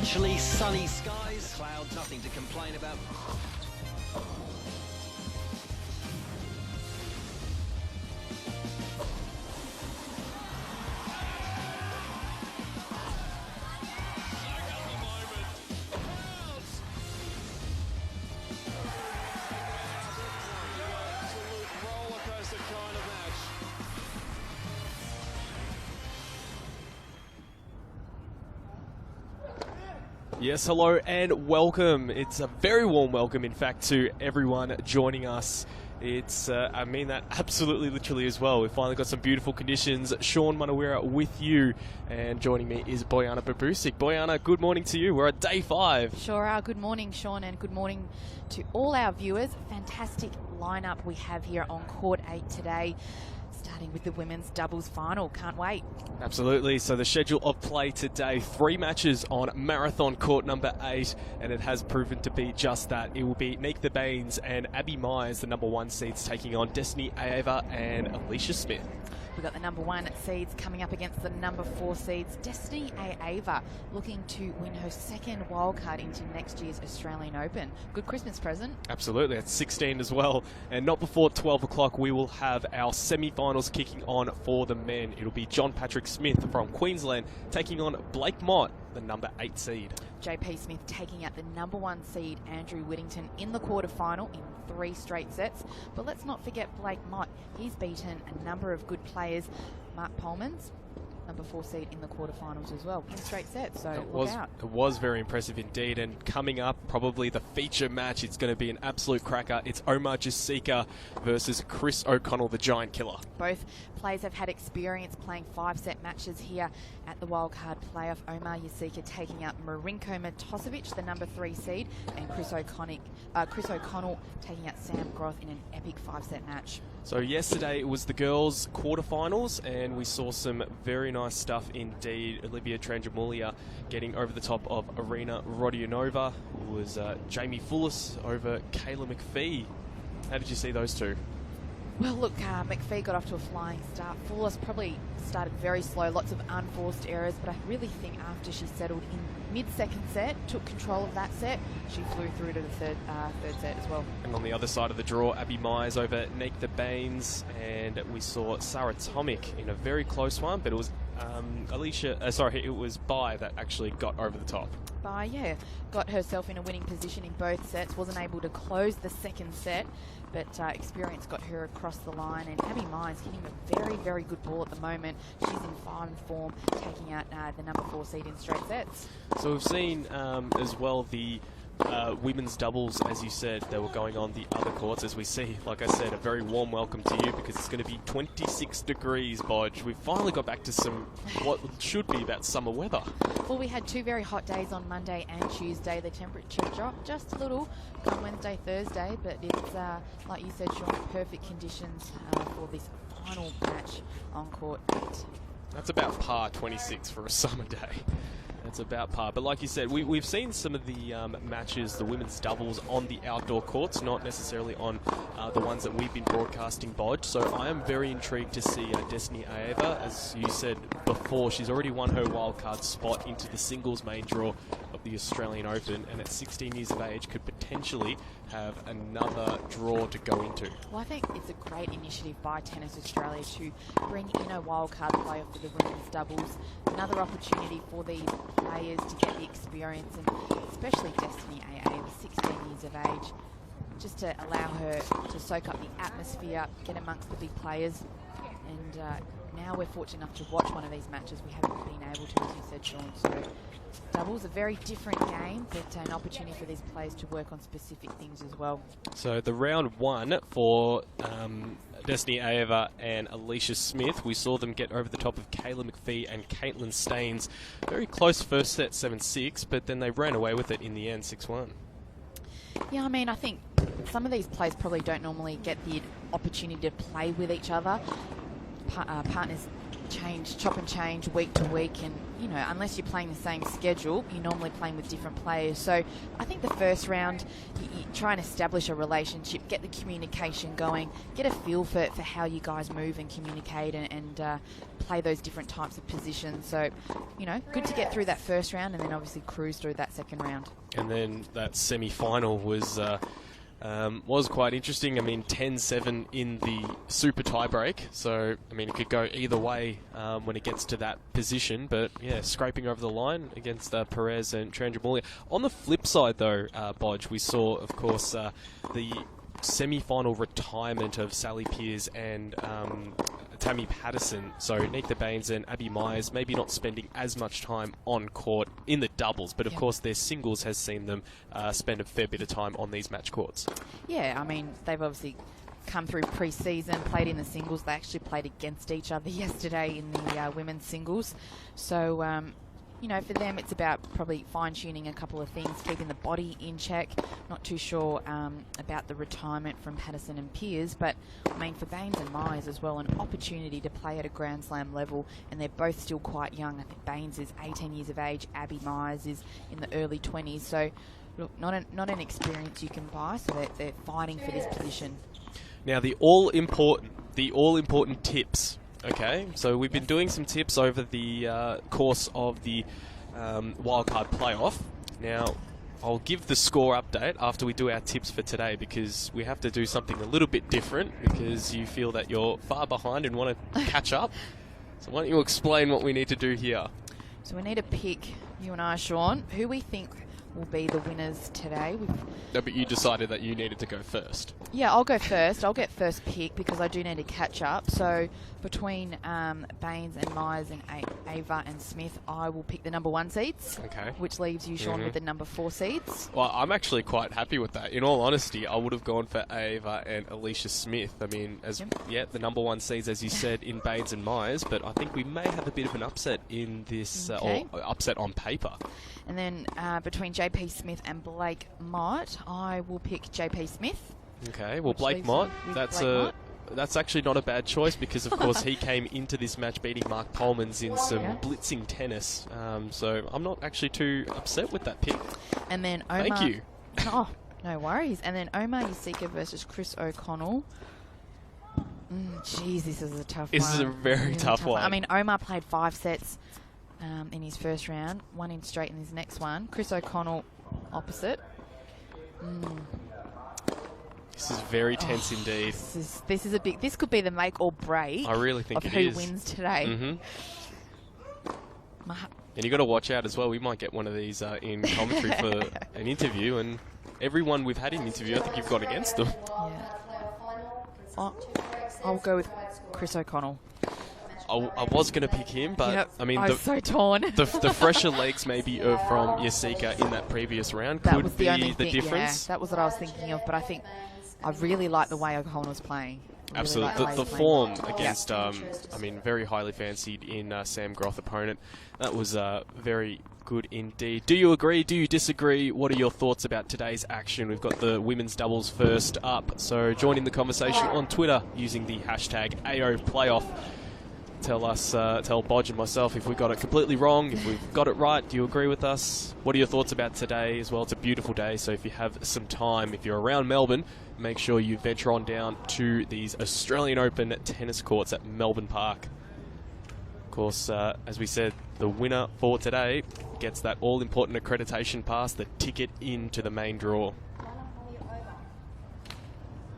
Potentially sunny skies, clouds, nothing to complain about. Yes, hello and welcome. It's a very warm welcome, in fact, to everyone joining us. I mean that absolutely literally as well. We've finally got some beautiful conditions. Sean Manawira with you, and joining me is Bojana Babusik. Bojana, good morning to you. We're at day 5. Sure are. Good morning, Sean, and good morning to all our viewers. Fantastic lineup we have here on Court 8 today, starting with the women's doubles final. Can't wait. Absolutely. So the schedule of play today, 3 matches on Marathon Court number 8, and it has proven to be just that. It will be Nick the Baines and Abby Myers, the number 1 seeds, taking on Destiny Aeva and Alicia Smith. We've got the number 1 seeds coming up against the number 4 seeds. Destiny Aeva looking to win her second wildcard into next year's Australian Open. Good Christmas present. Absolutely. It's 16 as well. And not before 12 o'clock, we will have our semi-finals kicking on for the men. It'll be John Patrick Smith from Queensland taking on Blake Mott, the number 8 seed. JP Smith taking out the number 1 seed Andrew Whittington in the quarterfinal in 3 straight sets. But let's not forget Blake Mott. He's beaten a number of good players. Mark Polman's number 4 seed in the quarterfinals as well in straight sets, so look out. It was very impressive indeed, and coming up, probably the feature match, it's going to be an absolute cracker. It's Omar Jasika versus Chris O'Connell, the Giant Killer. Both players have had experience playing 5-set matches here at the wildcard playoff. Omar Jasika taking out Marinko Matosevic, the number 3 seed, and Chris O'Connell taking out Sam Groth in an epic 5-set match. So yesterday it was the girls' quarterfinals, and we saw some very nice stuff indeed. Olivia Tranjamulia getting over the top of Arena Rodionova. It was Jamie Fullis over Kayla McPhee. How did you see those two? Well, look, McPhee got off to a flying start. Fullis probably started very slow, lots of unforced errors, but I really think after she settled in mid-second set, took control of that set, she flew through to the third set as well. And on the other side of the draw, Abby Myers over Nick the Baines, and we saw Sarah Tomic in a very close one, but it was it was Bai that actually got over the top. Bai, yeah, got herself in a winning position in both sets, wasn't able to close the second set, but experience got her across the line, and Abby Myers hitting a very, very good ball at the moment. She's in fine form, taking out the number 4 seed in straight sets. So we've seen as well the women's doubles, as you said, they were going on the other courts. As we see, like I said, a very warm welcome to you, because it's going to be 26 degrees, Bodge. We've finally got back to some what should be about summer weather. Well, we had 2 very hot days on Monday and Tuesday. The temperature dropped just a little come Wednesday, Thursday, but it's, like you said, Sean, perfect conditions for this final match on Court 8. That's about par 26 for a summer day. That's about par. But like you said, we've seen some of the matches, the women's doubles, on the outdoor courts, not necessarily on the ones that we've been broadcasting, Bodge. So I am very intrigued to see Destiny Aeva. As you said before, she's already won her wildcard spot into the singles main draw of the Australian Open, and at 16 years of age could potentially have another draw to go into. Well, I think it's a great initiative by Tennis Australia to bring in a wildcard playoff for the women's doubles. Another opportunity for these players to get the experience, and especially Destiny Aeva, 16 years of age, just to allow her to soak up the atmosphere, get amongst the big players. And now we're fortunate enough to watch one of these matches. We haven't been able to, as you said, Sean. So doubles, a very different game, but an opportunity for these players to work on specific things as well. So the round 1 for Destiny Aeva and Alicia Smith, we saw them get over the top of Kayla McPhee and Caitlin Staines. Very close first set, 7-6, but then they ran away with it in the end, 6-1. Yeah, I mean, I think some of these players probably don't normally get the opportunity to play with each other. Partners chop and change week to week, and unless you're playing the same schedule, you're normally playing with different players. So I think the first round, you try and establish a relationship, get the communication going, get a feel for how you guys move and communicate, and play those different types of positions. So good to get through that first round, and then obviously cruise through that second round. And then that semi-final was quite interesting. I mean, 10-7 in the super tie-break. So, I mean, it could go either way when it gets to that position. But, yeah, scraping over the line against Perez and Tranjamulia. On the flip side, though, Bodge, we saw, of course, the semi-final retirement of Sally Pearce and Tammy Patterson. So Neitha Baines and Abby Myers maybe not spending as much time on court in the doubles, but of course their singles has seen them spend a fair bit of time on these match courts. Yeah, I mean, they've obviously come through pre-season, played in the singles. They actually played against each other yesterday in the women's singles. So, for them, it's about probably fine-tuning a couple of things, keeping the body in check. Not too sure about the retirement from Patterson and Pearce, but, I mean, for Baines and Myers as well, an opportunity to play at a Grand Slam level, and they're both still quite young. I think Baines is 18 years of age, Abby Myers is in the early 20s, so, look, not an experience you can buy, so they're fighting for this position. Now, the all-important tips. Okay, so we've been doing some tips over the course of the wildcard playoff. Now, I'll give the score update after we do our tips for today, because we have to do something a little bit different, because you feel that you're far behind and want to catch up. So why don't you explain what we need to do here? So we need to pick, you and I, Sean, who we think will be the winners today. No, but you decided that you needed to go first. Yeah, I'll go first. I'll get first pick because I do need to catch up. So between Baines and Myers and Ava and Smith, I will pick the number 1 seeds. Okay. Which leaves you, Sean, with the number 4 seeds. Well, I'm actually quite happy with that. In all honesty, I would have gone for Ava and Alicia Smith. I mean, the number 1 seeds, as you said, in Baines and Myers, but I think we may have a bit of an upset in this, or upset on paper. And then between JP Smith and Blake Mott, I will pick JP Smith. Okay, well, Blake Mott, that's actually not a bad choice, because, of course, he came into this match beating Mark Polmans in some blitzing tennis. So I'm not actually too upset with that pick. And then Omar... Thank you. Oh, no worries. And then Omar Yasika versus Chris O'Connell. Jeez, this is a tough one. This is a very tough one. I mean, Omar played 5 sets in his first round, 1 in straight in his next one. Chris O'Connell opposite. This is very tense indeed. This is a big. This could be the make or break. I really think of who wins today. And you got to watch out as well. We might get one of these in commentary for an interview, and everyone we've had in interview, I think you've got against them. Yeah. I'll go with Chris O'Connell. I was going to pick him, but I mean, I'm so torn. the fresher legs maybe from Yasika in that previous round could be the difference. Yeah, that was what I was thinking of, but I think I really like the way O'Connell's playing. Absolutely. The form against, I mean, very highly fancied in Sam Groth opponent. That was very good indeed. Do you agree? Do you disagree? What are your thoughts about today's action? We've got the women's doubles first up. So join in the conversation on Twitter using the hashtag AOPlayoff. Tell us, tell Bodge and myself if we got it completely wrong, if we've got it right. Do you agree with us? What are your thoughts about today as well? It's a beautiful day, so if you have some time, if you're around Melbourne, make sure you venture on down to these Australian Open tennis courts at Melbourne Park. Of course, as we said, the winner for today gets that all-important accreditation pass, the ticket into the main draw.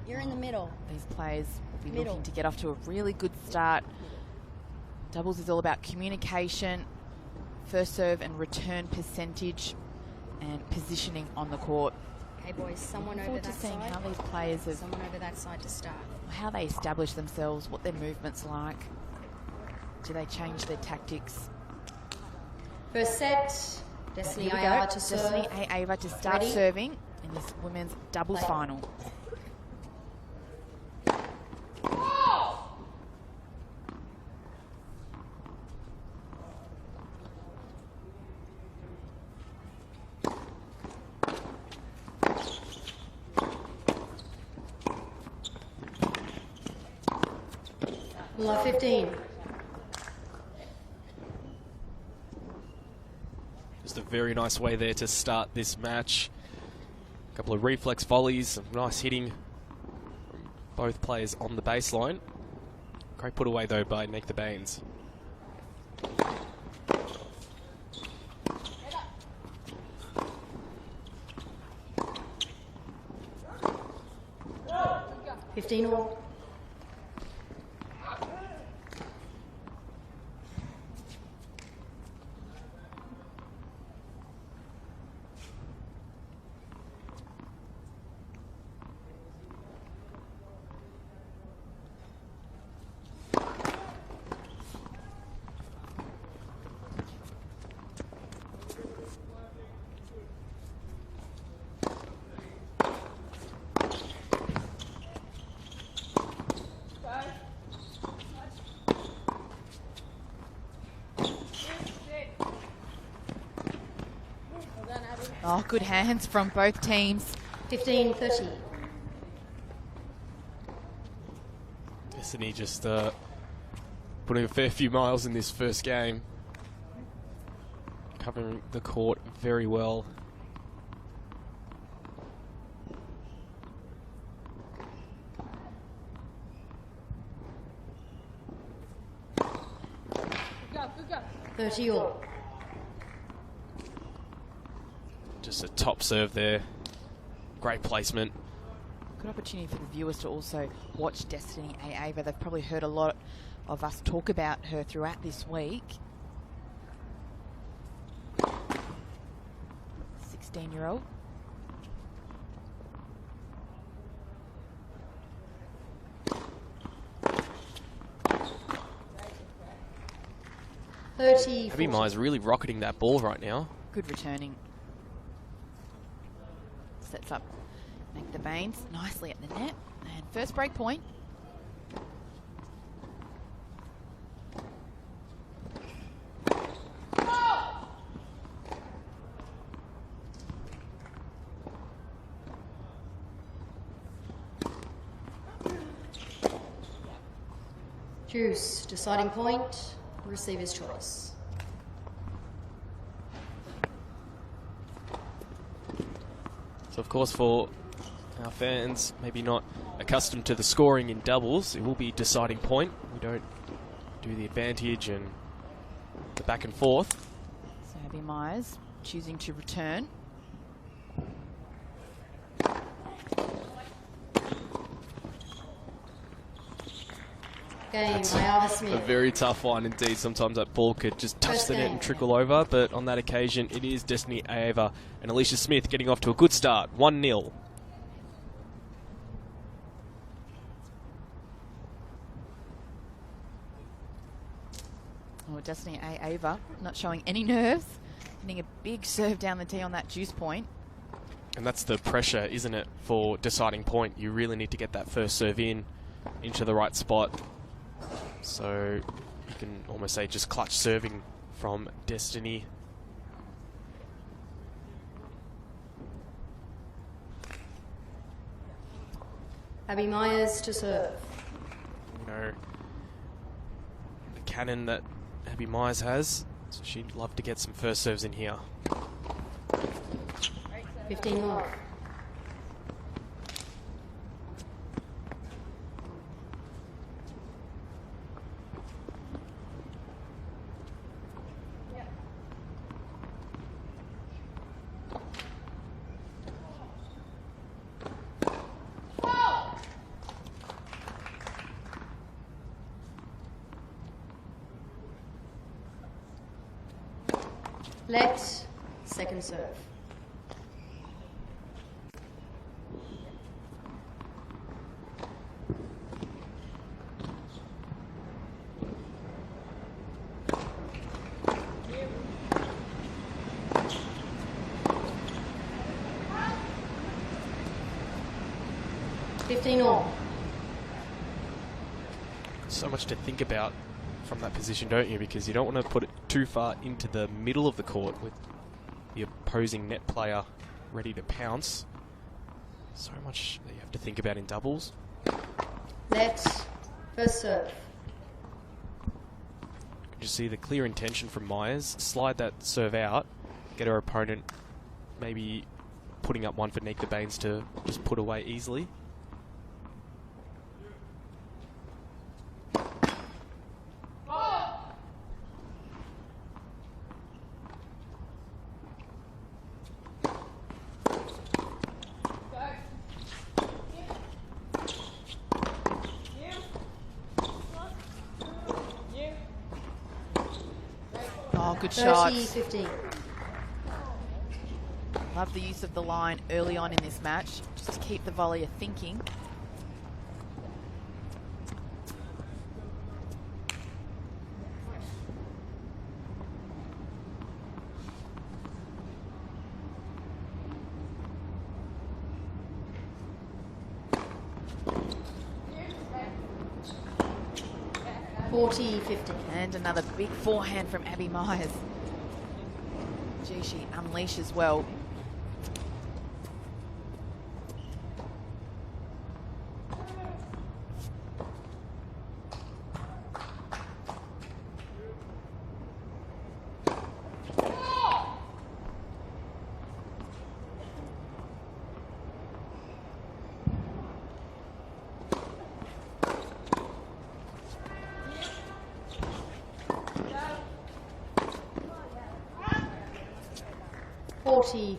You're in the middle. These players will be looking to get off to a really good start. Doubles is all about communication, first serve and return percentage, and positioning on the court. Okay, boys, someone over that side. Seeing how these players have, someone over that side to start. How they establish themselves, what their movements like. Do they change their tactics? First set, Destiny Ava to serve. Destiny Ava to start serving in this women's doubles final. Line 15. very nice way there to start this match. A couple of reflex volleys, some nice hitting from both players on the baseline. Great put away though by Nick the Baines. All. Oh, good hands from both teams. 15-30. Destiny just putting a fair few miles in this first game. Covering the court very well. Good go. 30 all. Just a top serve there. Great placement. Good opportunity for the viewers to also watch Destiny Ava. They've probably heard a lot of us talk about her throughout this week. 16-year-old. Abby Myers really rocketing that ball right now. Good returning. Sets up Nick the Baines nicely at the net. And first break point. Juice, deciding point, receiver's choice. So of course for our fans, maybe not accustomed to the scoring in doubles, it will be deciding point. We don't do the advantage and the back and forth. So Abby Myers choosing to return. Game That's by Arva Smith. a very tough one indeed. Sometimes that ball could just touch the net and trickle over, but on that occasion it is Destiny Ava and Alicia Smith getting off to a good start, 1-0. Oh, Destiny Ava not showing any nerves. Hitting a big serve down the tee on that juice point. And that's the pressure, isn't it, for deciding point. You really need to get that first serve into the right spot. So you can almost say just clutch serving from Destiny. Abby Myers to serve. You know, the cannon that Abby Myers has, so she'd love to get some first serves in here. 15 all. Let, second serve. All. So much to think about from that position, don't you? Because you don't want to put it too far into the middle of the court with the opposing net player ready to pounce. So much that you have to think about in doubles. Let, first serve. Could you see the clear intention from Myers? Slide that serve out, get her opponent maybe putting up one for Nika Baines to just put away easily. Oh, good shots. 30-15. Love the use of the line early on in this match, just to keep the volleyer thinking. And another big forehand from Abby Myers. Gee, she unleashes well. She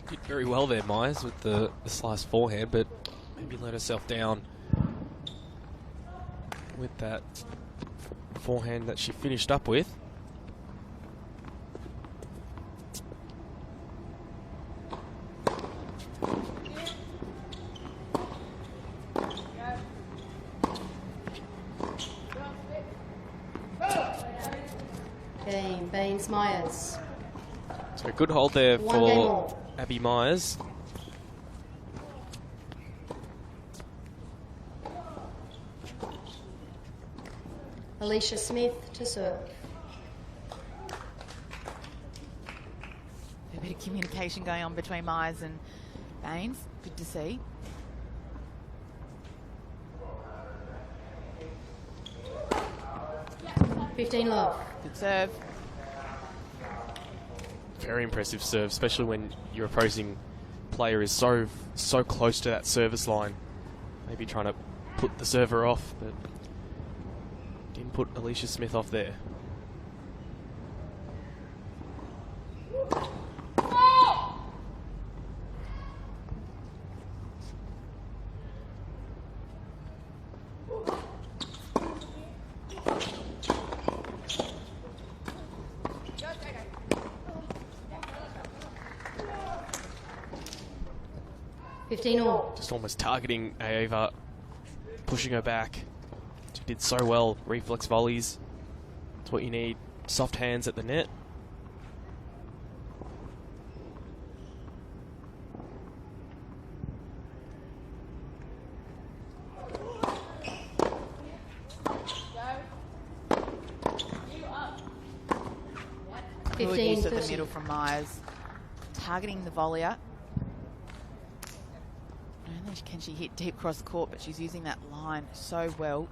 did very well there, Myers, with the slice forehand, but maybe let herself down with that forehand that she finished up with. Game, Baines Myers. So a good hold there for Abby Myers. Alicia Smith to serve. A bit of communication going on between Myers and Baines. Good to see. Love. Good serve. Very impressive serve, especially when your opposing player is so close to that service line. Maybe trying to put the server off, but didn't put Alicia Smith off there. Just almost targeting Aeva, pushing her back. She did so well. Reflex volleys. That's what you need. Soft hands at the net. Good use of the middle from Myers. Targeting the volleyer. Not only can she hit deep cross court, but she's using that line so well.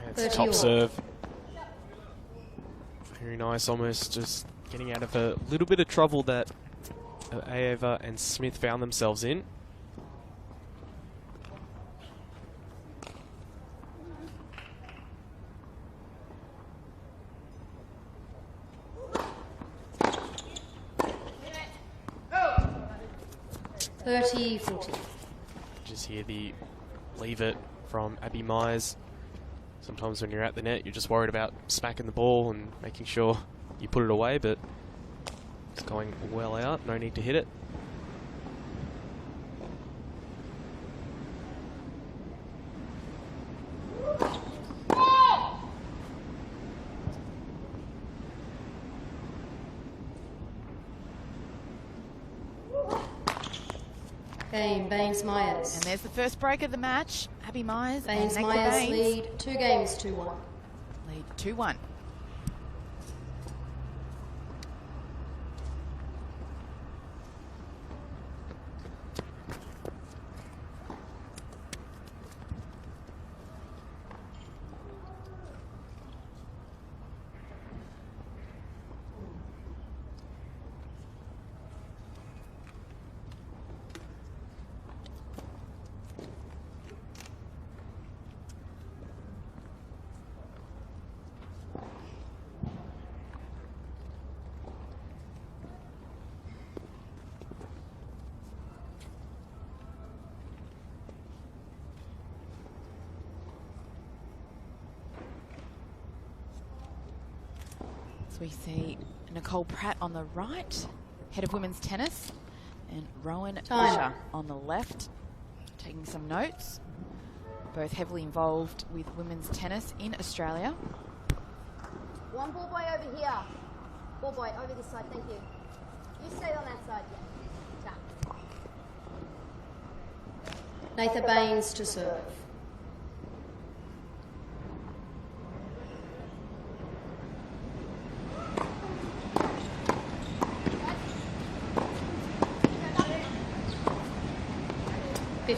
It's top serve. Very nice, almost just getting out of a little bit of trouble that Aeva and Smith found themselves in. Just hear the leave it from Abby Myers. Sometimes when you're at the net, you're just worried about smacking the ball and making sure you put it away, but it's going well out. No need to hit it. Game, Baines Myers. And there's the first break of the match. Abby Myers Baines and Myers Baines lead 2 games 2-1. lead 2-1. So we see Nicole Pratt on the right, head of women's tennis, and Rowan Fisher on the left, taking some notes. Both heavily involved with women's tennis in Australia. One ball boy over here. Ball boy over this side, thank you. You stay on that side, yeah. Nathan Baines to serve.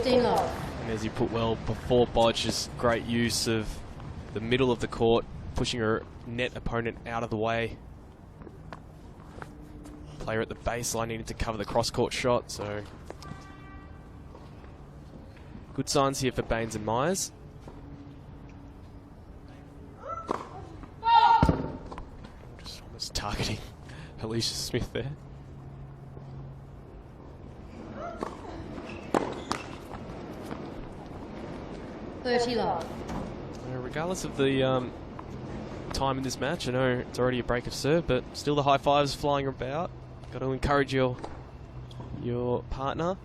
Love. And as you put well before, Bodge, just great use of the middle of the court, pushing her net opponent out of the way. Player at the baseline needed to cover the cross-court shot, so good signs here for Baines and Myers. Just almost targeting Alicia Smith there. Love. Regardless of the time in this match, I know it's already a break of serve, but still the high fives flying about. Got to encourage your partner.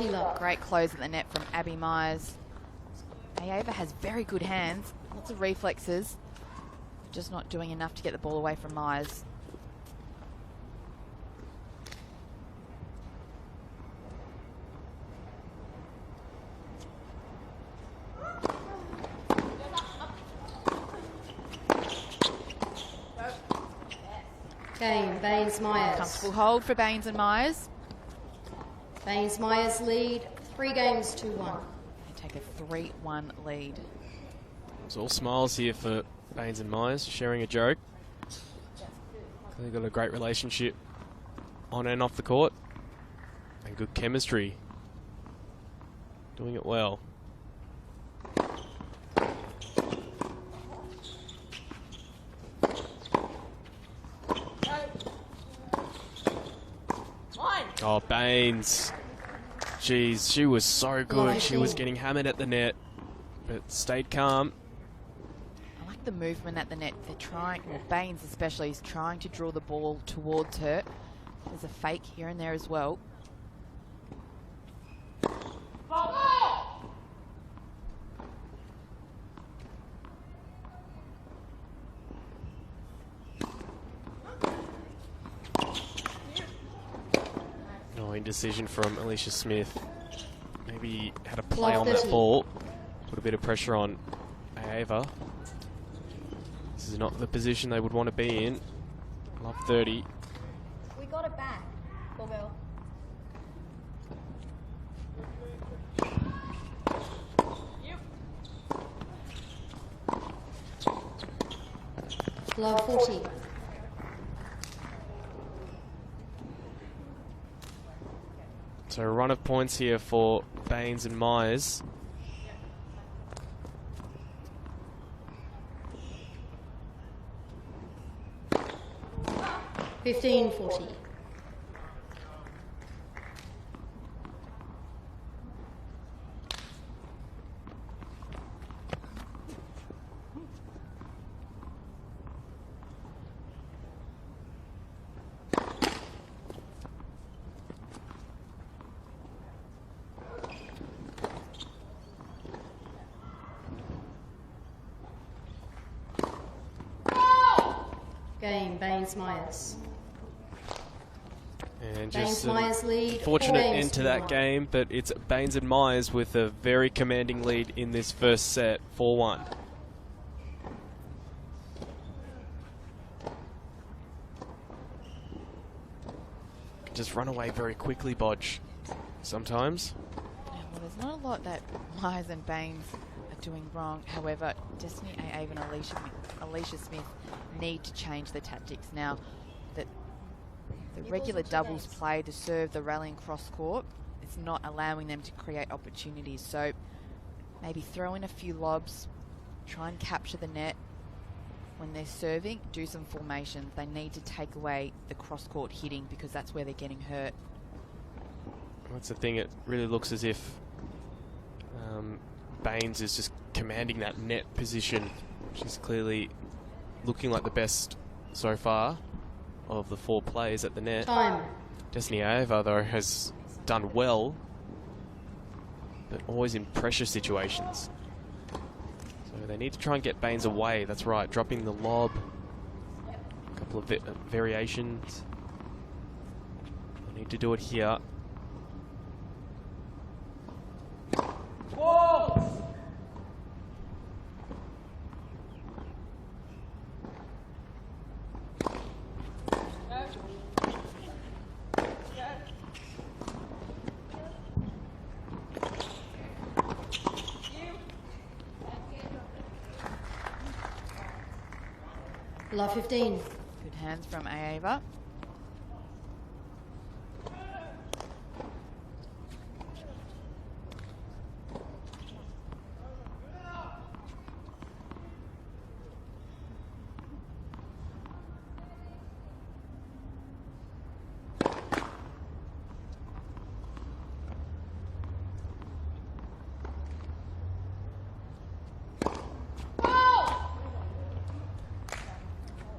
Love. Great close at the net from Abby Myers. Ayava has very good hands, lots of reflexes, just not doing enough to get the ball away from Myers. Game, Baines Myers. Comfortable hold for Baines and Myers. Baines Myers lead 3 games to 1. They take a 3-1 lead. It's all smiles here for Baines and Myers, sharing a joke. They've got a great relationship on and off the court, and good chemistry. Doing it well. Oh, Baines. Jeez, she was so good. She was getting hammered at the net, but stayed calm. I like the movement at the net. They're trying, well, Baines especially, is trying to draw the ball towards her. There's a fake here and there as well. No indecision from Alicia Smith. Maybe had a play on that ball. Put a bit of pressure on Ava. This is not the position they would want to be in. Love 30. We got it back. Ball girl. Love 40. So a run of points here for Baines and Myers. $15.40. Game, Baines Myers. And Baines just Myers a lead. fortunate 4 games end to to that 1. game, but it's Baines and Myers with a very commanding lead in this first set, 4-1. Can just run away very quickly, Bodge, sometimes. Yeah, well, there's not a lot that Myers and Baines are doing wrong. However, Destiny Ava and Alicia Smith need to change the tactics now. That the regular doubles play, the serve, the rallying cross court, it's not allowing them to create opportunities. So maybe throw in a few lobs, try and capture the net, when they're serving, do some formations. They need to take away the cross-court hitting because that's where they're getting hurt. That's the thing. It really looks as if Baines is just commanding that net position. She's clearly looking like the best so far of the 4 players at the net. Time. Destiny Ava, though, has done well, but always in pressure situations. So they need to try and get Baines away. That's right, dropping the lob. A couple of variations. They need to do it here. Love 15. Good hands from Ava.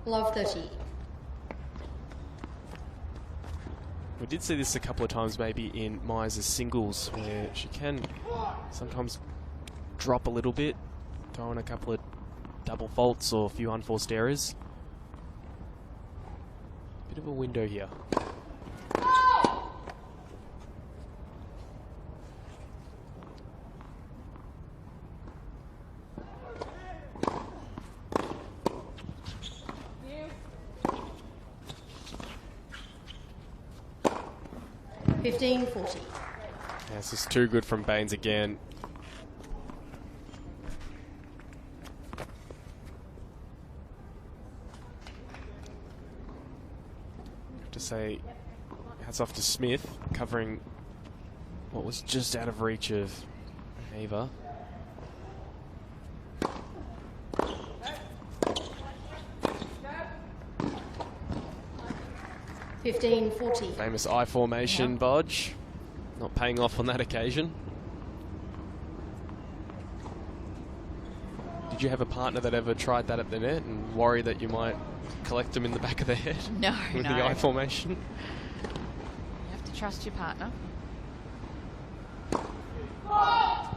Love 30. We did see this a couple of times maybe in Myers' singles where she can sometimes drop a little bit, throw in a couple of double faults or a few unforced errors. Bit of a window here. Yeah. 15-40. Yeah, this is too good from Baines again. Have to say, hats off to Smith, covering what was just out of reach of Ava. Famous I formation, Bodge. Not paying off on that occasion. Did you have a partner that ever tried that at the net and worry that you might collect them in the back of the head? No, with no. the I formation? You have to trust your partner. Oh.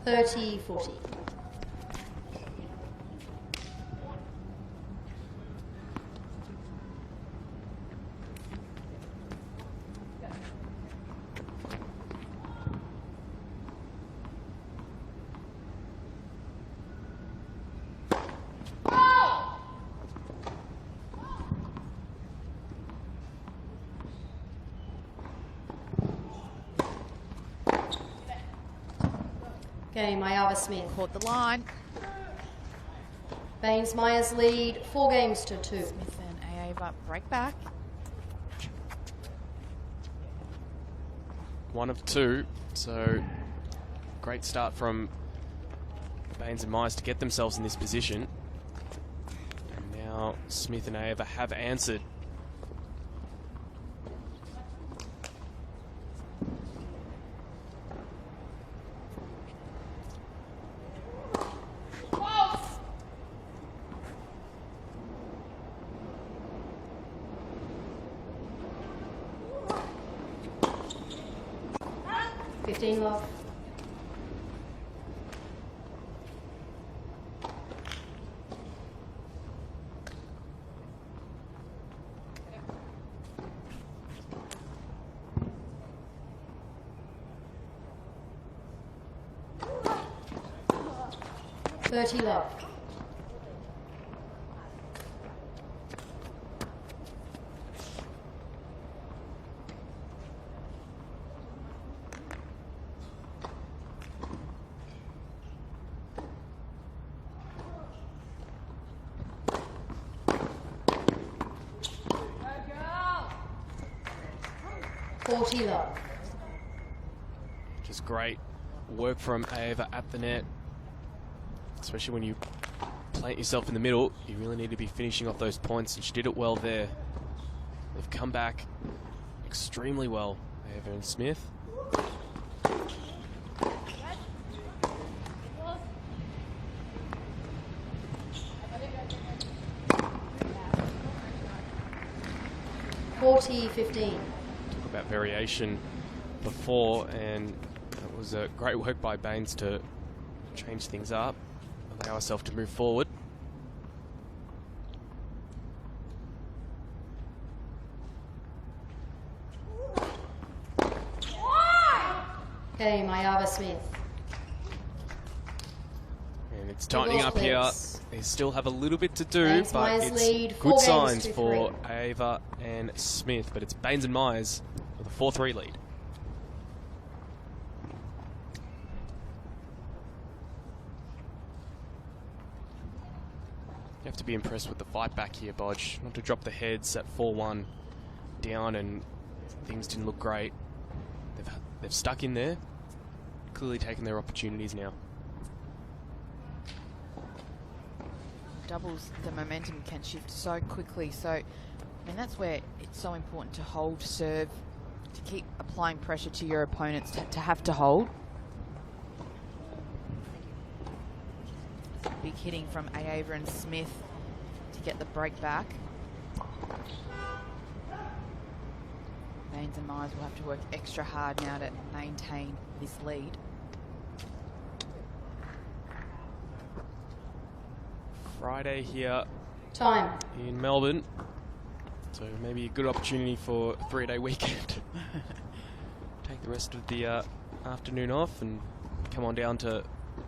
30-40. Game, Iowa Smith. Caught the line. Baines Myers lead 4-2. Smith and Ava break back. 1 of 2, so great start from Baines and Myers to get themselves in this position. And now Smith and Ava have answered. Love. Love. 40 love. Just great work from Ava at the net. Especially when you plant yourself in the middle, you really need to be finishing off those points, and she did it well there. They've come back extremely well, Ava and Smith. $40-15. Talk about variation before, and it was a great work by Baines to change things up, allow herself to move forward. Okay, Mayava Smith. And it's tightening up here. They still have a little bit to do, Baines, but Myers it's lead, good 4 signs games, for 2-3. Ava and Smith. But it's Baines and Myers with a 4-3 lead. You have to be impressed with the fight back here, Bodge. Not to drop the heads at 4-1 down, and things didn't look great. They've stuck in there, clearly taking their opportunities now. Doubles, the momentum can shift so quickly. So, I mean, that's where it's so important to hold serve, to keep applying pressure to your opponents, to have to hold. Big hitting from Ava and Smith to get the break back. Baines and Myers will have to work extra hard now to maintain this lead. Friday here Time. in Melbourne, so maybe a good opportunity for a 3-day weekend. Take the rest of the afternoon off and come on down to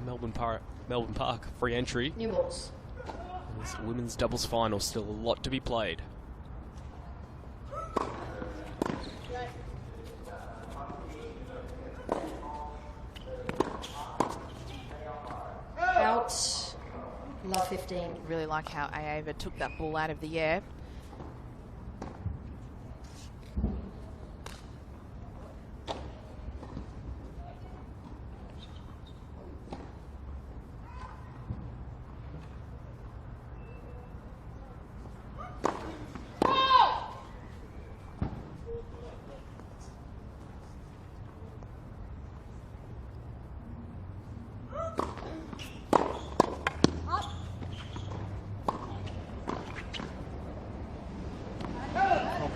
Melbourne Park, free entry. New balls. And this women's doubles final, still a lot to be played. Out. Love 15. Really like how Ava took that ball out of the air.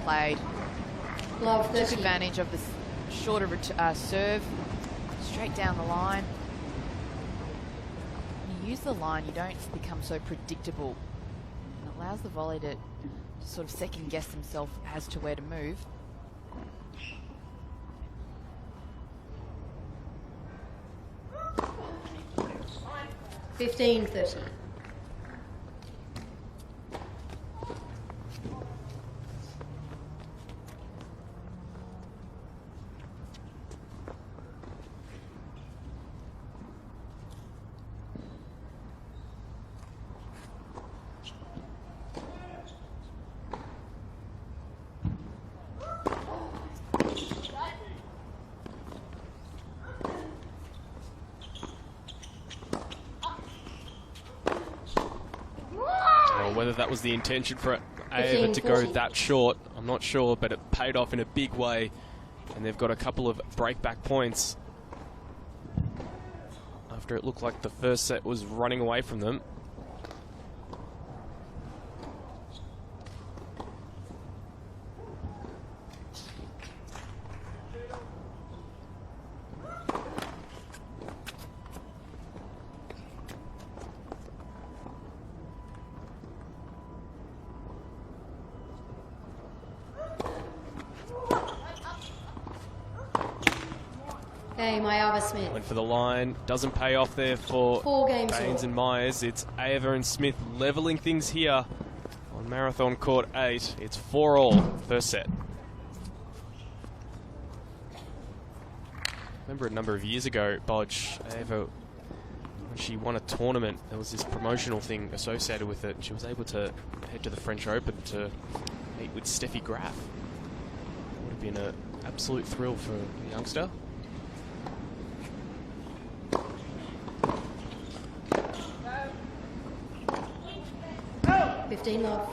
Played. Love Took 30. advantage of the shorter serve, straight down the line. When you use the line, you don't become so predictable. And it allows the volley to sort of second guess himself as to where to move. $15-30. Whether that was the intention for Ava to go that short, I'm not sure, but it paid off in a big way, and they've got a couple of breakback points after it looked like the first set was running away from them. Okay, Mayava Smith. Went for the line, doesn't pay off there for 4 games Baines all. and Myers. It's Ava and Smith leveling things here on Marathon Court 8. It's 4-all, first set. Remember a number of years ago, Bodge, Ava, when she won a tournament, there was this promotional thing associated with it. She was able to head to the French Open to meet with Steffi Graf. Would have been an absolute thrill for the youngster. 15 love.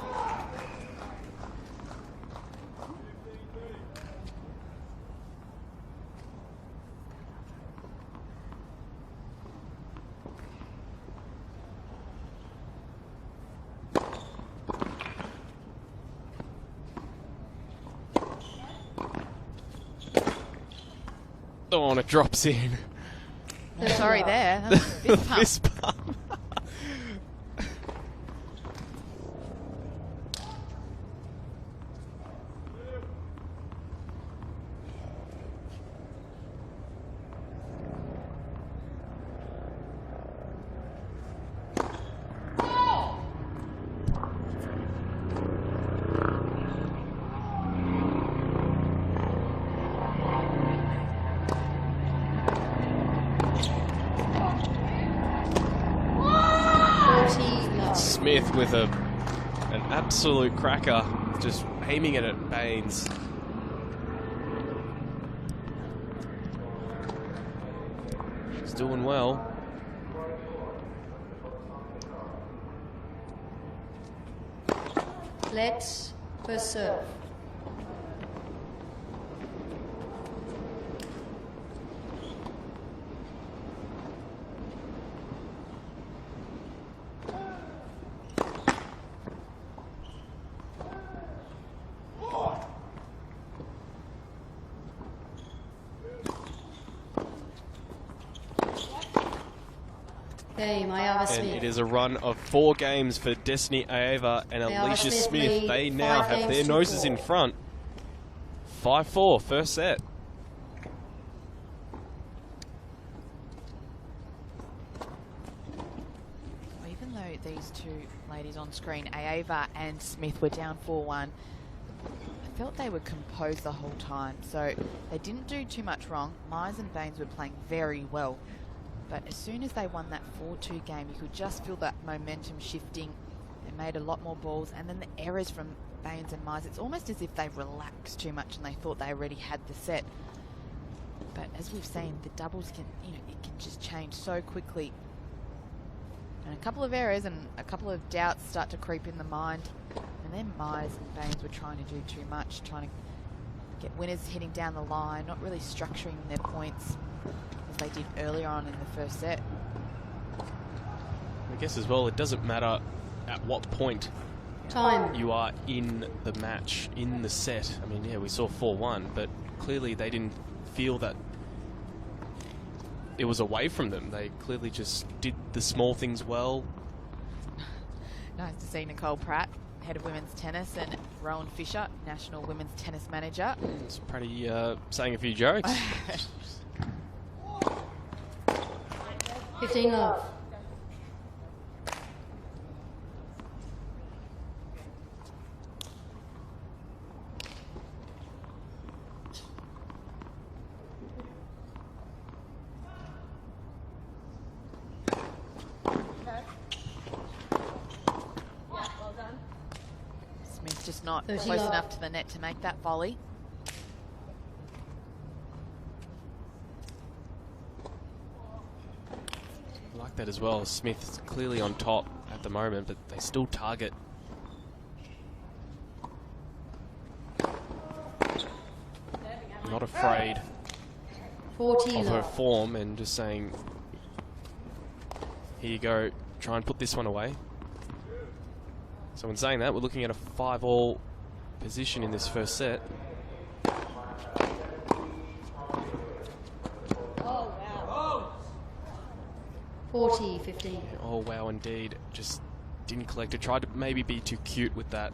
Oh, and it drops in. No, sorry there. That was a fist pump. Fist bump. Smith with an absolute cracker, just aiming it at Baines. She's doing well. Let her serve. And it is a run of 4 games for Destiny Aeva and Alicia Smith. They now have their noses in front. 5-4, first set. Well, even though these two ladies on screen, Aeva and Smith, were down 4-1, I felt they were composed the whole time. So they didn't do too much wrong. Myers and Baines were playing very well. But as soon as they won that 4-2 game, you could just feel that momentum shifting. They made a lot more balls, and then the errors from Baines and Myers, it's almost as if they relaxed too much and they thought they already had the set. But as we've seen, the doubles can, it can just change so quickly. And a couple of errors and a couple of doubts start to creep in the mind. And then Myers and Baines were trying to do too much, trying to get winners hitting down the line, not really structuring their points they did earlier on in the first set. I guess as well, it doesn't matter at what point you are in the match, in the set. I mean, yeah, we saw 4-1, but clearly they didn't feel that it was away from them. They clearly just did the small things well. Nice to see Nicole Pratt, head of women's tennis, and Rowan Fisher, national women's tennis manager. It's pretty saying a few jokes. 15 love. Smith just not close enough to the net to make that volley. That as well. Smith's clearly on top at the moment, but they still target. Not afraid of her form and just saying, here you go, try and put this one away. So in saying that, we're looking at a 5-all position in this first set. 40-15. Oh wow, indeed. Just didn't collect it. Tried to maybe be too cute with that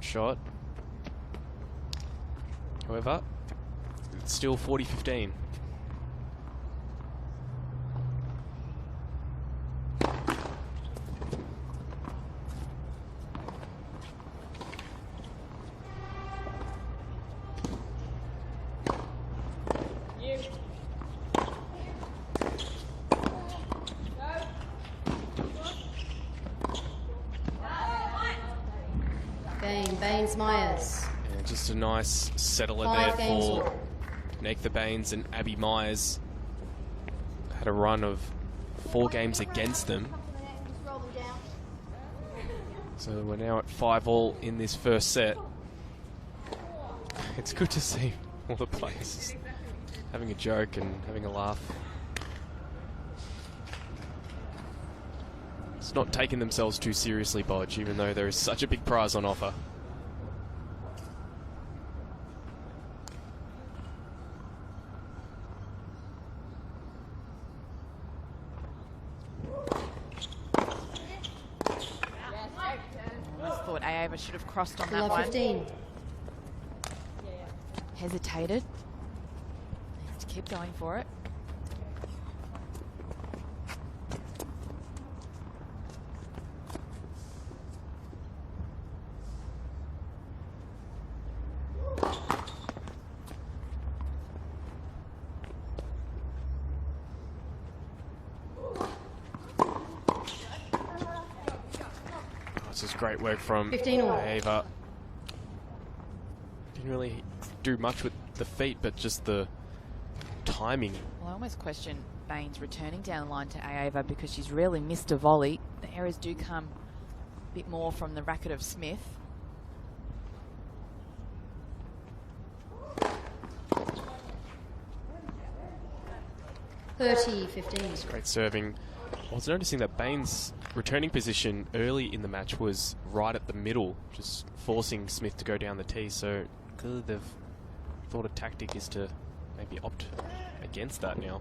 shot. However, it's still 40-15. Baines Myers. And just a nice settler there for Neitha Baines and Abby Myers. Had a run of 4 games against them. So we're now at 5-all in this first set. It's good to see all the players having a joke and having a laugh. It's not taking themselves too seriously, Bodge, even though there is such a big prize on offer. I thought Aeva should have crossed on that one. 15. Hesitated. Needs to keep going for it. This is great work from 15-all. Aeva. Didn't really do much with the feet, but just the timing. Well, I almost question Baines returning down the line to Aeva because she's really missed a volley. The errors do come a bit more from the racket of Smith. $30-15. Great serving. I was noticing that Baines' returning position early in the match was right at the middle, just forcing Smith to go down the tee. So clearly they've thought a tactic is to maybe opt against that now.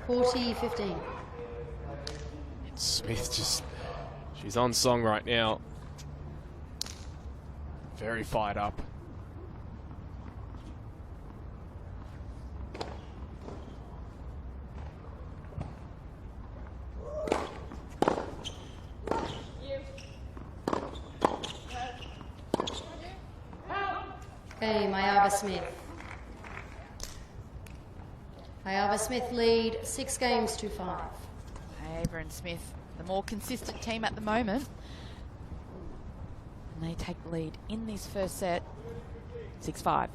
$40-15. Smith just, she's on song right now. Very fired up. Okay, Mayava Smith. Mayava Smith lead 6 games to 5. Aeva and Smith, the more consistent team at the moment. And they take the lead in this first set, 6-5.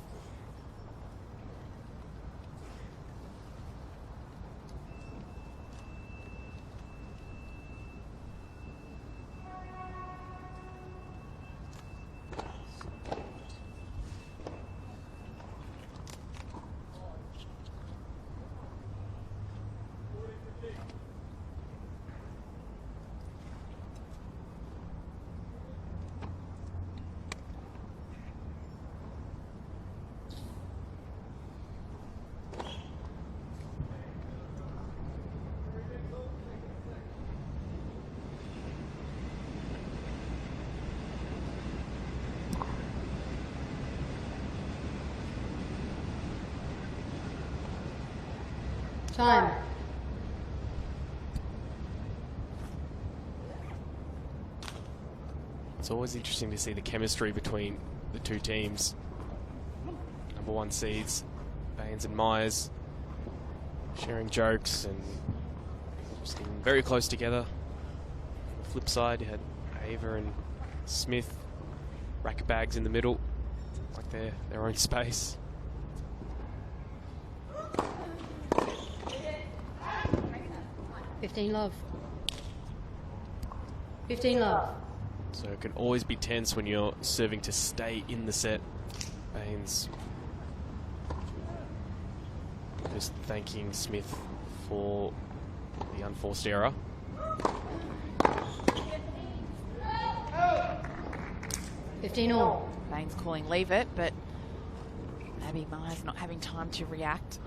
Time. It's always interesting to see the chemistry between the two teams. Number 1 seeds, Baines and Myers, sharing jokes and sitting very close together. On the flip side, you had Aeva and Smith, racket bags in the middle, like their own space. $15 love. So it can always be tense when you're serving to stay in the set. Baines just thanking Smith for the unforced error. $15-all. Baines calling leave it, but Abby Myers not having time to react.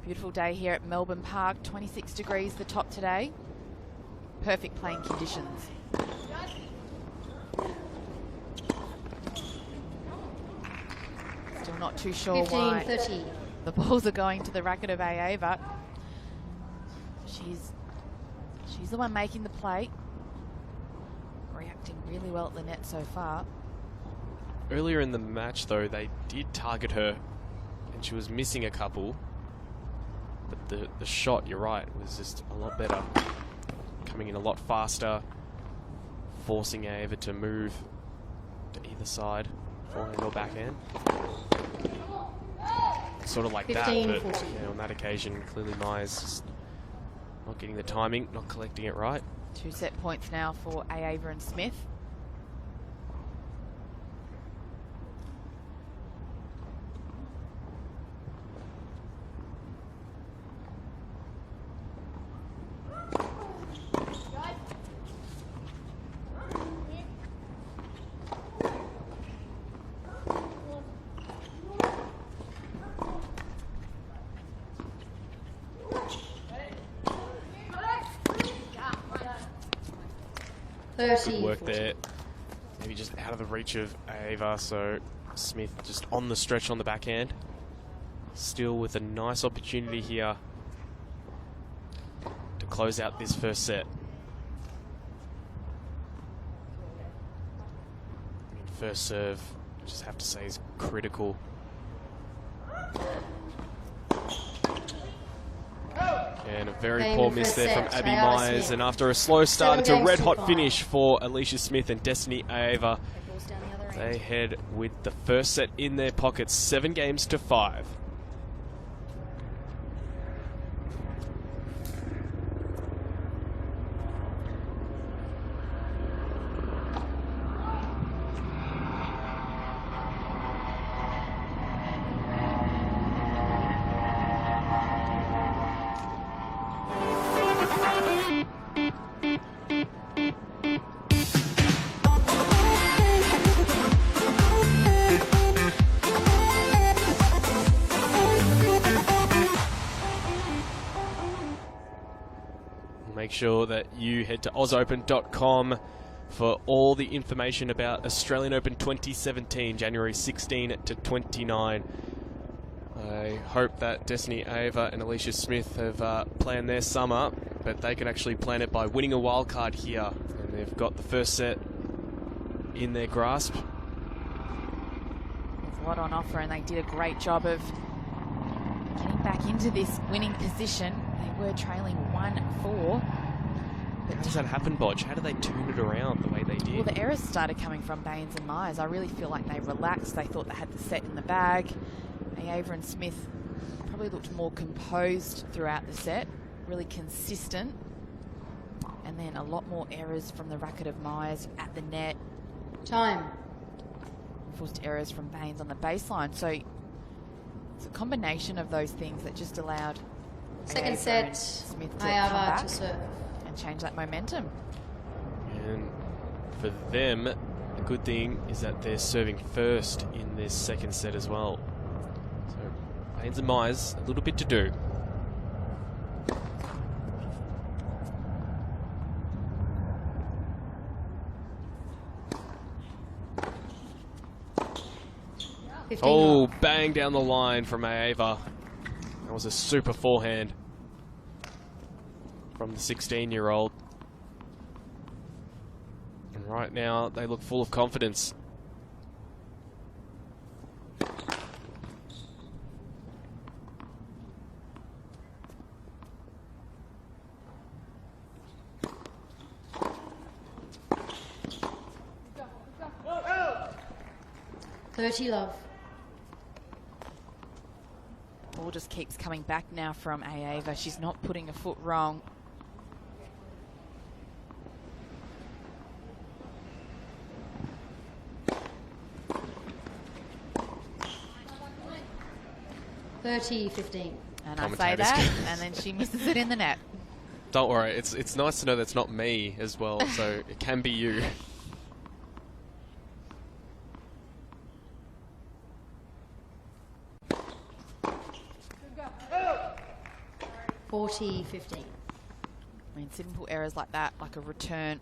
Beautiful day here at Melbourne Park, 26 degrees the top today. Perfect playing conditions. Still not too sure why 15-30. the balls are going to the racket of Aeva. She's the one making the play. Reacting really well at the net so far. Earlier in the match, though, they did target her, and she was missing a couple. But the shot, you're right, was just a lot better. Coming in a lot faster, forcing Ava to move to either side, forehand or backhand. Sort of like 15, that, but 14. yeah, on that occasion, clearly Myers just not getting the timing, not collecting it right. 2 set points now for Ava and Smith. Good work there. Maybe just out of the reach of Ava, so Smith just on the stretch on the backhand. Still with a nice opportunity here to close out this first set. I mean, first serve, I just have to say, is critical. And a very Game poor in miss first there from set, Abby Ayala Myers. Smith. And after a slow start, 7 it's a games red to hot 5. finish for Alicia Smith and Destiny Ava. Balls down the other They end. head with the first set in their pockets, 7 games to 5. Make sure that you head to ausopen.com for all the information about Australian Open 2017, January 16 to 29. I hope that Destiny Ava and Alicia Smith have planned their summer, but they can actually plan it by winning a wildcard here. And they've got the first set in their grasp. There's a lot on offer, and they did a great job of getting back into this winning position. They were trailing 1-4. How does that happen, Bodge? How do they turn it around the way they did? Well, the errors started coming from Baines and Myers. I really feel like they relaxed. They thought they had the set in the bag. Ava and Smith probably looked more composed throughout the set, really consistent. And then a lot more errors from the racket of Myers at the net. Time. Forced errors from Baines on the baseline. So it's a combination of those things that just allowed Second Ava set, and Smith to come Ayala back to serve. and change that momentum. And for them, the good thing is that they're serving first in this second set as well. So Baines and Myers, a little bit to do. Oh, bang down the line from Ava. That was a super forehand from the 16-year-old. And right now, they look full of confidence. Love. Ball just keeps coming back now from Ava. She's not putting a foot wrong. $30-15. And I say Commentators. that, and then she misses it in the net. Don't worry, it's nice to know that's not me as well, so it can be you. 40-15. I mean, simple errors like that, like a return,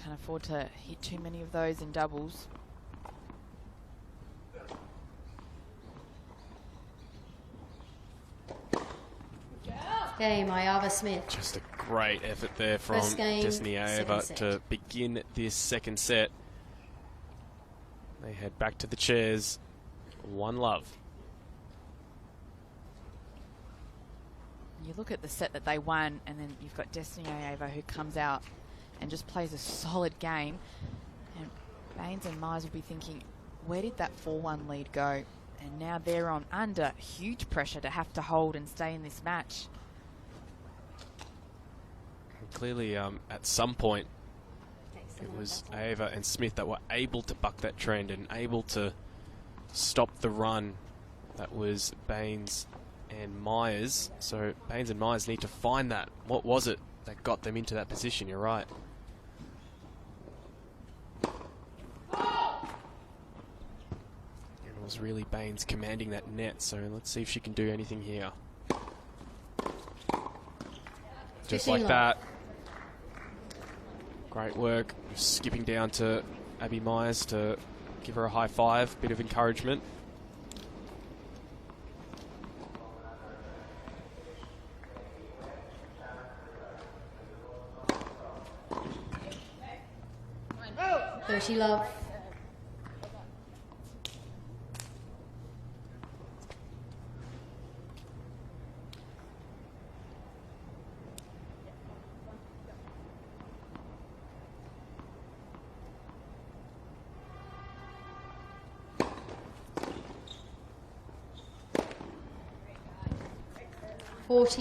can't afford to hit too many of those in doubles. Game, Iava Smith. Just a great effort there from First game, Destiny Ava second set. to begin this second set. They head back to the chairs. 1-love. You look at the set that they won, and then you've got Destiny Ava who comes out and just plays a solid game. And Baines and Myers will be thinking, where did that 4-1 lead go? And now they're on under huge pressure to have to hold and stay in this match. Clearly, at some point, it was Ava and Smith that were able to buck that trend and able to stop the run that was Baines and Myers. So Baines and Myers need to find that. What was it that got them into that position? You're right. And it was really Baines commanding that net, so let's see if she can do anything here. Just like that. Great work. Skipping down to Abby Myers to give her a high five, bit of encouragement. Dirty love.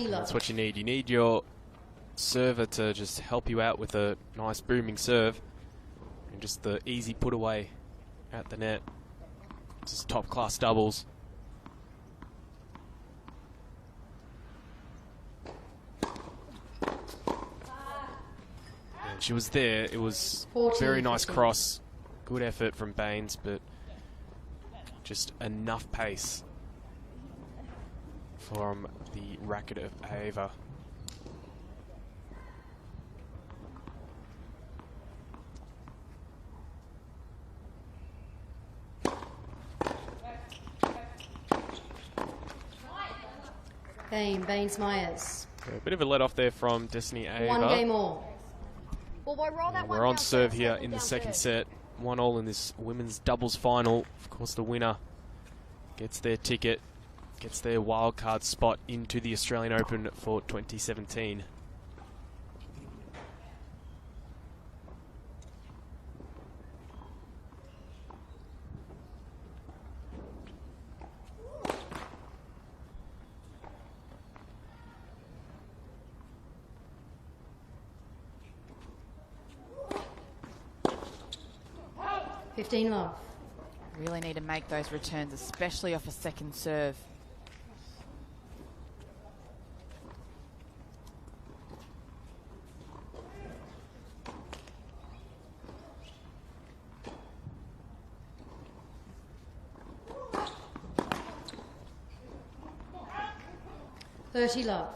That's what you need. You need your server to just help you out with a nice booming serve and just the easy put away at the net. This is top class doubles. And she was there. It was very nice cross. Good effort from Baines, but just enough pace from the racket of Ava. Baines Myers. A bit of a let off there from Destiny Ava. 1 game all. Well, we'll roll that one We're on down serve first, here circle in the down second third. set. 1-1 in this women's doubles final. Of course, the winner gets their ticket, gets their wildcard spot into the Australian Open for 2017. Love. Really need to make those returns, especially off a second serve. Love.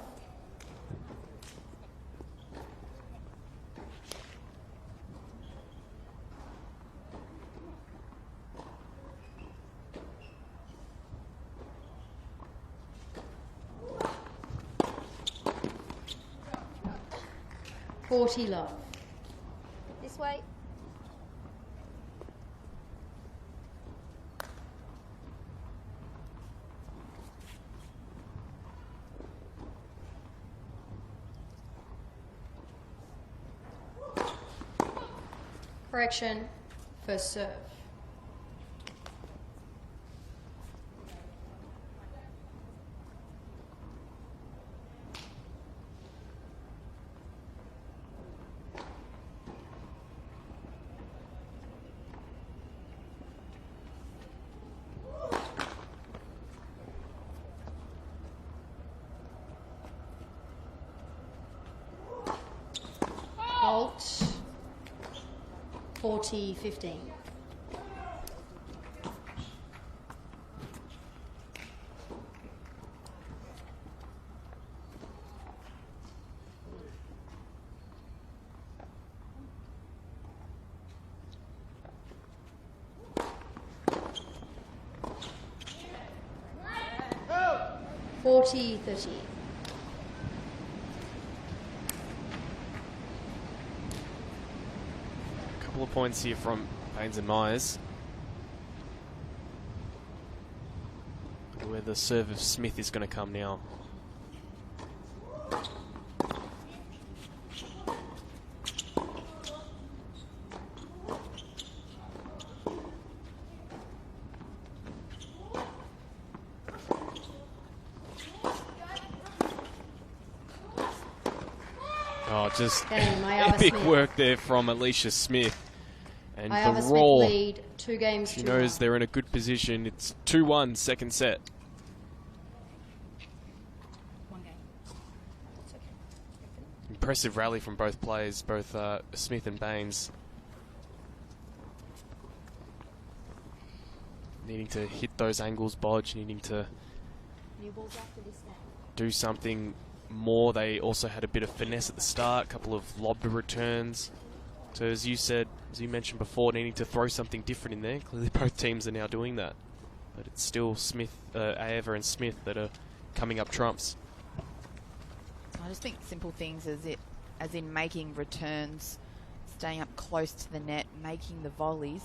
40 love. This way. Correction. First serve. Halt. 40-15. Oh. 40-30. couple of points here from Baines and Myers. Where the serve of Smith is going to come now. Oh, just epic work there from Alicia Smith. And the roll, lead 2 games. She knows they're in a good position. It's 2-1, second set. Impressive rally from both players, both Smith and Baines. Needing to hit those angles, Bodge, needing to do something more. They also had a bit of finesse at the start, a couple of lob returns. So as you said, as you mentioned before, needing to throw something different in there. Clearly both teams are now doing that. But it's still Smith, Aeva and Smith that are coming up trumps. I just think simple things as in making returns, staying up close to the net, making the volleys.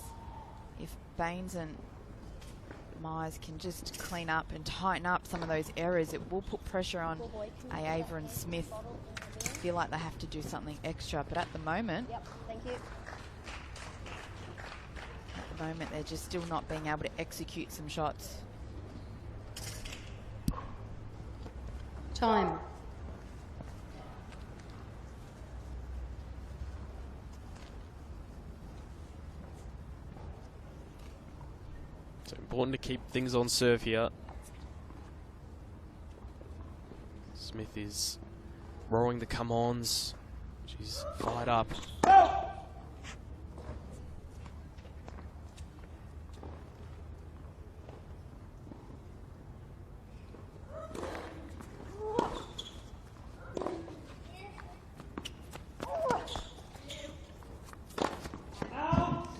If Baines and Myers can just clean up and tighten up some of those errors, it will put pressure on Aeva and Smith. Feel like they have to do something extra, but at the moment, they're just still not being able to execute some shots. Time. So important to keep things on serve here. Smith is roaring the come-ons. She's fired up.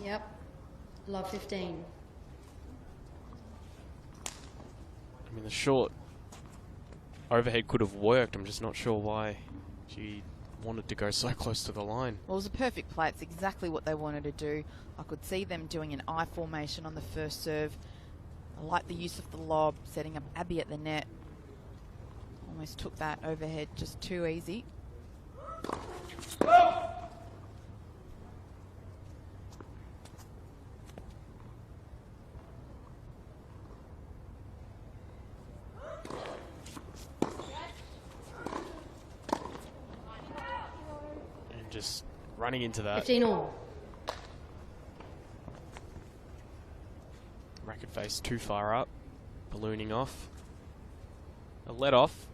Yep. Love 15. I mean, the short overhead could have worked. I'm just not sure why she wanted to go so close to the line. Well, it was a perfect play. It's exactly what they wanted to do. I could see them doing an I formation on the first serve. I like the use of the lob, setting up Abby at the net. Almost took that overhead just too easy. Just running into that. 15 all. Racket face too far up. Ballooning off. A let off.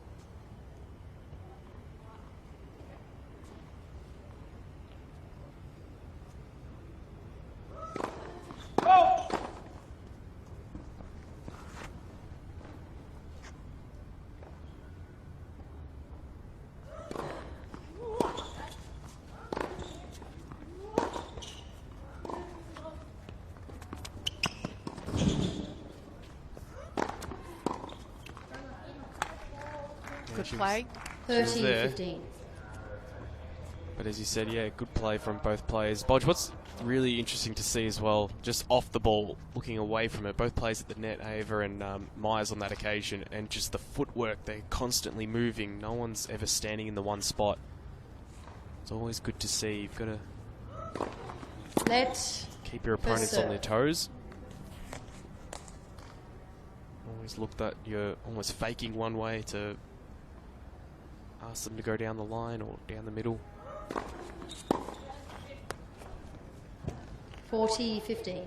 Good play. 13-15. But as you said, yeah, good play from both players. Bodge, what's really interesting to see as well, just off the ball, looking away from it, both players at the net, Ava and Myers on that occasion, and just the footwork, they're constantly moving. No one's ever standing in the one spot. It's always good to see. You've got to keep your opponents on their toes. Always look that you're almost faking one way to ask them to go down the line or down the middle. 40-15.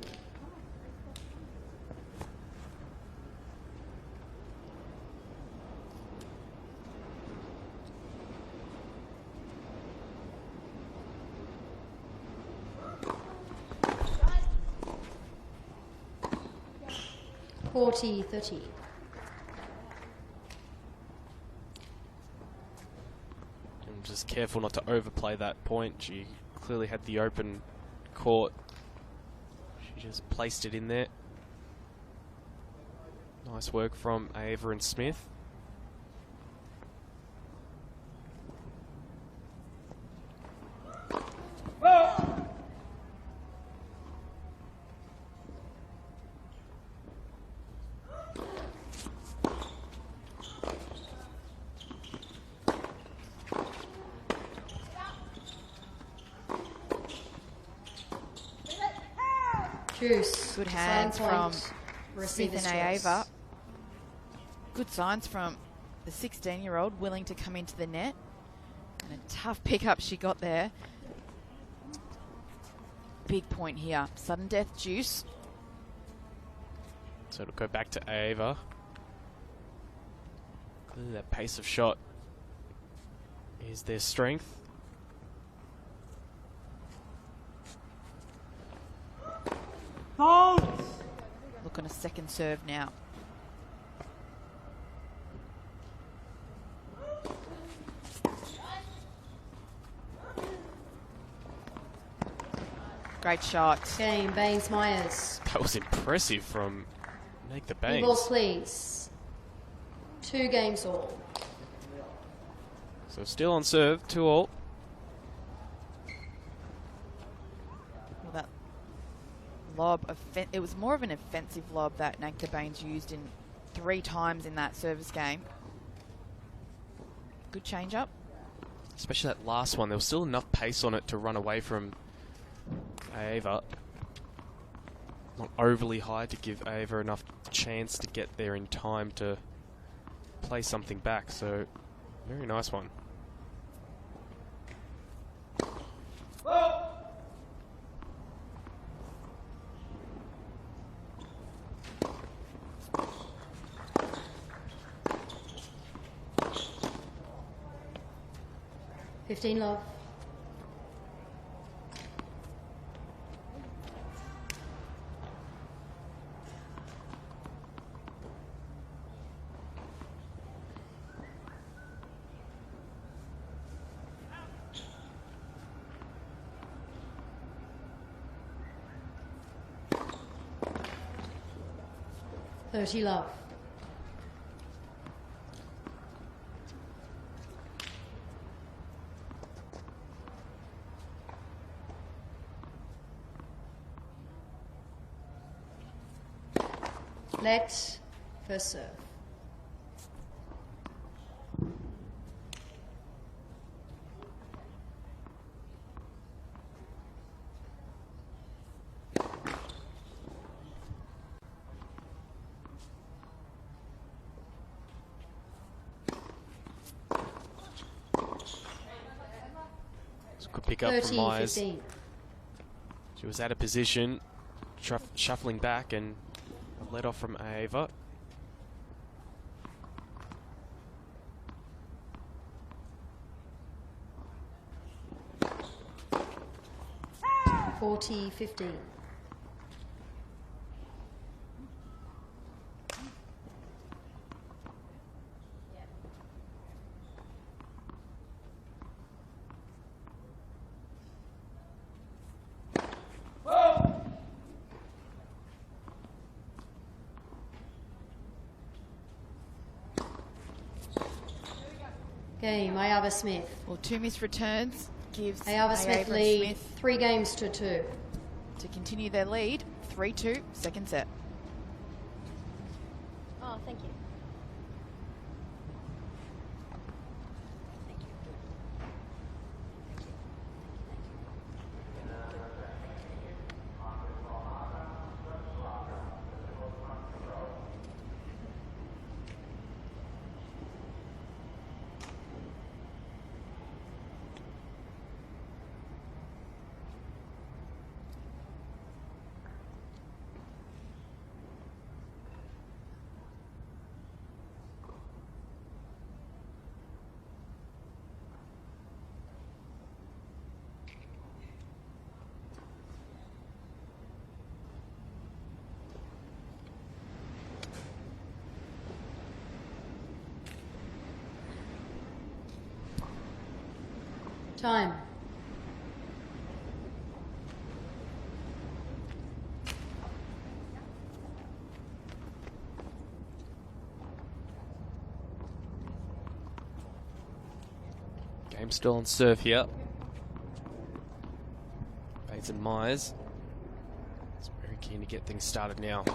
$40-30. And just careful not to overplay that point. She clearly had the open court. She just placed it in there. Nice work from Ava and Smith. Juice. Good hands Sign from point, Smith receiver's and choice. Aeva. Good signs from the 16-year-old willing to come into the net. And a tough pickup she got there. Big point here. Sudden death juice. So it'll go back to Ava. Clearly that pace of shot is their strength. Look on a second serve now. Great shot. Game, Baines Myers. That was impressive from Meg the Balls, Baines. please. 2 games all. So still on serve, 2-all. Well, that lob, it was more of an offensive lob that Nagta Baines used in 3 times in that service game. Good change up. Especially that last one. There was still enough pace on it to run away from Ava. Not overly high to give Ava enough chance to get there in time to play something back. So, very nice one. $15 love. $30 love. Let first serve. It's a good pick up from Myers. 30-15. She was out of position, shuffling back, and a let off from Ava. $40-15. Game, Ayava Smith. Well, 2 missed returns gives Ayava Smith lead 3 games to 2. to continue their lead. 3-2, second set. Oh, thank you. Time. Game still on serve here. Bates and Myers. It's very keen to get things started now.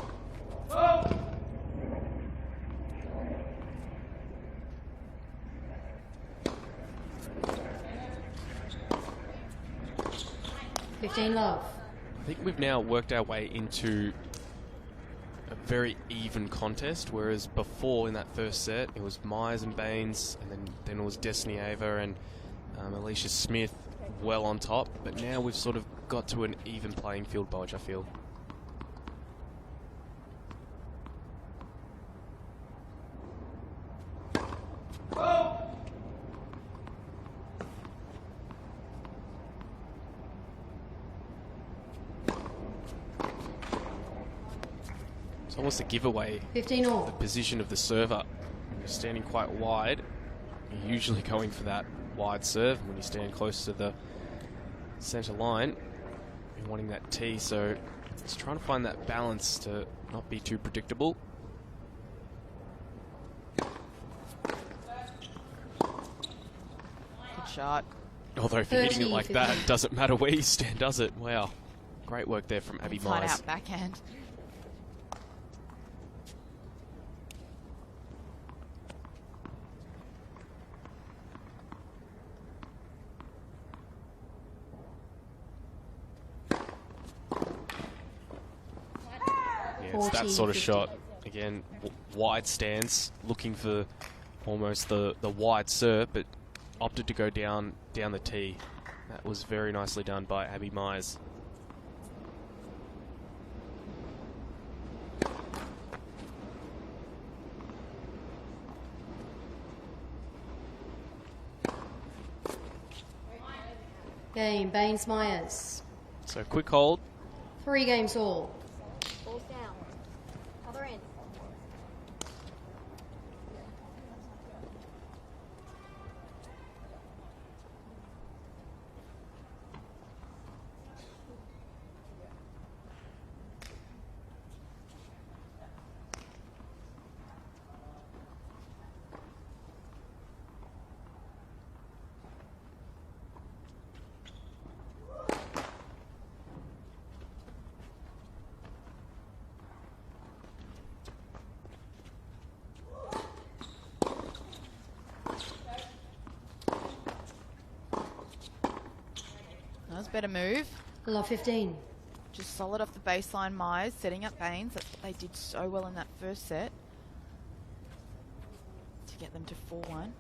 $15 love. think we've now worked our way into a very even contest, whereas before in that first set it was Myers and Baines, and then it was Destiny Ava and Alicia Smith well on top, but now we've sort of got to an even playing field, Bodge, I feel. It's almost a giveaway. 15 all. The position of the server. When you're standing quite wide, you're usually going for that wide serve. When you stand close to the centre line, you're wanting that tee. So it's trying to find that balance to not be too predictable. Good shot. Although if you're hitting it like that, it doesn't matter where you stand, does it? Wow. Great work there from Abby Inside Myers. out backhand. Yeah, it's that sort of shot. Again, wide stance, looking for almost the wide serve, but opted to go down the tee. That was very nicely done by Abby Myers. Game, Baines Myers. So quick hold. 3 games all. Balls down. Other end. That was a better move. Love 15. Just solid off the baseline, Myers, setting up Baines. That's what they did so well in that first set. To get them to 4-1.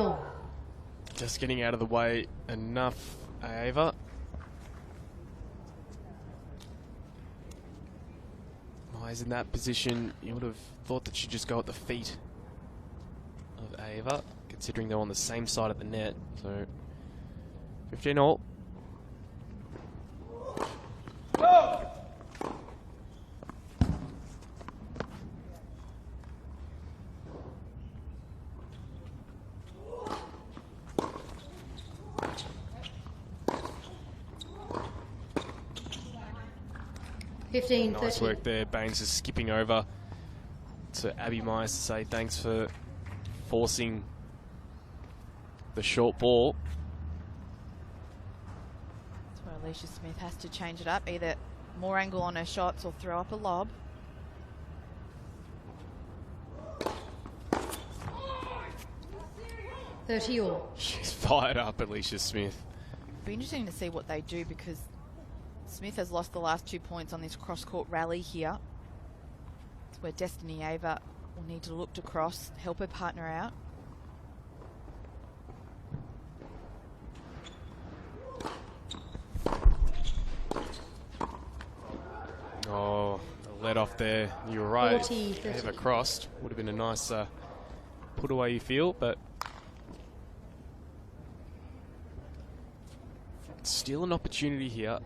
All. Just getting out of the way enough, Ava. Myers in that position, you would have thought that she'd just go at the feet of Ava, considering they're on the same side of the net. So 15 all. Nice work there. Baines is skipping over to Abby Myers to say thanks for forcing the short ball. That's where Alicia Smith has to change it up. Either more angle on her shots or throw up a lob. All. She's fired up, Alicia Smith. It'll be interesting to see what they do, because Smith has lost the last 2 points on this cross-court rally here. It's where Destiny Ava will need to look to cross, help her partner out. Oh, let off there. You were right. 40, If Ava crossed, would have been a nice put away, you feel, but still an opportunity here.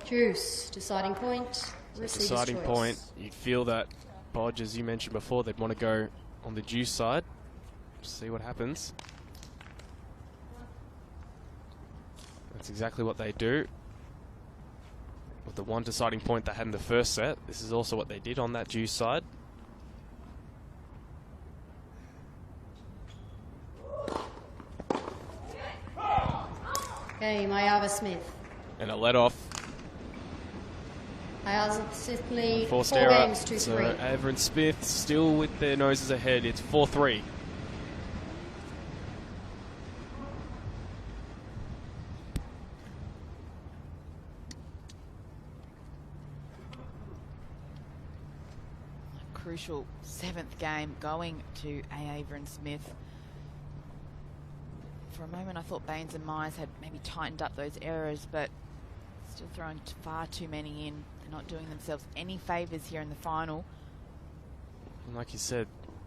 Juice, deciding point. Deciding point. You'd feel that Podge, as you mentioned before, they'd want to go on the deuce side. See what happens. That's exactly what they do. With the one deciding point they had in the first set, this is also what they did on that deuce side. Game, Ayava Smith. And a let off. Ayava Smith lead, 4 Forced error. games to So 3. Ava and Smith still with their noses ahead. It's 4-3. Crucial 7th game going to Ava and Smith. For a moment I thought Baines and Myers had maybe tightened up those errors, but still throwing far too many in. They're not doing themselves any favours here in the final. And like you said,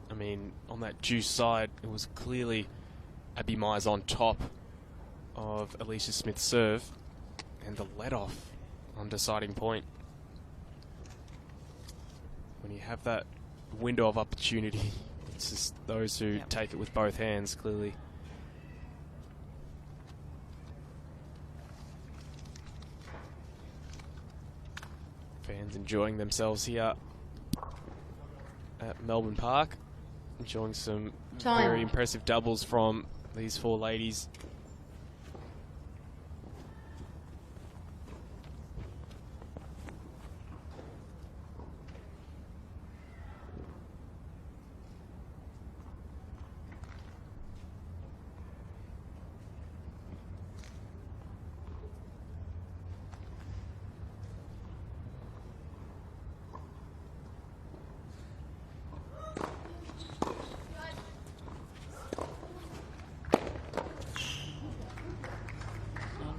I mean, on that deuce side, it was clearly Abby Myers on top of Alicia Smith's serve, and the let-off on deciding point. When you have that window of opportunity, it's just those who take it with both hands, clearly. Fans enjoying themselves here at Melbourne Park, enjoying some very impressive doubles from these 4 ladies.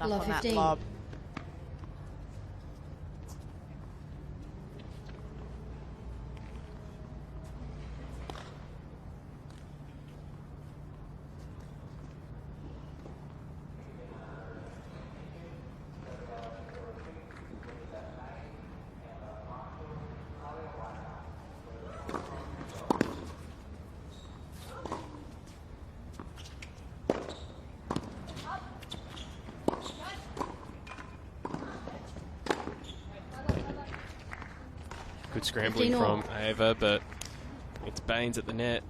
Enough on that 15. lob. Good scrambling 15 from Ava, but it's Baines at the net,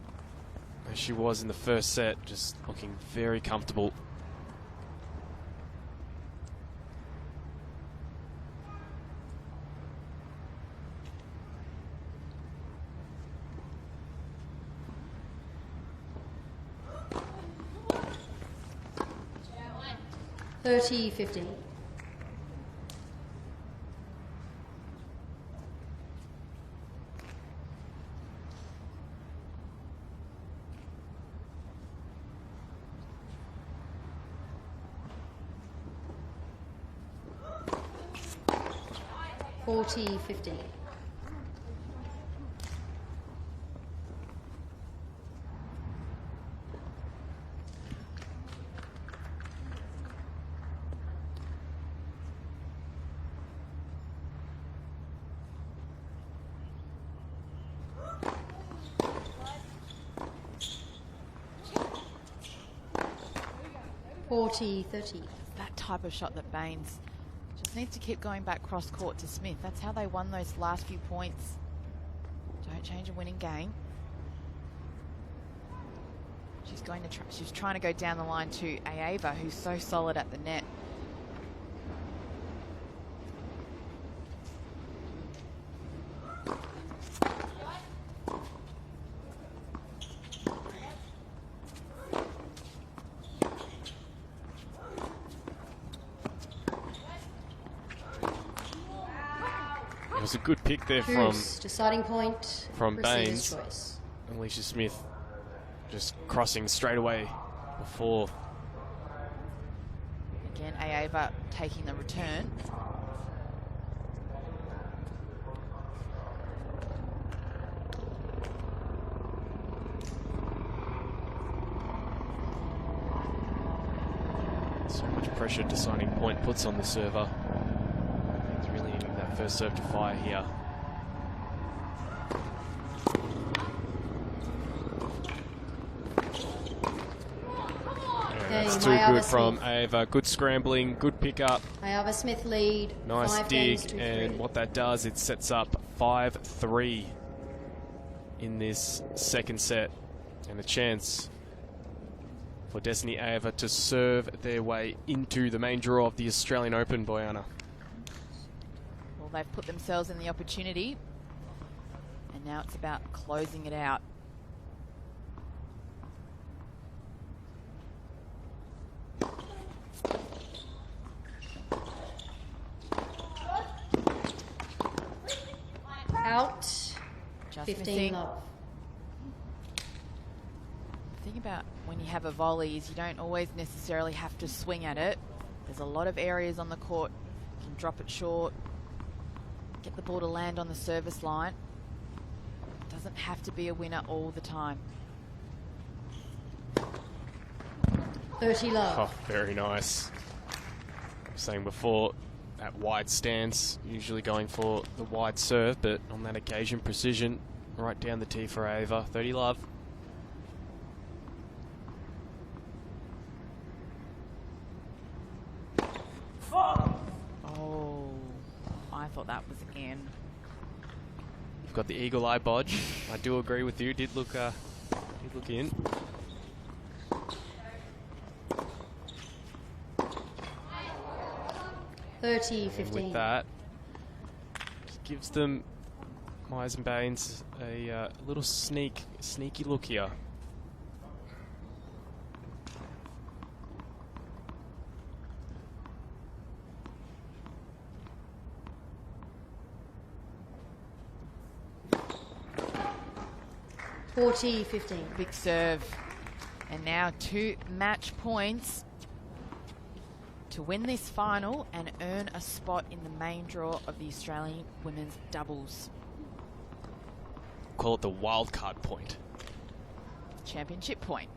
as she was in the first set, just looking very comfortable. Yeah. 30-15. $40-15. $40-30. That type of shot that Baines just needs to keep going back cross court to Smith. That's how they won those last few points. Don't change a winning game. She's trying to go down the line to Ava, who's so solid at the net. It was a good pick there deciding point from receiver's Baines. choice. Alicia Smith just crossing straight away before. Again, Ava taking the return. So much pressure deciding point puts on the server. It's really needing that first serve to fire here. That's too good from Ava. Good scrambling, good pickup. Ayava Smith lead. Nice 5 dig, games to and 3. what that does, it sets up 5-3 in this second set, and a chance for Destiny Ava to serve their way into the main draw of the Australian Open, Boyana. Well, they've put themselves in the opportunity, and now it's about closing it out. Out. Just 15 missing. love. The thing about when you have a volley is you don't always necessarily have to swing at it. There's a lot of areas on the court. You can drop it short, get the ball to land on the service line. It doesn't have to be a winner all the time. 30 love. Oh, very nice. I was saying before, that wide stance, usually going for the wide serve, but on that occasion, precision right down the tee for Ava. 30 love. Oh, I thought that was in. You've got the eagle eye bodge. I do agree with you. Did look in. And 30-15. with that, gives them Myers and Baines a little sneaky look here. Big serve. And now 2 match points to win this final and earn a spot in the main draw of the Australian women's doubles. Call it the wild card point. Championship point.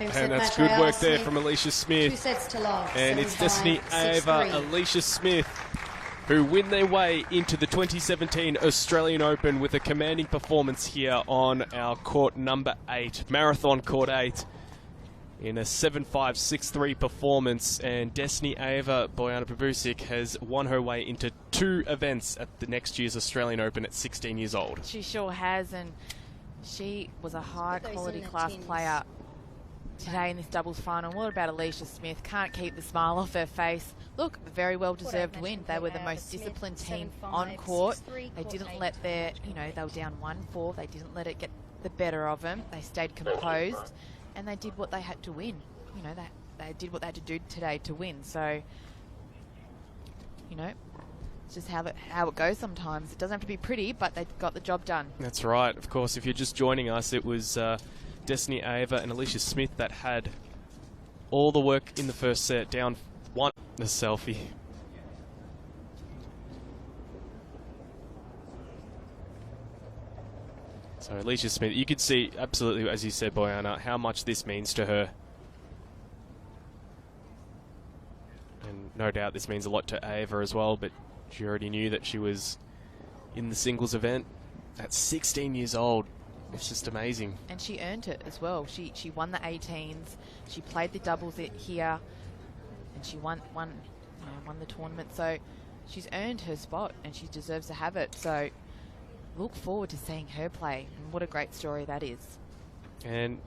And that's good work there from Alicia Smith. 2 sets to love. And it's Destiny 7-5, Ava, 6-3. Alicia Smith, who win their way into the 2017 Australian Open with a commanding performance here on our court number 8, Marathon Court 8, in a 7-5, 6-3 performance. And Destiny Ava, Bojana Babusic, has won her way into 2 events at the next year's Australian Open at 16 years old. She sure has, and she was a high quality class player today in this doubles final. What about Alicia Smith? Can't keep the smile off her face. Look, a very well deserved win. They were the most disciplined team on court. They didn't let their, they were down 1-4. They didn't let it get the better of them. They stayed composed, and they did what they had to win. They did what they had to do today to win. So, it's just how it goes sometimes. It doesn't have to be pretty, but they got the job done. That's right. Of course, if you're just joining us, it was Destiny Ava and Alicia Smith that had all the work in the first set, down 1. The selfie. So Alicia Smith, you could see absolutely, as you said, Bojana, how much this means to her. And no doubt this means a lot to Ava as well, but she already knew that she was in the singles event at 16 years old. It's just amazing. And she earned it as well. She won the 18s. She played the doubles here, and she won the tournament. So she's earned her spot, and she deserves to have it. So look forward to seeing her play. And what a great story that is. And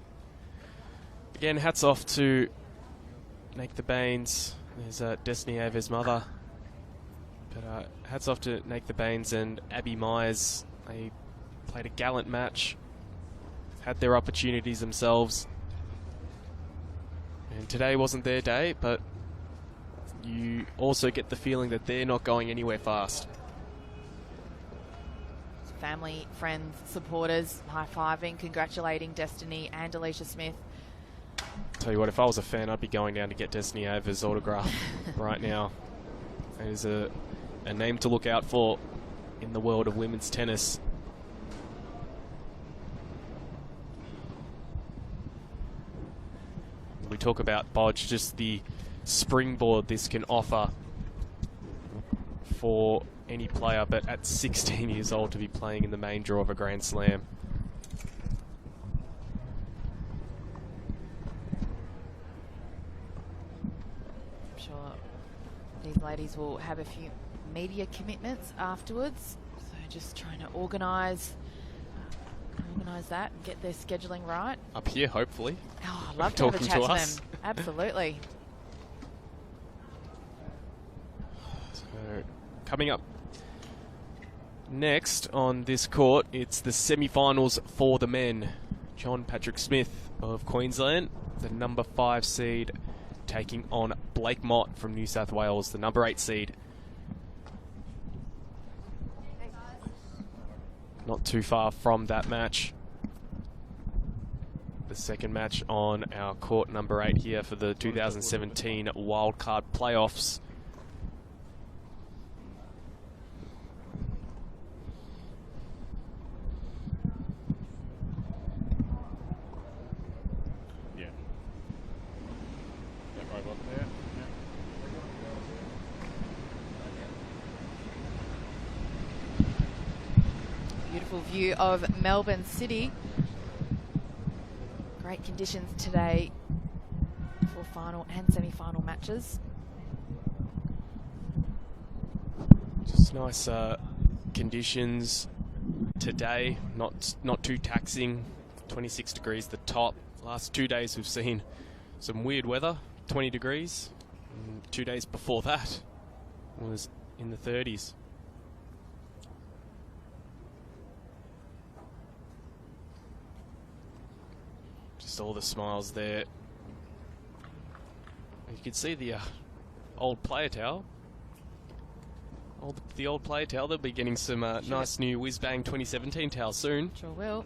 again, hats off to Nate the Baines. There's Destiny Ava's mother. But hats off to Nate the Baines and Abby Myers. They played a gallant match, had their opportunities themselves. And today wasn't their day, but you also get the feeling that they're not going anywhere fast. Family, friends, supporters, high-fiving, congratulating Destiny and Alicia Smith. Tell you what, if I was a fan, I'd be going down to get Destiny Ava's autograph right now. It is a name to look out for in the world of women's tennis. We talk about Bodge, just the springboard this can offer for any player, but at 16 years old to be playing in the main draw of a Grand Slam. sure these ladies will have a few media commitments afterwards. So just trying to organise that and get their scheduling right. Up here, hopefully. Oh, I'd love to have a Talking chat to to us. them. Absolutely. So, coming up next on this court, it's the semi-finals for the men. John Patrick Smith of Queensland, the number 5 seed, taking on Blake Mott from New South Wales, the number 8 seed. Not too far from that match. The second match on our court number 8 here for the 2017 wildcard playoffs. Yeah. That robot there. Beautiful view of Melbourne City. Great conditions today for final and semi-final matches. Just nice conditions today, not too taxing. 26 degrees the top. Last 2 days we've seen some weird weather, 20 degrees. And 2 days before that was in the 30s. Just all the smiles there. You can see the old player towel. The old player towel. They'll be getting some nice new Whiz Bang 2017 towels soon. Sure will.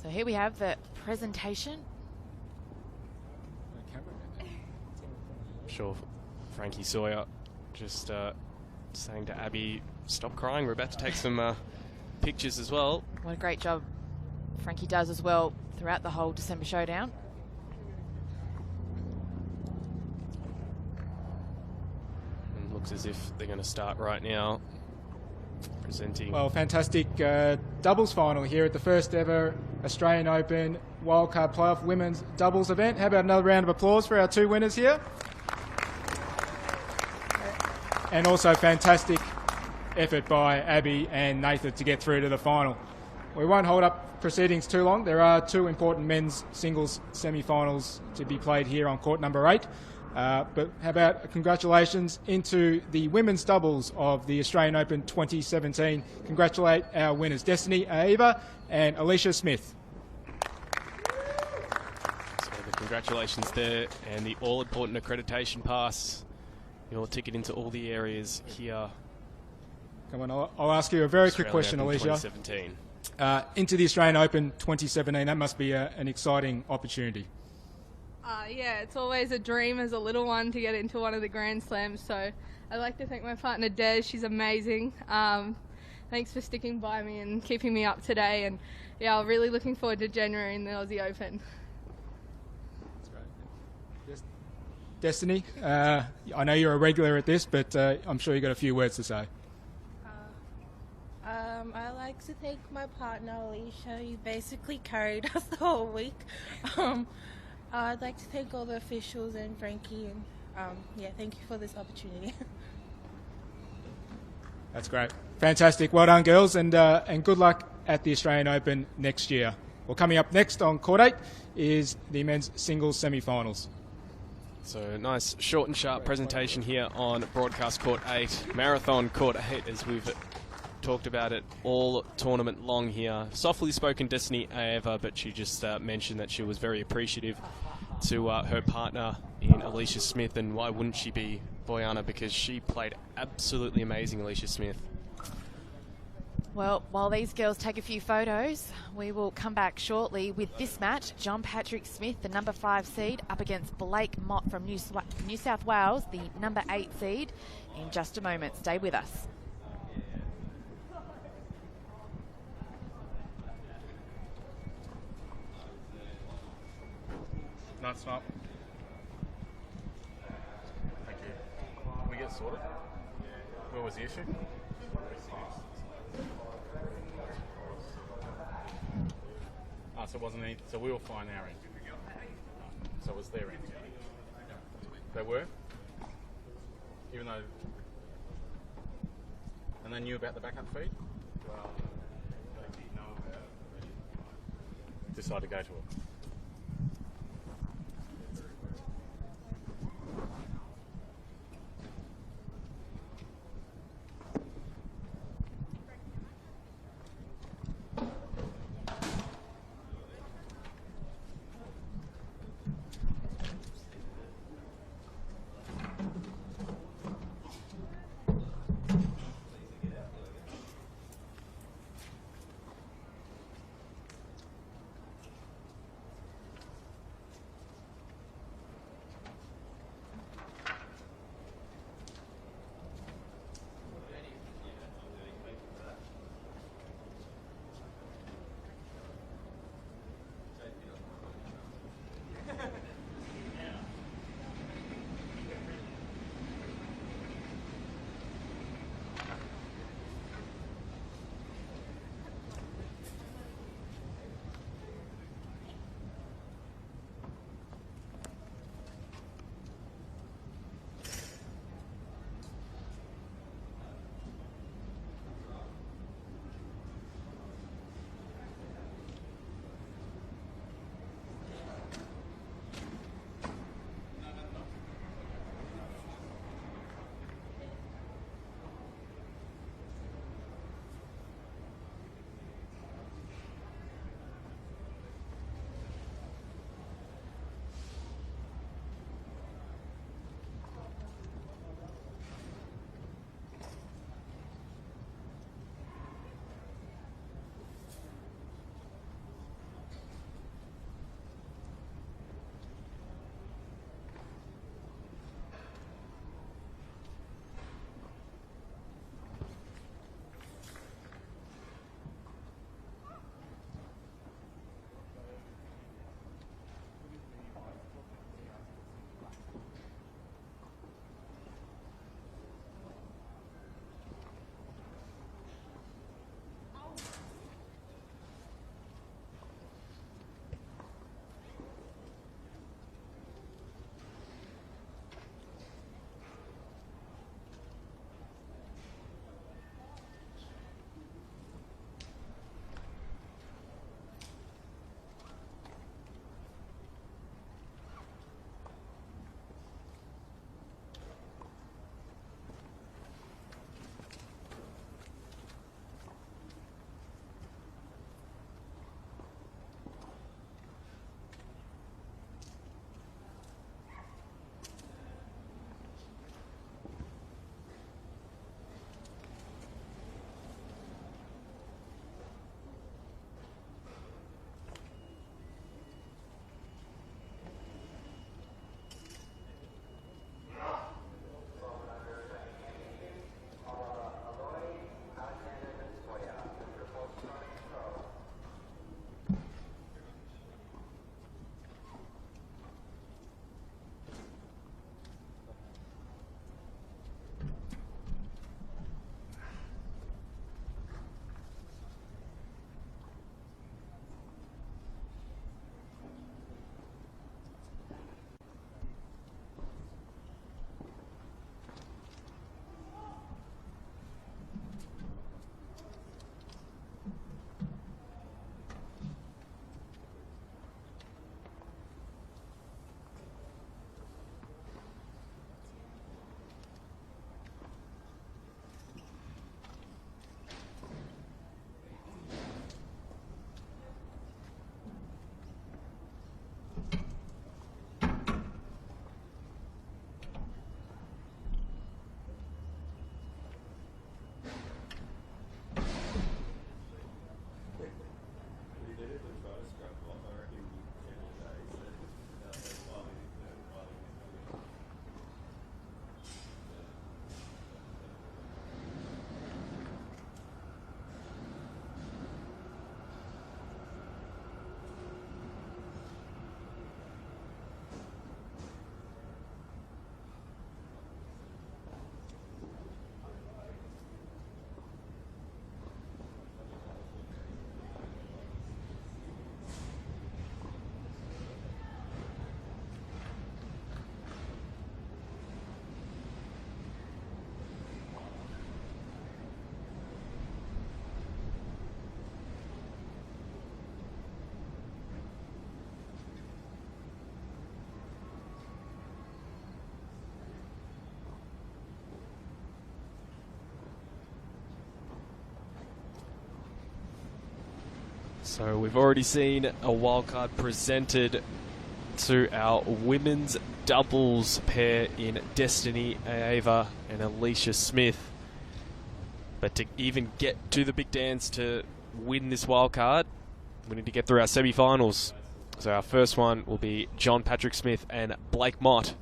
So here we have the presentation. I'm sure Frankie Sawyer just saying to Abby, stop crying, we're about to take some pictures as well. What a great job Frankie does as well throughout the whole December showdown. And looks as if they're going to start right now. Presenting. Well, fantastic doubles final here at the first ever Australian Open Wildcard Playoff Women's Doubles event. How about another round of applause for our 2 winners here? And also fantastic effort by Abby and Nathan to get through to the final. We won't hold up proceedings too long. There are 2 important men's singles semi-finals to be played here on court number 8. But how about congratulations into the women's doubles of the Australian Open 2017. Congratulate our winners, Destiny Aeva and Alicia Smith. So the congratulations there, and the all-important accreditation pass. Your ticket into all the areas here. Come on, I'll ask you a very quick question, Open Alicia. 2017. Into the Australian Open 2017, that must be an exciting opportunity. Yeah, it's always a dream as a little one to get into one of the Grand Slams. So I'd like to thank my partner Des. She's amazing. Thanks for sticking by me and keeping me up today. And yeah, I'm really looking forward to January in the Aussie Open. That's great. Destiny, I know you're a regular at this, but I'm sure you've got a few words to say. I like to thank my partner Alicia. You basically carried us the whole week. I'd like to thank all the officials and Frankie, and yeah, thank you for this opportunity. That's great. Fantastic. Well done, girls, and good luck at the Australian Open next year. Well, coming up next on Court 8 is the men's singles semi-finals. So nice short and sharp presentation here on Broadcast Court 8, Marathon Court 8, as we've talked about it all tournament long here. Softly spoken Destiny Aeva, but she just mentioned that she was very appreciative to her partner in Alicia Smith, and why wouldn't she be, Boyana, because she played absolutely amazing, Alicia Smith. Well, while these girls take a few photos, we will come back shortly with this match. John Patrick Smith, the number 5 seed, up against Blake Mott from New South Wales, the number 8 seed, in just a moment. Stay with us. No, it's not. Thank you. Can we get sorted? Where was the issue? So it wasn't any, so we were fine our end. So it was their end. They were? Even though... And they knew about the backup feed? Well, they did know about it. Decided to go to it. So we've already seen a wildcard presented to our women's doubles pair in Destiny Ava and Alicia Smith. But to even get to the big dance to win this wildcard, we need to get through our semi-finals. So our first one will be John Patrick Smith and Blake Mott.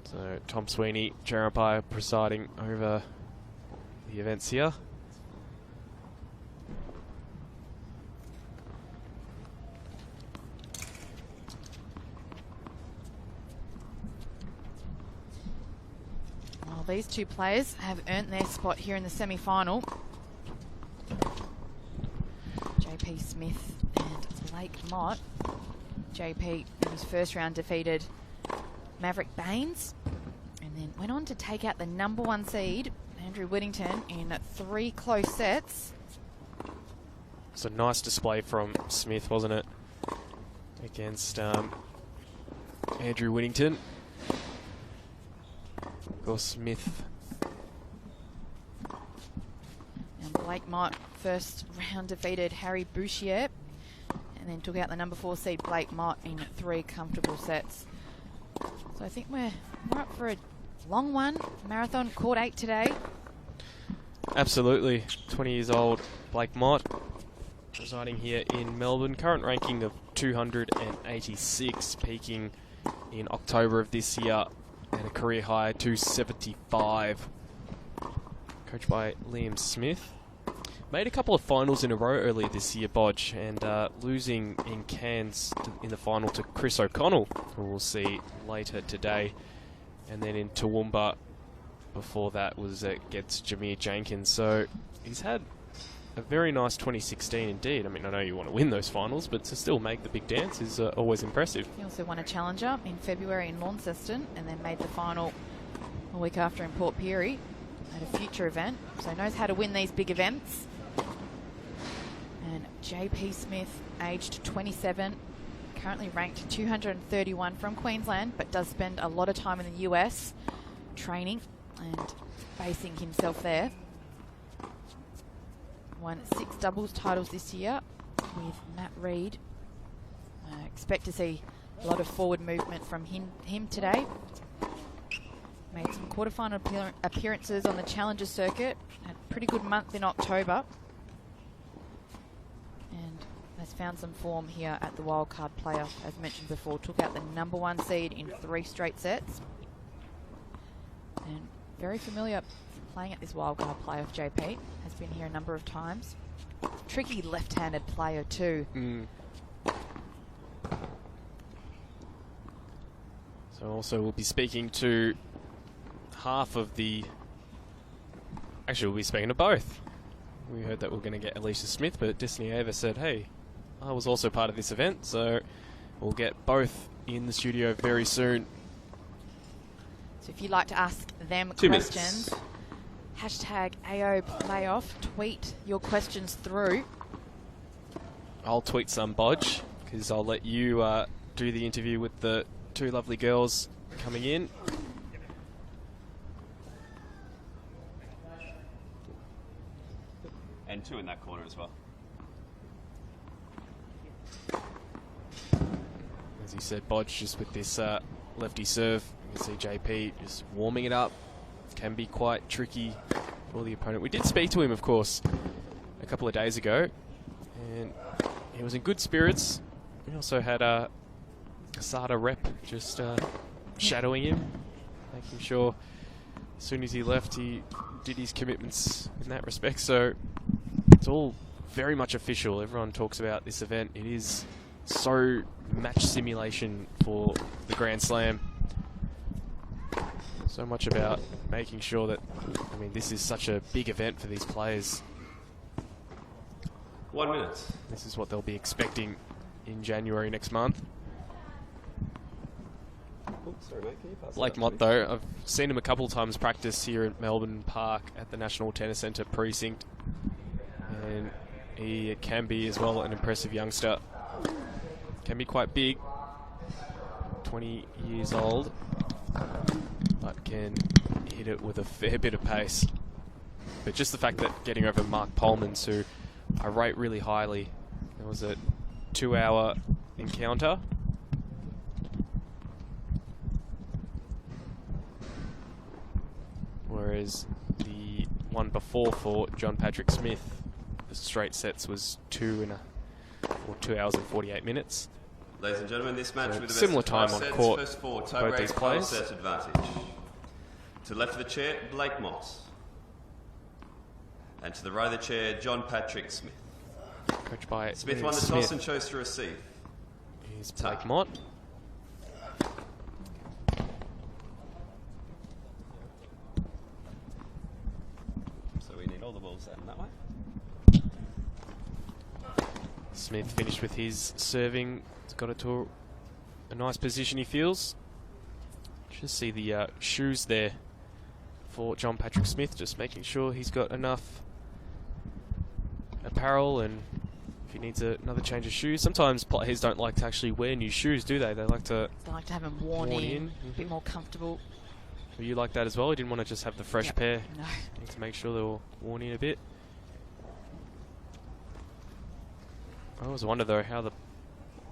So Tom Sweeney, chair umpire, presiding over the events here. Well, these two players have earned their spot here in the semi-final. JP Smith and Blake Mott. JP in his first round defeated Maverick Baines and then went on to take out the number 1 seed, Andrew Whittington, in 3 close sets. It's a nice display from Smith, wasn't it? Against Andrew Whittington. Of course, Smith. And Blake Mott first round defeated Harry Bouchier and then took out the number 4 seed Blake Mott in 3 comfortable sets. So I think we're up for a long one. Marathon Court 8 today. Absolutely. 20 years old Blake Mott, residing here in Melbourne. Current ranking of 286, peaking in October of this year at a career high 275. Coached by Liam Smith. Made a couple of finals in a row earlier this year, Bodge, and losing in Cairns in the final to Chris O'Connell, who we'll see later today. And then in Toowoomba before that was against Jameer Jenkins. So he's had a very nice 2016 indeed. I mean, I know you want to win those finals, but to still make the big dance is always impressive. He also won a challenger in February in Launceston and then made the final a week after in Port Pirie at a future event. So knows how to win these big events. And JP Smith, aged 27, currently ranked 231 from Queensland, but does spend a lot of time in the US training and basing himself there. Won 6 doubles titles this year with Matt Reid. Expect to see a lot of forward movement from him today. Made some quarterfinal appearances on the Challenger circuit. Had a pretty good month in October. And has found some form here at the wildcard playoff. As mentioned before, took out the number 1 seed in 3 straight sets. And very familiar playing at this wildcard playoff, JP. Has been here a number of times. Tricky left-handed player too. So also we'll be speaking to half of the... Actually, we'll be speaking to both. We heard that we're going to get Alicia Smith, but Destiny Ava said, hey, I was also part of this event, so we'll get both in the studio very soon. So if you'd like to ask them 2 questions, minutes. hashtag AO Playoff, tweet your questions through. I'll tweet some, Bodge, because I'll let you do the interview with the 2 lovely girls coming in. And 2 in that corner as well. As you said, Bodge, just with this lefty serve, you can see JP just warming it up. Can be quite tricky for the opponent. We did speak to him, of course, a couple of days ago, and he was in good spirits. We also had a Casada rep just shadowing him, making sure as soon as he left, he did his commitments in that respect. So it's all very much official. Everyone talks about this event. It is so match simulation for the Grand Slam. So much about making sure that, I mean, this is such a big event for these players. 1 minute. This is what they'll be expecting in January next month. Oh, sorry, mate. Can you pass Blake that Mott, to me? though, I've seen him a couple of times practice here at Melbourne Park at the National Tennis Centre precinct. And he can be, as well, an impressive youngster. Can be quite big. 20 years old. but can hit it with a fair bit of pace. But just the fact that getting over Mark Polmans, who I rate really highly, it was a 2-hour encounter. Whereas the one before for John Patrick Smith, the straight sets was 2 hours and 48 minutes. Ladies and gentlemen, this match with the similar best of 5 time on sets, court first 4 for both these players. set advantage. To the left of the chair, Blake Moss. And to the right of the chair, John Patrick Smith. Coached by Smith won the toss and chose to receive. Here's Blake Mott. So we need all the balls out in that way. Smith finished with his serving. He's got it to a nice position, he feels. Just see the shoes there for John Patrick Smith, just making sure he's got enough apparel, and if he needs another change of shoes. Sometimes players don't like to actually wear new shoes, do they? They like to have them worn in. A bit more comfortable. Were you like that as well? You didn't want to just have the fresh pair? No. Need to make sure they were worn in a bit. I always wonder though how the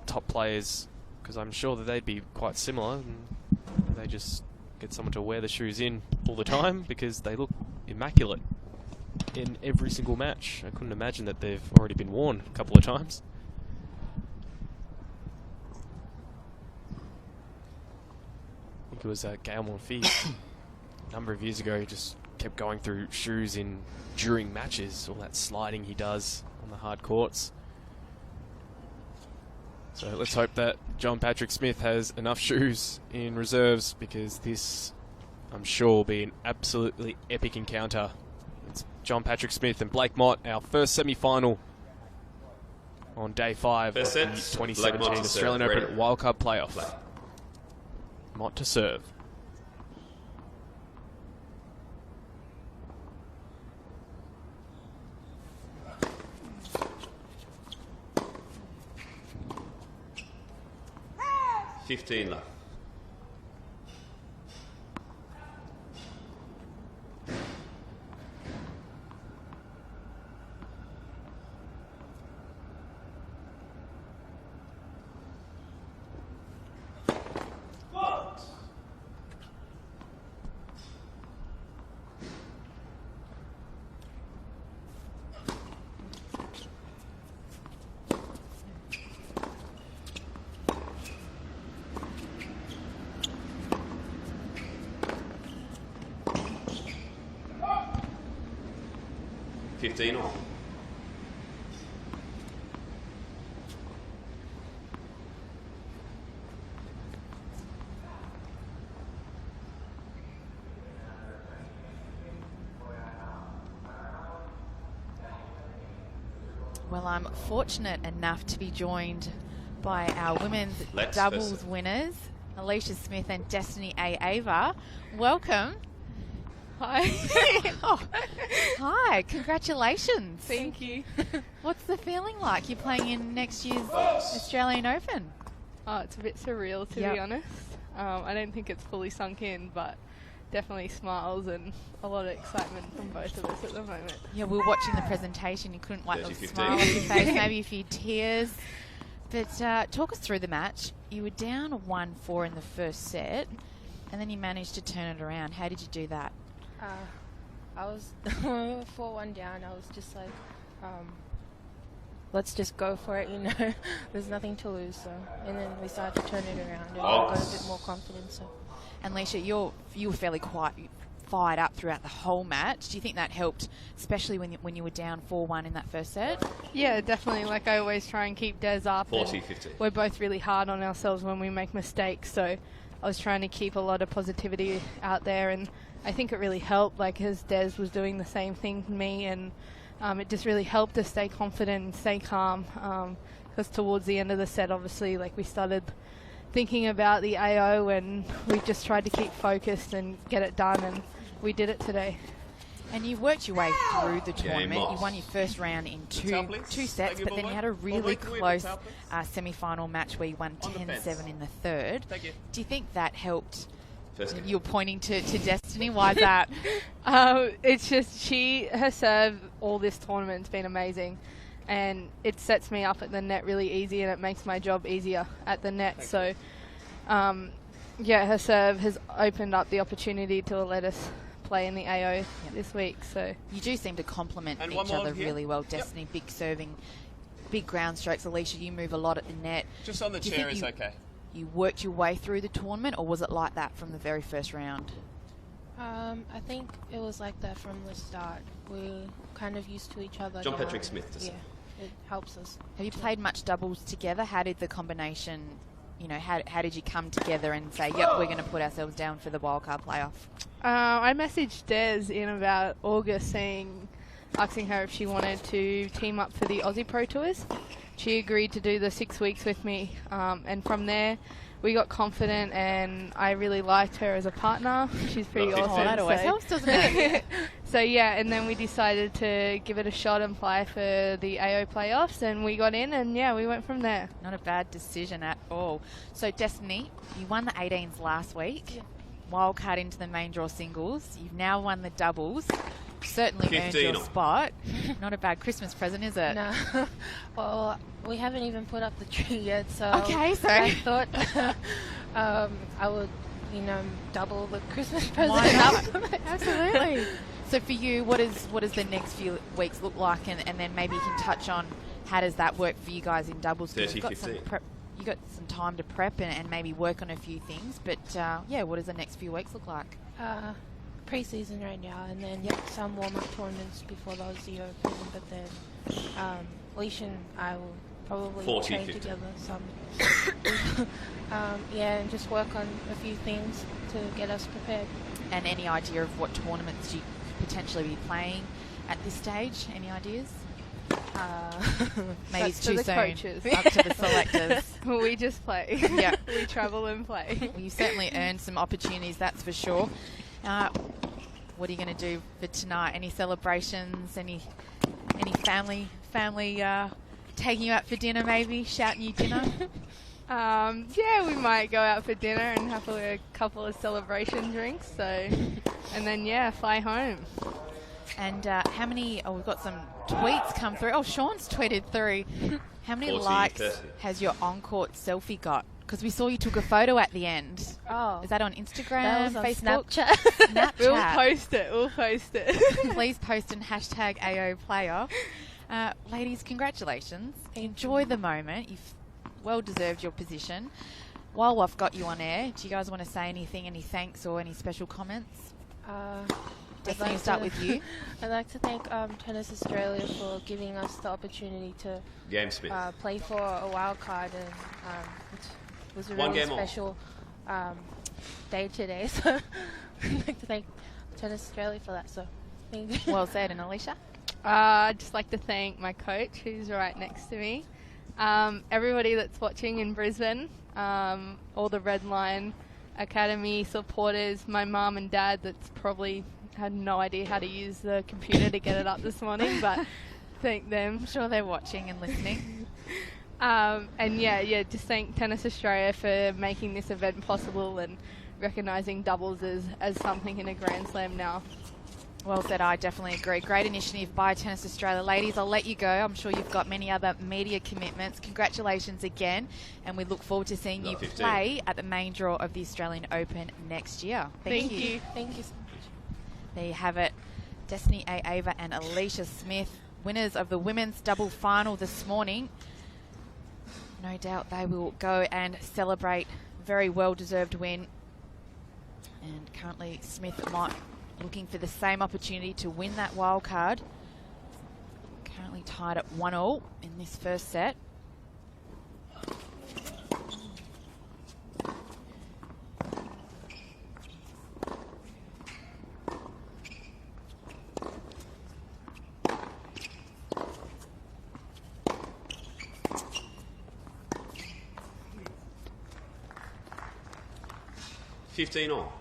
top players, because I'm sure that they'd be quite similar, and they just get someone to wear the shoes in all the time because they look immaculate in every single match. I couldn't imagine that they've already been worn a couple of times. I think it was Gael Monfils a number of years ago. He just kept going through shoes during matches, all that sliding he does on the hard courts. So let's hope that John Patrick Smith has enough shoes in reserves, because this, I'm sure, will be an absolutely epic encounter. It's John Patrick Smith and Blake Mott, our first semi-final on day 5 of the 2017 Australian Open Wildcard Playoff. Mott to serve. $15 left. All. Well, I'm fortunate enough to be joined by our women's doubles winners, Alicia Smith and Destiny A. Ava. Welcome. Hi. Oh, hi, congratulations. Thank you. What's the feeling like? You're playing in next year's Australian Open. Oh, it's a bit surreal, to be honest. I don't think it's fully sunk in, but definitely smiles and a lot of excitement from both of us at the moment. Yeah, we were watching the presentation. You couldn't wipe the smile off your face, maybe a few tears. But talk us through the match. You were down 1-4 in the first set, and then you managed to turn it around. How did you do that? I was 4-1 down. I was just like, let's just go for it, you know. There's nothing to lose. So, and then we started to turn it around and got a bit more confidence. So. And Leisha, you were fairly fired up throughout the whole match. Do you think that helped, especially when you were down 4-1 in that first set? Yeah, definitely. Like, I always try and keep Des up. 40-50. We're both really hard on ourselves when we make mistakes. So I was trying to keep a lot of positivity out there, and I think it really helped, like, as Des was doing the same thing to me, and it just really helped us stay confident and stay calm, because towards the end of the set, obviously, like, we started thinking about the AO, and we just tried to keep focused and get it done, and we did it today. And you worked your way through the tournament. You won your first round in two sets, but then you had a really close semi-final match where you won 10-7 in the third. Do you think that helped First game. You're pointing to Destiny. Why is that? It's just her serve all this tournament's been amazing, and it sets me up at the net really easy, and it makes my job easier at the net. So, her serve has opened up the opportunity to let us play in the AO this week. So you do seem to complement And each one more other here. really well. Destiny, big serving, big ground strokes. Alicia, you move a lot at the net. Just on the Do you chair think is you- okay. You worked your way through the tournament, or was it like that from the very first round? I think it was like that from the start. We're kind of used to each other. John now. Patrick Smith to say. Yeah, it helps us. Have you played much doubles together? How did the combination, how did you come together and say, yep, we're going to put ourselves down for the wildcard playoff? I messaged Des in about August asking her if she wanted to team up for the Aussie Pro Tours. She agreed to do the 6 weeks with me, and from there we got confident, and I really liked her as a partner. She's pretty Not awesome. Oh, that always helps, doesn't it? So yeah, and then we decided to give it a shot and play for the AO playoffs, and we got in, and yeah, we went from there. Not a bad decision at all. So, Destiny, you won the 18s last week. Yeah. Wildcard into the main draw singles. You've now won the doubles. Certainly earned 15 your on. spot. Not a bad Christmas present, is it? No, well, we haven't even put up the tree yet, so Okay, so I thought I would, double the Christmas present. Why not? Absolutely. So for you, what does the next few weeks look like, and then maybe you can touch on how does that work for you guys in doubles? 'Cause 30, you've got some 15. you got some time to prep and maybe work on a few things. But what does the next few weeks look like? Pre-season right now, and then some warm-up tournaments before the Aussie Open. But then Leisha and I will probably 40, train 50. together some. And just work on a few things to get us prepared. And any idea of what tournaments you could potentially be playing at this stage? Any ideas? Maybe it's Up to too the soon. coaches. Up to the selectors. We just play. Yeah. We travel and play. Well, you certainly earned some opportunities, that's for sure. What are you going to do for tonight? Any celebrations? Any family taking you out for dinner? Maybe shouting you dinner. We might go out for dinner and have a couple of celebration drinks. So, and then fly home. And how many? Oh, we've got some tweets come through. Oh, Sean's tweeted through. How many 40, likes 30. has your on-court selfie got? Because we saw you took a photo at the end. Oh, Is that on Instagram, that was on Facebook? Snapchat. We'll Snapchat. post it. Please post and hashtag AO player. Ladies, congratulations. Enjoy the moment. You've well deserved your position. While I've got you on air, do you guys want to say anything, any thanks or any special comments? Definitely start with you. I'd like to thank Tennis Australia for giving us the opportunity to Game Smith. play for a wild card, and it was a One really game all. special day today. So I'd like to thank Tennis Australia for that. So thank you. Well said. And Alicia? I'd just like to thank my coach, who's right next to me. Everybody that's watching in Brisbane, all the Red Line Academy supporters, my mum and dad that's probably had no idea how to use the computer to get it up this morning, but thank them. I'm sure they're watching and listening. Just thank Tennis Australia for making this event possible and recognising doubles as something in a Grand Slam now. Well said, I definitely agree. Great initiative by Tennis Australia. Ladies, I'll let you go. I'm sure you've got many other media commitments. Congratulations again, and we look forward to seeing you 15. play at the main draw of the Australian Open next year. Thank you. Thank you so much. There you have it. Destiny Ava and Alicia Smith, winners of the women's double final this morning. No doubt they will go and celebrate. Very well-deserved win. And currently Smith might looking for the same opportunity to win that wild card. Currently tied at 1-1 in this first set. $15 all.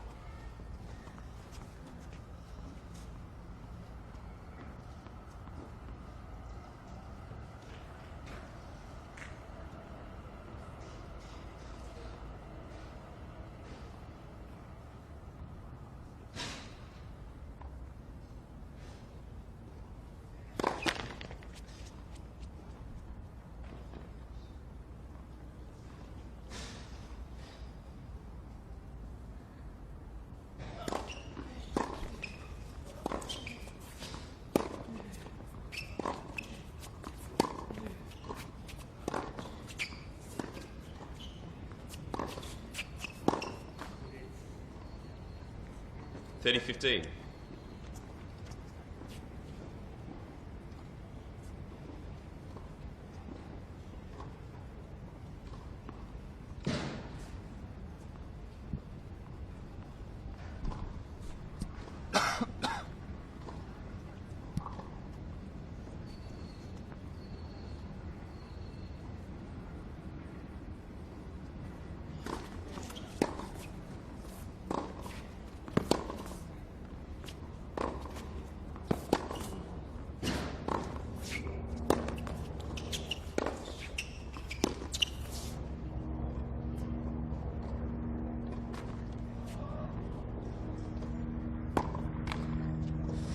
30-15.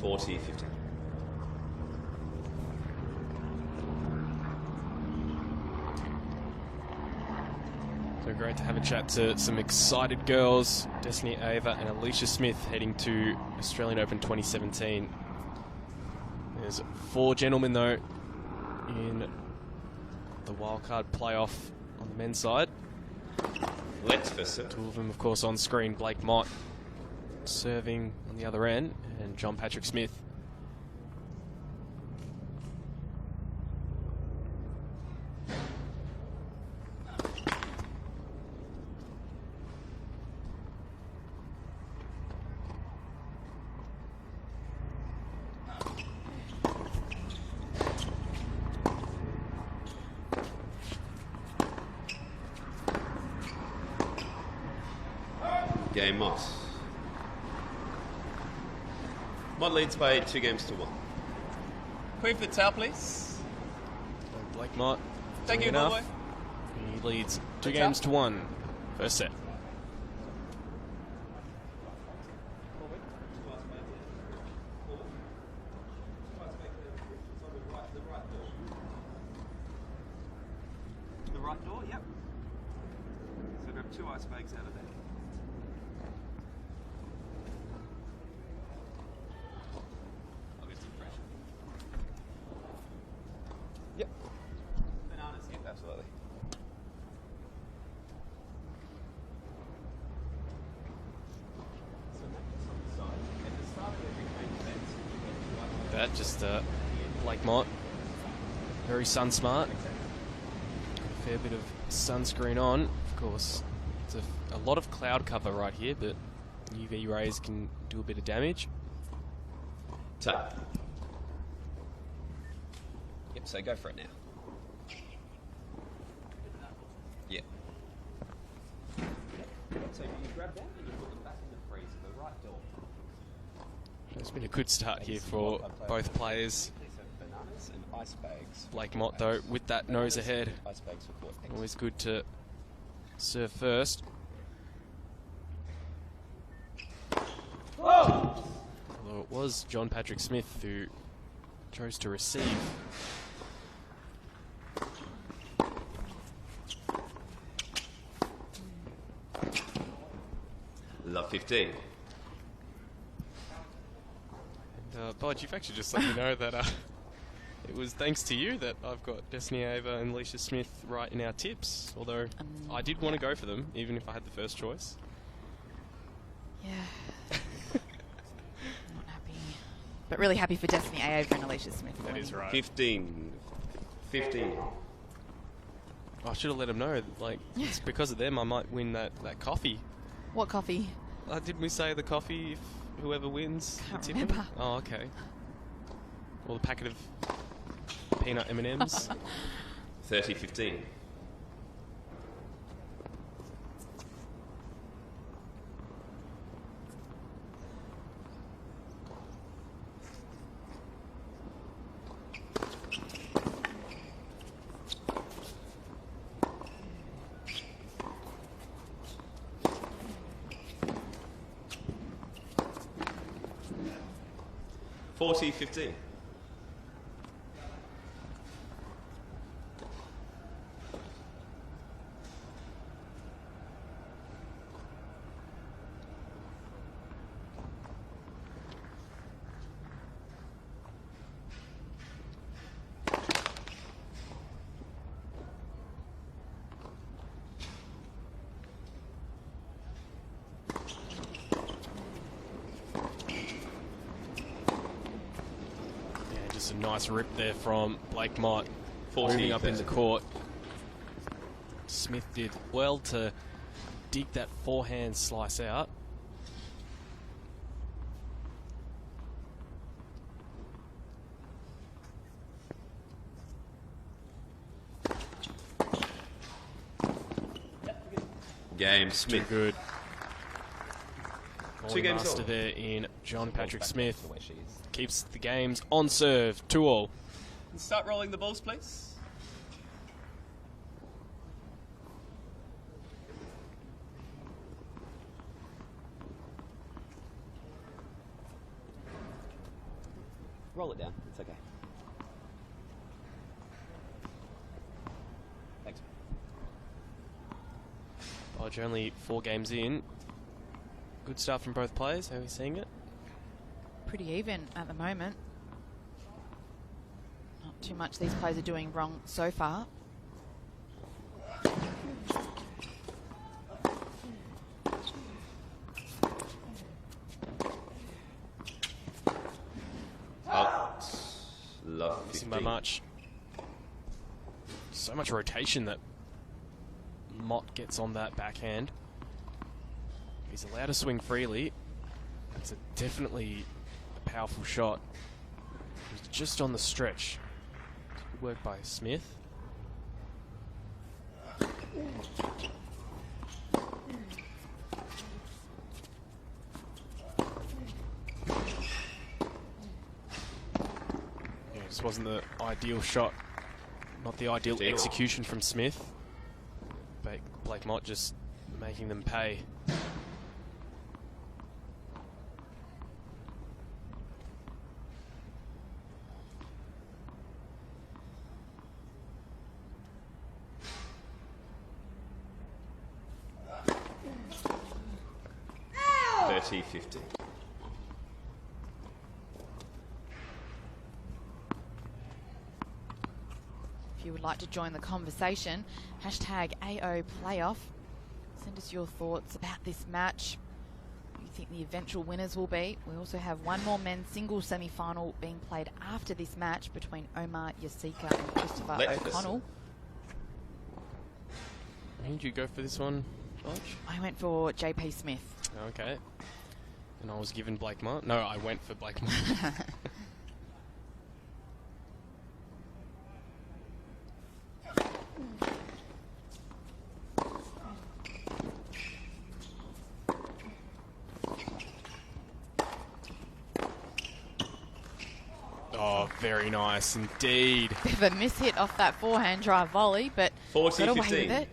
$40-15. So great to have a chat to some excited girls, Destiny Ava and Alicia Smith, heading to Australian Open 2017. There's 4 gentlemen, though, in the wildcard playoff on the men's side. Let's visit. 2 of them, of course, on screen. Blake Mott serving on the other end, and John Patrick Smith. Game Moss. Mott leads by 2-1. Queen for the towel, please. Blake Mott. Thank you, enough. boy. He leads 2-1. First set. The right door, yep. So grab 2 ice bags out of there. I'll get some fresh. Yep. Bananas, yep, absolutely. So matches on the side. At the start of every main event, That just Blake Mott. Very sun smart. Fair bit of sunscreen on. Of course, it's a lot of cloud cover right here, but UV rays can do a bit of damage. tap. Yep, so go for it now. Yeah. So you grab that and you put them back in the freezer, the right door. It's been a good start here for both players. These have bananas and ice bags. Blake Mott, though, with that nose ahead. Ice bags for 4 things. Always good to serve first. Whoa! Although it was John Patrick Smith who chose to receive. Love 15. And, Bod, you've actually just let me know that it was thanks to you that I've got Destiny Ava and Alicia Smith right in our tips. Although I did want to go for them, even if I had the first choice. Yeah. Not happy. But really happy for Destiny Ava and Alicia Smith. That is right. 15. 15. I should have let them know. Like, it's because of them I might win that coffee. What coffee? Didn't we say the coffee if whoever wins? Can't the tipping? remember. Oh, okay. Or the packet of peanut M&Ms. 30-15. $40-15. a nice rip there from Blake Mott, 40, moving up in the 30. court. Smith did well to dig that forehand slice out. Game, Smith. Too good. Two games master all. there in John Patrick Smith. Keeps the games on serve, 2-all. Start rolling the balls, please. Roll it down. It's okay. Thanks. Bodge only 4 games in. Good start from both players. How are we seeing it? Pretty even at the moment. Not too much these players are doing wrong so far. Love Missing by 15. much. So much rotation that Mott gets on that backhand. He's allowed to swing freely. It's definitely a powerful shot. It was just on the stretch. Good work by Smith. Yeah, it just wasn't the ideal shot. Not the ideal execution from Smith. Blake Mott just making them pay. $30.50. If you would like to join the conversation, hashtag AO Playoff. Send us your thoughts about this match. Who you think the eventual winners will be. We also have one more men's singles semi-final being played after this match between Omar Yasika and Christopher O'Connell. Who did you go for this one, Bodge? I went for JP Smith. Okay. And I was given Blake Mott. No, I went for Blake Mott. Oh, very nice indeed. Bit of a miss-hit off that forehand drive volley, but got away with it.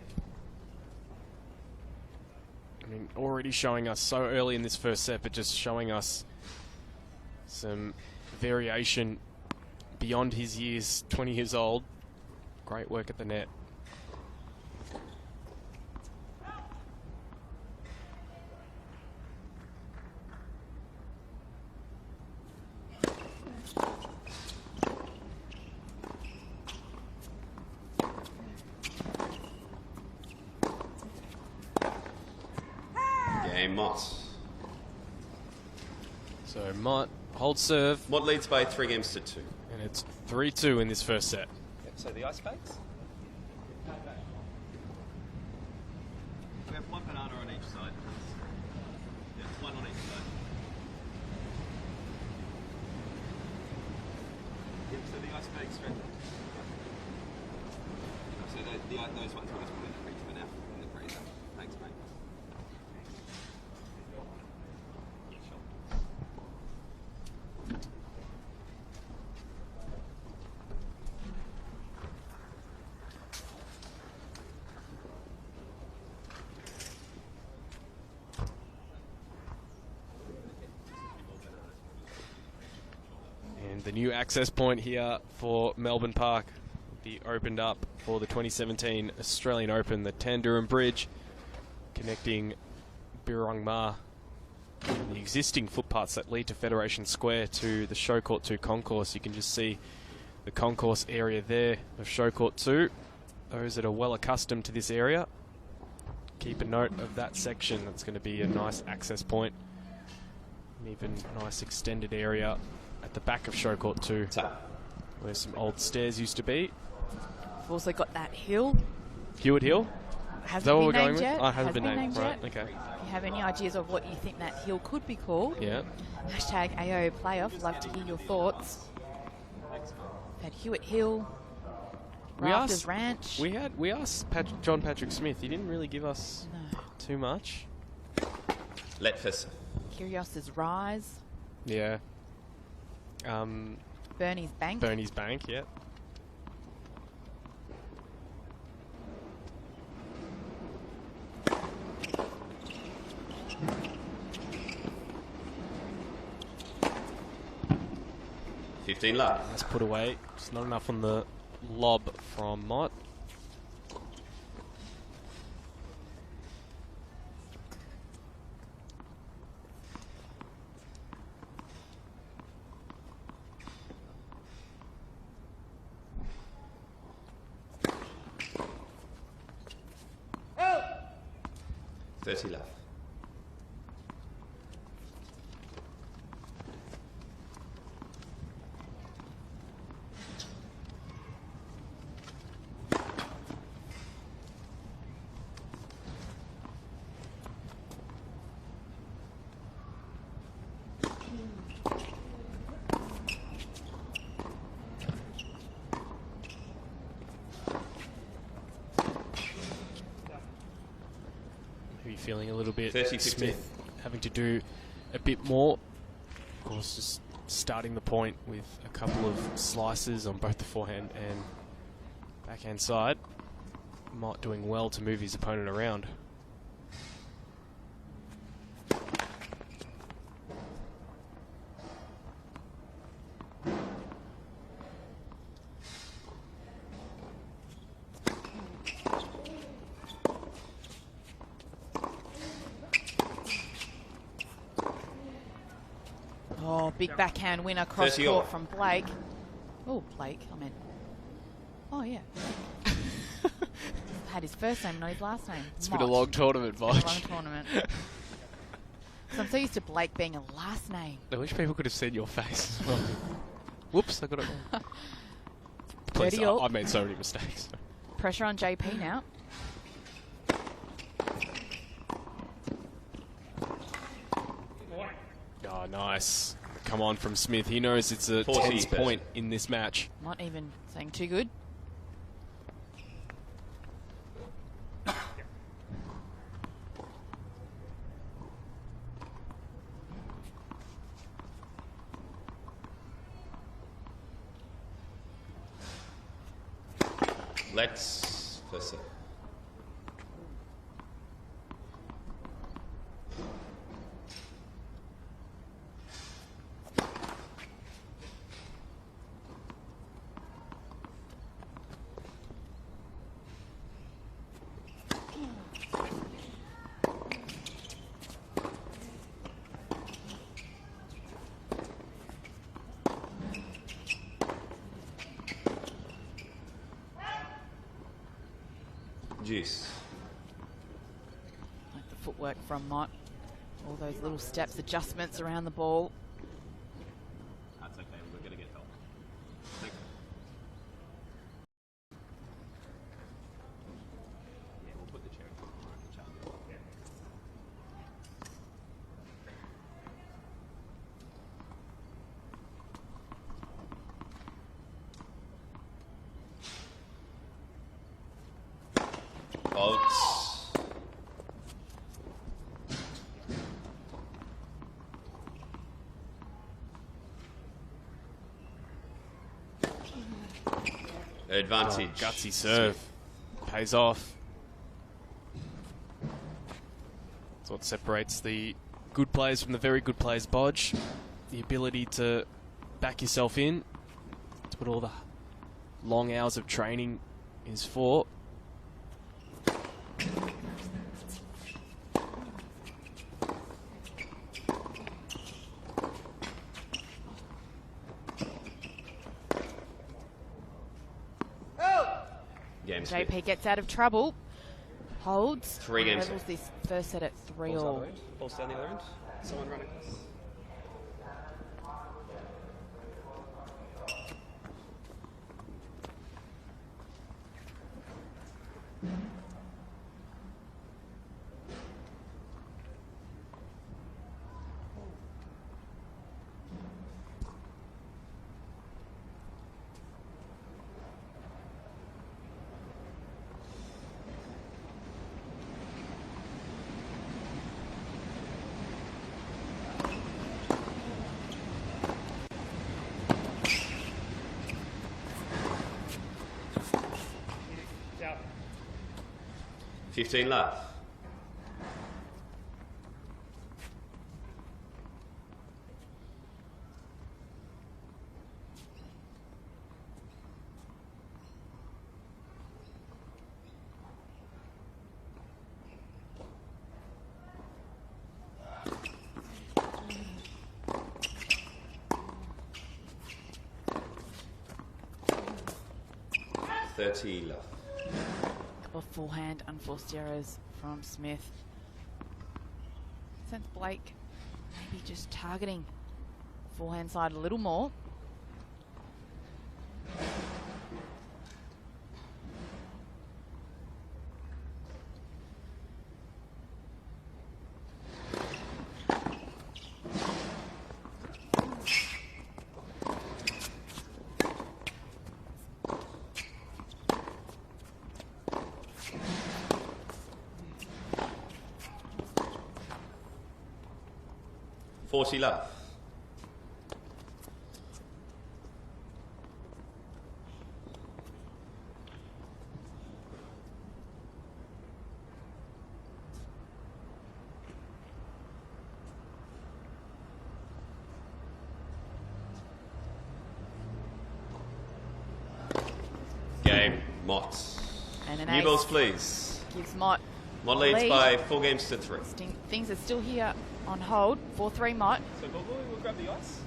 I mean, already showing us so early in this first set, but just showing us some variation beyond his years, 20 years old. Great work at the net. Game, Mott. So Mott holds serve. Mott leads by 3 games to 2. And it's 3-2 in this first set. Yep, so the ice skates. We have one banana on each side. Yeah, one on each side. Yep, so the ice skates straight. So those ones we'll just put in the fridge for now, in the freezer. Thanks, mate. And the new access point here for Melbourne Park will be opened up for the 2017 Australian Open, the Tanduran Bridge, connecting Birrong Ma and the existing footpaths that lead to Federation Square to the Show Court 2 concourse. You can just see the concourse area there of Show Court 2. Those that are well accustomed to this area, keep a note of that section. That's going to be a nice access point. An even nice extended area at the back of Show Court 2. where some old stairs used to be. We've also got that hill. Hewitt Hill? Hasn't Is that what been we're going named with? yet. Oh, it hasn't been named. yet. Right, okay. If you have any ideas of what you think that hill could be called, Yeah. hashtag AO Playoff. Love to hear your thoughts. Had Hewitt Hill, Rafters Ranch. We asked John Patrick Smith. He didn't really give us too much. Letfes. Kyrgios's Rise. Yeah. Bernie's Bank. Bernie's Bank, yeah. Love. That's put away. It's not enough on the lob from Mott. Oh. 30 love. Maybe feeling a little bit 30-15. Smith having to do a bit more. Of course, just starting the point with a couple of slices on both the forehand and backhand side. Mott doing well to move his opponent around. Oh, big backhand winner cross 30 court all. from Blake. Oh, Blake, I meant. Oh, yeah. Had his first name, not his last name. It's been a long tournament, It's been a Vaj. long tournament. So I'm so used to Blake being a last name. I wish people could have seen your face as well. Whoops, I got it wrong. Please, 30 all. I've made so many mistakes. Pressure on JP now. Oh, nice. Come on from Smith. He knows it's a 40, tense point in this match. Not even saying too good. Let's first set. Juice. Like the footwork from Mott. All those little steps, adjustments around the ball. That's okay, we're going to get help. Thank you. Yeah, we'll put the chair in the challenge. Yeah. Bolts. Advantage. Oh, gutsy serve. Pays off. That's what separates the good players from the very good players, Bodge. The ability to back yourself in. That's what all the long hours of training is for. Game JP gets out of trouble. Holds. 3 games. Levels this first set at 3 Balls all. other end. Balls down the other end. Someone run across. Out. 15 love. Love. Couple of forehand unforced errors from Smith. Sense Blake maybe just targeting forehand side a little more. Love. Game, Mott. And an New ace balls, please. gives Mott Mott leads lead. by 4 games to 3. Things are still here on hold. 4-3 Mott. So Google, we'll grab the ice.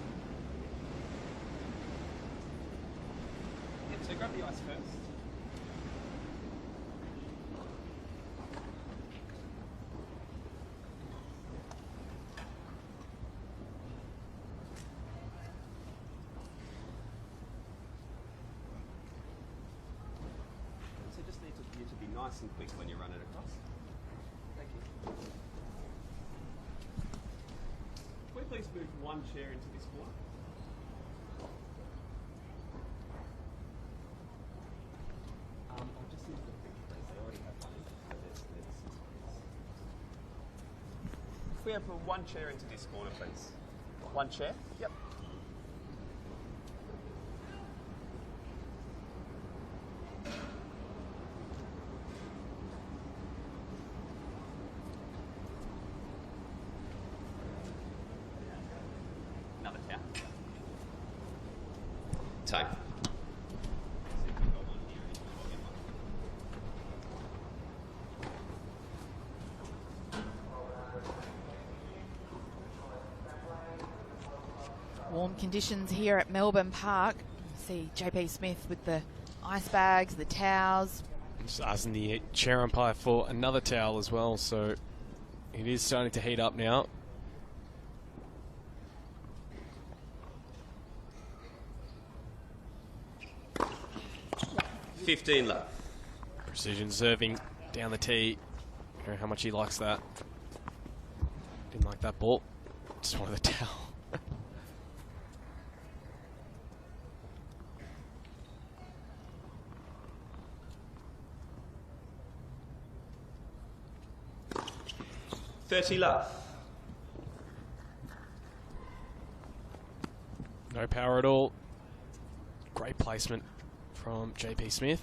Yep, so grab the ice first. So just need you to be nice and quick when you run it across. Thank you. Can we please move one chair into this corner? I'll just need the quick, please. They already have one. But if we have one chair into this corner, please. One chair? Yep. Another chair. Time. Warm conditions here at Melbourne Park. See JP Smith with the ice bags, the towels. Just asking the chair umpire for another towel as well, so it is starting to heat up now. Love. Precision serving down the tee. I don't know how much he likes that. Didn't like that ball. Just wanted the towel. Love. No power at all. Great placement from JP Smith.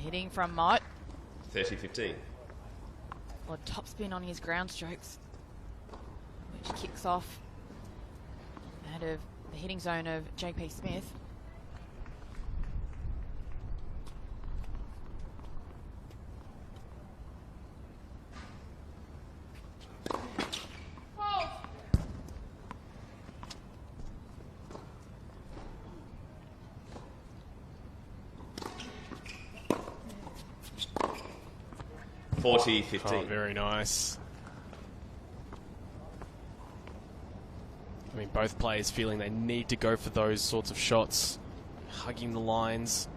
Hitting from Mott. 30-15. Or topspin on his ground strokes, which kicks off out of the hitting zone of JP Smith. 40-15. Oh, very nice. I mean, both players feeling they need to go for those sorts of shots, hugging the lines.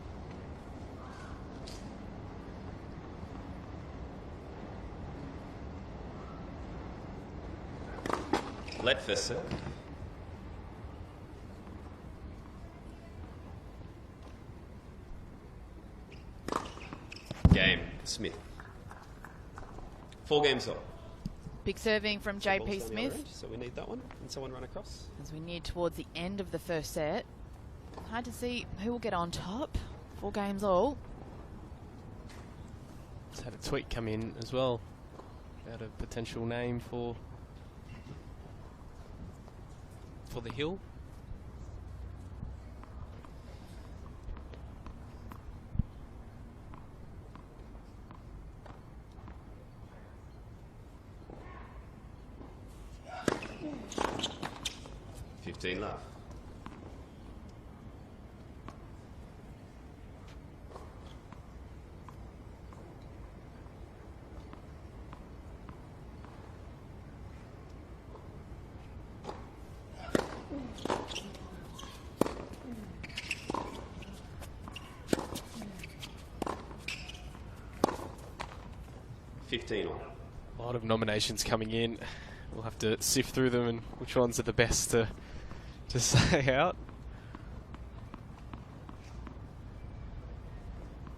Let first serve. Game, Smith. 4 games up. Big serving from Ball's JP down the Smith other end, so we need that one. And someone run across. as we near towards the end of the first set. Hard to see who will get on top. 4 games all. Just had a tweet come in as well about a potential name for the hill. Love. A lot of nominations coming in. We'll have to sift through them and which ones are the best to say out.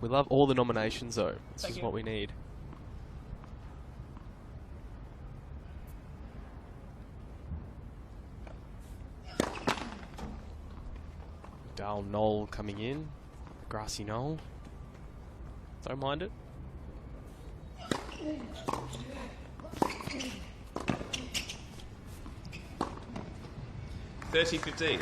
We love all the nominations though. This is what we need. Dale Knoll coming in. Grassy Knoll. Don't mind it. $30.15.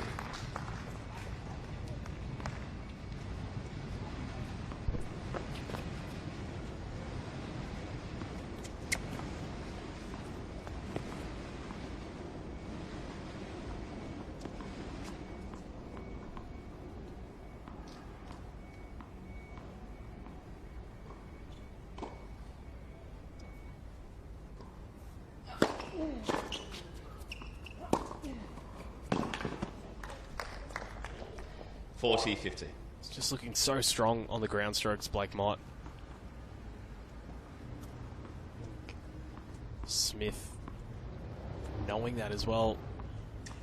$40.50. It's just looking so strong on the ground strokes, Blake Mott. Smith knowing that as well,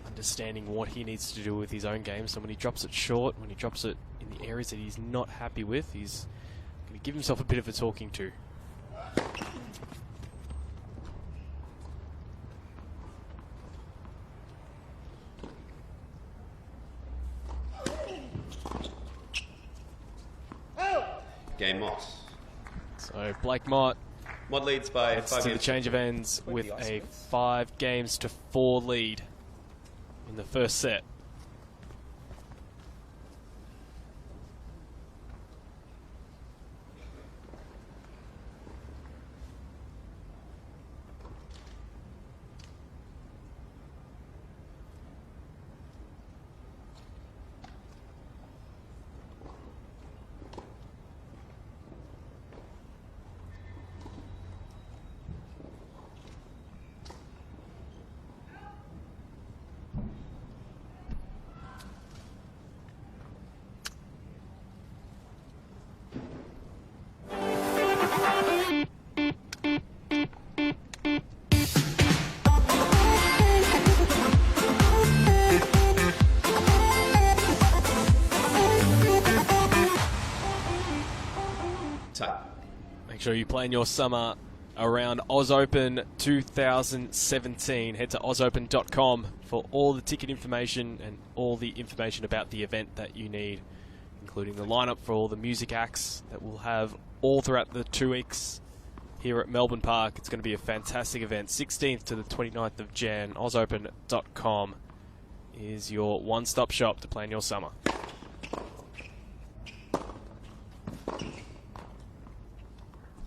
understanding what he needs to do with his own game. So when he drops it short, when he drops it in the areas that he's not happy with, he's going to give himself a bit of a talking to. Game Mott. So Blake Mott leads by heads 5 to games. the change of ends with a 5-4 lead in the first set. Make sure you plan your summer around Oz Open 2017. Head to ozopen.com for all the ticket information and all the information about the event that you need, including the lineup for all the music acts that we'll have all throughout the 2 weeks here at Melbourne Park. It's going to be a fantastic event. 16th to the 29th of Jan. Ozopen.com is your one-stop shop to plan your summer.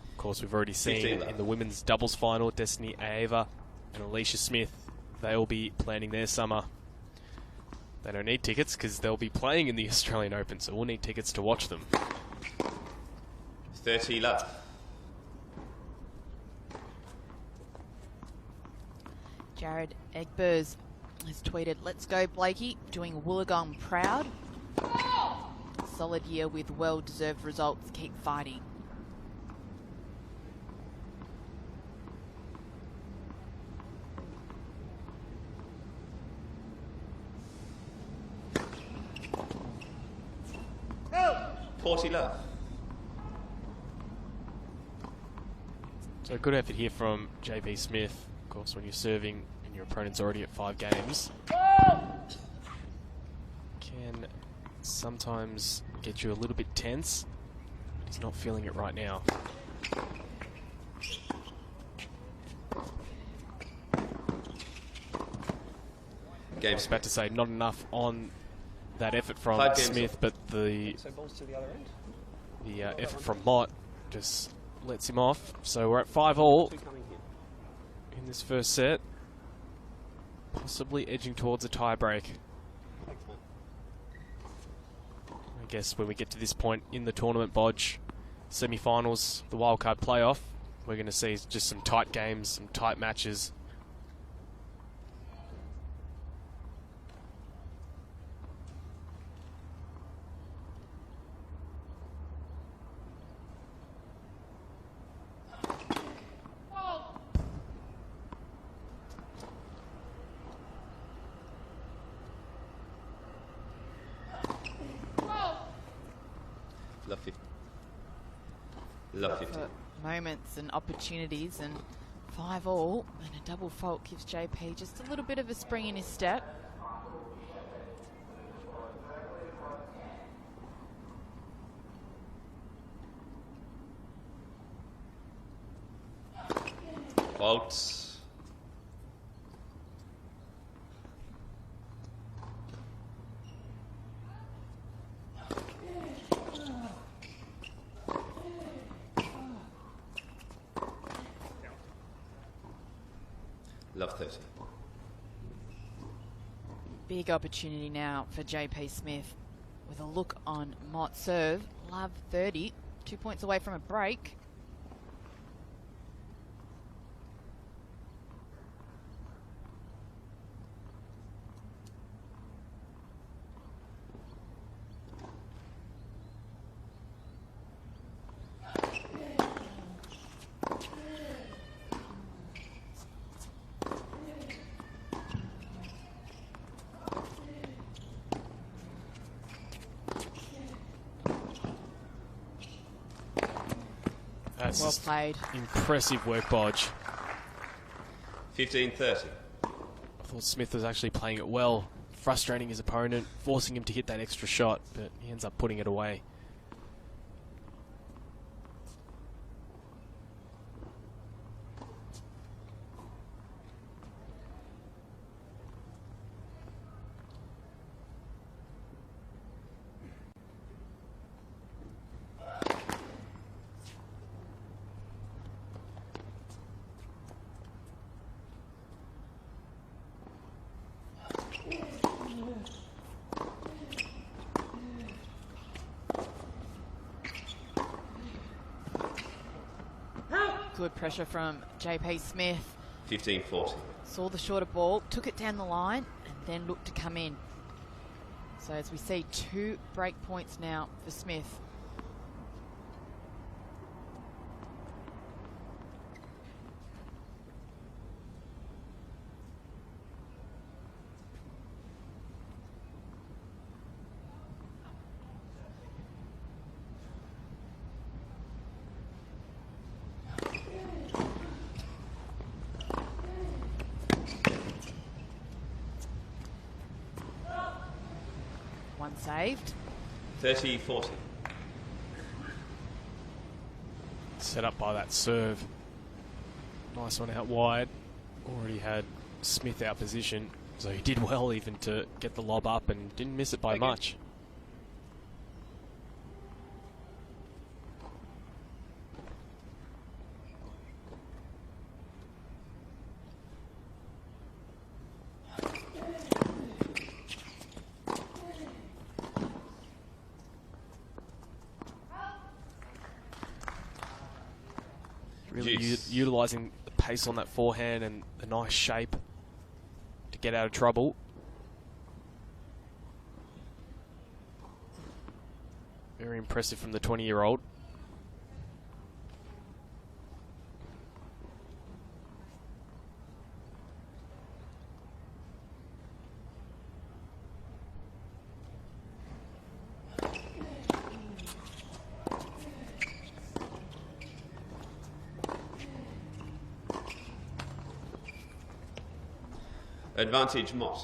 Of course, we've already seen in the women's doubles final, Destiny Ava and Alicia Smith, they'll be planning their summer. They don't need tickets because they'll be playing in the Australian Open, so we'll need tickets to watch them. 30 love. Jared Egbers has tweeted, "Let's go, Blakey, doing Wollongong proud. Solid year with well-deserved results. Keep fighting." Porty love. So good effort here from JP Smith. Of course, when you're serving and your opponent's already at 5 games, can sometimes get you a little bit tense. But he's not feeling it right now. I was about to say, not enough on that effort from Smith, but the So balls to the other end. effort from Mott just lets him off. So we're at 5-all Two coming here. in this first set, possibly edging towards a tie break. Thanks, mate. I guess when we get to this point in the tournament, Bodge, semi-finals, the wildcard playoff, we're going to see just some tight games, some tight matches. Love 50. Love 50. For moments and opportunities, and 5-all, and a double fault gives JP just a little bit of a spring in his step. Faults. Love 30. Big opportunity now for JP Smith with a look on Mott serve. Love 30, 2 points away from a break. That's Well played. impressive work, Bodge. 15-30. I thought Smith was actually playing it well, frustrating his opponent, forcing him to hit that extra shot, but he ends up putting it away. Good pressure from JP Smith. 15-40. Saw the shorter ball, took it down the line, and then looked to come in. So as we see, 2 break points now for Smith. One saved. 30-40. Set up by that serve. Nice one out wide. Already had Smith out position, so he did well even to get the lob up and didn't miss it by much. Really utilising the pace on that forehand and the nice shape get out of trouble. Very impressive from the 20-year-old. Advantage Mott.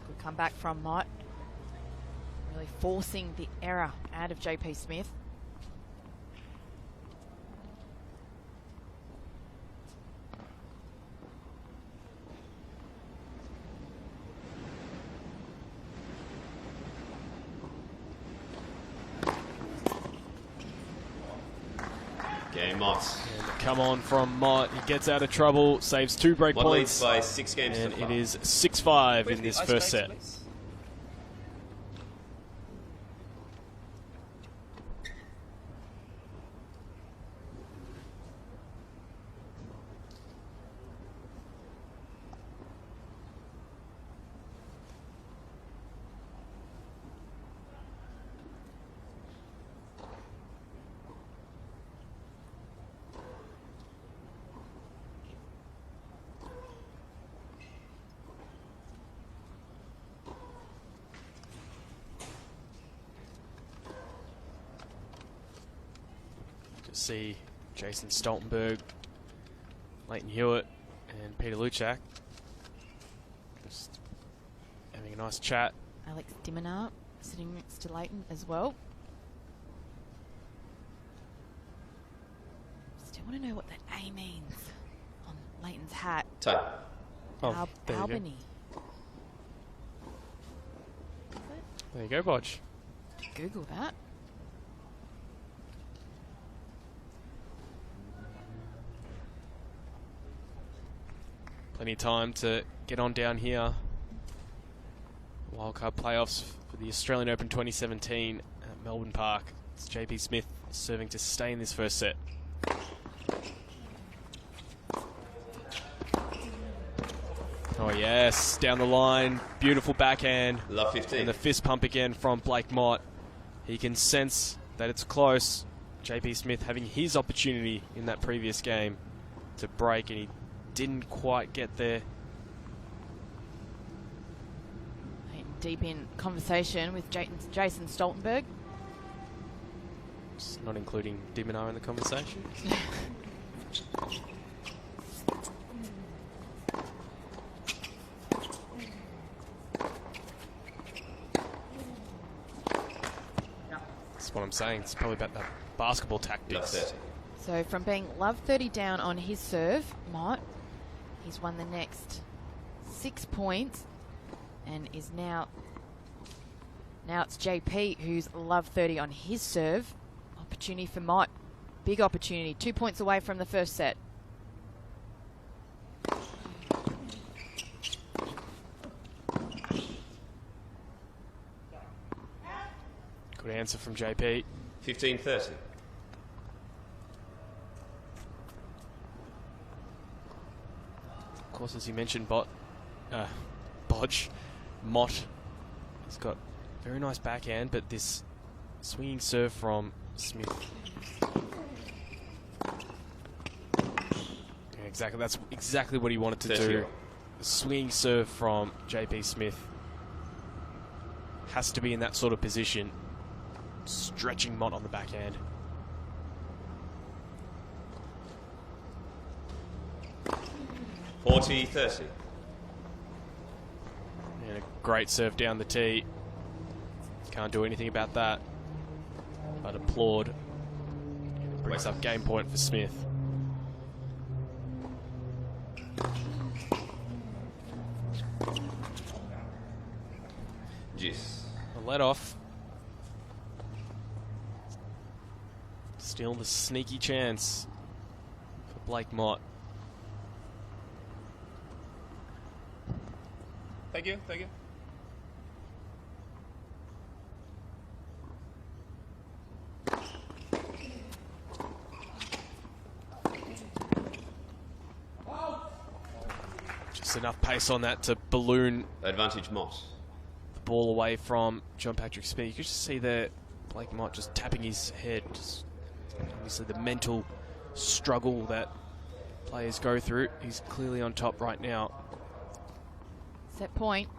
Good comeback from Mott. Really forcing the error out of JP Smith. Game Mott. Come on from Mott. He gets out of trouble, saves 2 break Mott points. leads by 6 games and so far. it is 6-5 Where's in the this ice first bag, set. please? See Jason Stoltenberg, Leighton Hewitt, and Peter Luchak just having a nice chat. Alex Diminar sitting next to Leighton as well. Still want to know what that A means on Leighton's hat. Time. Oh, there you go. Albany. There you go, Bodge. Google that. Plenty of time to get on down here. Wildcard playoffs for the Australian Open 2017 at Melbourne Park. It's JP Smith serving to stay in this first set. Oh yes, down the line, beautiful backhand. Love 15. And the fist pump again from Blake Mott. He can sense that it's close. JP Smith having his opportunity in that previous game to break, and he didn't quite get there. Deep in conversation with Jason Stoltenberg. Just not including Diminar in the conversation. That's what I'm saying. It's probably about the basketball tactics. Love 30. So from being love 30 down on his serve, Mott, he's won the next 6 points and is now it's JP who's love 30 on his serve. Opportunity for Mott. Big opportunity. 2 points away from the first set. Good answer from JP. 15-30. Of course, as you mentioned, Bodge, Mott has got very nice backhand, but this swinging serve from Smith. Yeah, exactly. That's exactly what he wanted to do. The swinging serve from JP Smith has to be in that sort of position, stretching Mott on the backhand. $40-30. And a great serve down the tee. Can't do anything about that, but applaud. And it brings up game point for Smith. Yes. A let off. Still the sneaky chance for Blake Mott. Thank you, thank you. Just enough pace on that to balloon Advantage Mott. the ball away from John Patrick Smith. You could just see there Blake Mott just tapping his head. Just obviously the mental struggle that players go through. He's clearly on top right now. Set point.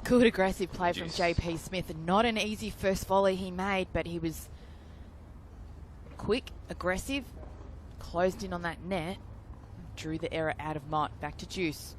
Good aggressive play from JP Smith. Not an easy first volley he made, but he was quick, aggressive, closed in on that net, drew the error out of Mott. Back to Juice.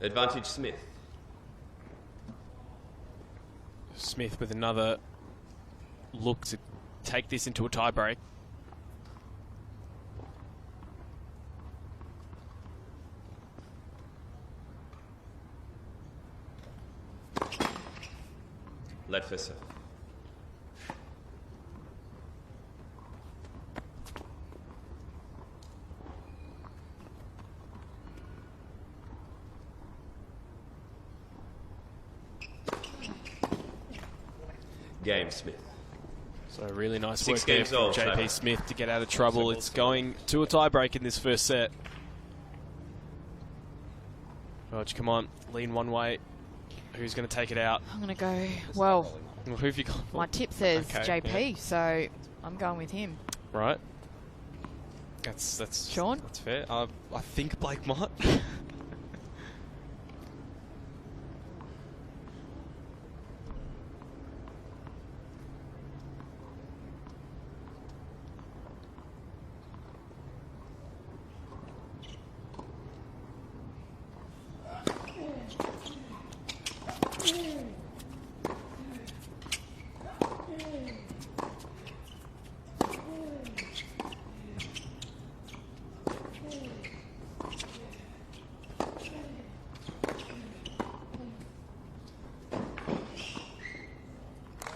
Advantage Smith. Smith with another look to take this into a tie break. Led for serve. Game Smith. So really nice 6 work there games from old, JP Taylor. Smith to get out of trouble. It's going to a tie break in this first set. Rog, come on, lean one way. Who's going to take it out? I'm going to go, well, Who have you got? my tip says Okay, JP, so I'm going with him. Right. That's Sean? That's fair. I think Blake Mott.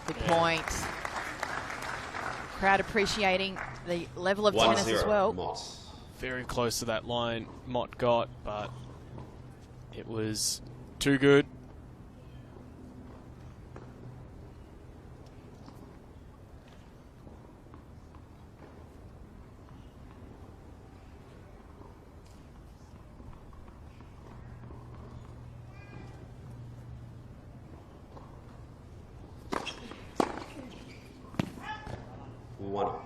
Good point. Crowd appreciating the level of tennis as well. Mott. Very close to that line Mott got, but it was too good. One. Out.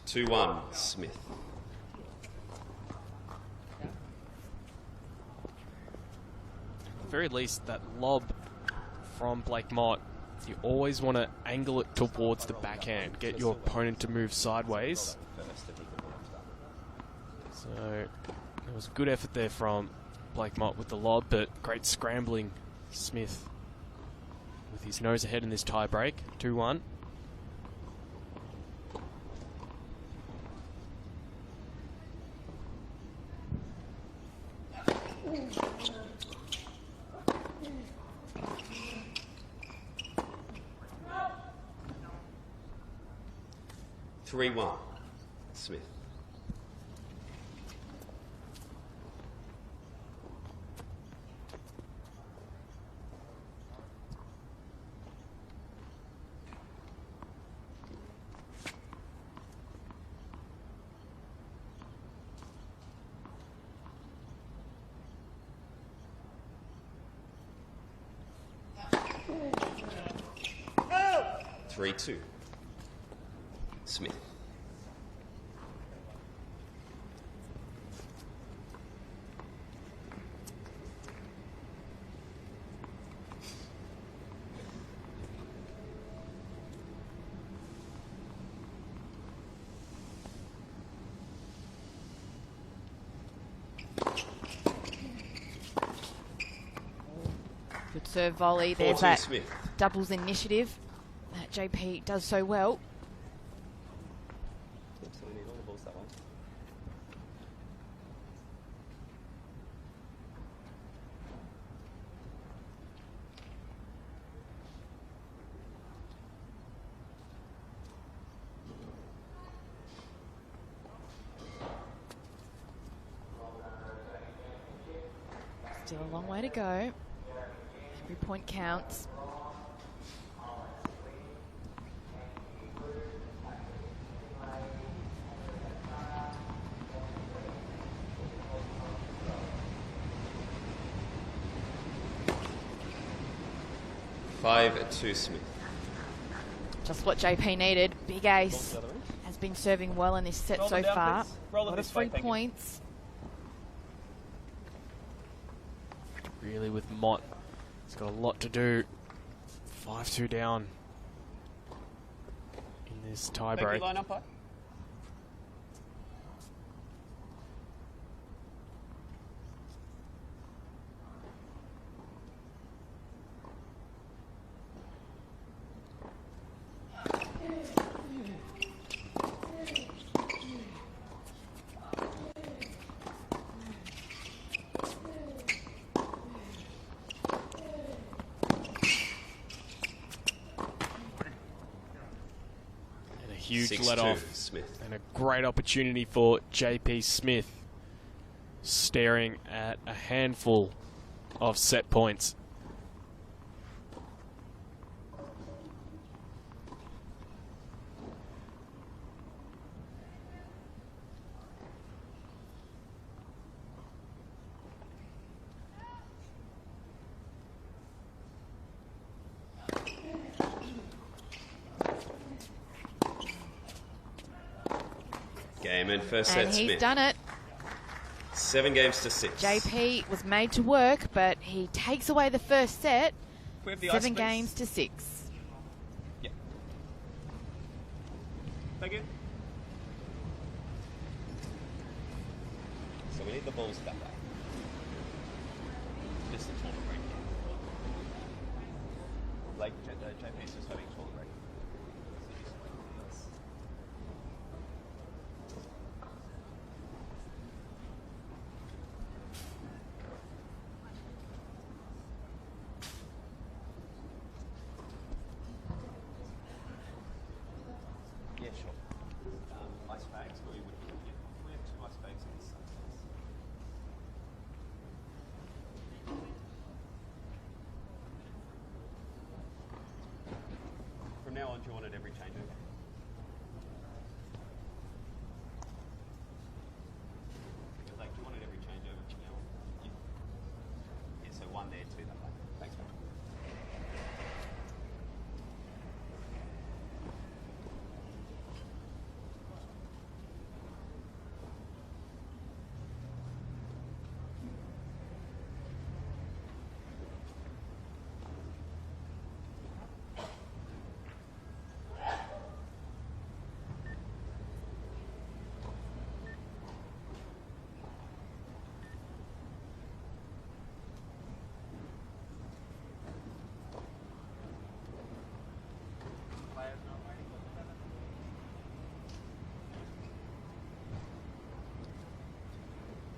2-1, Smith. At the very least, that lob from Blake Mott, you always want to angle it towards the backhand, get your opponent to move sideways. So there was a good effort there from Blake Mott with the lob, but great scrambling Smith with his nose ahead in this tie break. 2-1. Three one, Smith. 3-2. Smith. Good serve volley. There's 4-2 that Smith. doubles initiative that JP does so well. So we need all the balls that way. Still a long way to go. Every point counts. Five to Smith. Just what JP needed. Big ace. Has been serving well in this set Roll so them down, far. please. Roll A them lot of this way, 3 thank you. points. Really with Mott, he's got a lot to do. 5-2 down in this tie Thank you, break. line umpire. And a huge 6-2 let off. Smith. And a great opportunity for JP Smith, staring at a handful of set points. Game and first And set he's Smith. done it. 7 games to 6. JP was made to work, but he takes away the first set. We have the 7 ice, please. games to 6. Yeah. Thank you. So we need the balls that way. Just the tournament break. Like JP's just having a tournament break. Yeah, sure. Ice bags, or you would, yeah, we have 2 ice bags in this size. From now on, do you want it every changeover? Like, do you want it every changeover from now on? Yeah. Yeah, so 1 there, 2 that way. Thanks, mate.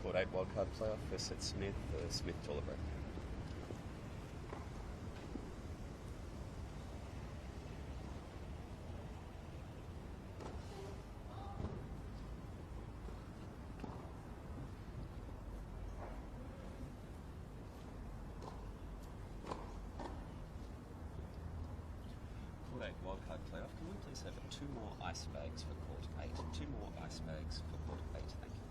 Court 8 wildcard playoff. First set Smith. Smith toilet break. Court 8 wildcard playoff. Can we please have 2 more ice bags for Court 8? 2 more ice bags for Court 8. Thank you.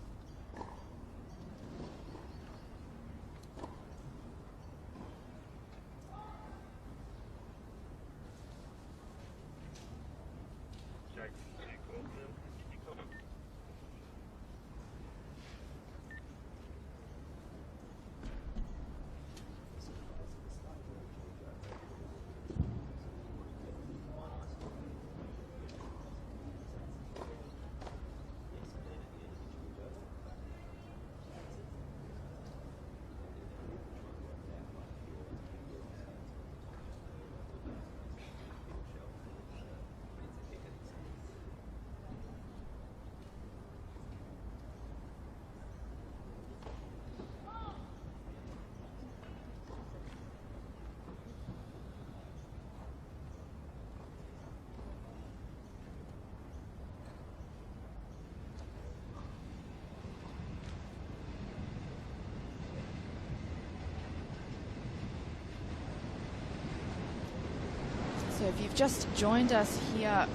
So if you've just joined us here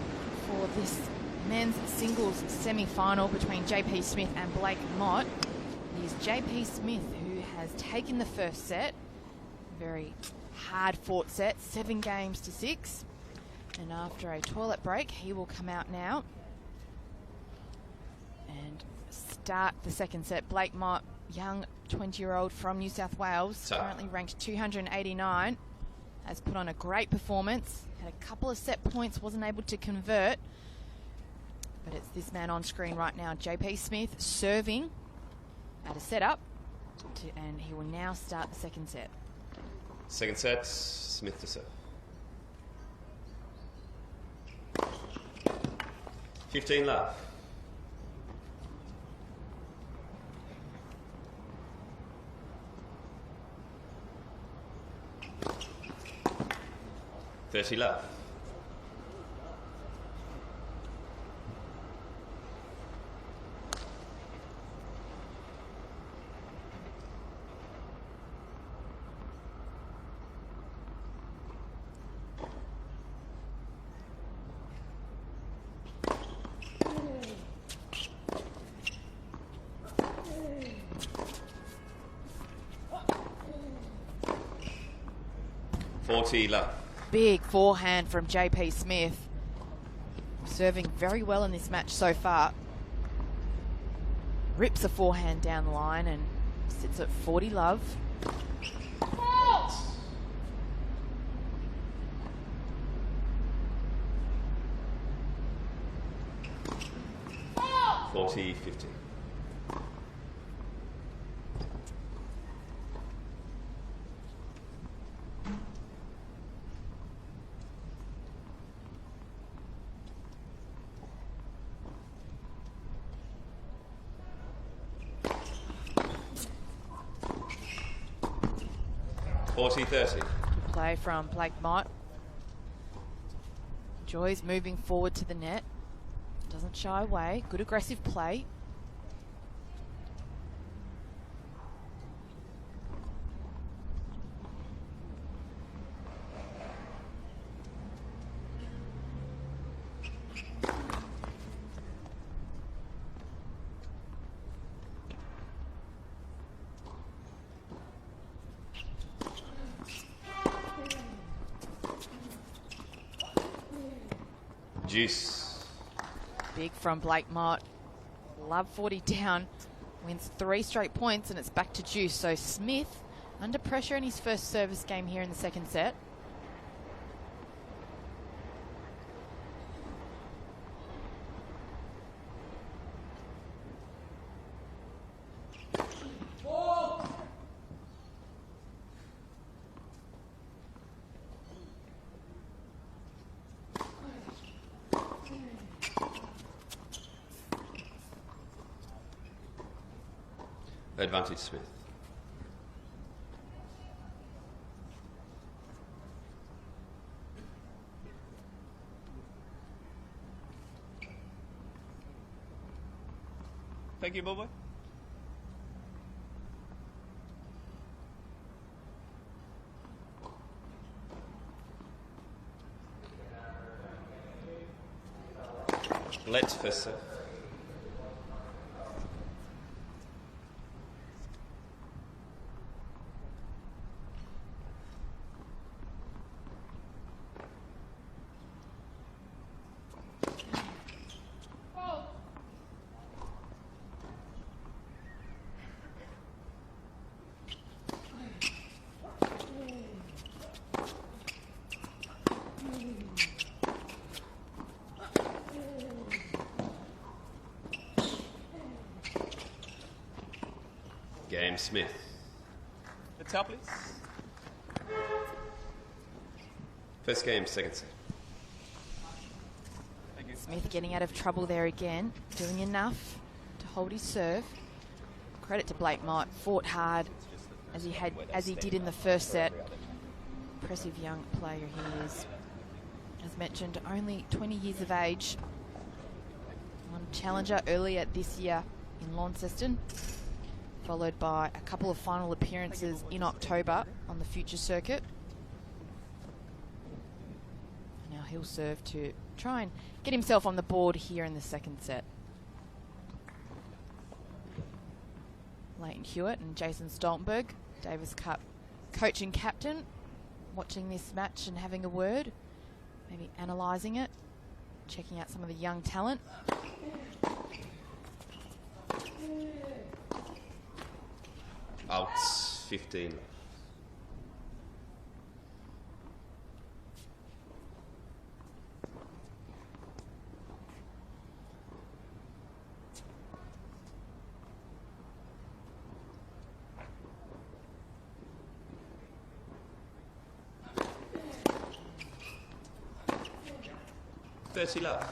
for this men's singles semi-final between JP Smith and Blake Mott, it is JP Smith who has taken the first set. Very hard-fought set, 7 games to 6. And after a toilet break, he will come out now and start the second set. Blake Mott, young 20-year-old from New South Wales, currently ranked 289, has put on a great performance, had a couple of set points, wasn't able to convert, but it's this man on screen right now, JP Smith, serving at a setup, and he will now start the second set. Second set, Smith to serve. 15 love. $30 love. $40 love. Big forehand from JP Smith. Serving very well in this match so far. Rips a forehand down the line and sits at 40 love. $40-50. $40-30. Good play from Blake Mott. Enjoys moving forward to the net. Doesn't shy away. Good aggressive play. Juice. Big from Blake Mott. Love 40 down. Wins 3 straight points and it's back to juice. So Smith under pressure in his first service game here in the second set. Advantage Smith. Thank you, Bobo. Let's first serve. Game Smith. Let's help, please. First game, second set. Thank you. Smith getting out of trouble there again. Doing enough to hold his serve. Credit to Blake Mott. Fought hard as he did in the first set. Impressive young player he is. As mentioned, only 20 years of age. Won Challenger earlier this year in Launceston, followed by a couple of final appearances in October on the Future Circuit. he'll serve to try and get himself on the board here in the second set. Leighton Hewitt and Jason Stoltenberg, Davis Cup coach and captain, watching this match and having a word, maybe analysing it, checking out some of the young talent. Outs, 15. Love.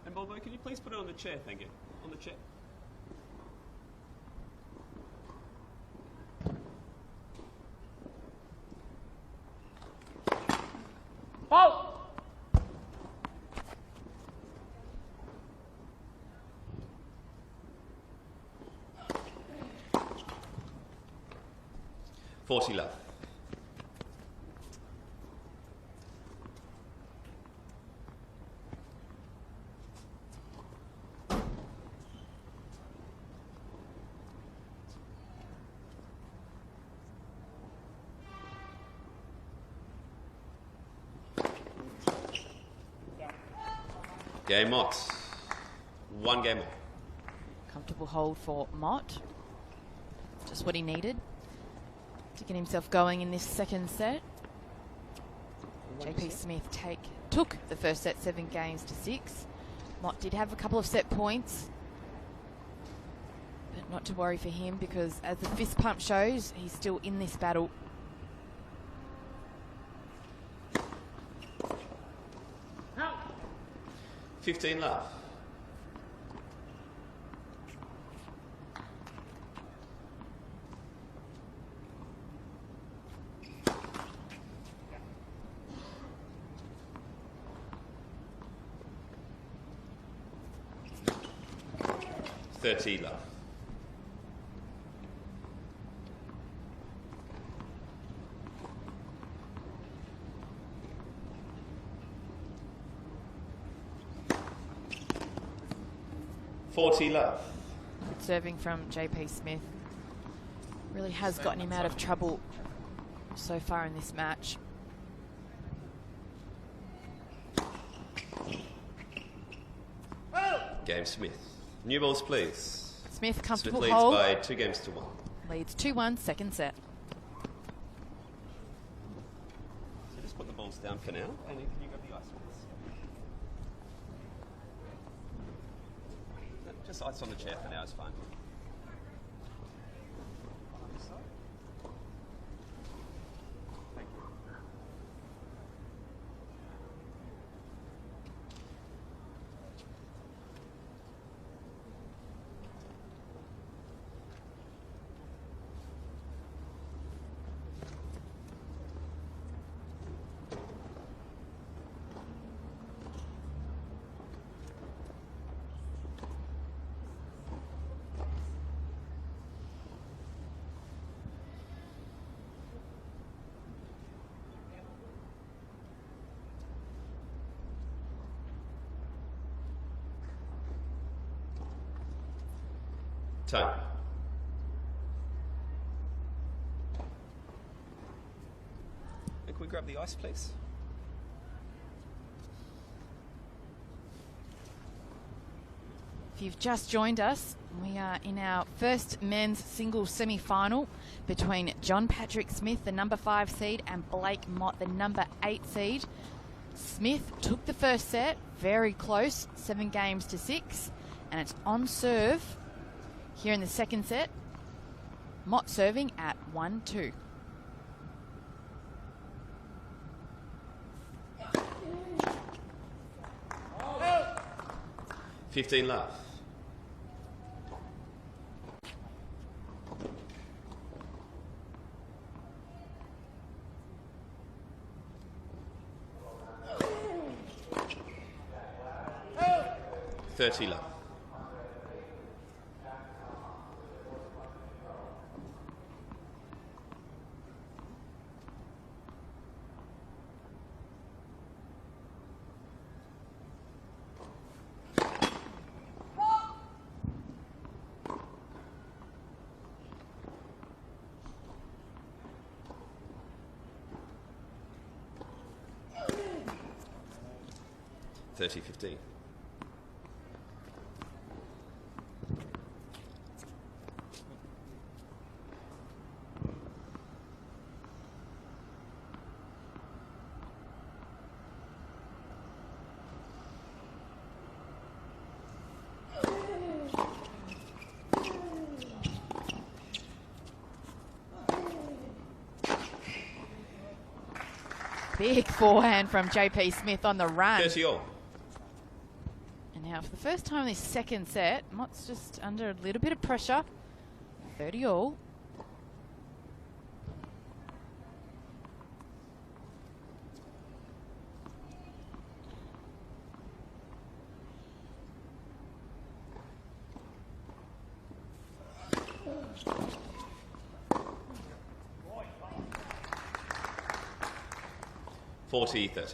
And Bobo, can you please put it on the chair? Thank you. On the chair. Oh! Love. Game Mott. One game off. Comfortable hold for Mott. Just what he needed to get himself going in this second set. JP Smith took the first set 7-6. Mott did have a couple of set points, but not to worry for him because as the fist pump shows, he's still in this battle. No. 15 love. Love. Love. Serving from JP Smith really has gotten him out of trouble so far in this match. Game Smith. New balls, please. Smith, comfortable Smith hold. leads by 2-1. Leads 2-1, second set. So just put the balls down for now, and then can you grab the ice ones? No, just ice on the chair for now is fine. Time. And can we grab the ice, please? If you've just joined us, we are in our first men's singles semi-final between John Patrick Smith, the number 5 seed, and Blake Mott, the number 8 seed. Smith took the first set, very close, 7-6, and it's on serve here in the second set. Mott serving at 1-2. Love. Love. 30-15. Big forehand from JP Smith on the run. 30 all. And now for the first time in this second set, Mott's just under a little bit of pressure. 30 all. $40-30.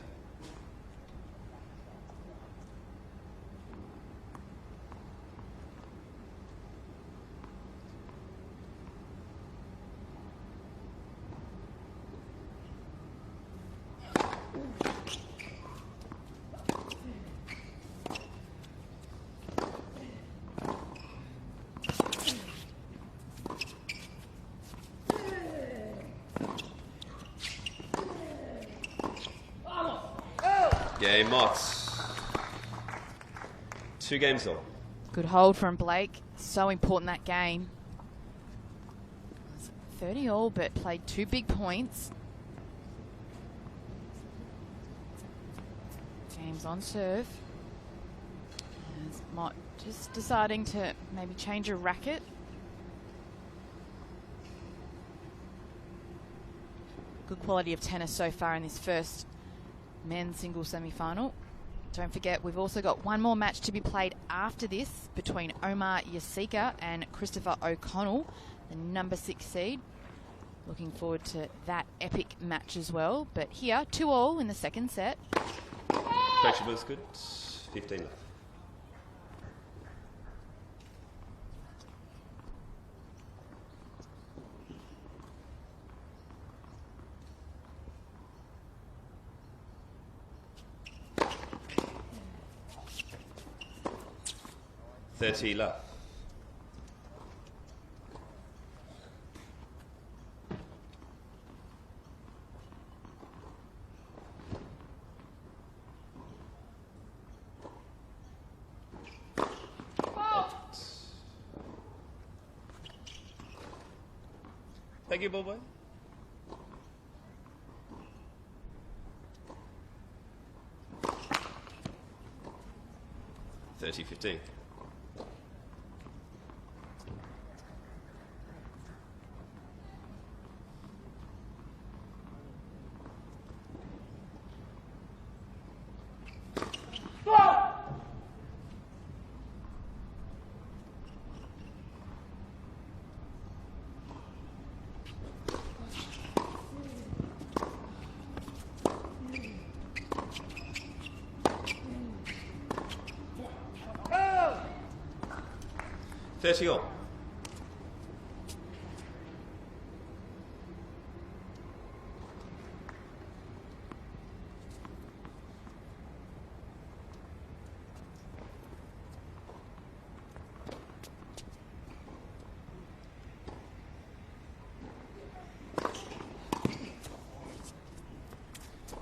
Game Mott's. 2 games all. Good hold from Blake. So important that game. 30 all, but played 2 big points. Game's on serve. As Mott just deciding to maybe change a racket. Good quality of tennis so far in this first men's singles semi-final. Don't forget, we've also got one more match to be played after this between Omar Yasika and Christopher O'Connell, the number 6 seed. Looking forward to that epic match as well. But here, 2 all in the second set. Coach was good. 15 left. $30 left. Thank you, Bobo. $30-15. $30 all.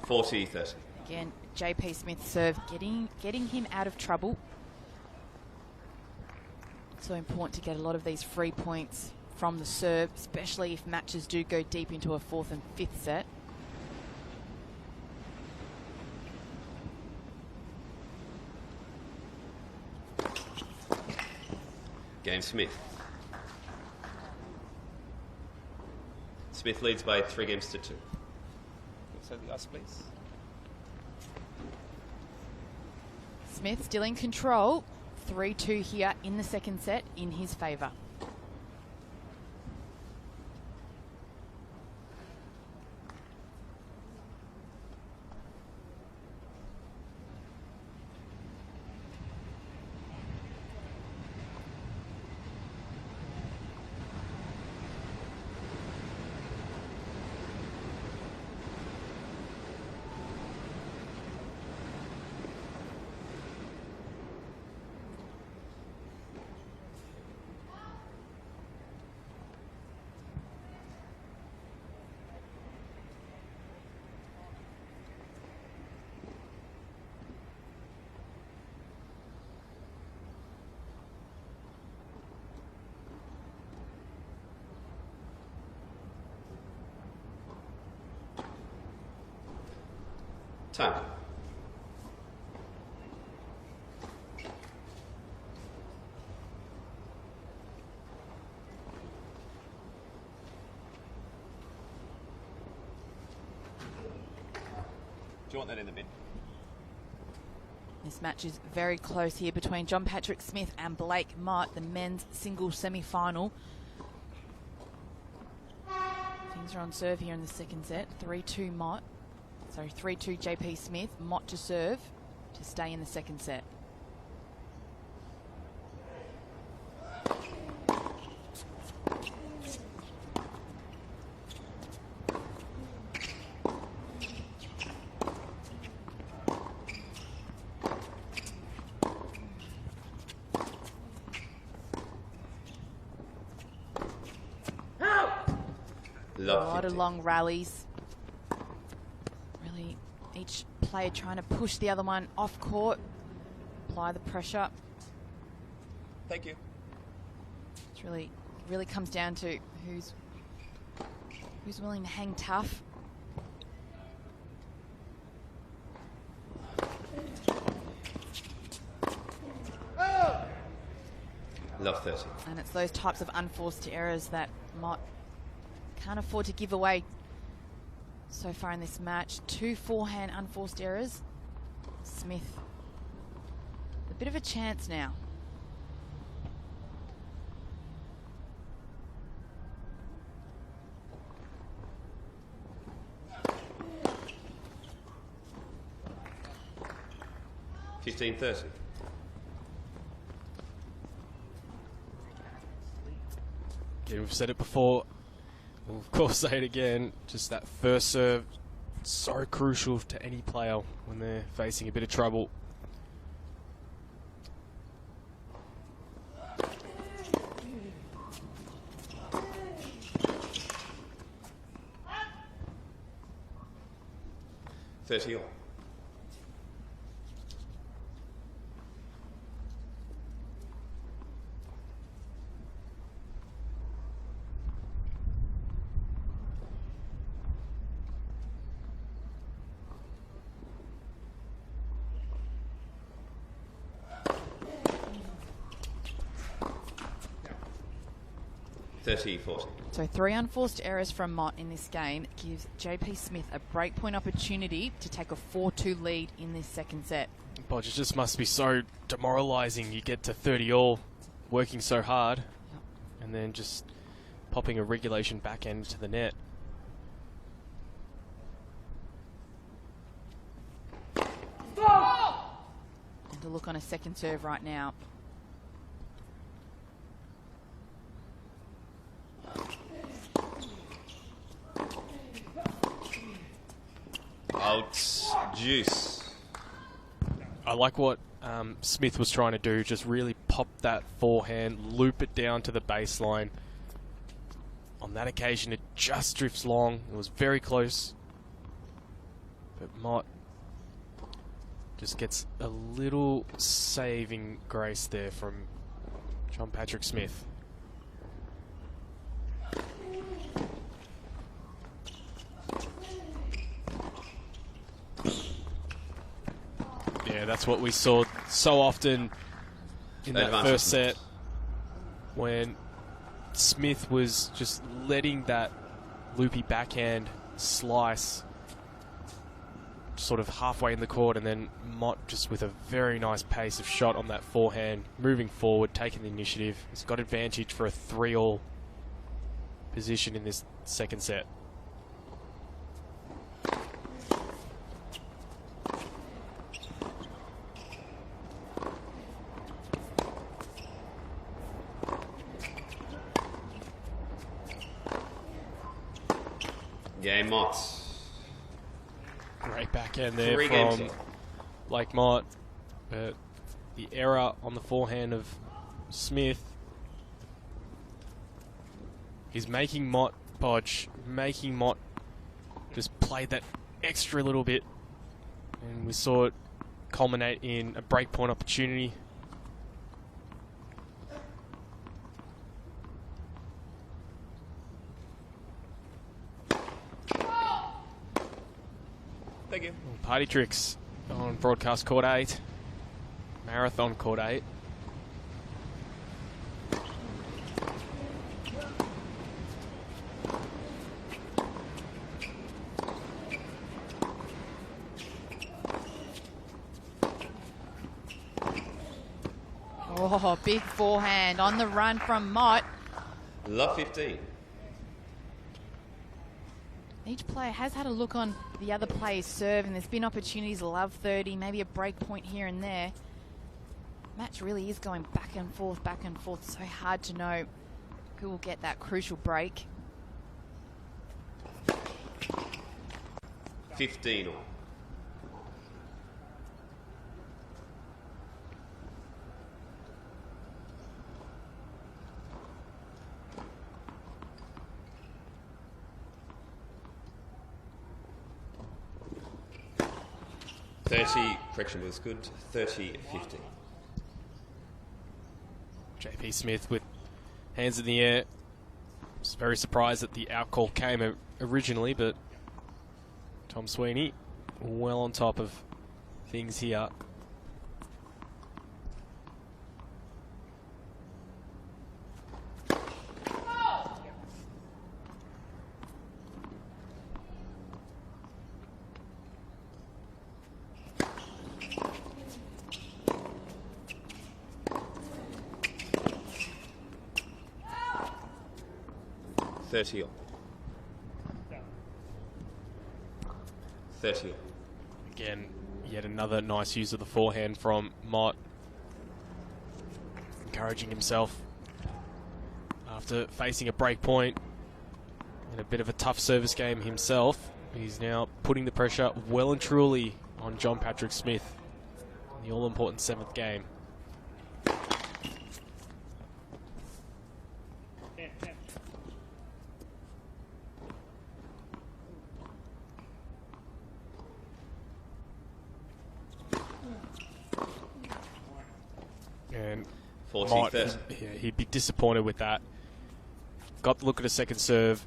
$40-30. Again, JP Smith's serve getting him out of trouble. So important to get a lot of these free points from the serve, especially if matches do go deep into a 4th and 5th set. Game Smith. Smith leads by 3 games to 2. So the ice, please. Smith still in control. 3-2 here in the second set in his favour. Time. Do you want that in the bin? This match is very close here between John Patrick Smith and Blake Mott, the men's singles semi-final. Things are on serve here in the second set. 3-2 Mott. Sorry, 3-2 JP Smith. Mott to serve to stay in the second set. A lot of long rallies. Really, each player trying to push the other one off court, apply the pressure. Thank you. It's really comes down to who's willing to hang tough. Love 30. And it's those types of unforced errors that Mott can't afford to give away so far in this match. 2 forehand unforced errors. Smith, a bit of a chance now. $15.30. Yeah, we've said it before. We'll of course say it again. Just that first serve, so crucial to any player when they're facing a bit of trouble. $30 all. $30.40. So 3 unforced errors from Mott in this game gives JP Smith a breakpoint opportunity to take a 4-2 lead in this second set. Bodge, it just must be so demoralising. You get to 30 all, working so hard, and then just popping a regulation backhand to the net. And to look on a second serve right now. Out juice. I like what Smith was trying to do, just really pop that forehand, loop it down to the baseline. On that occasion, it just drifts long. It was very close. But Mott just gets a little saving grace there from John Patrick Smith. Yeah, that's what we saw so often in that first set when Smith was just letting that loopy backhand slice sort of halfway in the court, and then Mott just with a very nice pace of shot on that forehand, moving forward, taking the initiative. He's got advantage for a 3-all position in this second set. Game Mott. Great backhand there from Blake Mott. The error on the forehand of Smith is making Mott, Bodge, making Mott just play that extra little bit. And we saw it culminate in a breakpoint opportunity. Thank you. Party tricks on broadcast court 8. Marathon court 8. Oh, big forehand on the run from Mott. Love 15. Each player has had a look on the other player's serve, and there's been opportunities to love 30, maybe a break point here and there. Match really is going back and forth, so hard to know who will get that crucial break. 15 all. Correction was good. 30-50. JP Smith with hands in the air. Was very surprised that the out call came originally, but Tom Sweeney well on top of things here. Thirty all. 30 all. Again, yet another nice use of the forehand from Mott. Encouraging himself after facing a break point and a bit of a tough service game himself. He's now putting the pressure well and truly on John Patrick Smith in the all-important 7th game. And Mott, he'd be disappointed with that. Got the look at a second serve,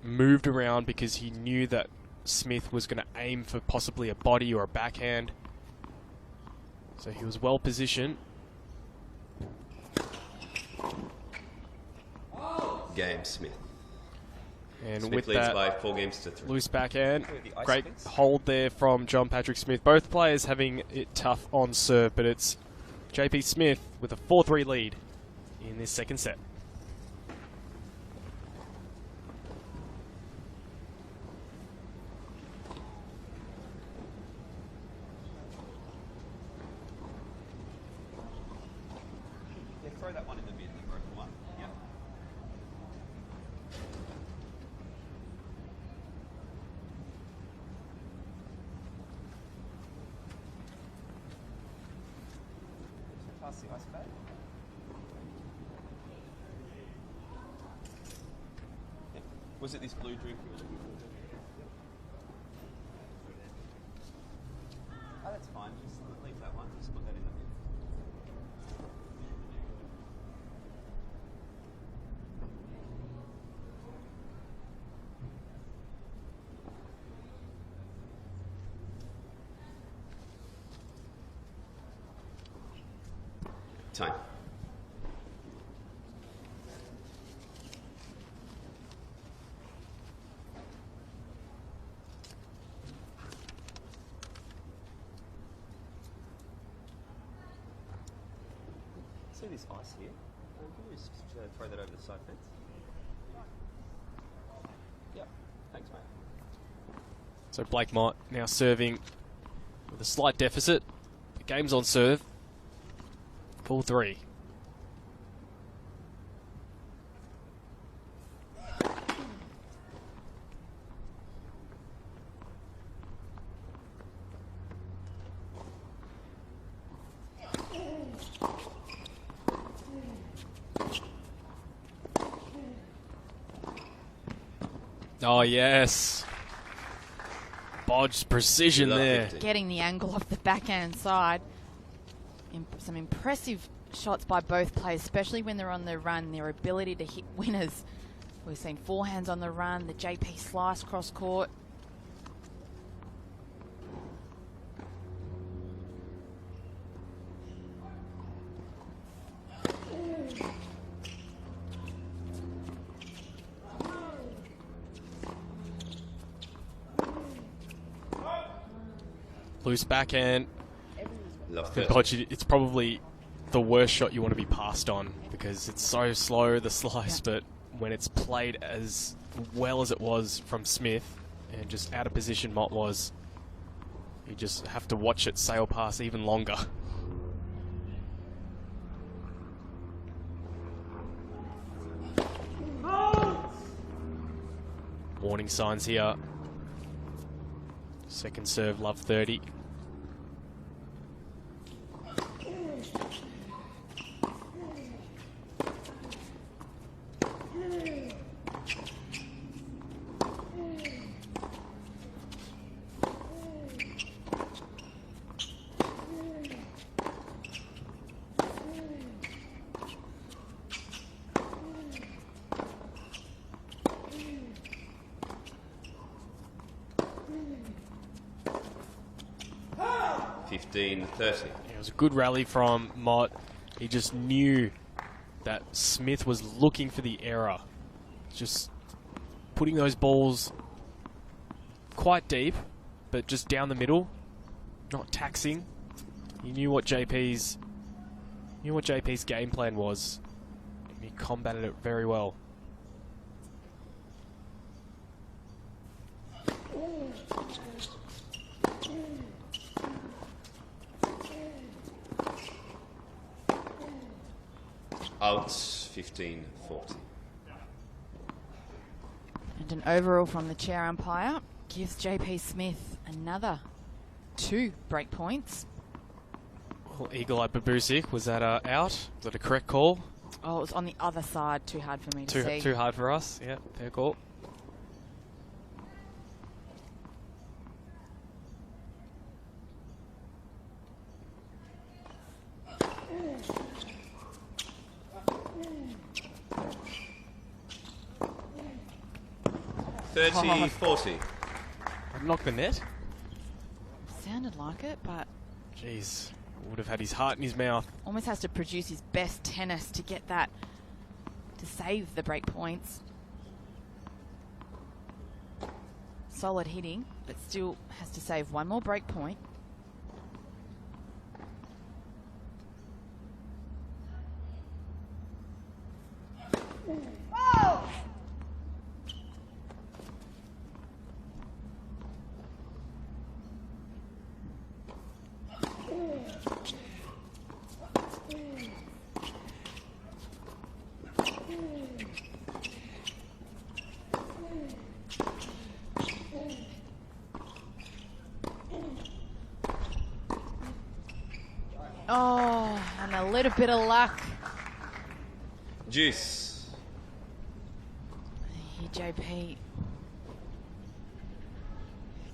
moved around because he knew that Smith was going to aim for possibly a body or a backhand. So he was well positioned. Game Smith. And Smith with leads that by 4 games to 3. loose backhand, great hold there from John Patrick Smith. Both players having it tough on serve, but it's JP Smith with a 4-3 lead in this second set. Yeah, throw that one in the mid, the broken one. Yep. Pass the ice bag. Yep. Was it this blue drink you were looking for? Oh, that's fine. Just leave that one. Just put that in the bin. Time. See this ice here? Can you just throw that over the side fence? Yep. Thanks, mate. So Blake Mott now serving with a slight deficit. The game's on serve. 4-3. Oh, yes. Bodge's precision there. Getting the angle off the backhand side. Some impressive shots by both players, especially when they're on the run, their ability to hit winners. We've seen forehands on the run, the JP slice cross court. Loose backhand. Love The 30. dodge, it's probably the worst shot you want to be passed on because it's so slow, the slice, but when it's played as well as it was from Smith and just out of position Mott was, you just have to watch it sail past even longer. Warning signs here. Second serve, love 30. It was a good rally from Mott. He just knew that Smith was looking for the error. Just putting those balls quite deep, but just down the middle, not taxing. He knew what JP's game plan was. He combated it very well. Outs 15-40. And an overall from the chair umpire gives JP Smith another 2 break points. Well, Eagle-Eye Babusic, was that out? Was that a correct call? Oh, it was on the other side. Too hard for me to see. Too hard for us. Yeah, fair call. Oh. 30-40. Knock the net? Sounded like it, but... Jeez, would have had his heart in his mouth. Almost has to produce his best tennis to get that, to save the break points. Solid hitting, but still has to save one more break point. Oh, and a little bit of luck. Juice. Here, JP.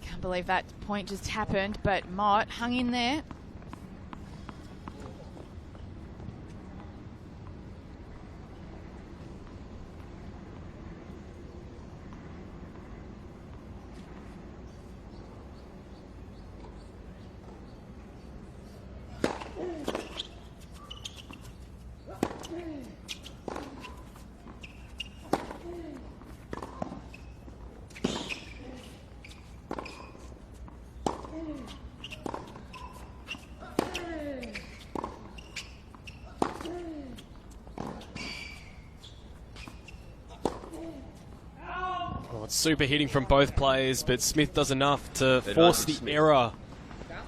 Can't believe that point just happened, but Mott hung in there. Oh, it's super hitting from both players, but Smith does enough to force the error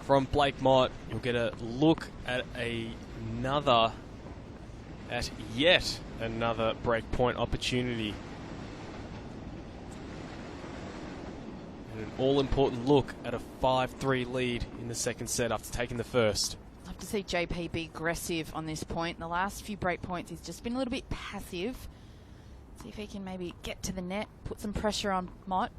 from Blake Mott. You'll get a look at yet another break point opportunity. And an all-important look at a 5-3 lead in the second set after taking the first. Love to see JP be aggressive on this point. In the last few break points, he's just been a little bit passive. See if he can maybe get to the net, put some pressure on Mott.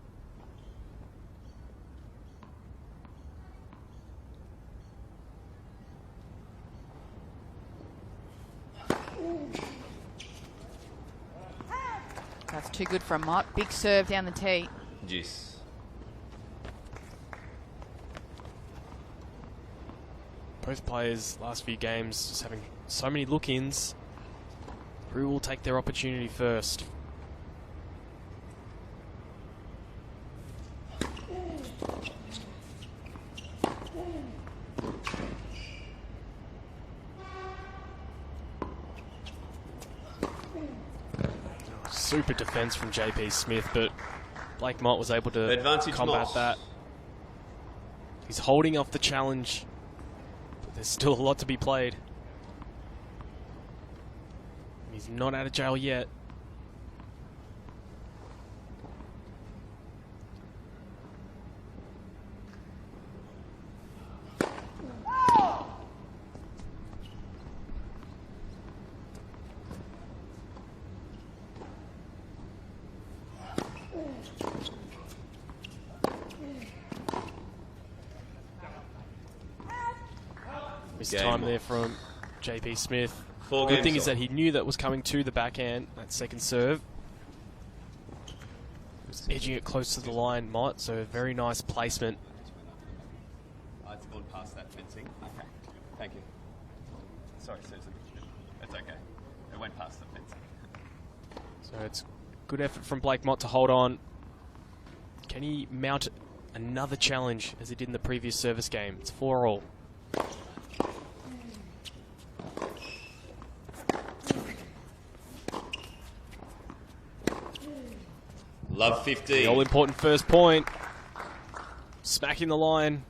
That's too good from Mott. Big serve down the tee. Juice. Both players, last few games, just having so many look-ins. Who will take their opportunity first? super defense from JP Smith, but Blake Mott was able to Advantage combat Mott. that. He's holding off the challenge, but there's still a lot to be played. He's not out of jail yet. Missed Game time on. there from JP Smith. Four Good games thing is on. that he knew that was coming to the backhand, that second serve. He was edging it close to the line, Mott, so a very nice placement. It's gone past that fencing. Okay. Thank you. Sorry, Susan. It's okay. It went past the fencing. So it's good effort from Blake Mott to hold on. Can he mount another challenge as he did in the previous service game? It's 4-all. Love 15. The all-important first point. Smacking the line.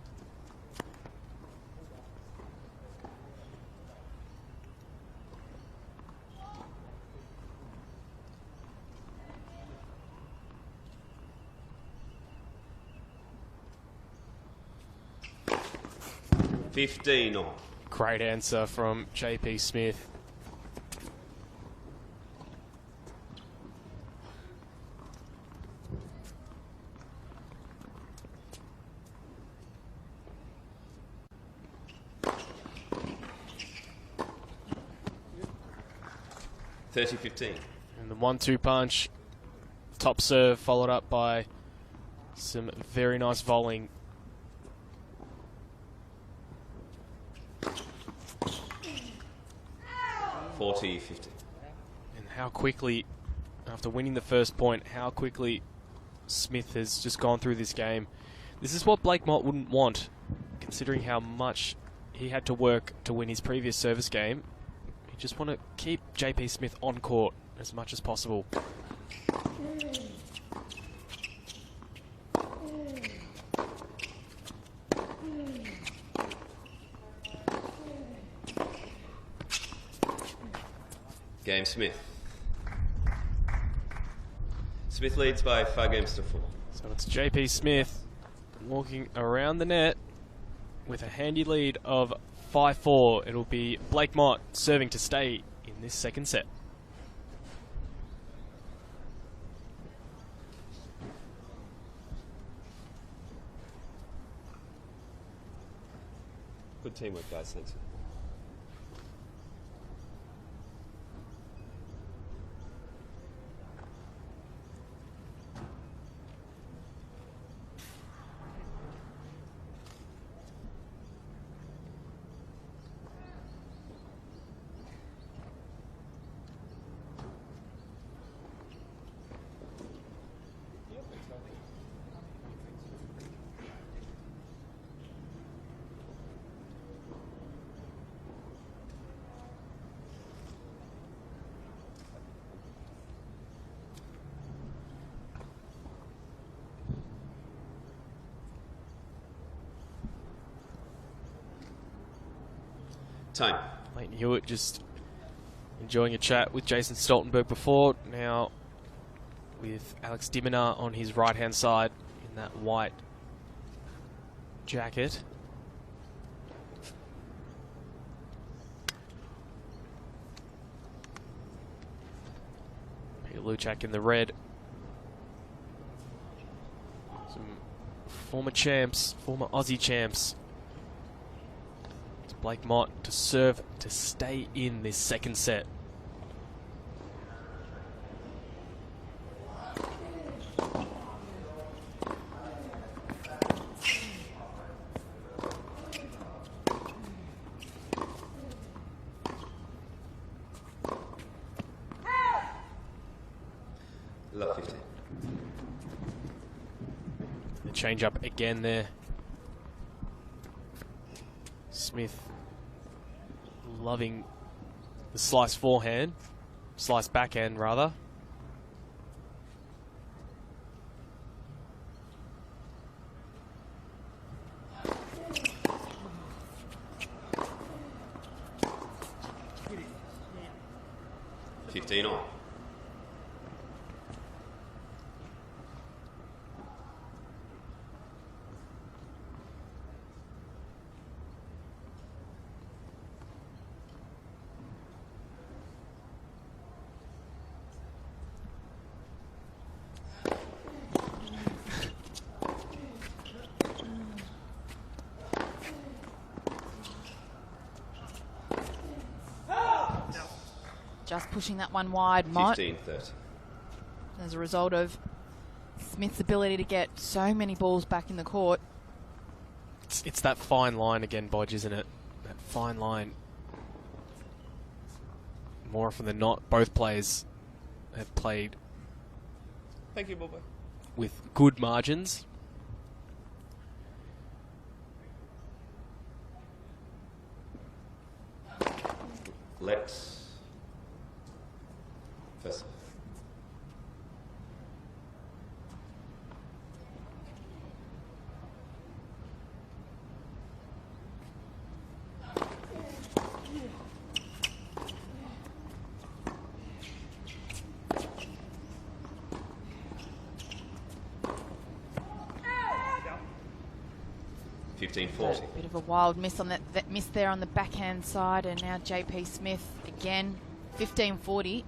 $15 on. Great answer from JP Smith. $30-15. And the 1-2 punch. Top serve followed up by some very nice volleying. $40-50. And how quickly, after winning the first point, how quickly Smith has just gone through this game. This is what Blake Mott wouldn't want, considering how much he had to work to win his previous service game. You just want to keep JP Smith on court as much as possible. Game Smith. Smith leads by 5 games to 4. So it's JP Smith walking around the net with a handy lead of 5-4. It'll be Blake Mott serving to stay in this second set. Good teamwork, guys. Thanks. Time. Leighton Hewitt just enjoying a chat with Jason Stoltenberg before. Now with Alex Diminar on his right-hand side in that white jacket. Peter Luchak in the red. Some former champs, former Aussie champs. Blake Mott to serve to stay in this second set. Love 15. The change up again there. Smith loving the slice forehand, slice backhand rather. 15 all. Just pushing that one wide, Mott. 15-30. As a result of Smith's ability to get so many balls back in the court. It's that fine line again, Bodge, isn't it? That fine line. More often than not, both players have played Thank you, Bobo. with good margins. Lex. First. Bit of a wild miss on that miss there on the backhand side, and now JP Smith again, 15-40,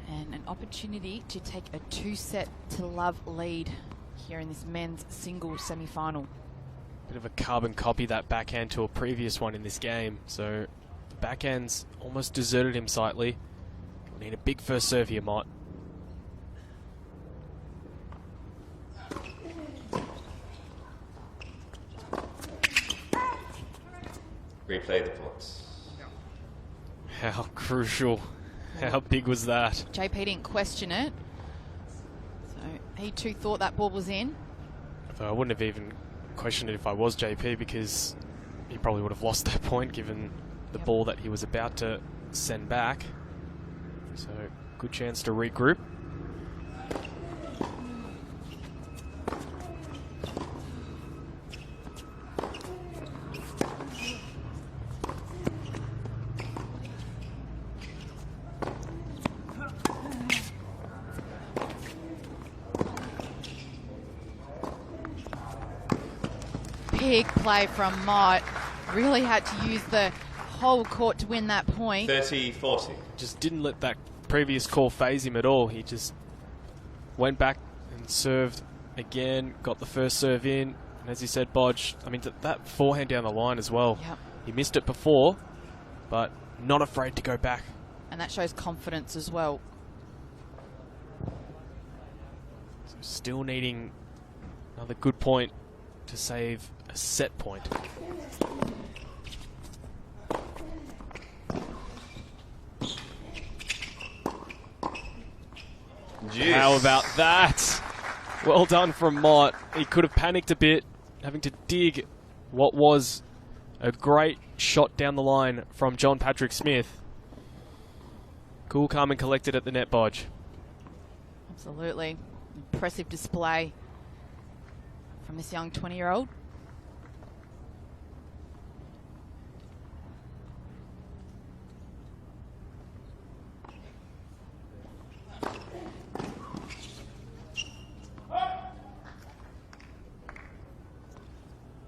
and an opportunity to take a 2-set-to-love lead here in this men's singles semi-final. Bit of a carbon copy, that backhand, to a previous one in this game. So the backhand's almost deserted him slightly. We'll need a big first serve here, Mott. Replay the points. How crucial. How big was that? JP didn't question it. So he too thought that ball was in. Although I wouldn't have even questioned it if I was JP, because he probably would have lost that point given the ball that he was about to send back. So good chance to regroup. Big play from Mott. Really had to use the whole court to win that point. 30-40. Just didn't let that previous call phase him at all. He just went back and served again, got the first serve in. And as you said, Bodge, I mean, that forehand down the line as well. Yep. He missed it before, but not afraid to go back. And that shows confidence as well. So still needing another good point to save a set point. Jeez. How about that? Well done from Mott. He could have panicked a bit, having to dig what was a great shot down the line from John Patrick Smith. Cool, calm and collected at the net, Bodge. Absolutely. Impressive display from this young 20-year-old.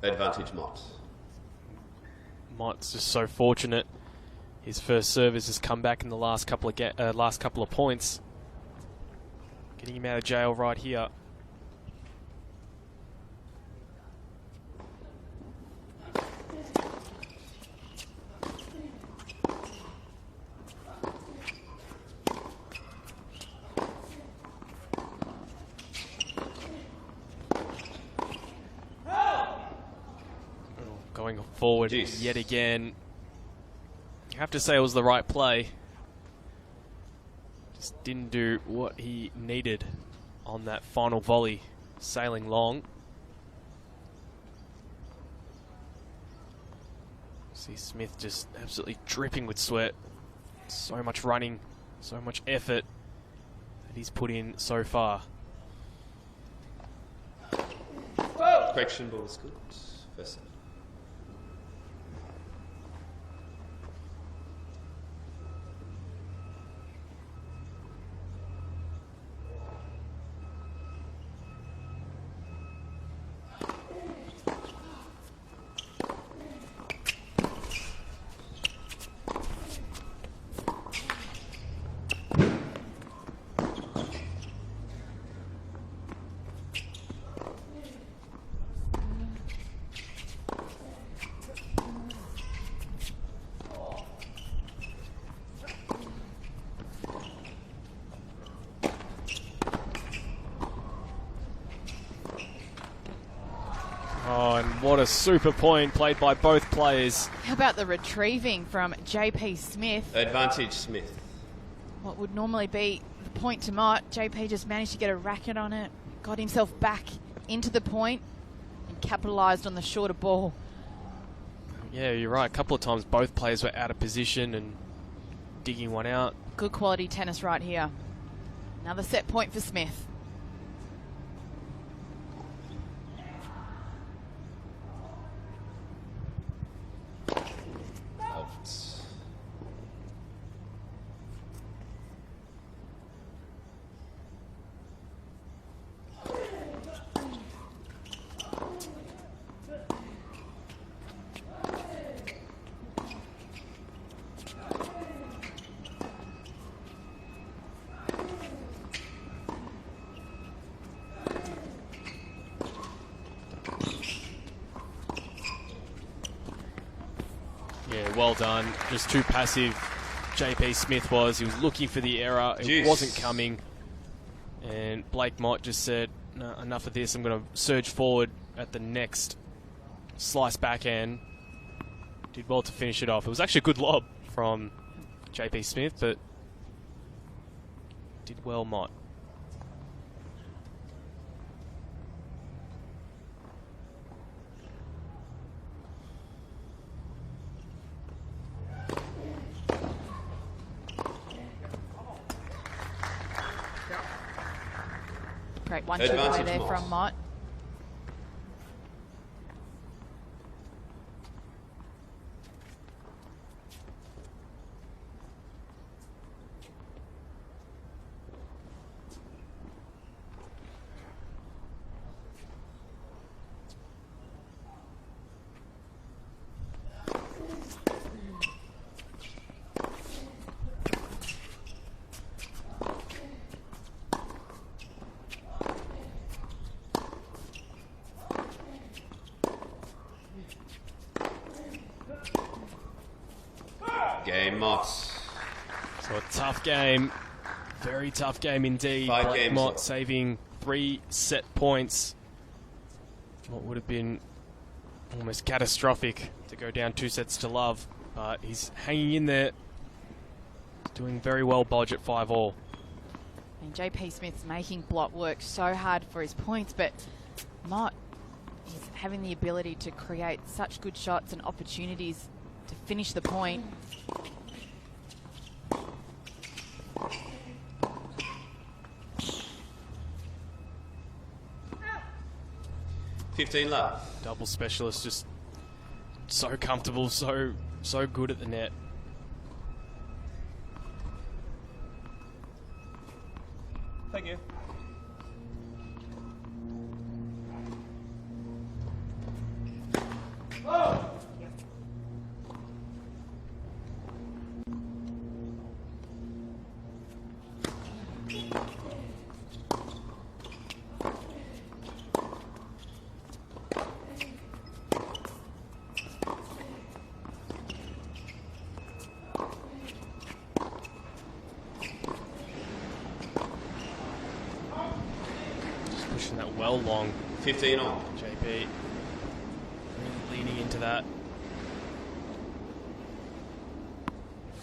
Advantage Mott. Mott's just so fortunate. His first service has come back in the last couple of points, getting him out of jail right here. Going forward yet again. You have to say it was the right play. Just didn't do what he needed on that final volley, sailing long. See Smith just absolutely dripping with sweat. So much running, so much effort that he's put in so far. Correction, ball is good. First set. Oh, and what a super point played by both players. How about the retrieving from JP Smith? Advantage Smith. What would normally be the point to Mott, JP just managed to get a racket on it, got himself back into the point and capitalised on the shorter ball. Yeah, you're right. A couple of times both players were out of position and digging one out. Good quality tennis right here. Another set point for Smith. Yeah, well done. Just too passive. JP Smith was. He was looking for the error. It wasn't coming. And Blake Mott just said, no, enough of this. I'm going to surge forward at the next slice backhand. Did well to finish it off. It was actually a good lob from JP Smith, but did well, Mott. Great one-two play there from Mott. Game Moss. So a tough game. Very tough game indeed. Blake Mott saving 3 set points. What would have been almost catastrophic to go down 2 sets to love. But he's hanging in there. Doing very well, Bodge at 5-all. And JP Smith's making Blot work so hard for his points, but Mott is having the ability to create such good shots and opportunities to finish the point. love. Double specialist, just so comfortable, so good at the net. Thank you. Oh. Pushing that well long. 15 on. JP really leaning into that.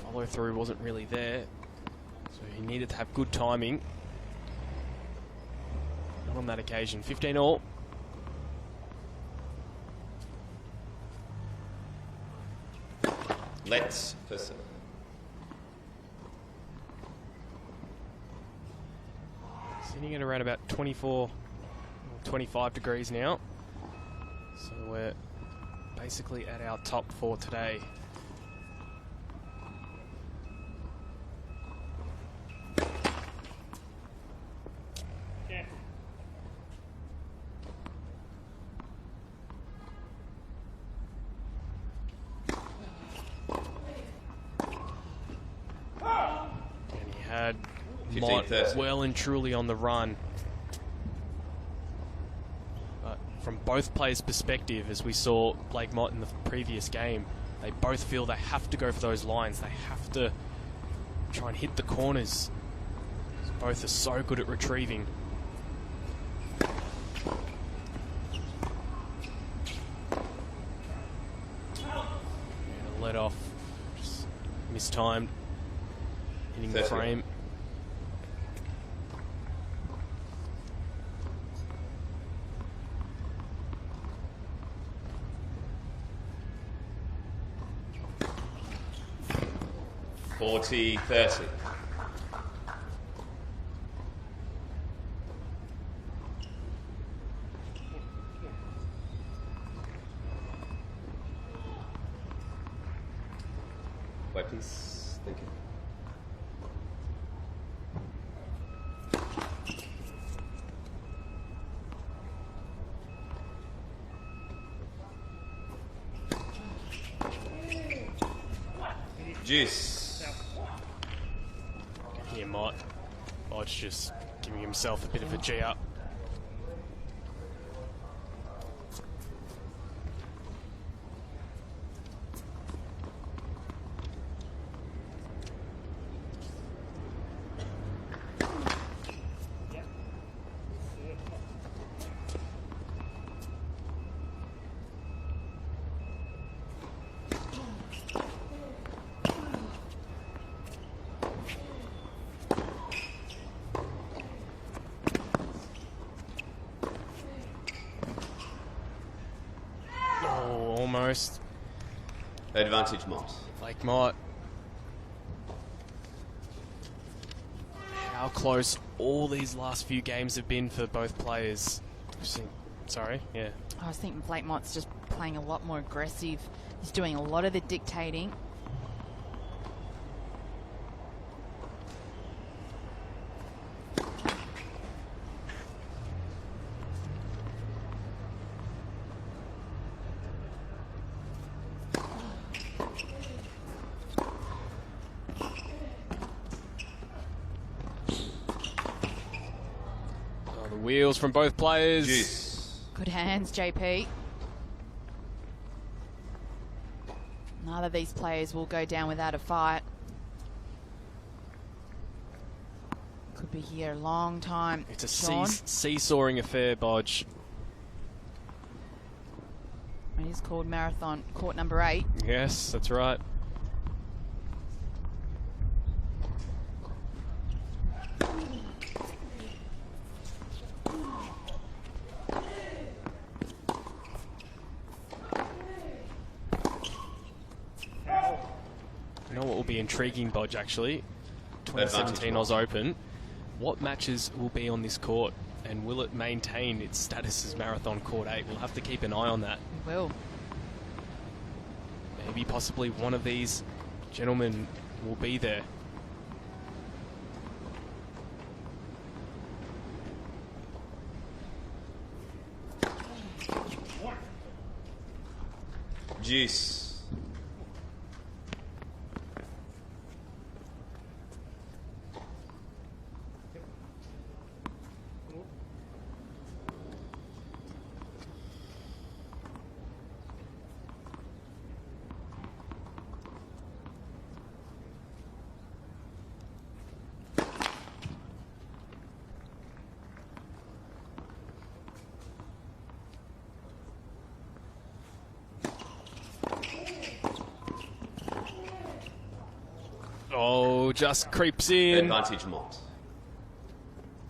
Follow through wasn't really there, so he needed to have good timing. Not on that occasion. 15 all. Let's pursue. Sitting at around about 24, 25 degrees now. So we're basically at our top 4 today. Yeah. And he had 15, Mott 30. well and truly on the run. But from both players' perspective, as we saw Blake Mott in the previous game, they both feel they have to go for those lines. They have to try and hit the corners. Both are so good at retrieving. let off, just mistimed, hitting the frame. .40, 30. Wait, please. Thank you. Juice. Here, Mott. Mott's just giving himself a bit of a G up. Almost. Advantage Mott. Blake Mott. How close all these last few games have been for both players. Sorry, yeah. I was thinking Blake Mott's just playing a lot more aggressive. He's doing a lot of the dictating. Wheels from both players. Juice. Good hands, JP. Neither of these players will go down without a fight. Could be here a long time. It's a Sean. seesawing affair, Bodge. It is called Marathon Court number 8. Yes, that's right. You know what will be intriguing, Bodge, actually? 2017 Oz Open. What matches will be on this court? And will it maintain its status as Marathon Court 8? We'll have to keep an eye on that. We will. Maybe possibly one of these gentlemen will be there. Juice. Oh, just creeps in. Advantage Mott.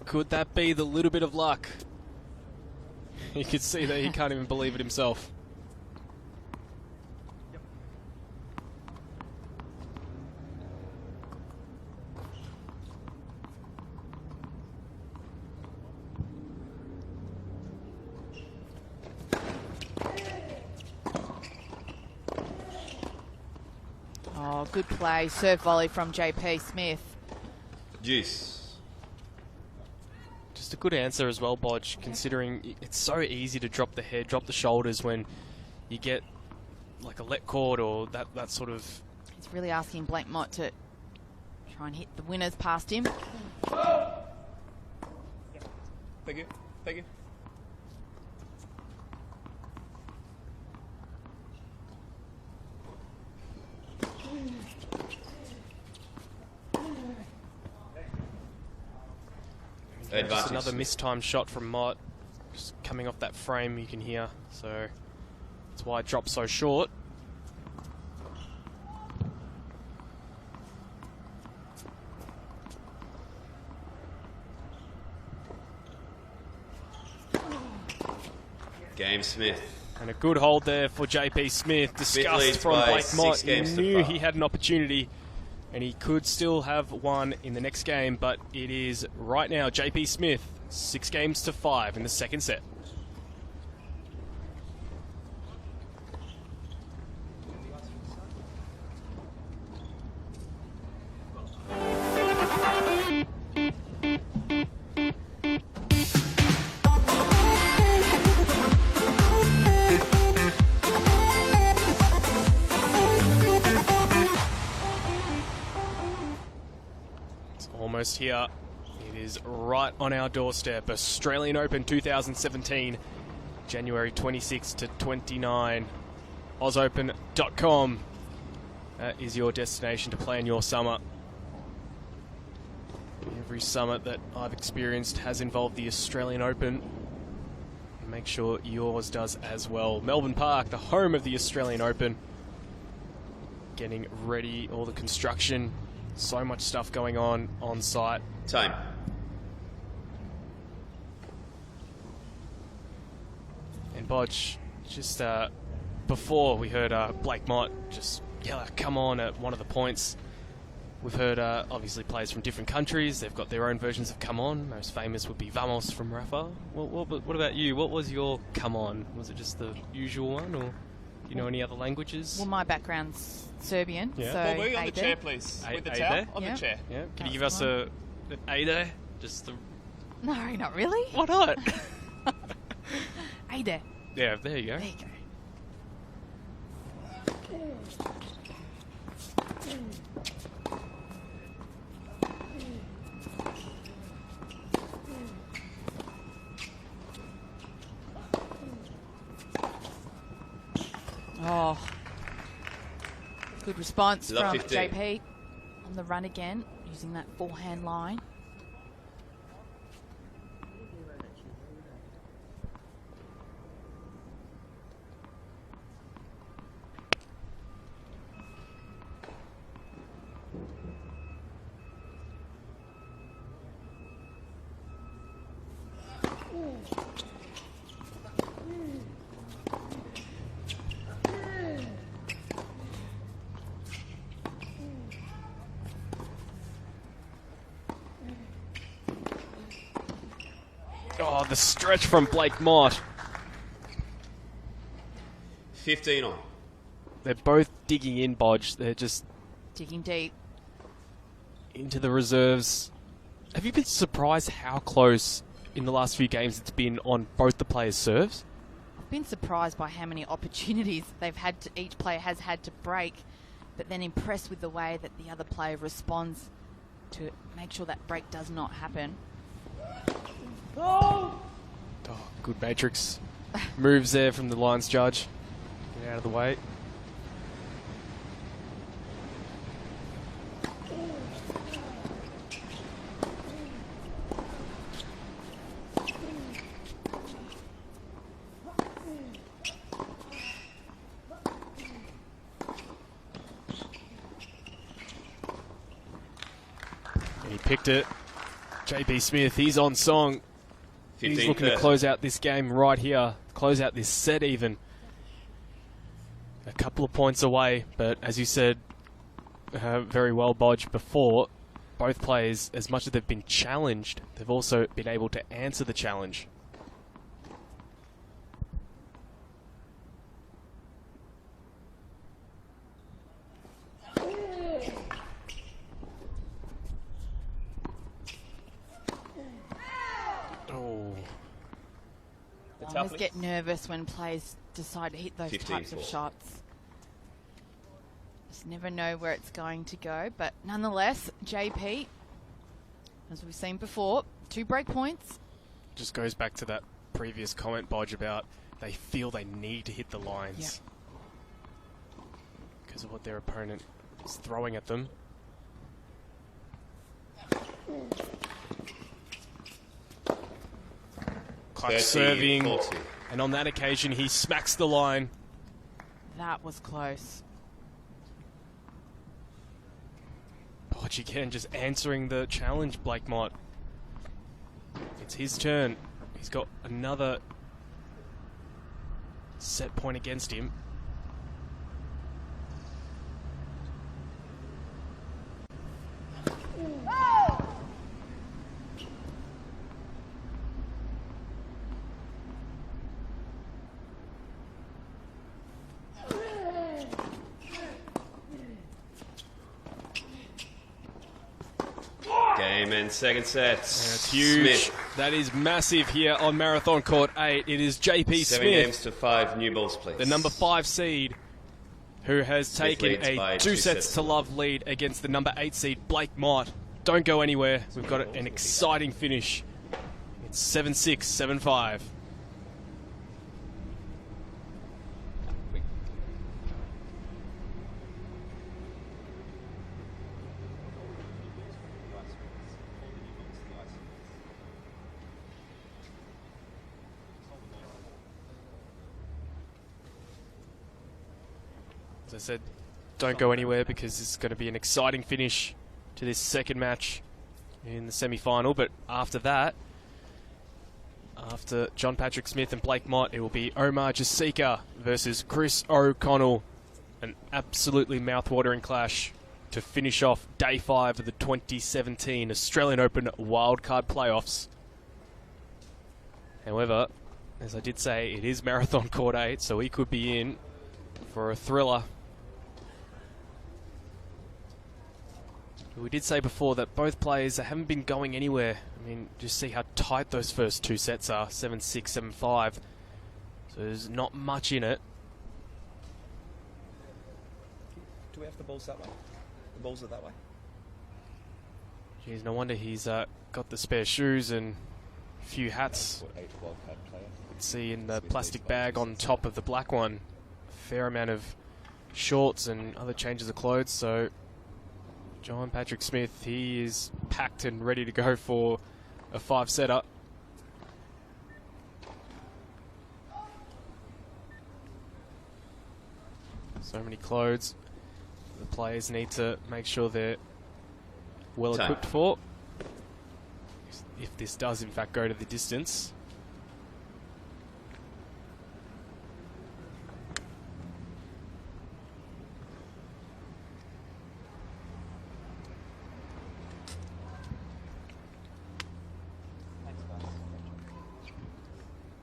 Could that be the little bit of luck? You could see that he can't even believe it himself. Oh, good play. Serve volley from JP Smith. Juice. Just a good answer as well, Bodge, considering it's so easy to drop the head, drop the shoulders when you get like a let cord or that sort of... He's really asking Blake Mott to try and hit the winners past him. Thank you. Thank you. Just another mistimed shot from Mott. Just coming off that frame, you can hear. So that's why it dropped so short. Game Smith. And a good hold there for JP Smith. Disgust leads from by Blake 6 Mott. He games to knew 5. he had an opportunity, and he could still have one in the next game, but it is right now JP Smith, 6 games to 5 in the second set. Almost here. It is right on our doorstep. Australian Open 2017, January 26 to 29. AusOpen.com. That is your destination to plan your summer. Every summer that I've experienced has involved the Australian Open. Make sure yours does as well. Melbourne Park, the home of the Australian Open. Getting ready, all the construction. So much stuff going on site. Time. And Bodge, just before we heard Blake Mott just yell, "Come on," at one of the points. We've heard obviously players from different countries. They've got their own versions of "Come on." Most famous would be "Vamos" from Rafa. What about you? What was your "Come on"? Was it just the usual one, or do you know any other languages? Well, my background's Serbian, Yeah. so Well, on the Aida. chair, please. With the Aida? towel on Yeah. the chair. Yeah. Can you That's give us an Aida? Just the. No, not really. Why not? Aida. Yeah. There you go. There you go. Oh, good response Love from 15. JP on the run again, using that forehand line. Oh, the stretch from Blake Mott. 15 on. They're both digging in, Bodge. They're just Digging deep. into the reserves. Have you been surprised how close in the last few games it's been on both the players' serves? I've been surprised by how many opportunities they've had to, each player has had to break, but then impressed with the way that the other player responds to make sure that break does not happen. Oh, good matrix moves there from the Lions judge. Get out of the way. He picked it. JP Smith, he's on song. He's 15 looking to first. close out this game right here. Close out this set even. A couple of points away, but as you said very well, Bodge, before, both players, as much as they've been challenged, they've also been able to answer the challenge. Oh. I always get nervous when players decide to hit those 15 types of for. shots. Just never know where it's going to go, but nonetheless, JP, as we've seen before, 2 break points. Just goes back to that previous comment, Bodge, about they feel they need to hit the lines because of what their opponent is throwing at them. Clark 30, serving, 40. and on that occasion he smacks the line. That was close. Bodge again just answering the challenge, Blake Mott. It's his turn. He's got another set point against him. Game and second set. That's huge. Smith. That is massive here on Marathon Court 8. It is JP 7 Smith, games to 5. New balls, please. the number 5 seed, who has Smith taken leads by a 2 2 sets sets to love lead against the number 8 seed, Blake Mott. Don't go anywhere. We've got an exciting finish. It's 7-6, 7-5. As I said, don't go anywhere because it's going to be an exciting finish to this second match in the semi-final. But after that, after John Patrick Smith and Blake Mott, it will be Omar Jasika versus Chris O'Connell. An absolutely mouth-watering clash to finish off Day 5 of the 2017 Australian Open Wildcard Playoffs. However, as I did say, it is Marathon Court 8, so we could be in for a thriller. We did say before that both players haven't been going anywhere. I mean, just see how tight those first 2 sets are, 7-6, 7-5. So there's not much in it. Do we have the balls that way? The balls are that way? Geez, no wonder he's got the spare shoes and a few hats. Court 8 wildcard player. You can see in the plastic bag on top of the black one, a fair amount of shorts and other changes of clothes. So John Patrick Smith, he is packed and ready to go for a 5-setter. So many clothes. The players need to make sure they're well equipped for, if this does in fact go to the distance.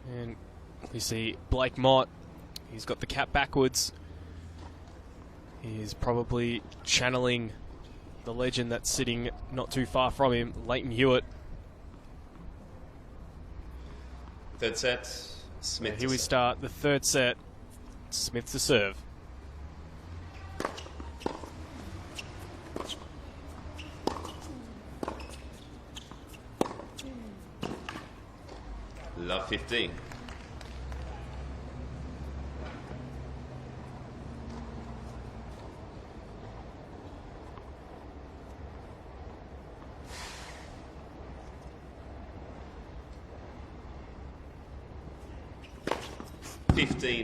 And we see Blake Mott, he's got the cap backwards. He's probably channeling the legend that's sitting not too far from him, Leighton Hewitt. Third set, Smith. And here we start the third set. Smith to serve. Love 15.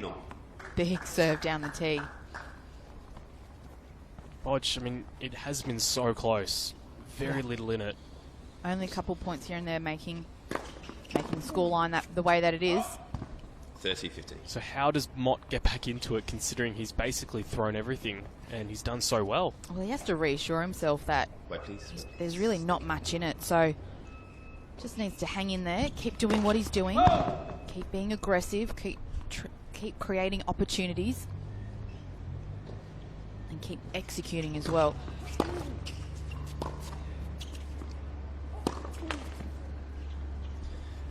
On. Big serve down the tee. Bodge, I mean, it has been so close. Very little in it. Only a couple points here and there making the scoreline the way that it is. 30-15. So how does Mott get back into it, considering he's basically thrown everything and he's done so well? Well, he has to reassure himself that there's really not much in it. So just needs to hang in there, keep doing what he's doing, keep being aggressive, keep creating opportunities, and keep executing as well.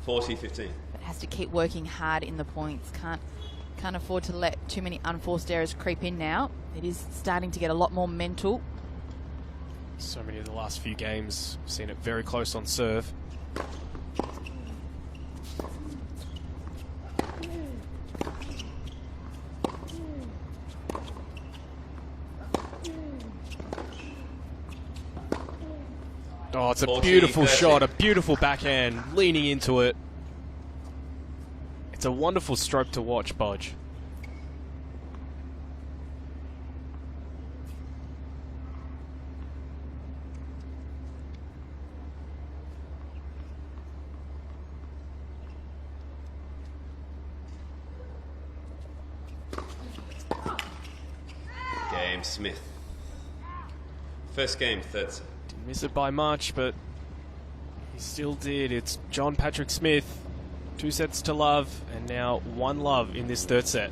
$40-15. But has to keep working hard in the points. Can't afford to let too many unforced errors creep in now. It is starting to get a lot more mental. So many of the last few games, seen it very close on serve. Oh, it's a beautiful shot, a beautiful backhand, leaning into it. It's a wonderful stroke to watch, Bodge. game, Smith. First game, third set. Didn't miss it by much, but he still did. It's John Patrick Smith. 2 sets to love, and now 1 love in this third set.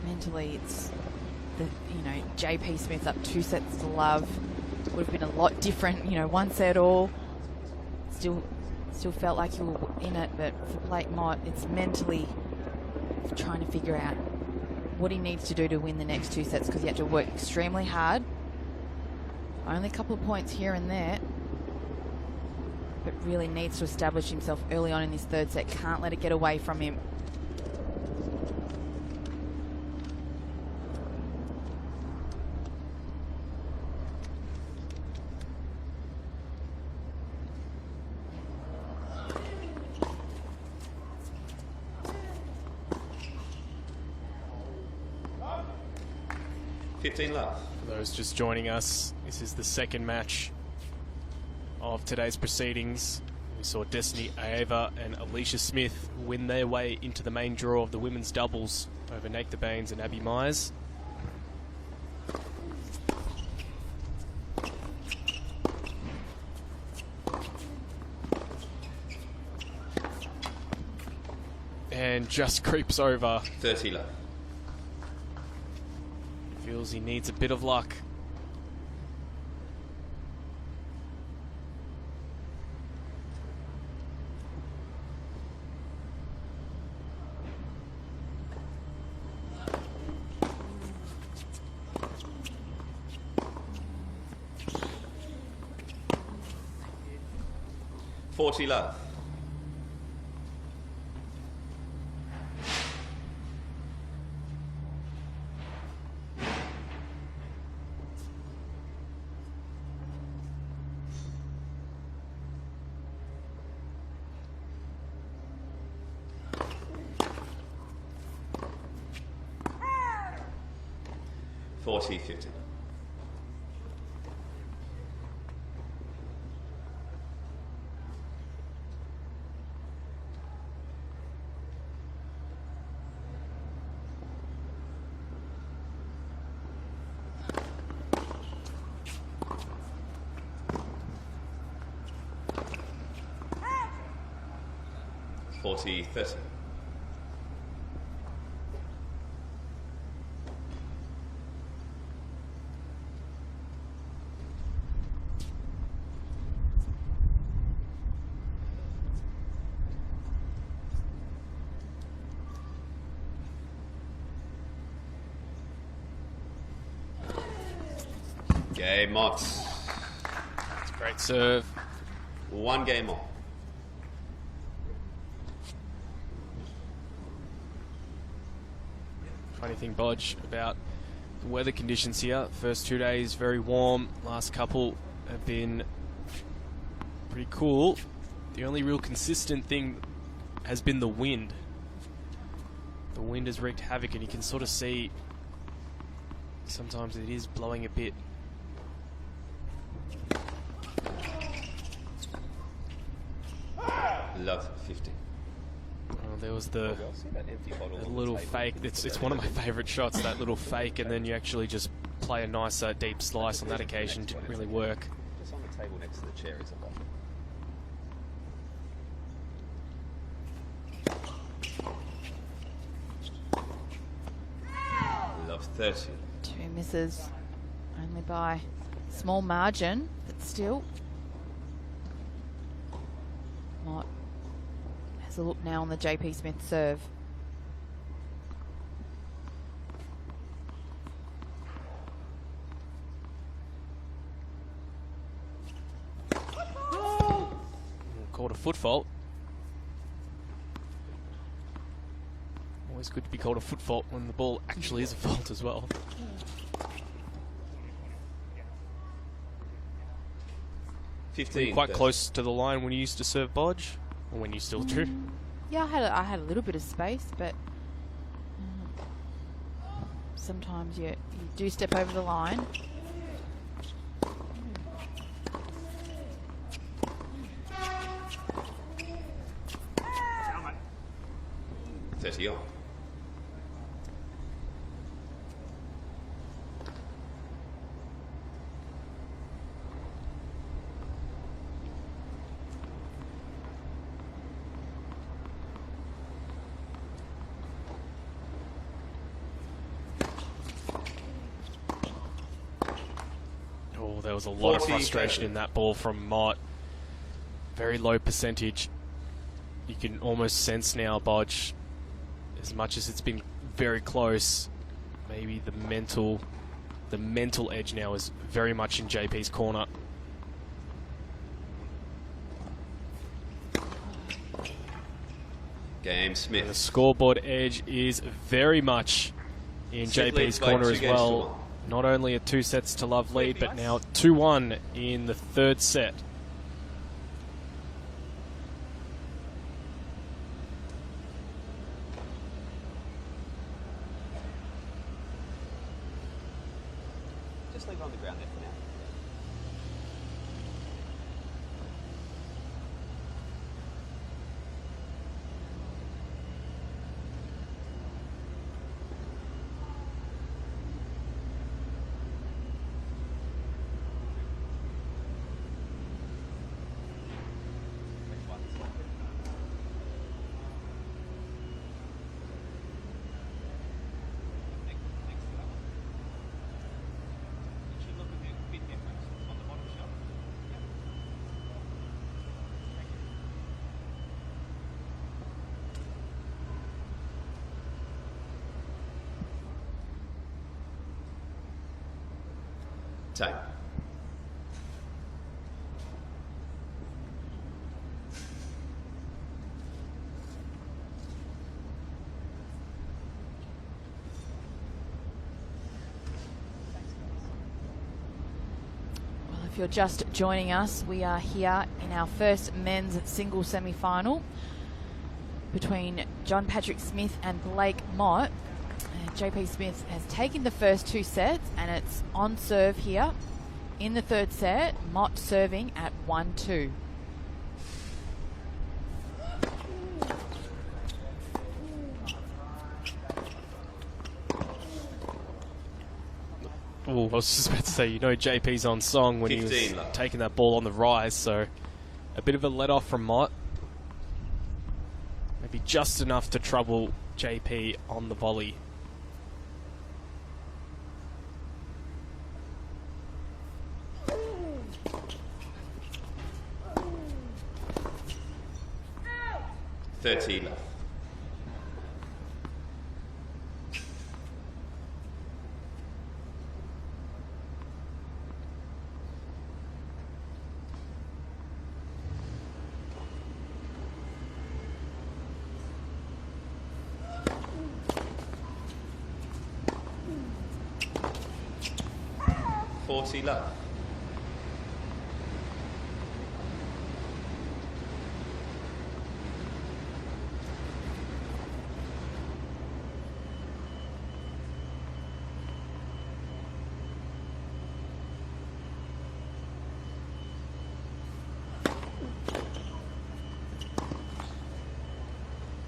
Mentally, it's the, JP Smith up 2 sets to love. Would have been a lot different, 1 set all. Still felt like you were in it, but for Blake Mott, it's mentally trying to figure out what he needs to do to win the next 2 sets, because he had to work extremely hard. Only a couple of points here and there, but really needs to establish himself early on in this third set. Can't let it get away from him. Love. For those just joining us, this is the second match of today's proceedings. We saw Destiny Ava and Alicia Smith win their way into the main draw of the women's doubles over Natha Baines and Abby Myers. And just creeps over. 30 love. Feels he needs a bit of luck. $40 love. $40.50. $40.30. Game on. It's a great serve. 1 game on. Funny thing, Bodge, about the weather conditions here. First 2 days very warm. Last couple have been pretty cool. The only real consistent thing has been the wind. The wind has wreaked havoc, and you can sort of see sometimes it is blowing a bit. Love 50. Well, there was the little fake. It's one of my favourite shots, that little fake, and then you actually just play a nicer deep slice on that occasion. Didn't really work. Just on the table next to the chair is a bottle. Love 30. 2 misses, only by small margin, but still. Mott has a look now on the JP Smith serve. Called a foot fault. Always good to be called a foot fault when the ball actually is a fault as well. Quite close to the line when you used to serve Bodge, or when you still do. Yeah, I had a little bit of space, but sometimes you do step over the line. $30 on. there was a lot of 40, frustration 30. in that ball from Mott. Very low percentage. You can almost sense now, Bodge, as much as it's been very close, maybe the mental edge now is very much in JP's corner. Game Smith. And the scoreboard edge is very much in Smith JP's leads by corner 2 as games to well. 1. Not only a 2 sets to love lead, but now 2-1 in the third set. Just leave it on the ground there for now. Time. Well, if you're just joining us, we are here in our first men's single semi-final between John Patrick Smith and Blake Mott. JP Smith has taken the first 2 sets, and it's on serve here in the third set. Mott serving at 1-2. Oh, I was just about to say, you know, JP's on song when he was 15 love. taking that ball on the rise, so a bit of a let off from Mott. Maybe just enough to trouble JP on the volley. $30 left. $40 left.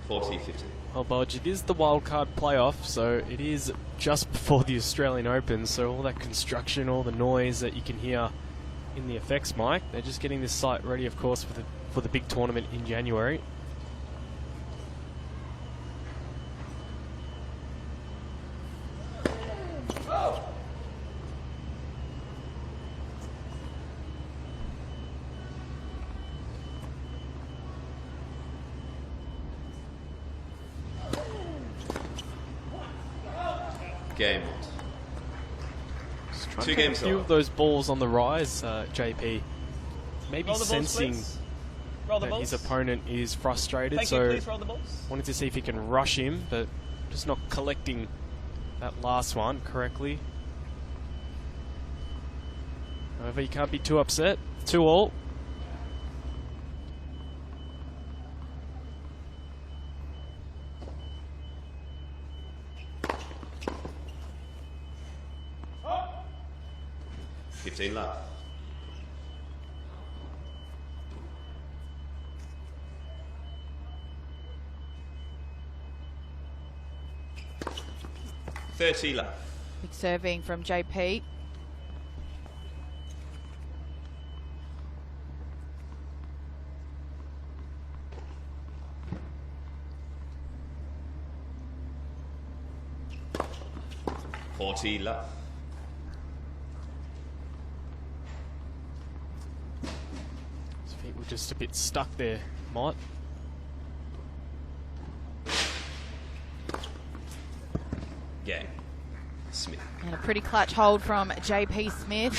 $40-50. Well, Bodge, it is the wildcard playoff, so it is just before the Australian Open, so all that construction, all the noise that you can hear in the effects mic, they're just getting this site ready, of course, for the big tournament in January. Game. Just trying 2 to get games a few on. of those balls on the rise, JP. Maybe Roll the balls, sensing please. Roll the that balls. his opponent is frustrated, Thank you, so please roll the balls. wanted to see if he can rush him, but just not collecting that last one correctly. However, you can't be too upset. 2-all. $15 left. $30 left. Big serving from JP. $40 left. We're just a bit stuck there, Mott. Game. Smith. And a pretty clutch hold from JP Smith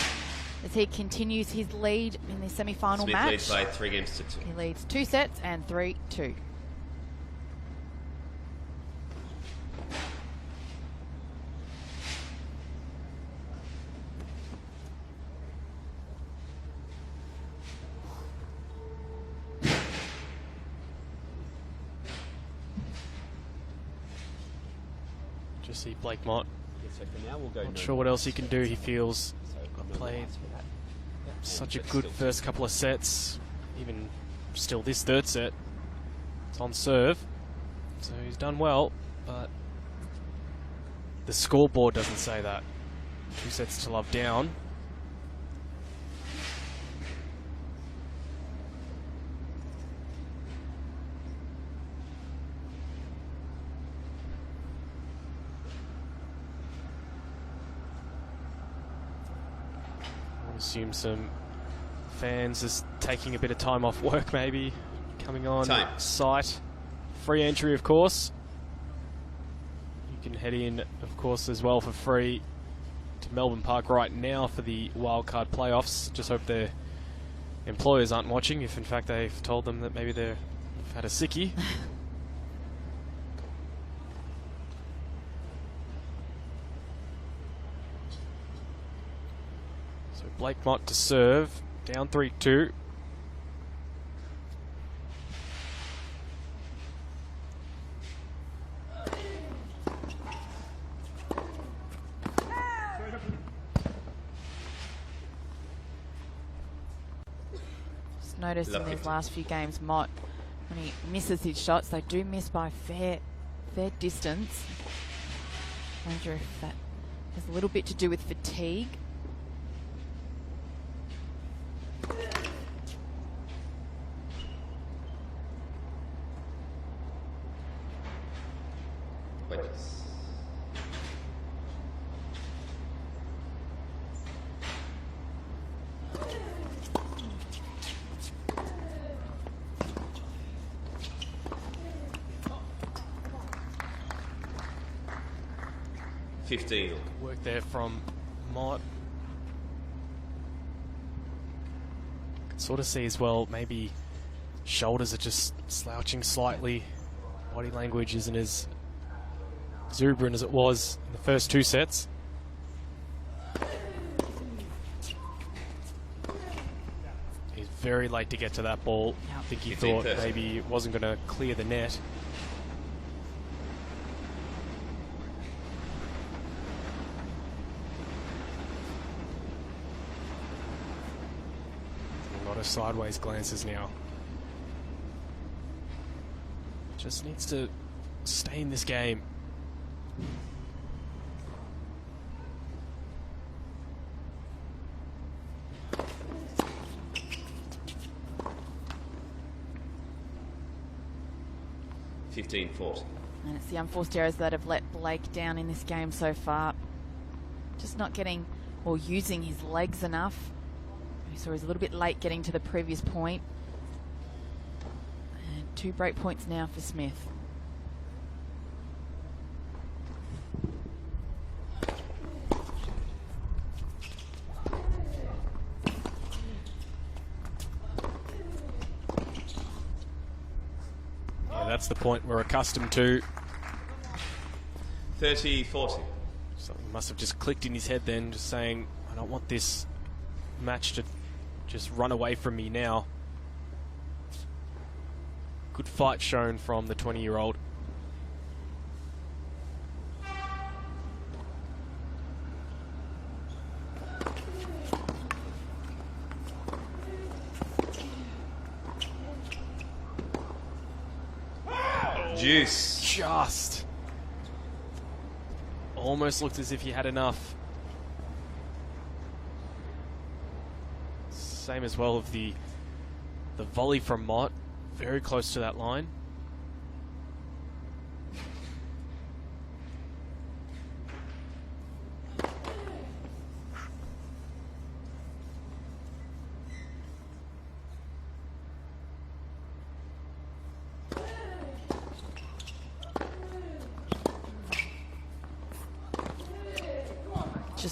as he continues his lead in the semi-final Smith match. leads by 3 games to 2. He leads 2 sets and 3-2. Just see Blake Mott. Yeah, so for now we'll go Not no sure what else he can do. He feels no played lights for that. such a but good still first couple of sets. Even still this third set, it's on serve. So he's done well, but the scoreboard doesn't say that. 2 sets to love down. I assume some fans just taking a bit of time off work, maybe coming on site. Free entry, of course. You can head in, of course, as well for free to Melbourne Park right now for the wildcard playoffs. Just hope their employers aren't watching, if in fact they've told them that maybe they've had a sickie. So Blake Mott to serve, down 3-2. Just noticed in these last few games, Mott, when he misses his shots, they do miss by fair distance. I wonder if that has a little bit to do with fatigue. Wedges. Work there from Mott. Can sort of see as well, maybe shoulders are just slouching slightly. Body language isn't as exuberant as it was in the first 2 sets. He's very late to get to that ball. I think he thought maybe it wasn't going to clear the net. A lot of sideways glances now. Just needs to stay in this game. And it's the unforced errors that have let Blake down in this game so far. Just not getting or using his legs enough. We saw he's a little bit late getting to the previous point. And 2 break points now for Smith. That's the point we're accustomed to. 30-40. Something must have just clicked in his head then, just saying, I don't want this match to just run away from me now. Good fight shown from the 20-year-old. Juice. Just. Almost looked as if he had enough. Same as well of the volley from Mott. Very close to that line.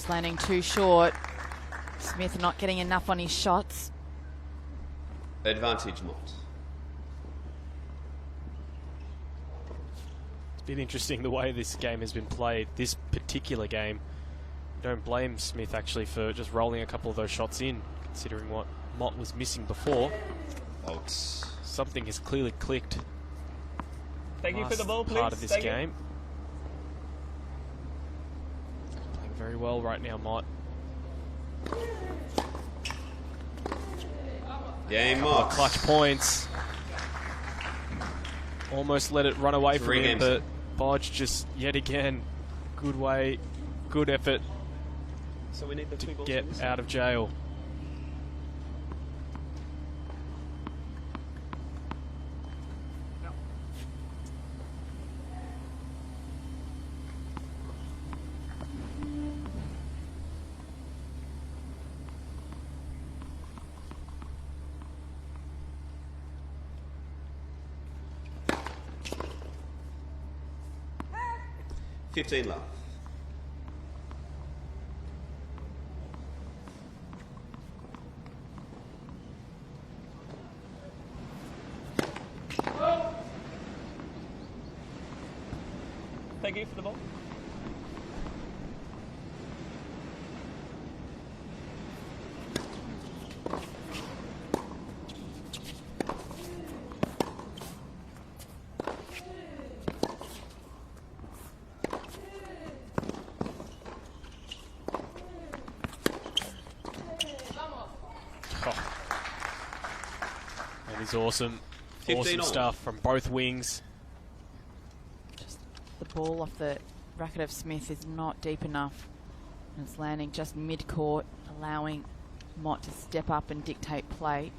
Just landing too short. Smith not getting enough on his shots. Advantage Mott. It's been interesting the way this game has been played. This particular game, don't blame Smith actually for just rolling a couple of those shots in, considering what Mott was missing before. Bolts. Something has clearly clicked. Thank you for the ball, please. Part of this Thank you. game. Playing very well right now, Mott. Game Couple of Mott. clutch points. Almost let it run away from him, but Bodge just yet again, good way, good effort So we need the to two balls get in this out of jail. one. 15 love. Thank you for the ball. That is awesome. 15 Awesome all. stuff from both wings. The ball off the racket of Smith is not deep enough. And it's landing just mid-court, allowing Mott to step up and dictate play.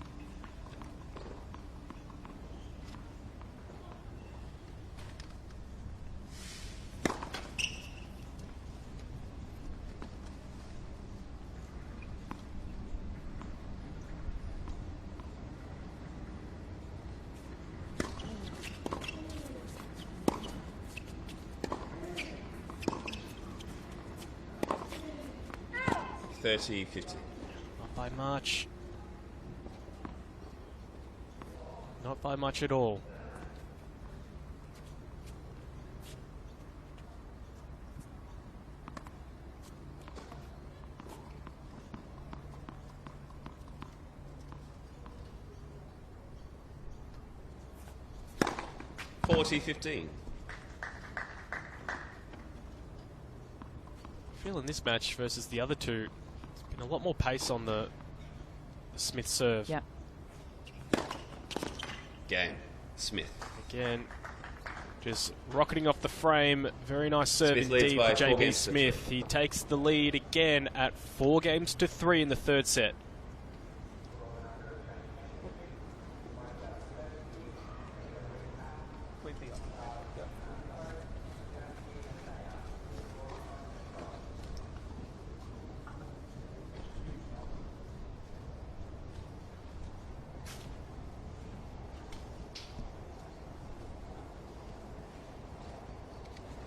$30, $50. Not by much. Not by much at all. $40, $15. Feeling this match versus the other two, there's been a lot more pace on the Smith serve. Yeah. Game. Smith. Again, just rocketing off the frame. Very nice serve Smith leads indeed by for 4 JB games to Smith. He takes the lead again at 4-3 in the third set.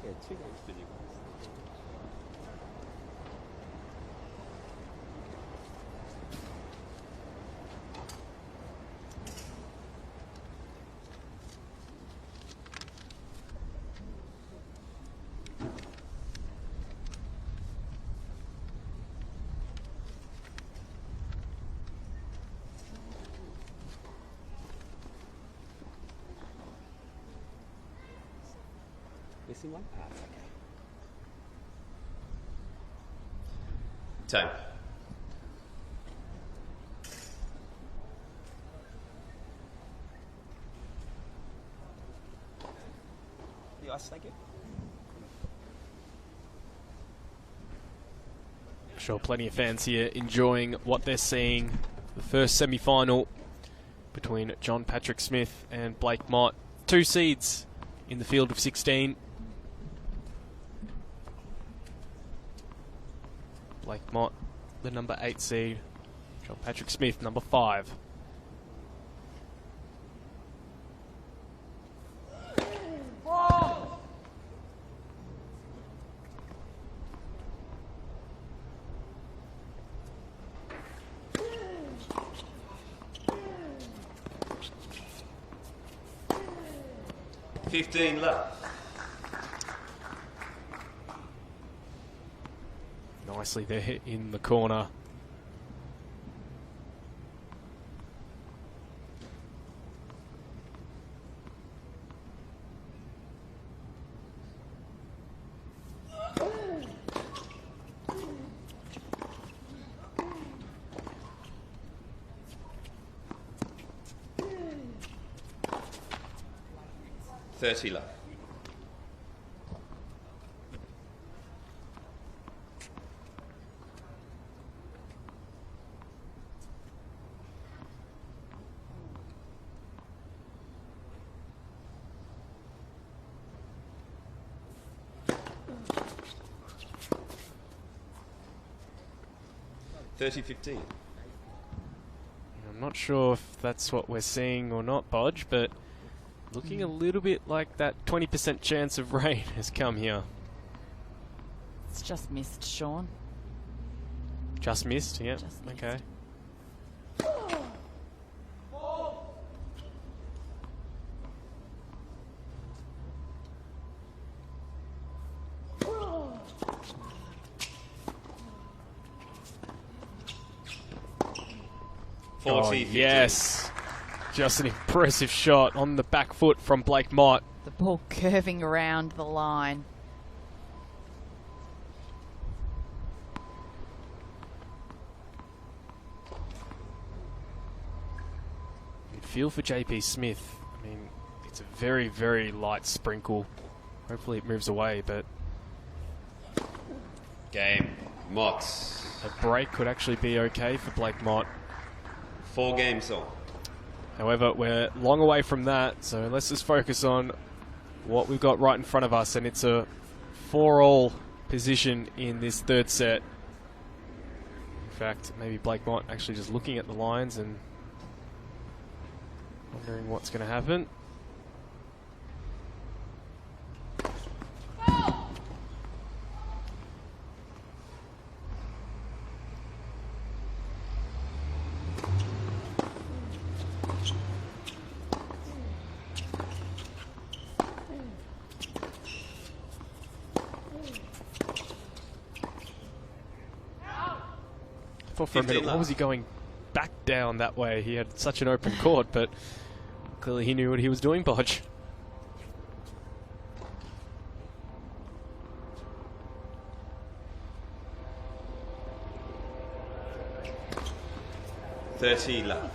Yeah, 2 games to Newcastle. Missing one? Ah, it's okay. Time. The ice, thank you. I'm sure plenty of fans here enjoying what they're seeing. The first semi-final between John Patrick Smith and Blake Mott. 2 seeds in the field of 16. Blake Mott, the number 8 seed. John Patrick Smith, number 5. 15 left. Nicely there in the corner. $30 left. $30-15. I'm not sure if that's what we're seeing or not, Bodge, but looking a little bit like that 20% chance of rain has come here. It's just missed, Sean. Just missed, yeah. Just missed. Okay. Oh, yes. Just an impressive shot on the back foot from Blake Mott. The ball curving around the line. You'd feel for JP Smith. I mean, it's a very, very light sprinkle. Hopefully it moves away, but Game. Mott. a break could actually be okay for Blake Mott. 4 games on. However, we're long away from that, so let's just focus on what we've got right in front of us, and it's a 4-all position in this third set. In fact, maybe Blake Mott actually just looking at the lines and wondering what's going to happen. For a minute, why was he going back down that way? He had such an open court, but clearly he knew what he was doing, Bodge. $30 left.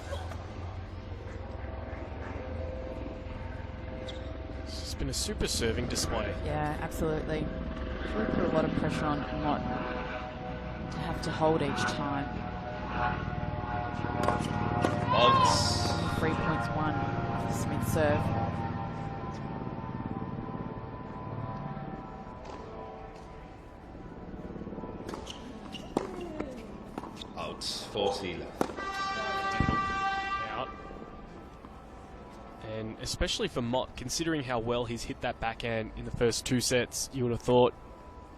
It's been a super serving display. Yeah, absolutely. Really put a lot of pressure on Mott to have to hold each time. Odds. 3 points won for Smith's serve. Out. 40 left. Out. And especially for Mott, considering how well he's hit that backhand in the first 2 sets, you would have thought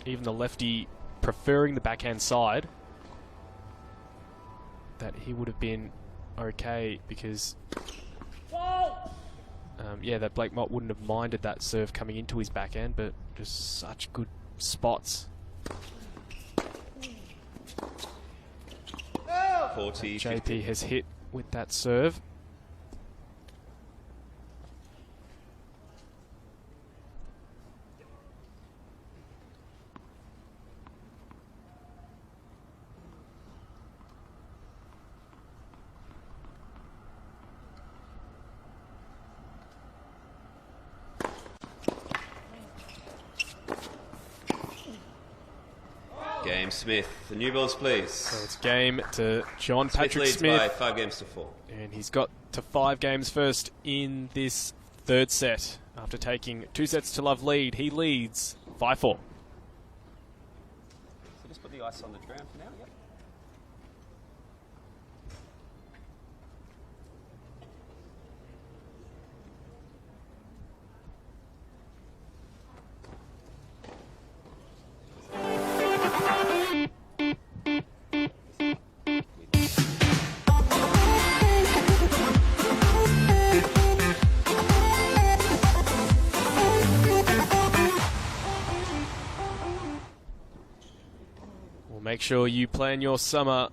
even the lefty preferring the backhand side, that he would have been okay, because yeah, that Blake Mott wouldn't have minded that serve coming into his backhand, but just such good spots. 40, JP 50. has hit with that serve. Game. Smith. The new balls, please. So it's game to John Patrick leads Smith. by 5 games to 4. And he's got to 5 games first in this third set. After taking 2 sets to love lead, he leads 5-4. So just put the ice on the ground for now, yep. Make sure you plan your summer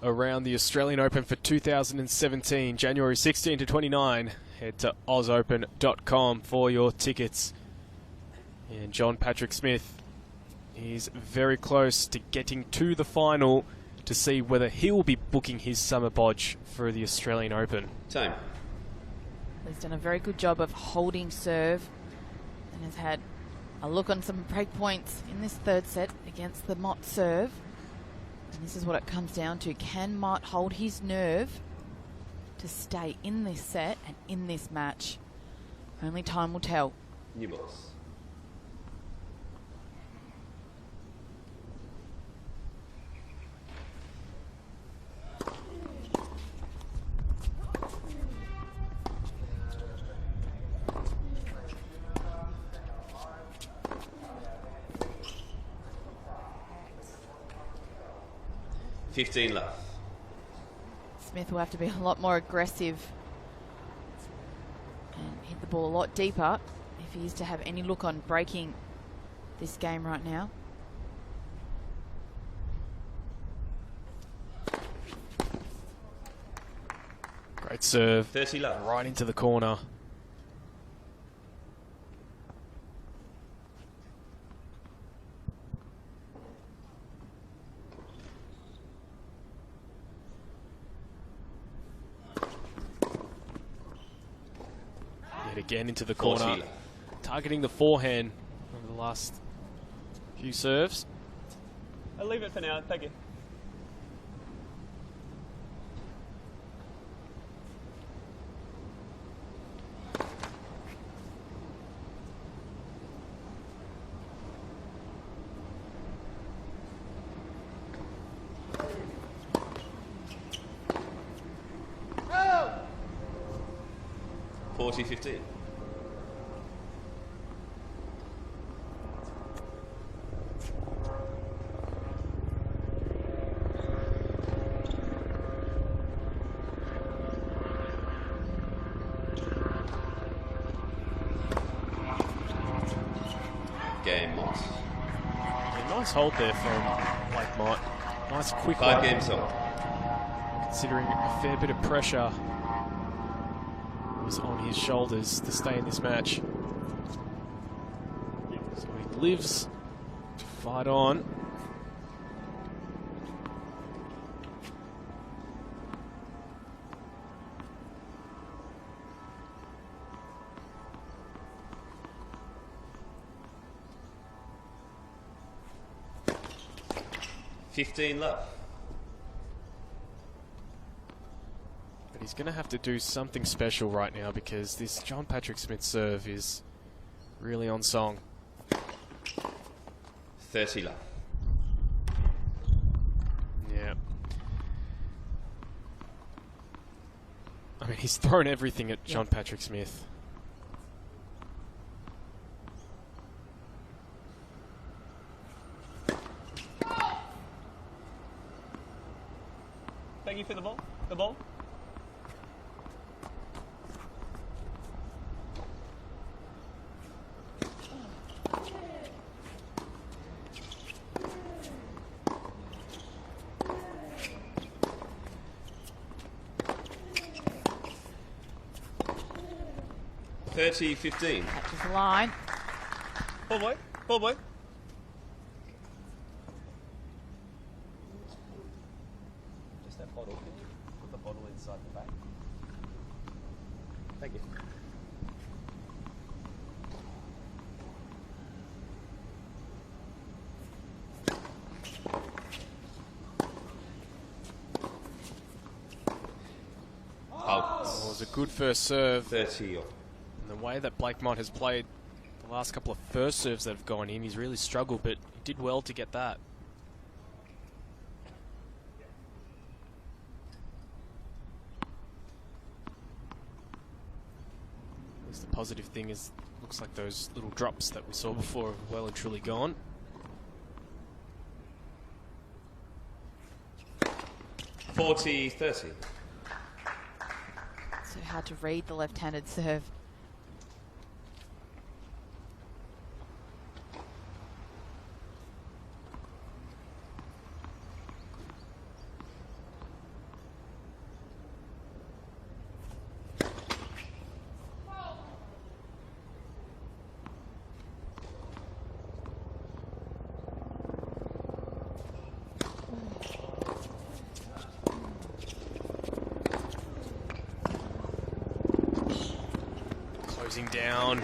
around the Australian Open for 2017, January 16 to 29. Head to ausopen.com for your tickets. And John Patrick Smith is very close to getting to the final to see whether he will be booking his summer bodge for the Australian Open. Time. He's done a very good job of holding serve and has had a look on some break points in this third set against the Mott serve. And this is what it comes down to. Can Mott hold his nerve to stay in this set and in this match? Only time will tell. New balls. $15 left. Smith will have to be a lot more aggressive and hit the ball a lot deeper if he is to have any look on breaking this game right now. Great serve. 30 left. Right into the corner. Yet again into the corner. 40. Targeting the forehand over the last few serves. I'll leave it for now. Thank you. Oh! 40-15. Game Mott. Yeah, nice hold there from Blake Mott. Nice quick 5 one. games on. Considering a fair bit of pressure was on his shoulders to stay in this match. So he lives to fight on. $15 left. But he's going to have to do something special right now because this John Patrick Smith serve is really on song. 30 left. Yeah. I mean, he's thrown everything at John Patrick Smith. Thank you for the ball. The ball. $30-15. Catches the line. Ball boy. Ball boy. Just that bottle. Can you put the bottle inside the bag? Thank you. Out. Well, it was a good first serve. 30. And the way that Blake Mott has played the last couple of first serves that have gone in, he's really struggled, but he did well to get that. At least the positive thing is, looks like those little drops that we saw before have well and truly gone. $40-30. So hard to read the left-handed serve. closing down.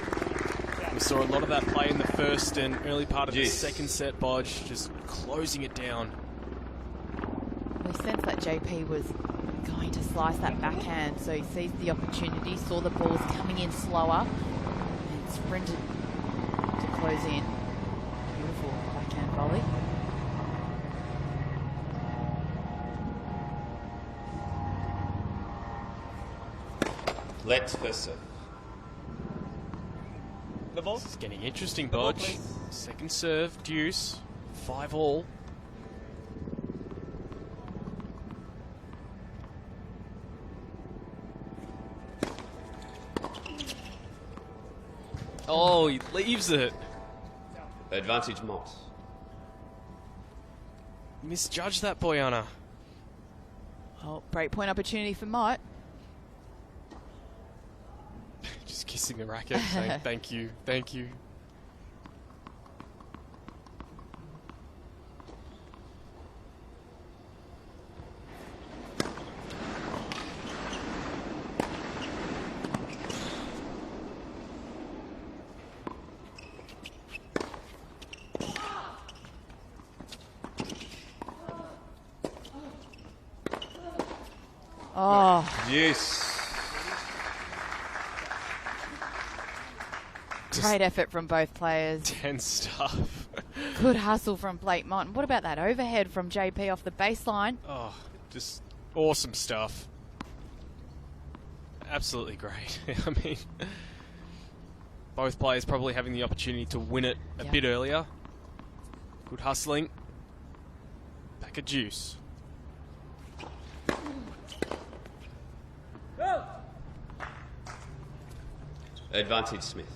We saw a lot of that play in the first and early part of the second set, Bodge, just closing it down. We sensed that JP was going to slice that backhand, so he seized the opportunity, saw the balls coming in slower, and sprinted to close in. Beautiful backhand volley. Let's first serve. The ball. This is getting interesting, Bodge. Second serve, deuce, 5-all. Oh, he leaves it. Advantage Mott. Misjudged that, Boyana. Oh, break point opportunity for Mott. Just kissing the racket, saying thank you, thank you. Oh. Yes. Great effort from both players. Tense stuff. Good hustle from Blake Mott. And what about that overhead from JP off the baseline? Oh, just awesome stuff. Absolutely great. I mean, both players probably having the opportunity to win it a bit earlier. Good hustling. Back of juice. Advantage Smith.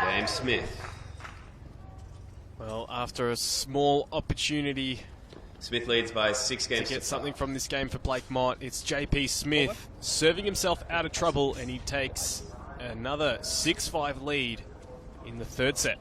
Game Smith. Well, after a small opportunity, Smith leads by 6 games to get something from this game for Blake Mott. It's JP Smith serving himself out of trouble, and he takes another 6-5 lead in the third set.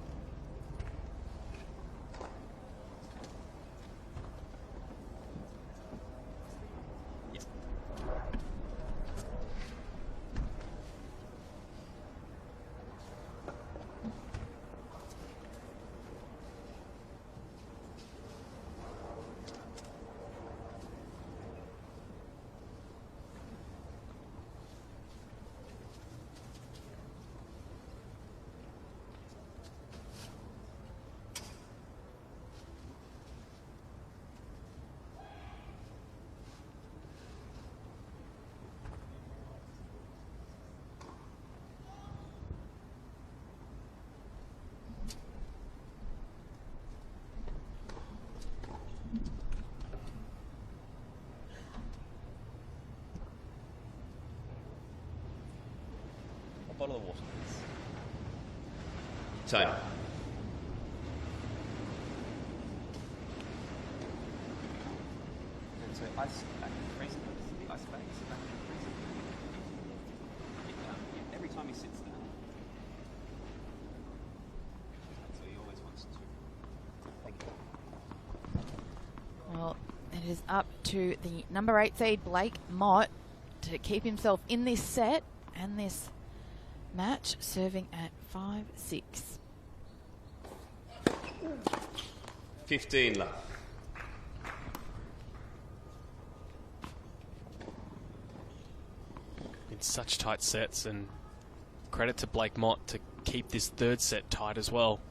A bottle of water, please. Time. So ice back in the freezer, the ice bags back in the freezer. Every time he sits down. So he always wants to. Thank you. Well, it is up to the number 8 seed, Blake Mott, to keep himself in this set and this match, serving at 5-6. 15 left. In such tight sets, and credit to Blake Mott to keep this third set tight as well.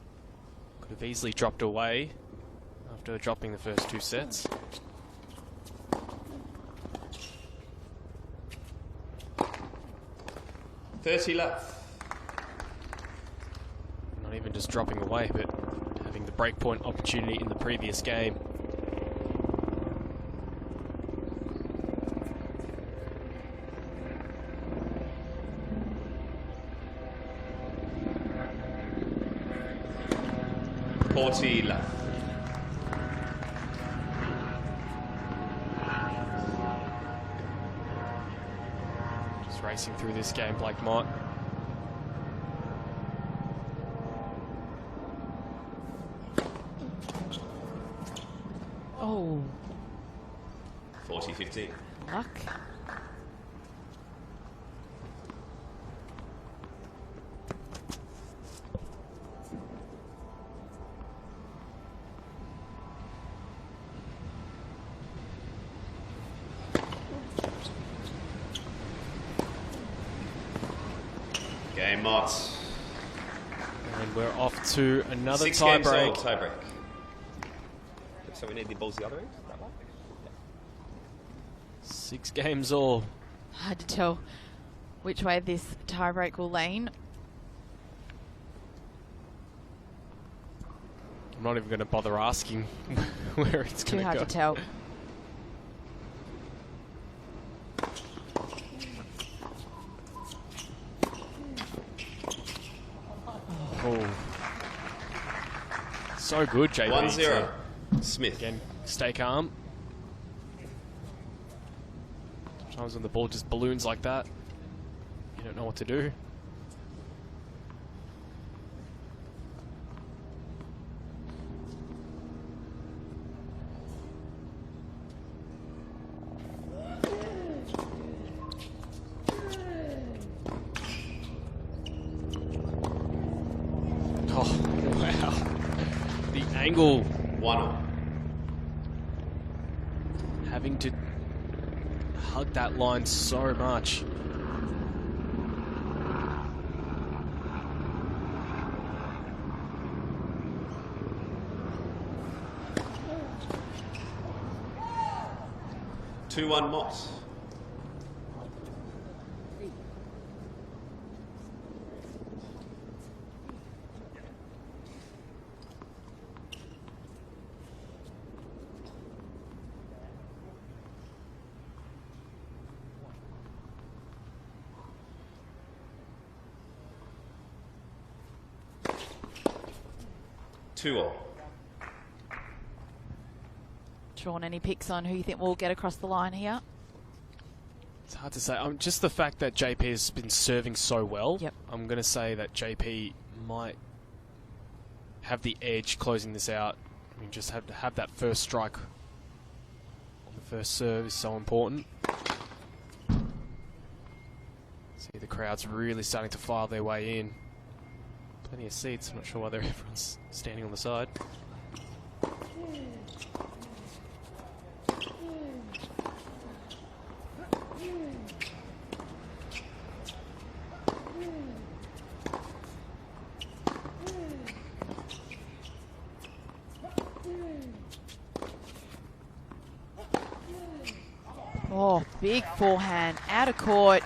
Could have easily dropped away after dropping the first 2 sets. $30 left. Not even just dropping away, but having the breakpoint opportunity in the previous game. $40 left. racing through this game, Blake Mott. Oh. 40-50. Luck. Game Mott. And we're off to another 6 tie games break. old, tie break. So we need the balls the other end? That one? 6 games all. Hard to tell which way this tiebreak will lean. I'm not even going to bother asking where it's going Too to go. hard to tell. Oh. So good, JP. 1-0. Smith. Again, stay calm. Sometimes when the ball just balloons like that, you don't know what to do. Oh, wow. The angle. 1-0. Having to hug that line so much. Two 2-1 Mott. Sean, any picks on who you think will get across the line here? It's hard to say. Just the fact that JP has been serving so well, Yep. I'm going to say that JP might have the edge closing this out. I mean, just have to have that first strike on the first serve is so important. See, the crowd's really starting to file their way in. Plenty of seats. I'm not sure why everyone's standing on the side. Oh, big forehand, out of court,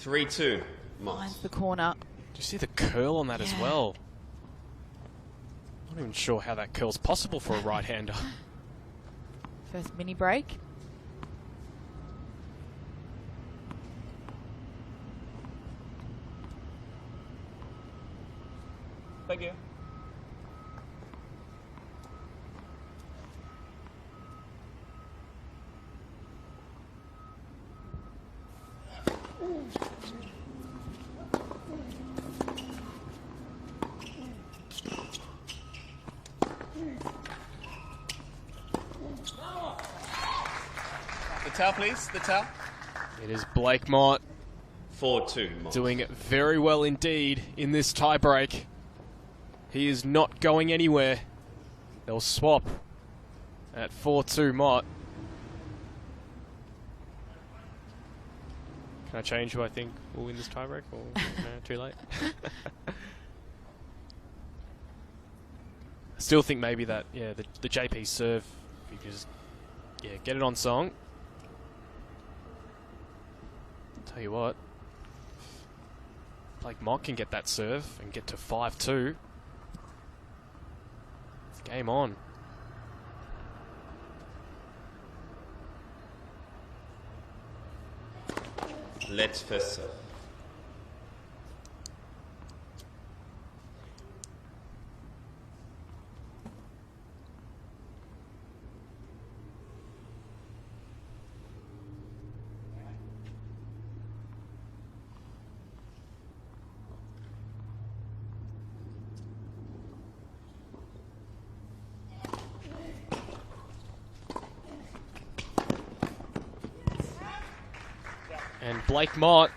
3-2 Mott. finds the corner. Do you see the curl on that as well? Not even sure how that curl's possible for a right-hander. First mini break. Thank you. The towel, please. The towel. It is Blake Mott 4-2 Mott. doing very well indeed in this tiebreak. He is not going anywhere. They'll swap at 4-2 Mott. Can I change who I think will win this tiebreak? Or no, too late? I still think maybe that, yeah, the JP serve, if you just, get it on song. Tell you what, Blake Mott can get that serve and get to 5-2. It's game on. Let's first serve. And Blake Mott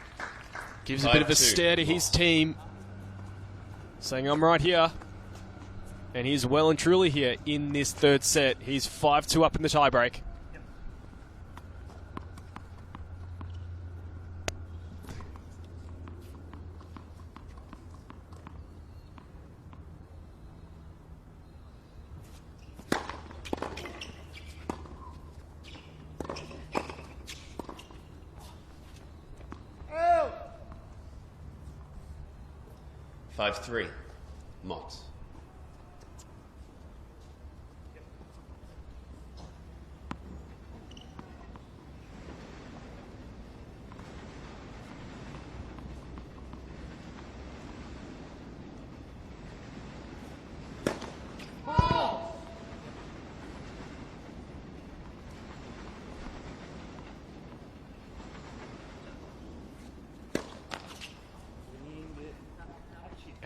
gives a bit of a 5-2. stare to his team, saying, I'm right here. And he's well and truly here in this third set. He's 5-2 up in the tiebreak. Oh. 5-3. Mott.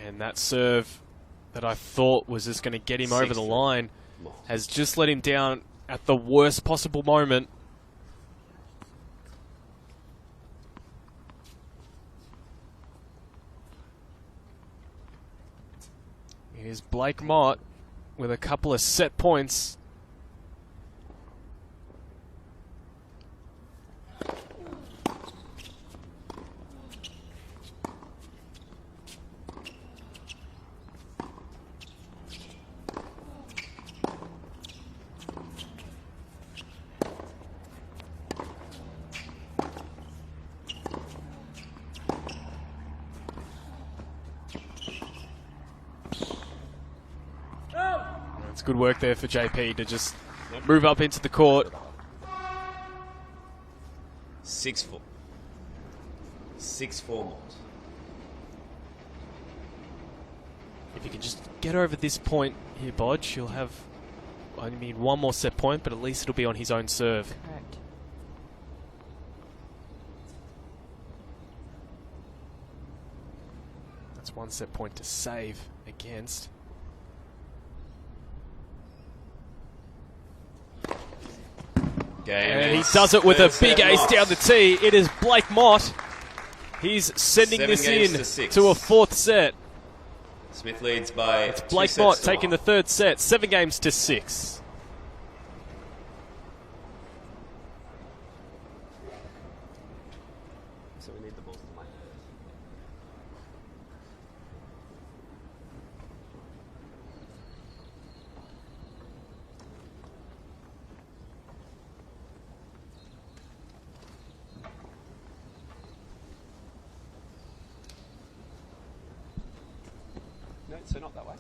And that serve that I thought was just going to get him over the line has just let him down at the worst possible moment. Here's Blake Mott with a couple of set points. It's good work there for JP to just move up into the court. 6-4. 6-4 Mott. If you can just get over this point here, Bodge, he'll have, I mean, one more set point, but at least it'll be on his own serve. Correct. That's one set point to save against. And he does it with a big ace down the tee. It is Blake Mott. He's sending this in to a fourth set. Smith leads by It's Blake Mott taking the third set, 7 games to 6. So we need the balls to line. No, so not that way.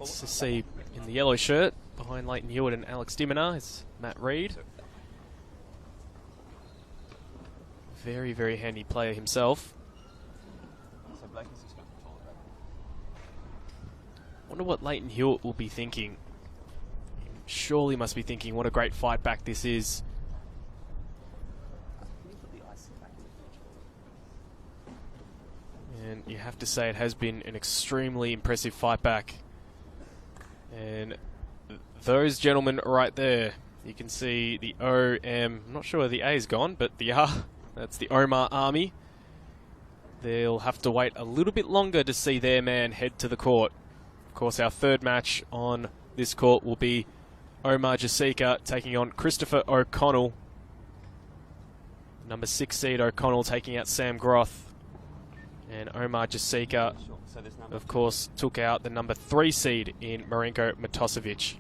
To see in the yellow shirt behind Leighton Hewitt and Alex Diminer is Matt Reid. Very, very handy player himself. So Blake is just going to control it. Wonder what Leighton Hewitt will be thinking. Surely must be thinking what a great fight back this is. And you have to say it has been an extremely impressive fight back. And those gentlemen right there, you can see the OM, I'm not sure where the A is gone, but the R, that's the Omar Army. They'll have to wait a little bit longer to see their man head to the court. Of course, our third match on this court will be Omar Jasika taking on Christopher O'Connell. Number 6 seed O'Connell taking out Sam Groth. And Omar Jasika, of course, took out the number 3 seed in Marinko Matosevic.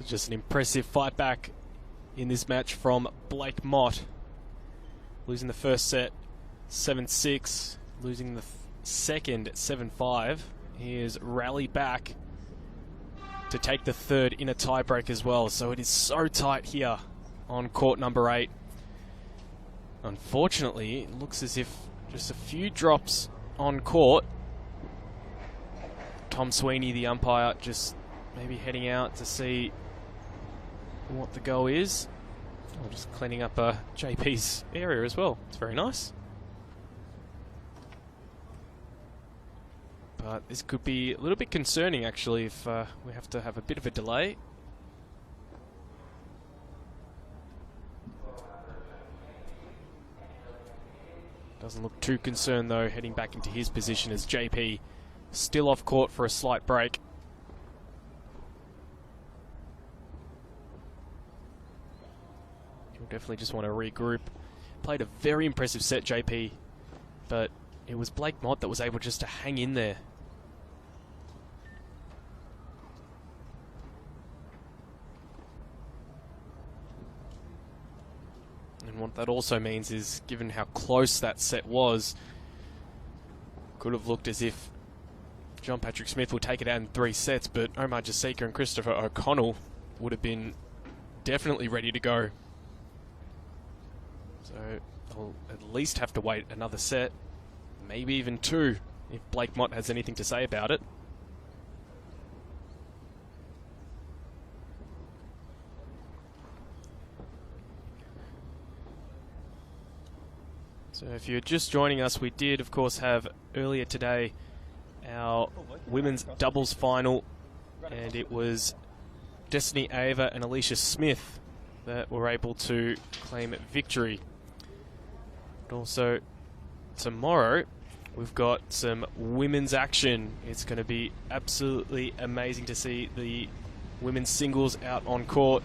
So just an impressive fight back in this match from Blake Mott. Losing the first set 7-6, losing the second 7-5. He has rallied back to take the third in a tiebreak as well. So it is so tight here on court number 8. Unfortunately, it looks as if just a few drops on court. Tom Sweeney, the umpire, just maybe heading out to see what the go is. Or just cleaning up JP's area as well. It's very nice. But this could be a little bit concerning, actually, if we have to have a bit of a delay. Doesn't look too concerned, though, heading back into his position as JP still off court for a slight break. He'll definitely just want to regroup. Played a very impressive set, JP, but it was Blake Mott that was able just to hang in there. And what that also means is, given how close that set was, could have looked as if John Patrick Smith would take it out in 3 sets, but Omar Jasika and Christopher O'Connell would have been definitely ready to go. So they'll at least have to wait another set, maybe even 2, if Blake Mott has anything to say about it. So if you're just joining us, we did, of course, have earlier today our women's doubles final, and it was Destiny Ava and Alicia Smith that were able to claim victory. But also tomorrow we've got some women's action. It's going to be absolutely amazing to see the women's singles out on court.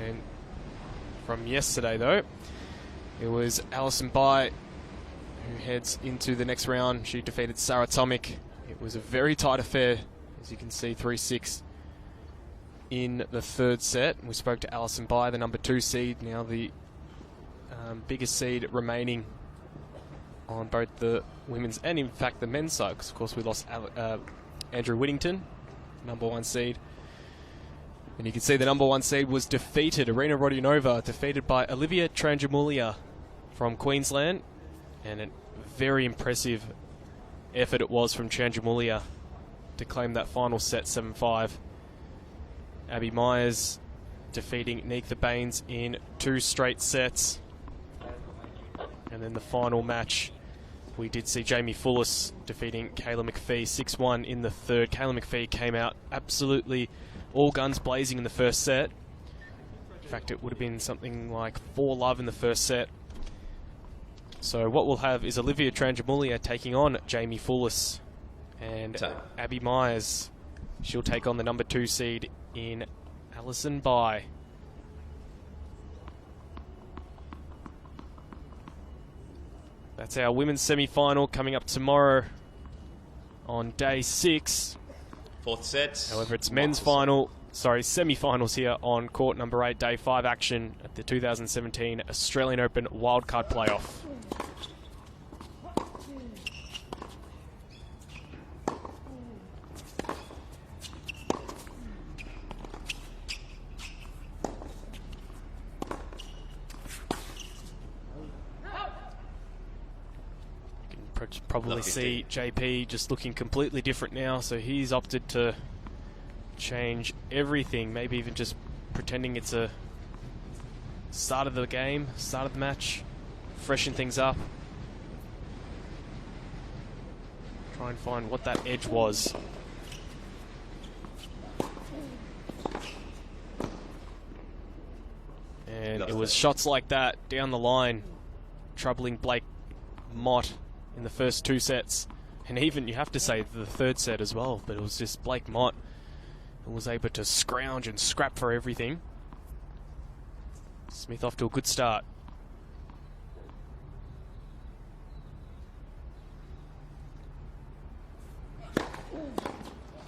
And from yesterday, though, it was Alison Bai who heads into the next round. She defeated Sarah Tomic. It was a very tight affair, as you can see, 3-6 in the third set. We spoke to Alison Bai, the number 2 seed, now the biggest seed remaining on both the women's and, in fact, the men's side, because, of course, we lost Andrew Whittington, number 1 seed. And you can see the number 1 seed was defeated. Irina Rodionova defeated by Olivia Tranjamulia from Queensland. And a very impressive effort it was from Tranjamulia to claim that final set 7-5. Abby Myers defeating Neektha Baines in 2 straight sets. And then the final match, we did see Jamie Fullis defeating Kayla McPhee 6-1 in the third. Kayla McPhee came out absolutely all guns blazing in the first set. In fact, it would have been something like 4-love in the first set. So what we'll have is Olivia Tranjamulia taking on Jamie Fullis, and Abby Myers, she'll take on the number 2 seed in Alison Bai. That's our women's semi-final coming up tomorrow on day 6. 4th set. However, it's men's final, semi-finals here on court number 8, day 5 action at the 2017 Australian Open Wildcard Playoff. Probably see JP just looking completely different now, so he's opted to change everything, maybe even just pretending it's a start of the game, start of the match, freshen things up, try and find what that edge was. And it was shots like that down the line troubling Blake Mott in the first 2 sets, and even, you have to say, the third set as well, but it was just Blake Mott who was able to scrounge and scrap for everything. Smith off to a good start.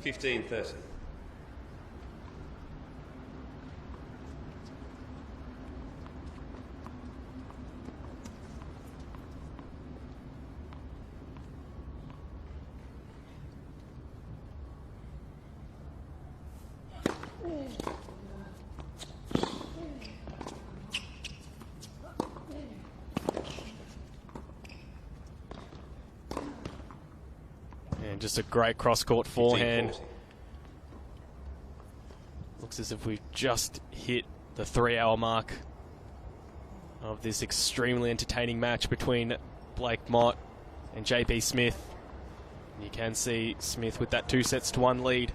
15-30. And just a great cross-court forehand. 15-40. Looks as if we've just hit the 3-hour mark of this extremely entertaining match between Blake Mott and JP Smith. And you can see Smith with that 2-1 lead.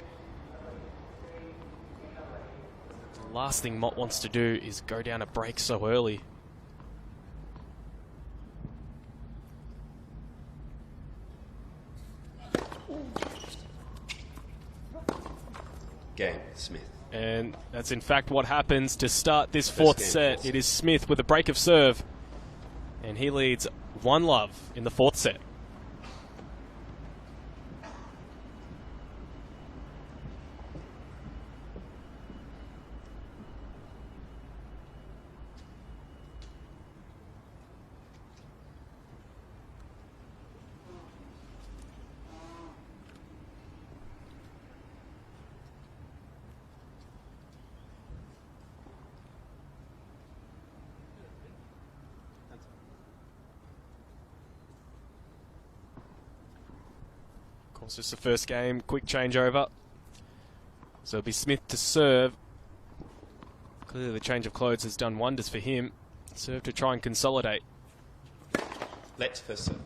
The last thing Mott wants to do is go down a break so early. Game, Smith. And that's in fact what happens to start this fourth set. It is Smith with a break of serve. And he leads 1-love in the fourth set. Of course, it's the first game. Quick changeover. So it'll be Smith to serve. Clearly the change of clothes has done wonders for him. Serve to try and consolidate. Let first serve.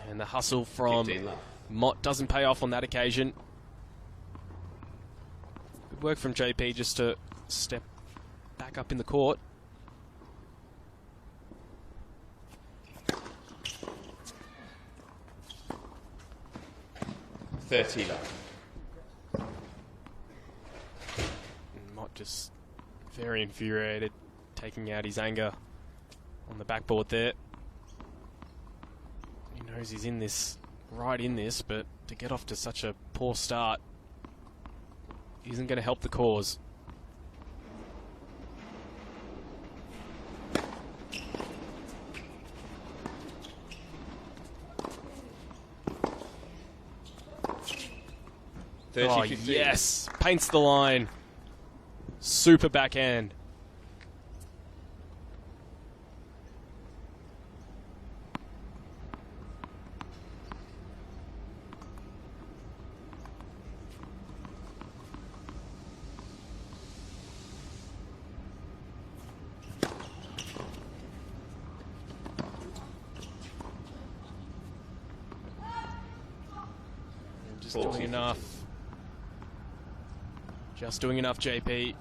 And the hustle from 15-love. Mott doesn't pay off on that occasion. Good work from JP just to step back up in the court. Mott just very infuriated, taking out his anger on the backboard there. He knows he's in this, right in this, but to get off to such a poor start isn't going to help the cause. Oh, yes! Paints the line. Super backhand. Just doing enough. Just doing enough, JP.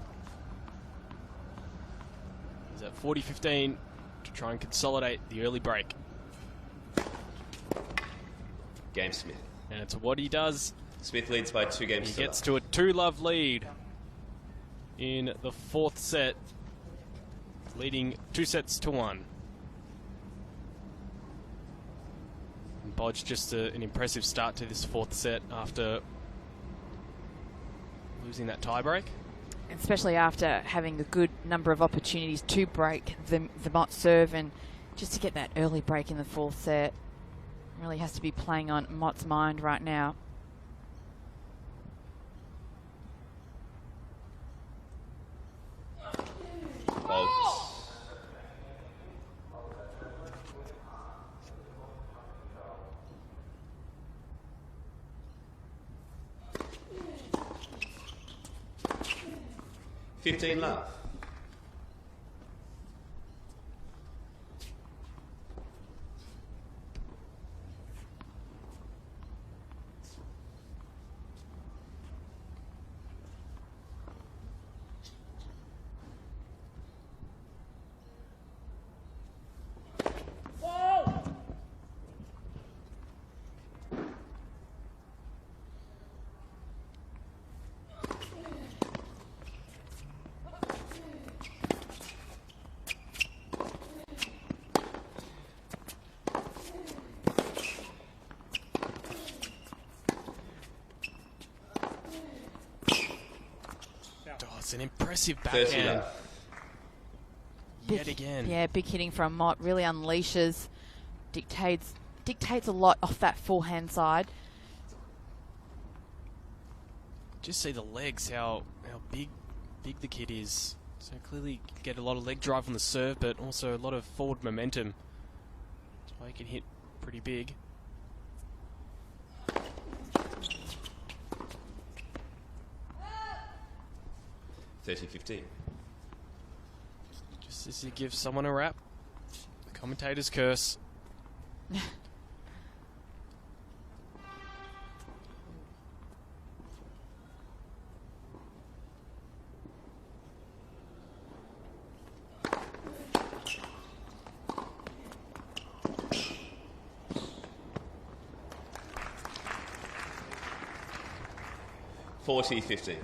He's at 40-15 to try and consolidate the early break. Game, Smith. And it's what he does. Smith leads by 2 games. He gets to a 2-love lead in the fourth set, leading 2-1. And Bodge just an impressive start to this fourth set after losing that tiebreak. Especially after having a good number of opportunities to break the Mott serve, and just to get that early break in the fourth set really has to be playing on Mott's mind right now. Bolts. $15-love. It's an impressive 30 backhand. love. Yet again. Yeah, big hitting from Mott. Really unleashes, dictates a lot off that forehand side. Just see the legs, how big the kid is. So clearly get a lot of leg drive on the serve, but also a lot of forward momentum. That's why he can hit pretty big. $30-15. Just as you give someone a rap, the commentator's curse. $40-15.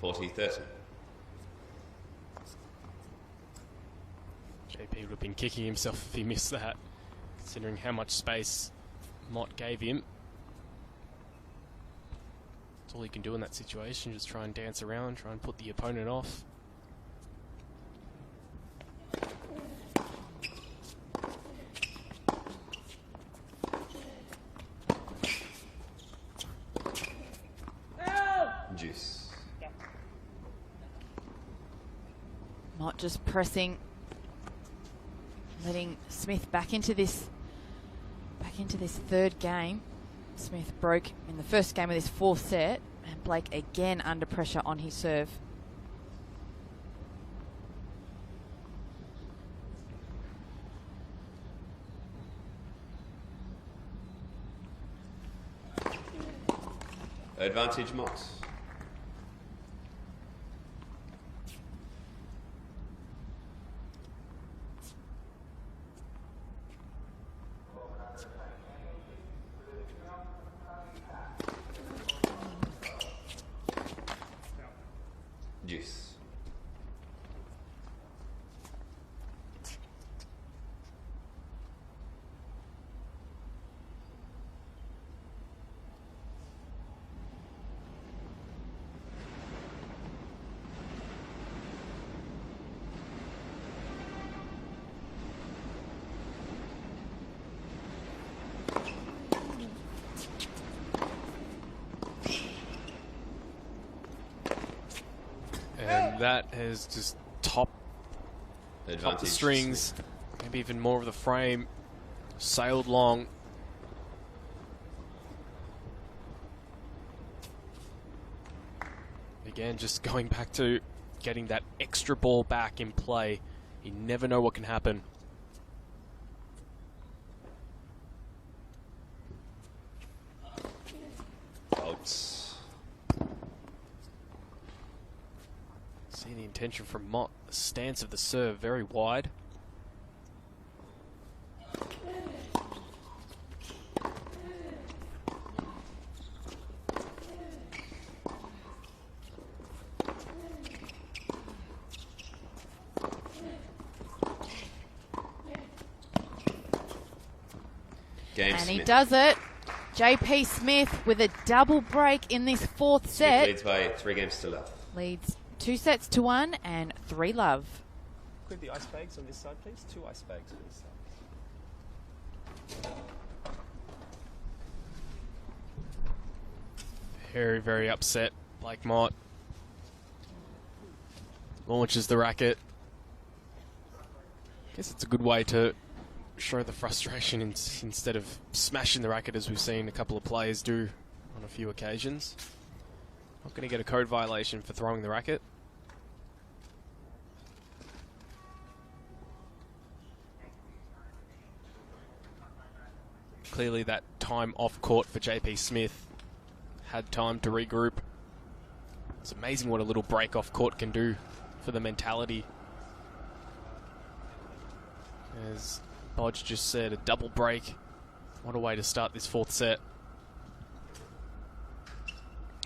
$40-30. JP would have been kicking himself if he missed that, considering how much space Mott gave him. That's all he can do in that situation, just try and dance around, try and put the opponent off. Juice. Mott just pressing, letting Smith back into this third game. Smith broke in the first game of this fourth set, and Blake again under pressure on his serve. Advantage Mott. Juice. And that has just topped the strings, maybe even more of the frame, sailed long. Again, just going back to getting that extra ball back in play. You never know what can happen. Outs. See the intention from Mott. The stance of the serve very wide. And he does it. JP Smith with a double break in this fourth set. Leads by 3 games to love. Leads 2-1 and 3 love. Could the ice bags on this side, please? 2 ice bags on this side. Very, very upset, Blake Mott. Launches the racket. Guess it's a good way to show the frustration instead of smashing the racket as we've seen a couple of players do on a few occasions. Not going to get a code violation for throwing the racket. Clearly that time off court for JP Smith. Had time to regroup. It's amazing what a little break off court can do for the mentality. As Bodge just said, a double break. What a way to start this fourth set.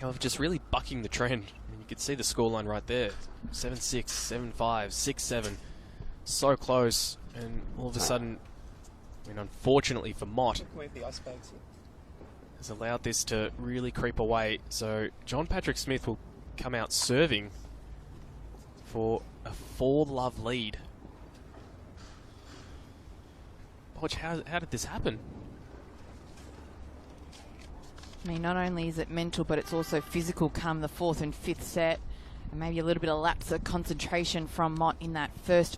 However, just really bucking the trend. I mean, you can see the scoreline right there. 7-6, 7-5, 6-7. So close. And all of a sudden, I mean, unfortunately for Mott, has allowed this to really creep away. So John Patrick Smith will come out serving for a 4-love lead. Bodge, how did this happen? I mean, not only is it mental, but it's also physical come the fourth and fifth set. And maybe a little bit of lapse of concentration from Mott in that first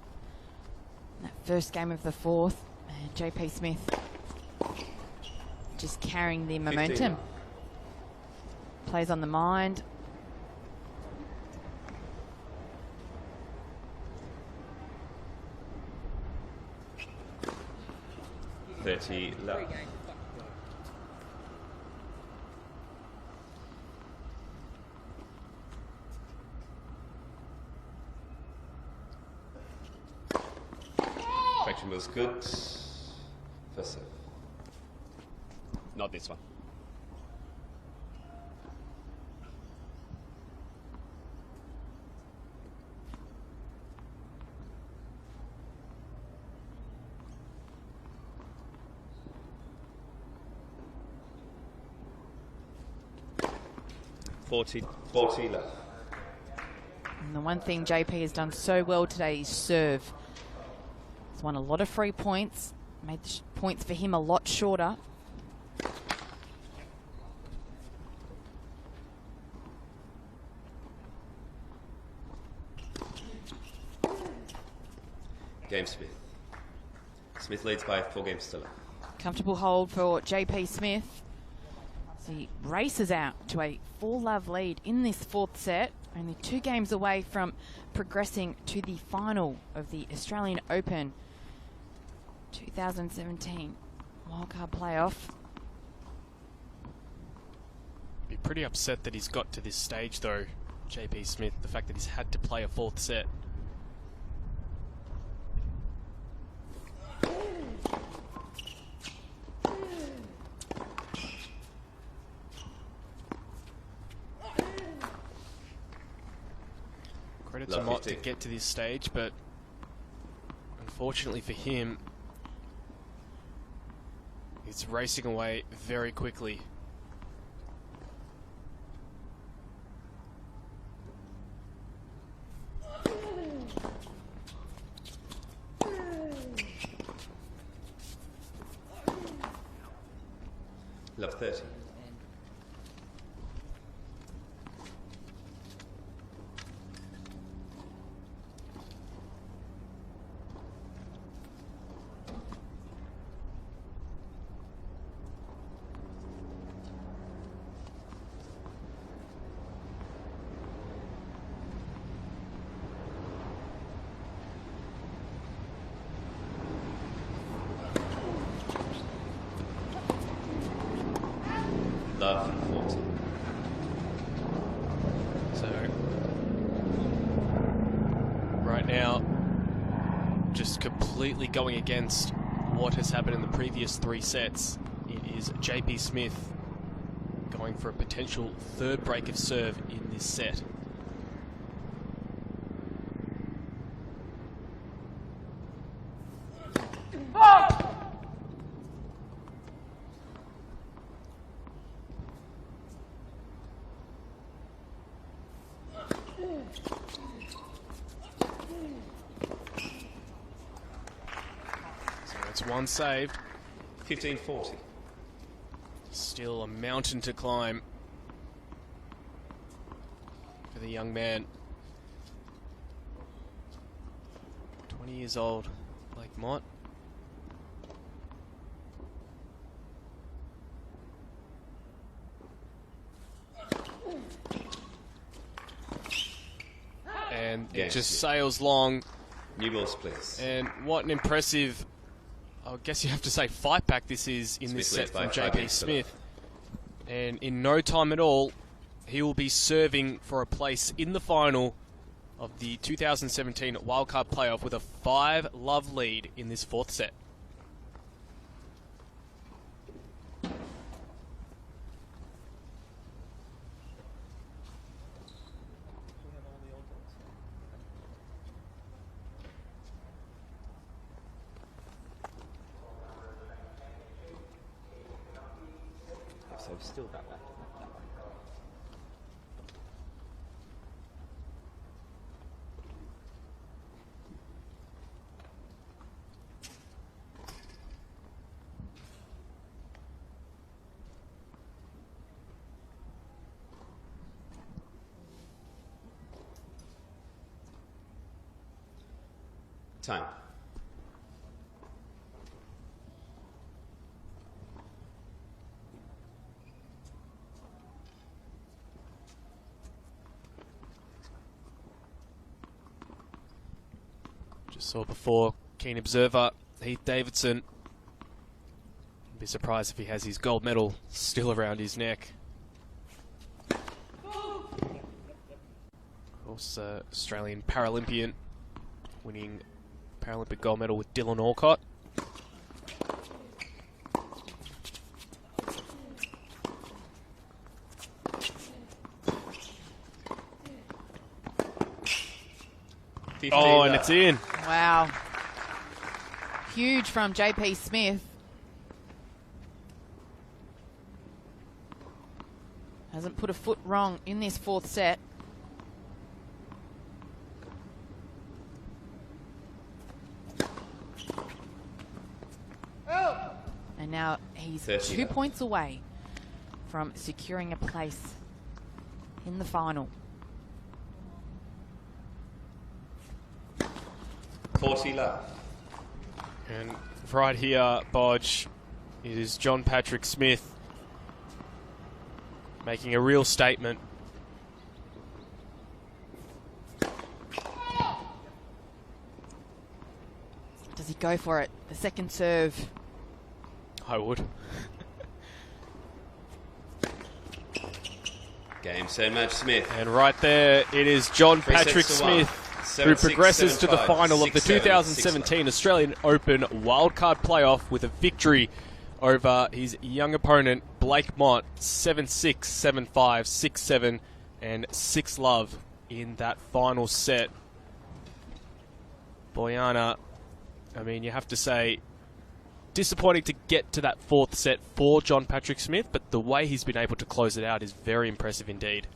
game of the fourth. And JP Smith just carrying the momentum. 15. Plays on the mind. Love. Traction was good. First serve. Not this one. Forty left. And the one thing JP has done so well today is serve. He's won a lot of free points, made the points for him a lot shorter. Game Smith. Smith leads by 4 games to love. Comfortable hold for JP Smith. So he races out to a 4-love lead in this fourth set. Only 2 games away from progressing to the final of the Australian Open 2017 wildcard playoff. Be pretty upset that he's got to this stage though, JP Smith, the fact that he's had to play a fourth set. Credit to Mott to get to this stage, but unfortunately for him, it's racing away very quickly. Love 30. Love 40. So, right now, just completely going against what has happened in the previous 3 sets. It is JP Smith going for a potential 3rd break of serve in this set. One saved. 15-40. Still a mountain to climb for the young man. 20 years old, Blake Mott. And it just sails long. New balls, please. And what an impressive, I guess you have to say, fight back this is in this set from JP Smith. And in no time at all, he will be serving for a place in the final of the 2017 wildcard playoff with a 5-love lead in this fourth set. Still that way. That way. Time. Just saw before, keen observer, Heath Davidson. Be surprised if he has his gold medal still around his neck. Of course, Australian Paralympian winning Paralympic gold medal with Dylan Alcott. Oh, and it's in. Wow. Huge from JP Smith. Hasn't put a foot wrong in this fourth set. And now he's 2 points away from securing a place in the final. 40 love. And right here, Bodge, is John Patrick Smith making a real statement. Does he go for it? The second serve. I would. Game, set, match, Smith. And right there, it is John Three Patrick sets to one. Smith who 7-6, progresses to the 7-5, final of the 6-7, 2017 Australian Open wildcard playoff with a victory over his young opponent, Blake Mott, 7-6, 7-5, 6-7, and 6-love in that final set. Boyana, I mean, you have to say, disappointing to get to that fourth set for John Patrick Smith, but the way he's been able to close it out is very impressive indeed.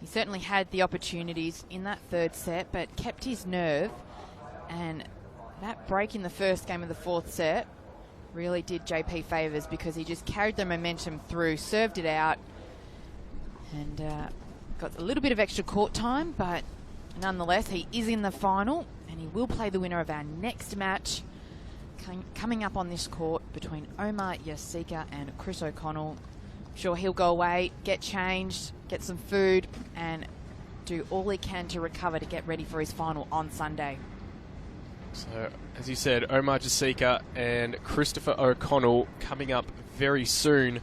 He certainly had the opportunities in that third set, but kept his nerve. And that break in the first game of the fourth set really did JP favours because he just carried the momentum through, served it out, and got a little bit of extra court time, but nonetheless, he is in the final, and he will play the winner of our next match coming up on this court between Omar Yasika and Chris O'Connell. I'm sure he'll go away, get changed, get some food, and do all he can to recover to get ready for his final on Sunday. So, as you said, Omar Jasika and Christopher O'Connell coming up very soon.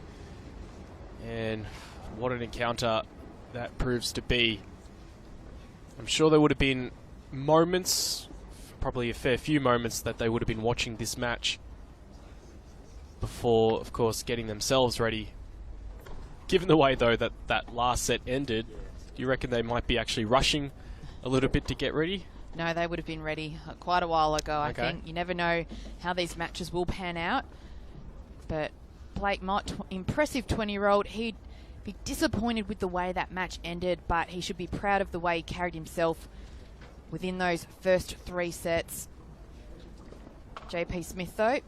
And what an encounter that proves to be. I'm sure there would have been moments, probably a fair few moments, that they would have been watching this match before, of course, getting themselves ready. Given the way, though, that that last set ended, do you reckon they might be actually rushing a little bit to get ready? No, they would have been ready quite a while ago, I Okay. think. You never know how these matches will pan out. But Blake Mott, impressive 20-year-old. He'd be disappointed with the way that match ended, but he should be proud of the way he carried himself within those first three sets. JP Smith, though,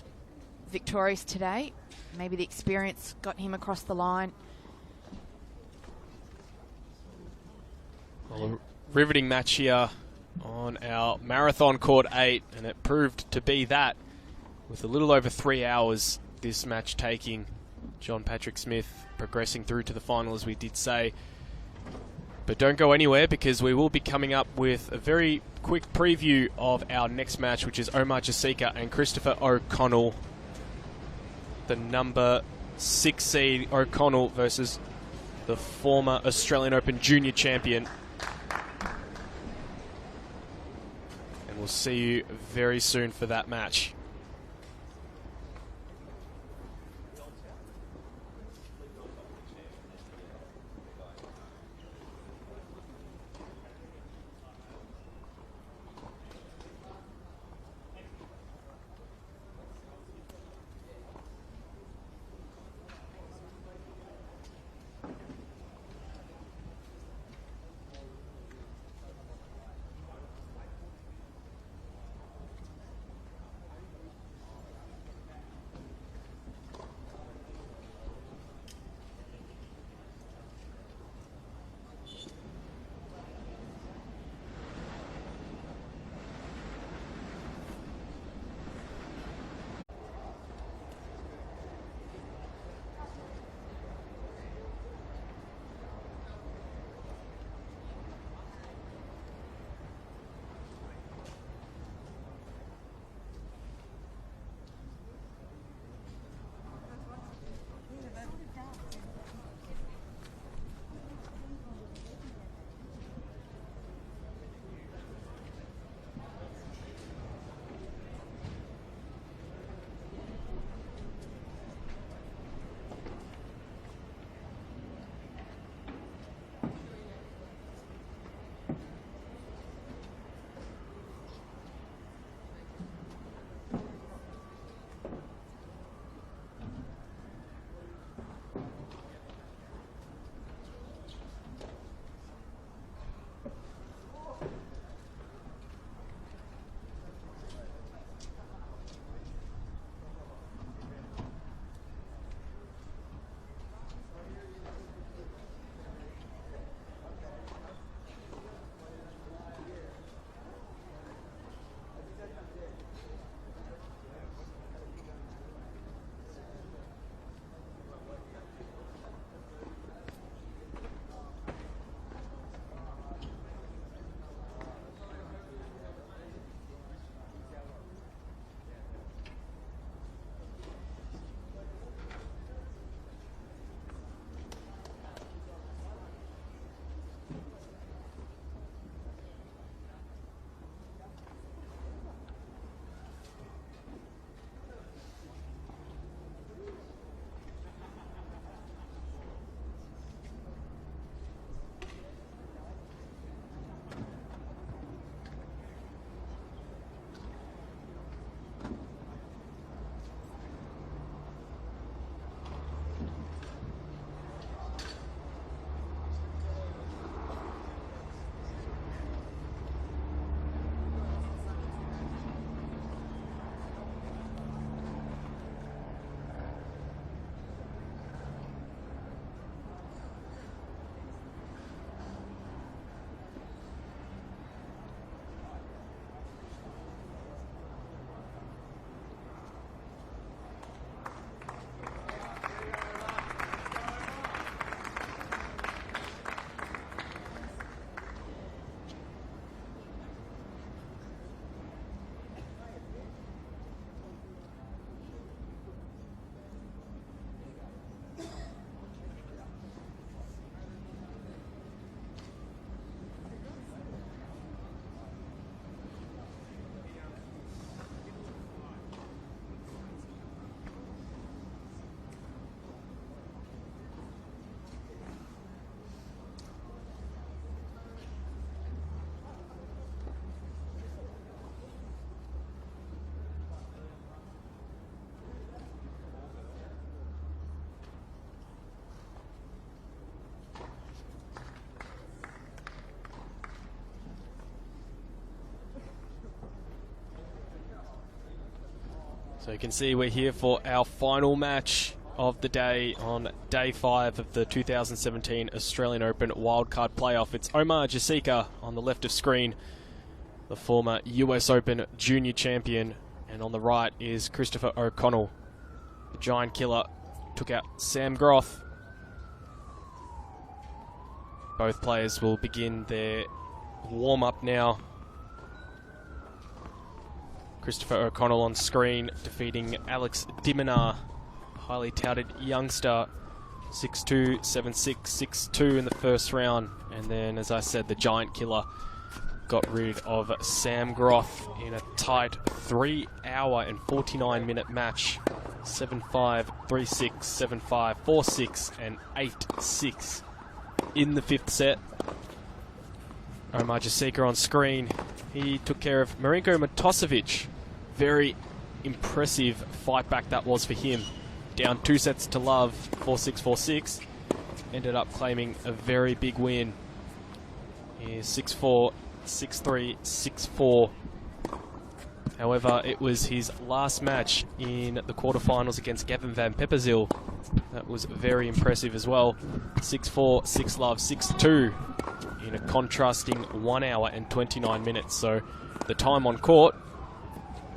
victorious today. Maybe the experience got him across the line. Well, a riveting match here on our Marathon Court 8, and it proved to be that, with a little over 3 hours this match taking. John Patrick Smith progressing through to the final, as we did say. But don't go anywhere, because we will be coming up with a very quick preview of our next match, which is Omar Jasika and Christopher O'Connell. The number 6 seed O'Connell versus the former Australian Open Junior champion. And we'll see you very soon for that match. So you can see we're here for our final match of the day on day 5 of the 2017 Australian Open Wildcard Playoff. It's Omar Jasika on the left of screen, the former US Open Junior Champion, and on the right is Christopher O'Connell. The Giant Killer took out Sam Groth. Both players will begin their warm-up now. Christopher O'Connell on screen, defeating Alex Diminar, highly touted youngster, 6'2", 7'6", 6'2" in the first round. And then, as I said, the Giant Killer got rid of Sam Groth in a tight 3-hour and 49-minute match. 7-5, 3-6, 7-5, 4-6, and 8-6 in the 5th set. Omar Jasika on screen. He took care of Marinko Matosevic. Very impressive fight back that was for him. Down 2 sets to love, 4-6, 4-6. Ended up claiming a very big win. He's 6-4, 6-3, 6-4. However, it was his last match in the quarterfinals against Gavin van Pepperzeel. That was very impressive as well. 6-4, 6-love, 6-2 in a contrasting 1 hour and 29 minutes. So the time on court,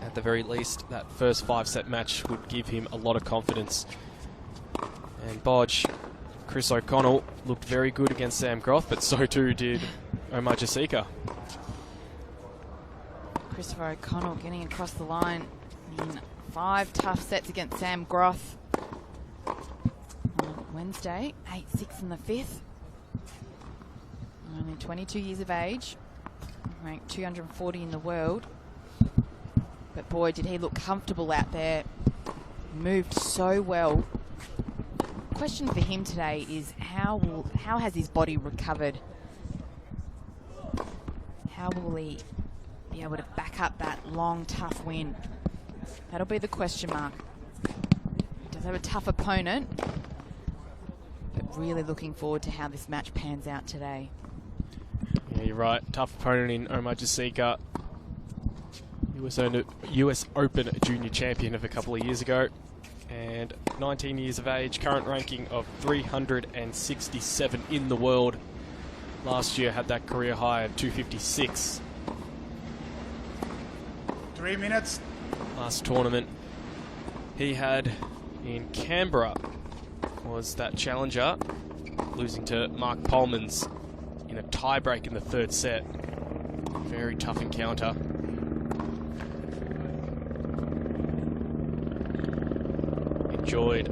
at the very least, that first 5-set match would give him a lot of confidence. And Bodge, Chris O'Connell, looked very good against Sam Groth, but so too did Omar Jasika. Christopher O'Connell getting across the line in 5 tough sets against Sam Groth on Wednesday. 8-6 in the 5th. Only 22 years of age, ranked 240 in the world. But boy, did he look comfortable out there. Moved so well. Question for him today is how has his body recovered? How will he be able to back up that long, tough win? That'll be the question mark. He does have a tough opponent, but really looking forward to how this match pans out today. Yeah, you're right. Tough opponent in Omar Jasika. US Open Junior Champion of a couple of years ago. And 19 years of age, current ranking of 367 in the world. Last year had that career high of 256. 3 minutes. Last tournament he had in Canberra was that challenger, losing to Mark Polmans in a tiebreak in the 3rd set. Very tough encounter. Enjoyed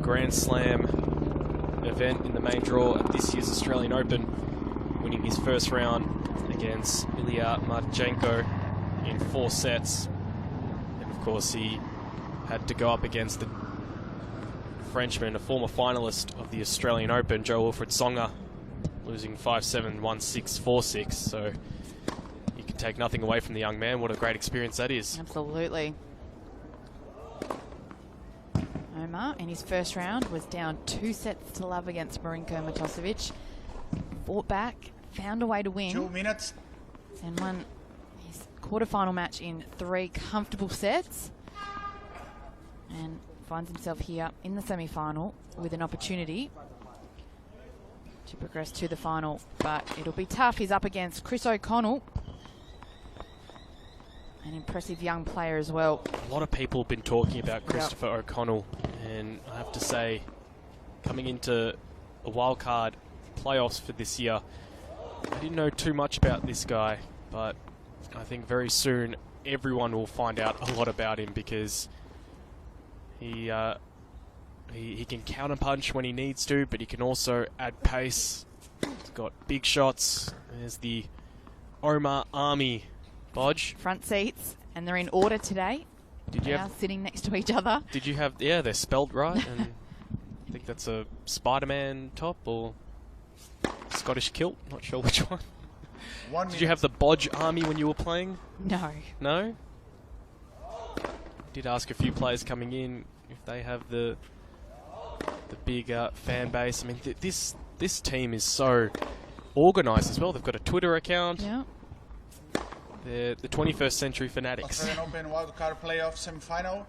Grand Slam event in the main draw at this year's Australian Open, winning his first round against Ilya Marchenko in 4 sets. And of course he had to go up against the Frenchman, a former finalist of the Australian Open, Jo-Wilfried Tsonga, losing 5-7, 1-6, 4-6. So you can take nothing away from the young man. What a great experience that is. Absolutely. Omar in his first round was down 2 sets to love against Marinko Matosevic. Fought back, found a way to win. 2 minutes. And won his quarterfinal match in 3 comfortable sets. And finds himself here in the semi-final with an opportunity to progress to the final. But it'll be tough. He's up against Chris O'Connell, an impressive young player as well. A lot of people have been talking about Christopher O'Connell, and I have to say, coming into a wildcard playoffs for this year, I didn't know too much about this guy, but I think very soon everyone will find out a lot about him, because he can counterpunch when he needs to, but he can also add pace. He's got big shots. There's the Omar Army. Bodge. Front seats, and they're in order today. Did you have sitting next to each other? Did you have? Yeah, they're spelled right, and I think that's a Spider-Man top or Scottish kilt. Not sure which one. Did you have the Bodge Army when you were playing? No. No. Did ask a few players coming in if they have the big fan base. I mean, this team is so organised as well. They've got a Twitter account. Yeah. They're the 21st century fanatics. Australian Open wildcard playoff semi-final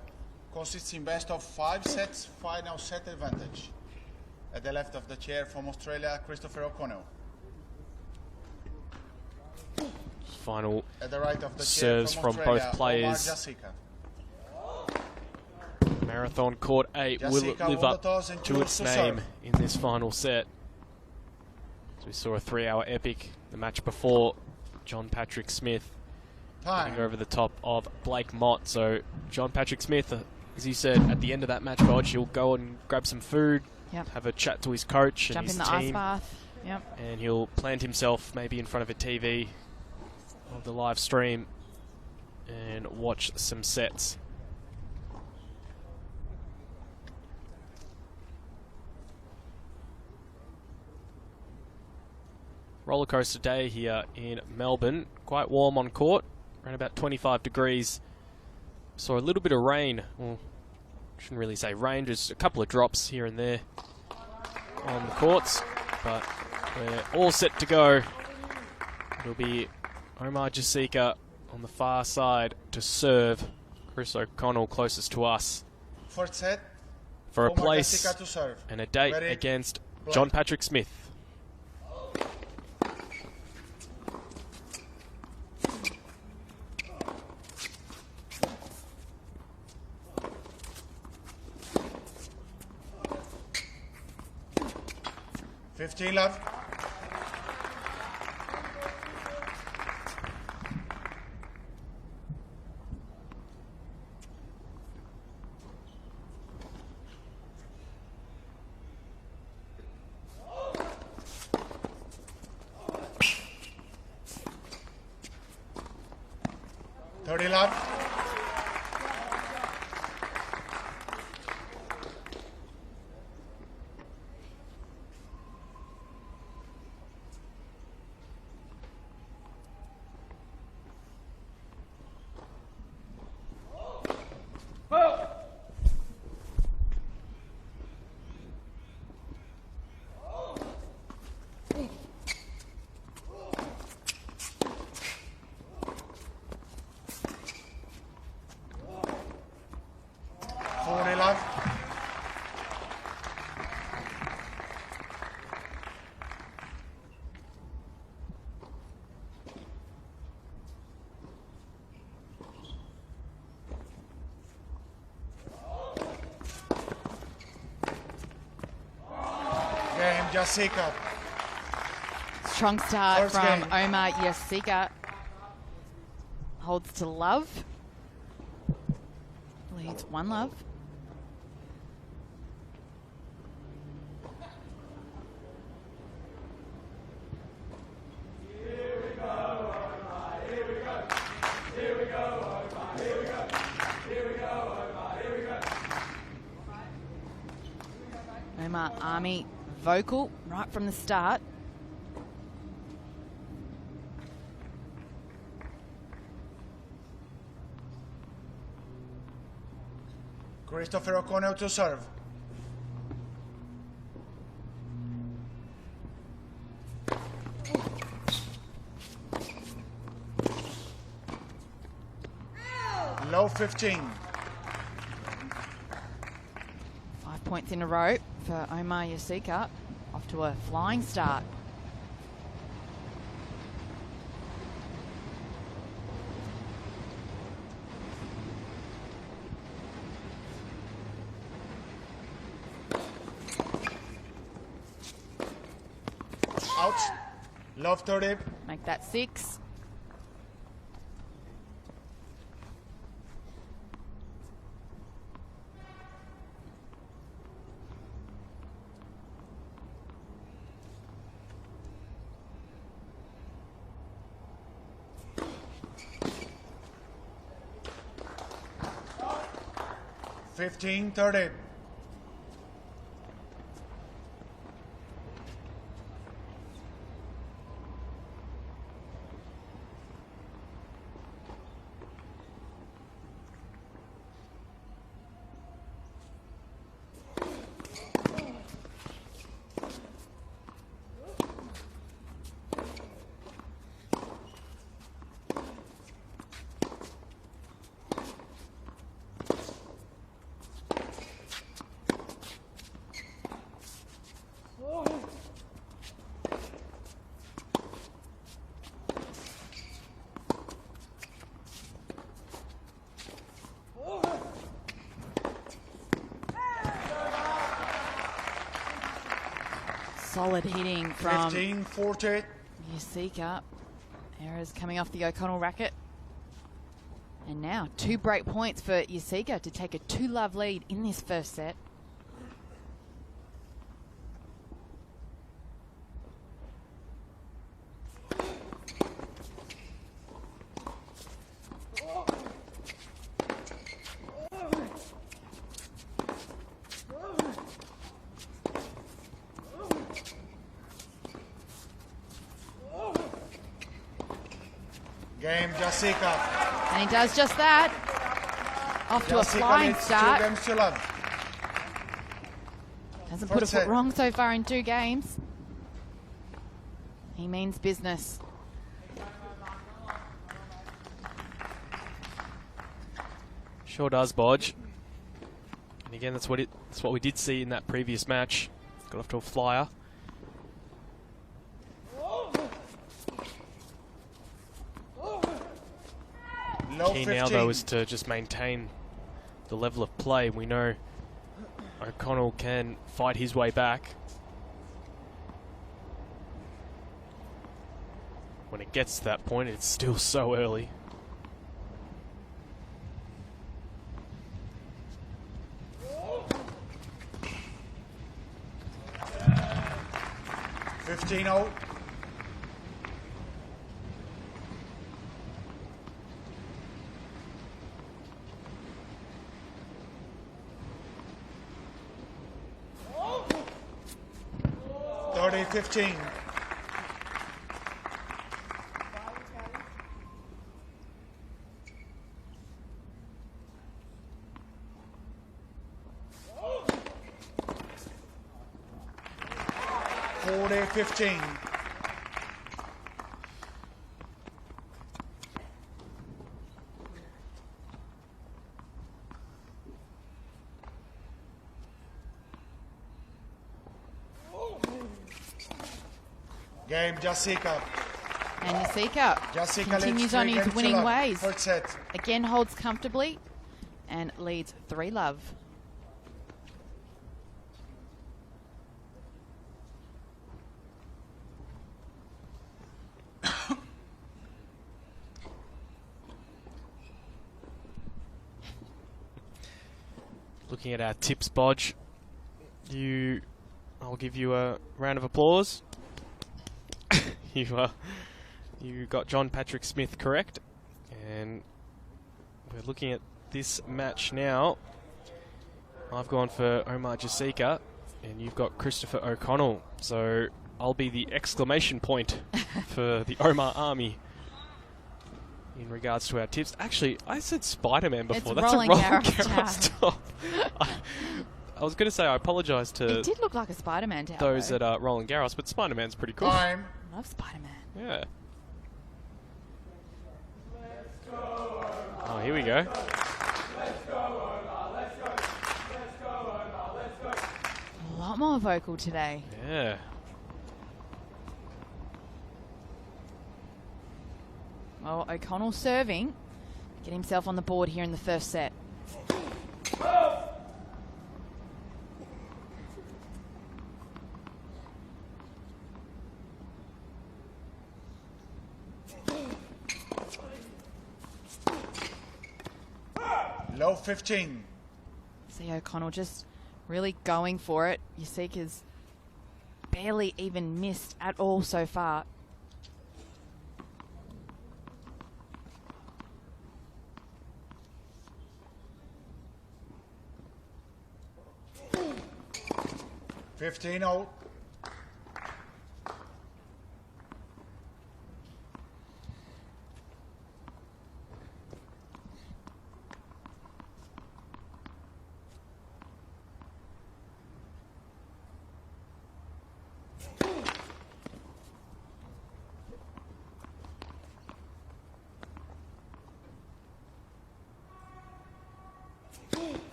consists in best of 5 sets, final set advantage. At the left of the chair from Australia, Christopher O'Connell. Final At the right of the serves chair from Australia, both players. Omar Jasika. Marathon Court 8, will it Jasika live won up the toss and to chose its to name serve. in this final set? So we saw a 3-hour epic the match before. John Patrick Smith Time. getting over the top of Blake Mott. So John Patrick Smith, as you said, at the end of that match, Bodge, he'll go and grab some food, have a chat to his coach Jump and his in the team. ice bath. Yep. And he'll plant himself maybe in front of a TV of the live stream and watch some sets. Roller coaster day here in Melbourne. Quite warm on court, around about 25 degrees. Saw a little bit of rain. Well, shouldn't really say rain, just a couple of drops here and there on the courts. But we're all set to go. It'll be Omar Jasika on the far side to serve. Chris O'Connell closest to us First set. for a Omar place Jasika to serve. and a date Ready? against Play. John Patrick Smith. $15 love. $30 love. $40 love. Game Jasika. Strong start First from game. Omar Jasika. Holds to love. Leads 1 love. Omar Army vocal right from the start. Christopher O'Connell to serve. Low 15. 5 points in a row for Omar Jasika. Off to a flying start. Out. Love 30. Make that 6. $15, 30. solid hitting from 15-40. Yasika. Errors coming off the O'Connell racket. And now 2 break points for Yasika to take a 2-love lead in this first set. Game Jessica. And he does just that. Off to a Jessica flying leads start. 2 games to love. Hasn't put a First foot set. wrong so far in 2 games. He means business. Sure does, Bodge. And again, that's what we did see in that previous match. Got off to a flyer. Low Key 15. now, though, is to just maintain the level of play. We know O'Connell can fight his way back. When it gets to that point, it's still so early. $15-0. $30-15. $40-15. Game Jessica. And Yasika Jessica continues leads on 3 his games to winning love. ways. Third set. Again holds comfortably and leads 3-love. Looking at our tips, Bodge, I'll give you a round of applause. You got John Patrick Smith correct, and we're looking at this match now. I've gone for Omar Jessica, and you've got Christopher O'Connell. So I'll be the exclamation point for the Omar Army in regards to our tips. Actually, I said Spider-Man before. It's That's Roland a Roland Garros Garros top. I was going to say I apologise to It did look like a Spider-Man tower. those though. at Roland Garros, but Spider-Man's pretty cool. Time. I love Spider-Man. Yeah. Oh, here we go. A lot more vocal today. Yeah. Well, O'Connell serving. Get himself on the board here in the first set. Low 15. See O'Connell just really going for it. Yasika's barely even missed at all so far. $15-0.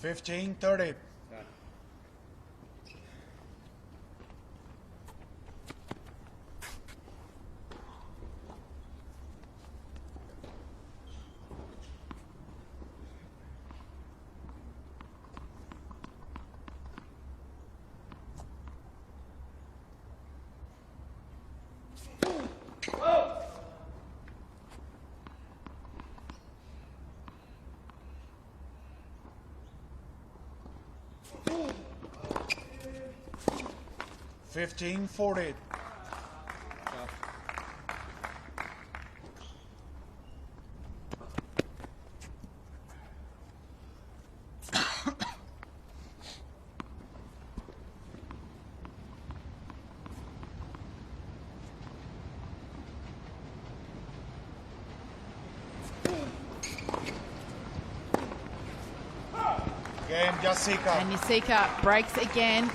$15-30. 15-40. Game Jessica. And Jessica breaks again.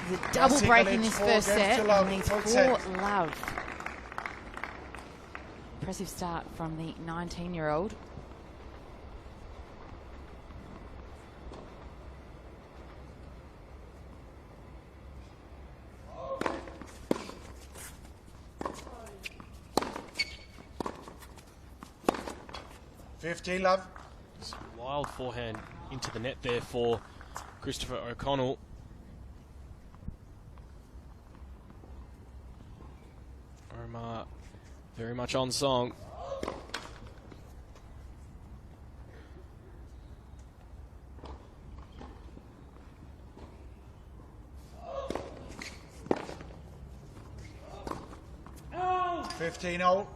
The double Jessica break in leads this 4 first games set. to love. And needs Third 4 set. love. Impressive start from the 19-year-old. Love. Wild forehand into the net there for Christopher O'Connell. Omar very much on song. Oh. 15-0.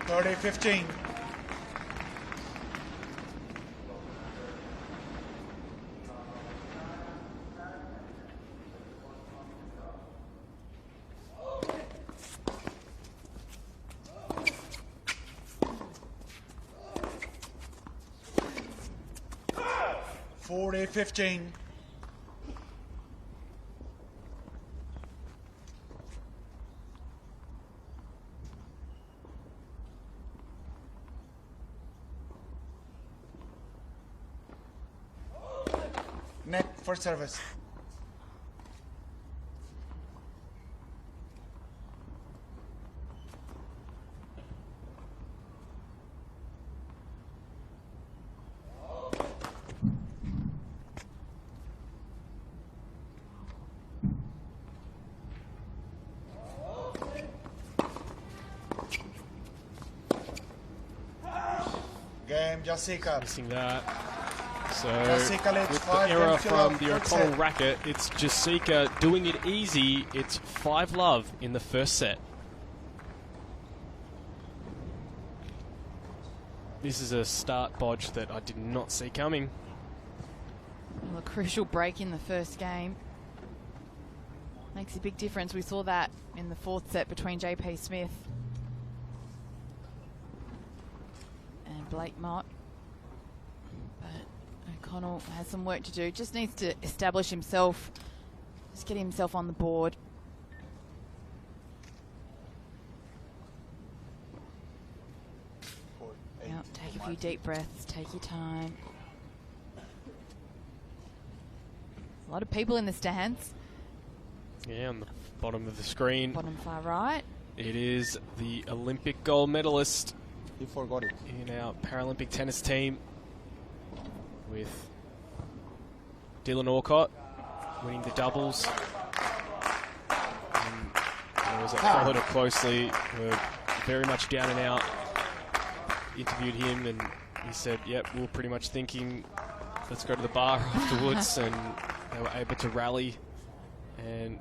Thirty 15. $40-15. Net for service. Game Jessica. Missing that. So Jessica leads with the 5 error games to from love. the Third O'Connell set. racket, it's Jessica doing it easy. It's 5-love in the first set. This is a start bodge that I did not see coming. Well, a crucial break in the first game. Makes a big difference. We saw that in the fourth set between JP Smith and Blake Mott. But O'Connell has some work to do. Just needs to establish himself. Just get himself on the board. Now, take a few deep breaths. Take your time. A lot of people in the stands. Yeah, on the bottom of the screen. Bottom far right. It is the Olympic gold medalist He forgot it. in our Paralympic tennis team with Dylan Orcott winning the doubles. And those that followed it closely were very much down and out. Interviewed him and he said, yep, we were pretty much thinking, let's go to the bar afterwards. And they were able to rally and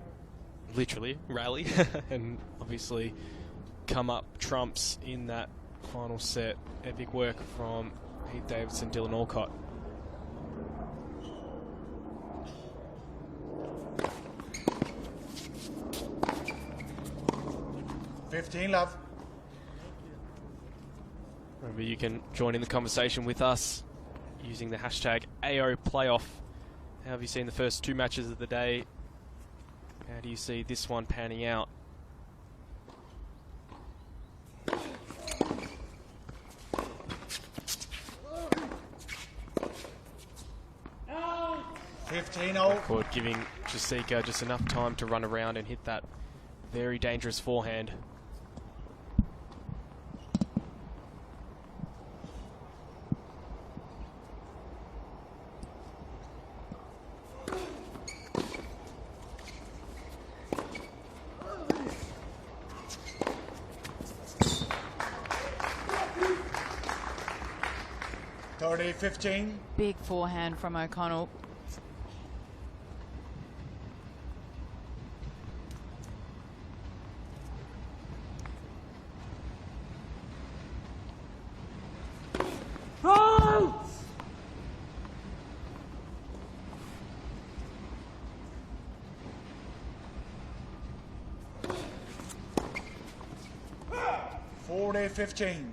literally rally and obviously come up trumps in that final set. Epic work from Heath Davidson, Dylan Orcott. Love. Remember, you can join in the conversation with us using the hashtag AOPlayoff. How have you seen the first 2 matches of the day? How do you see this one panning out? Record giving Jessica just enough time to run around and hit that very dangerous forehand. 30-15. Big forehand from O'Connell. Oh! $40-15.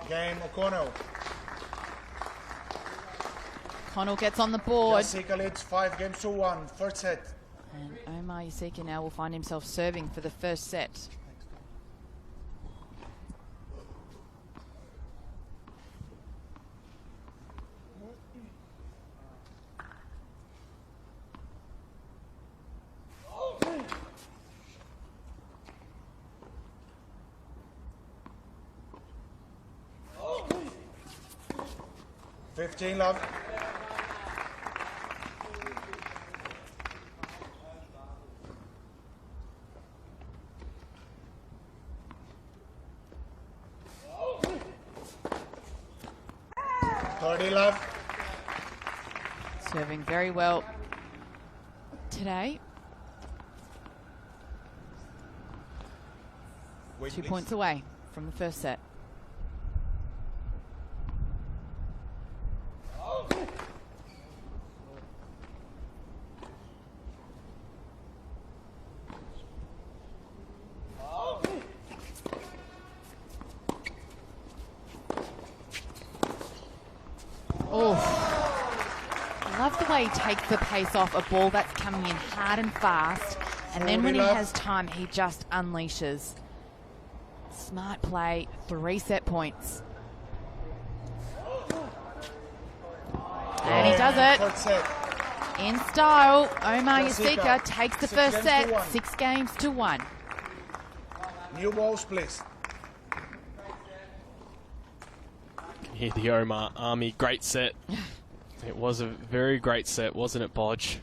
Game O'Connell. O'Connell gets on the board. Jessica leads 5-1. First set. And Omar Yasika now will find himself serving for the first set. Love. Love. Serving very well today. 2 points away from the first set. He takes the pace off a ball that's coming in hard and fast, and then when he has time, he just unleashes. Smart play, 3 set points. And he does it. In style, Omar Yasika takes the first set, 6-1. New balls, please. Can hear the Omar Army. Great set. It was a very great set, wasn't it, Bodge?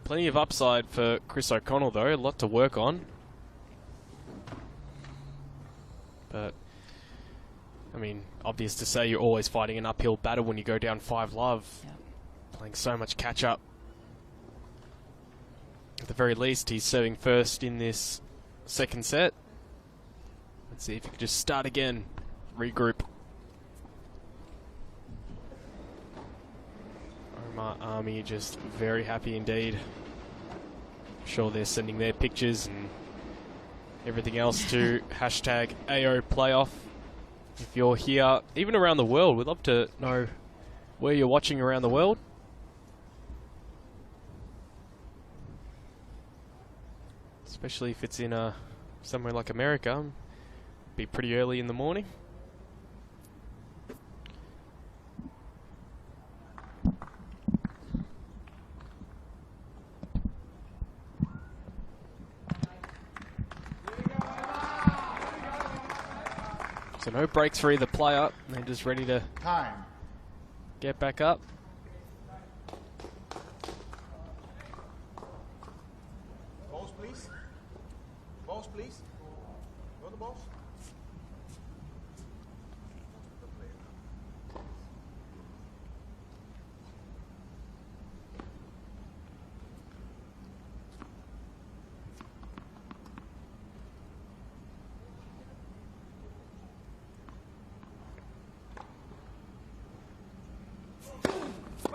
Plenty of upside for Chris O'Connell, though. A lot to work on. But, I mean, obvious to say you're always fighting an uphill battle when you go down 5-love. Yeah. Playing so much catch-up. At the very least, he's serving first in this second set. Let's see if he can just start again. Regroup. Army just very happy indeed. I'm sure they're sending their pictures and everything else to hashtag AO Playoff. If you're here, even around the world, we'd love to know where you're watching around the world. Especially if it's in somewhere like America. Be pretty early in the morning. So no breaks for either player. They're just ready to get back up. Balls, please. Balls, please. Go the balls.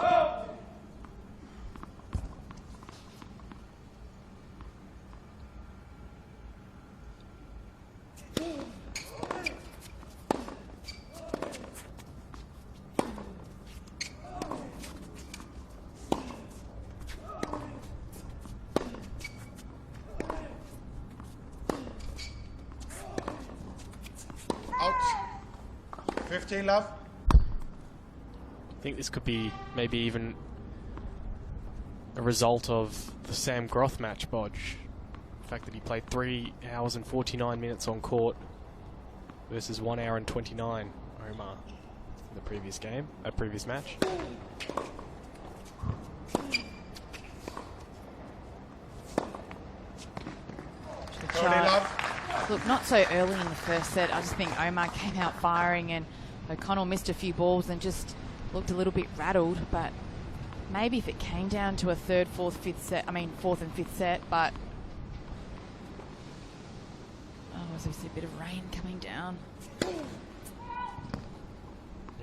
Out. 15, love. I think this could be maybe even a result of the Sam Groth match, Bodge. The fact that he played 3 hours and 49 minutes on court versus 1 hour and 29, Omar, in the previous game, previous match. Look, not so early in the first set. I just think Omar came out firing and O'Connell missed a few balls and just looked a little bit rattled. But maybe if it came down to a third, fourth, fifth set, fourth and fifth set, but there's obviously a bit of rain coming down. Yeah,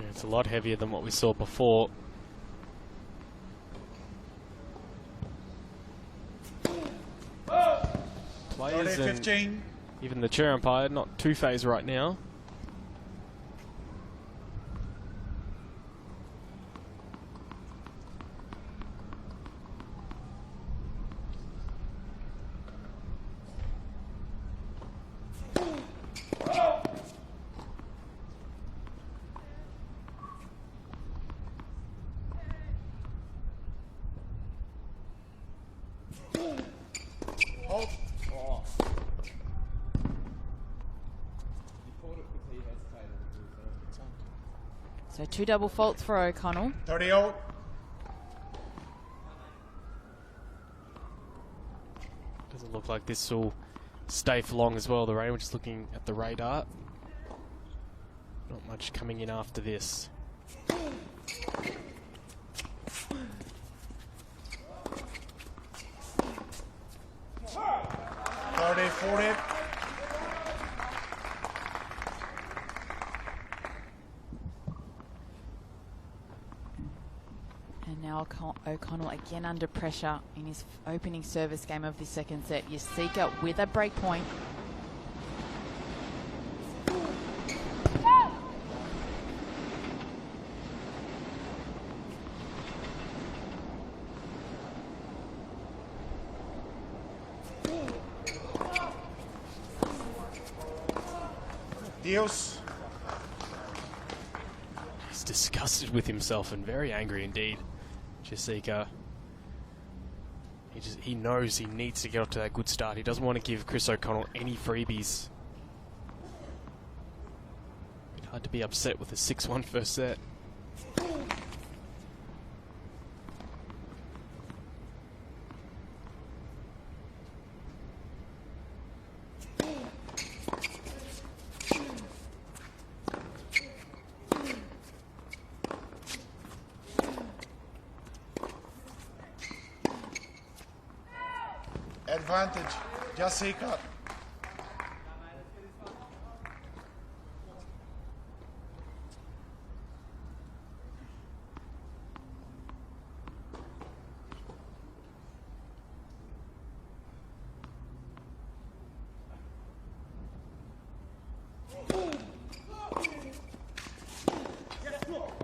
it's a lot heavier than what we saw before. Players and 15. Even the chair umpire not too phased right now. So 2 double faults for O'Connell. 30-0. Doesn't look like this will stay for long as well. The rain, we're just looking at the radar. Not much coming in after this. 30-40. And now O'Connell again under pressure in his opening service game of the second set. Yasika with a break point. Dios. He's disgusted with himself and very angry indeed. Jessica. He knows he needs to get off to that good start. He doesn't want to give Chris O'Connell any freebies. Bit hard to be upset with a 6-1 first set. Advantage, Jessica.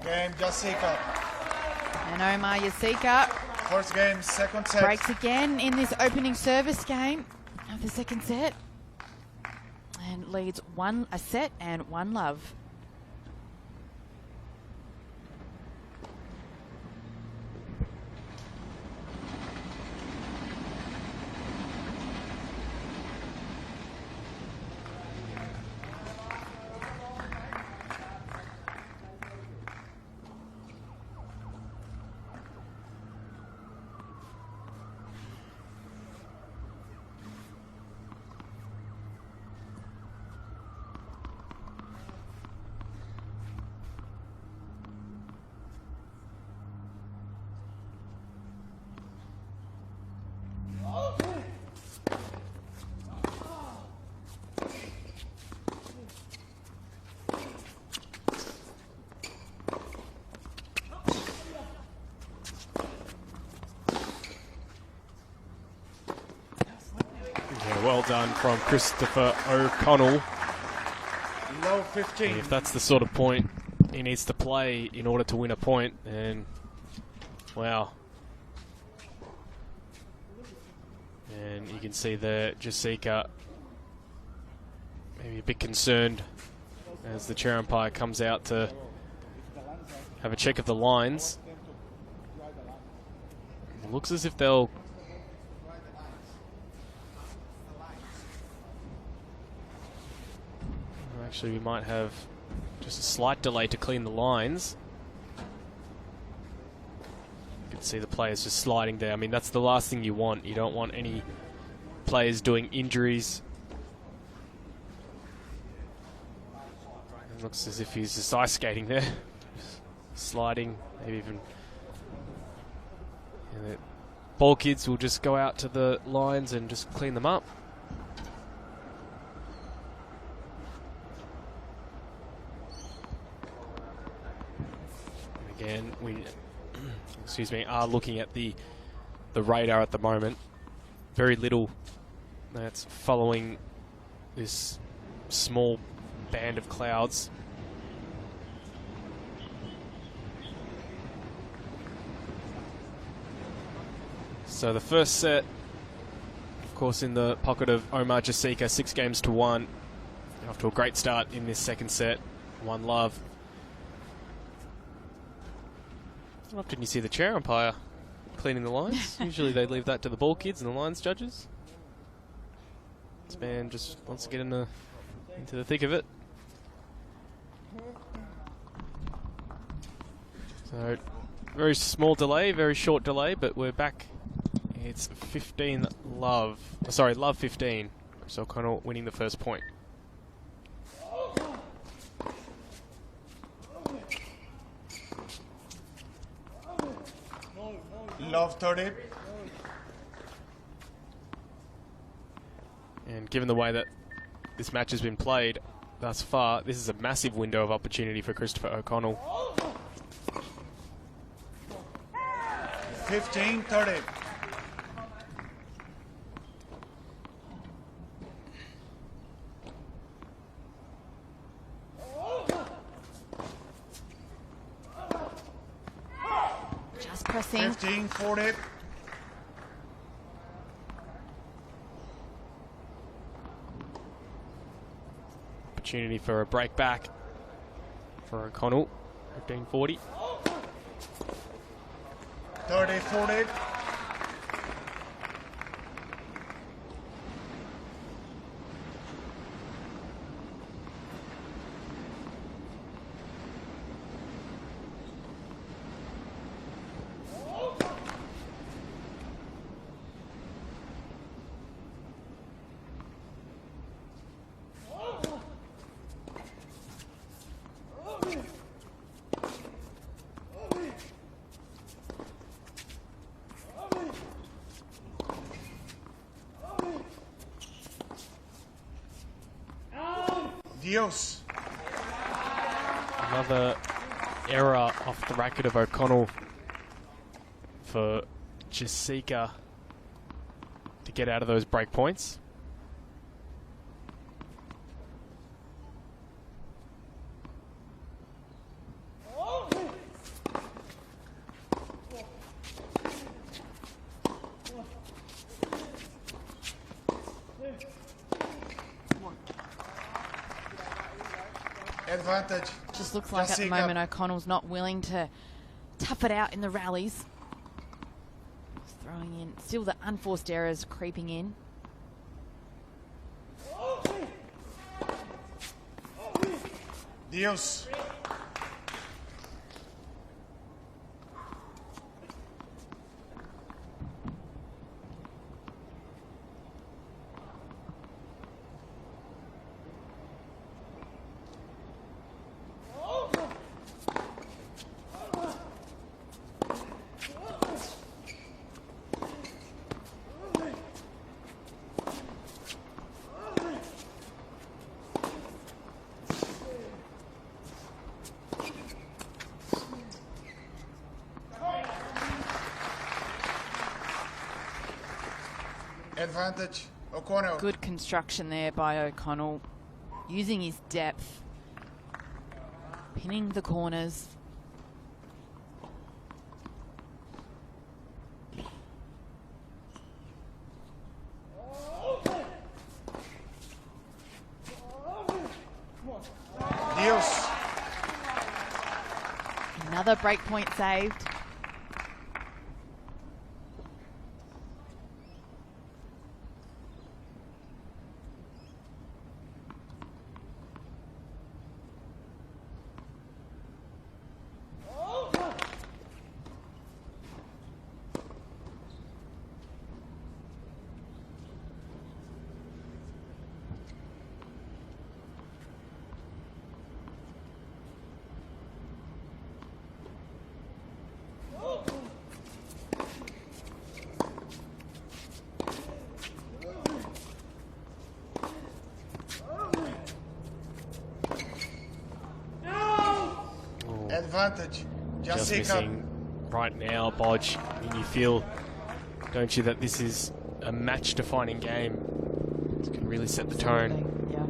Game, Jessica. And Omar Yasika First game, second set. breaks again in this opening service game of the second set. And leads a set and 1 love. Well done from Christopher O'Connell. Low 15. And if that's the sort of point he needs to play in order to win a point, then wow. And you can see there Jessica maybe a bit concerned as the chair umpire comes out to have a check of the lines. It looks as if they'll Actually, we might have just a slight delay to clean the lines. You can see the players just sliding there. I mean, that's the last thing you want. You don't want any players doing injuries. It looks as if he's just ice skating there. Sliding, maybe even... And the ball kids will just go out to the lines and just clean them up. And again, we excuse me, are looking at the radar at the moment. Very little that's following this small band of clouds. So the first set, of course, in the pocket of Omar Jasika, 6-1. Off to a great start in this second set. 1-love. Often you see the chair umpire cleaning the lines. Usually they leave that to the ball kids and the lines judges. This man just wants to get into the thick of it. So, very small delay, very short delay, but we're back. It's 15-love. Sorry, love 15. So O'Connell winning the first point. Love 30. And given the way that this match has been played thus far, this is a massive window of opportunity for Christopher O'Connell. 15-30. Just pressing. 15-40. Opportunity for a break back for O'Connell. 15-40. 30-40. Dios. Another error off the racket of O'Connell for Jasika to get out of those break points. Advantage. Just looks like at the moment O'Connell's not willing to tough it out in the rallies. Just throwing in, still the unforced errors creeping in. Dios. Advantage, O'Connell. Good construction there by O'Connell, using his depth, pinning the corners. Dios. Another break point saved. Advantage. Just Jessica. missing right now, Bodge. I mean, you feel, don't you, that this is a match-defining game. This can really set the tone. Yeah.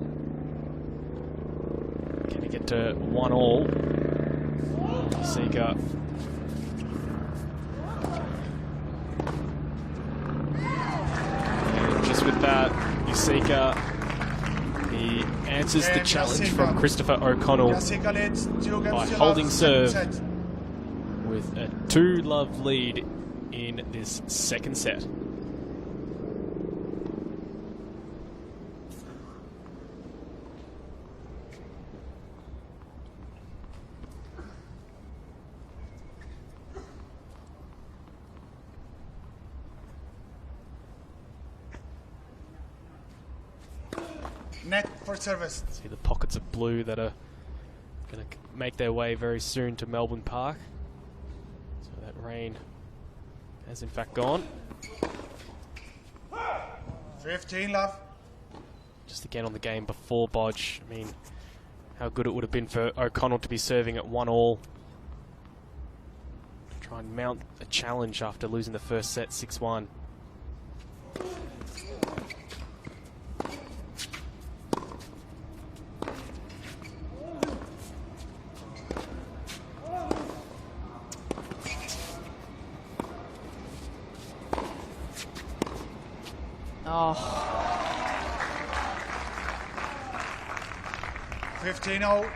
Can he get to 1-1? Jessica. And just with that, Jessica, he answers the challenge from Christopher O'Connell by holding serve with a 2-love lead in this second set. Net for service. See the pockets of blue that are going to make their way very soon to Melbourne Park. So that rain has in fact gone. 15 love. Just again on the game before Bodge. I mean, how good it would have been for O'Connell to be serving at 1-1. Try and mount a challenge after losing the first set 6-1. Oh. 15-0.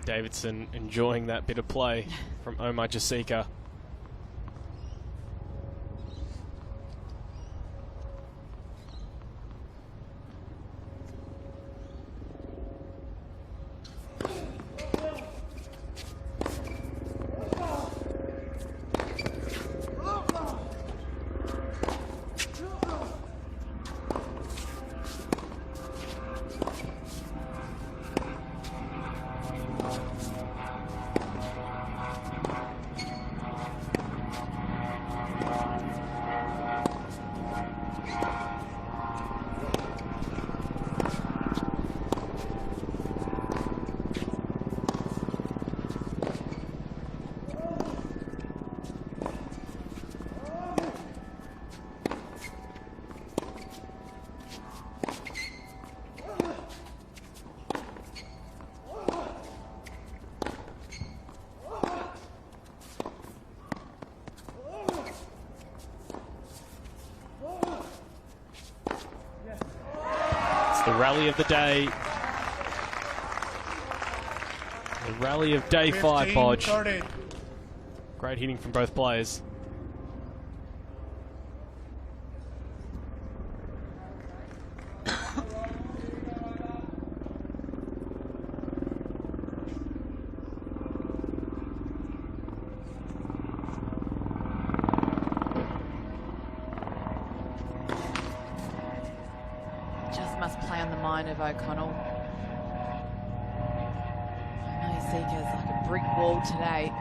Davidson enjoying that bit of play from Omar Jessica. The rally of the day. The rally of day 5, Bodge. 30. Great hitting from both players. Must play on the mind of O'Connell. I know Zika's like a brick wall today.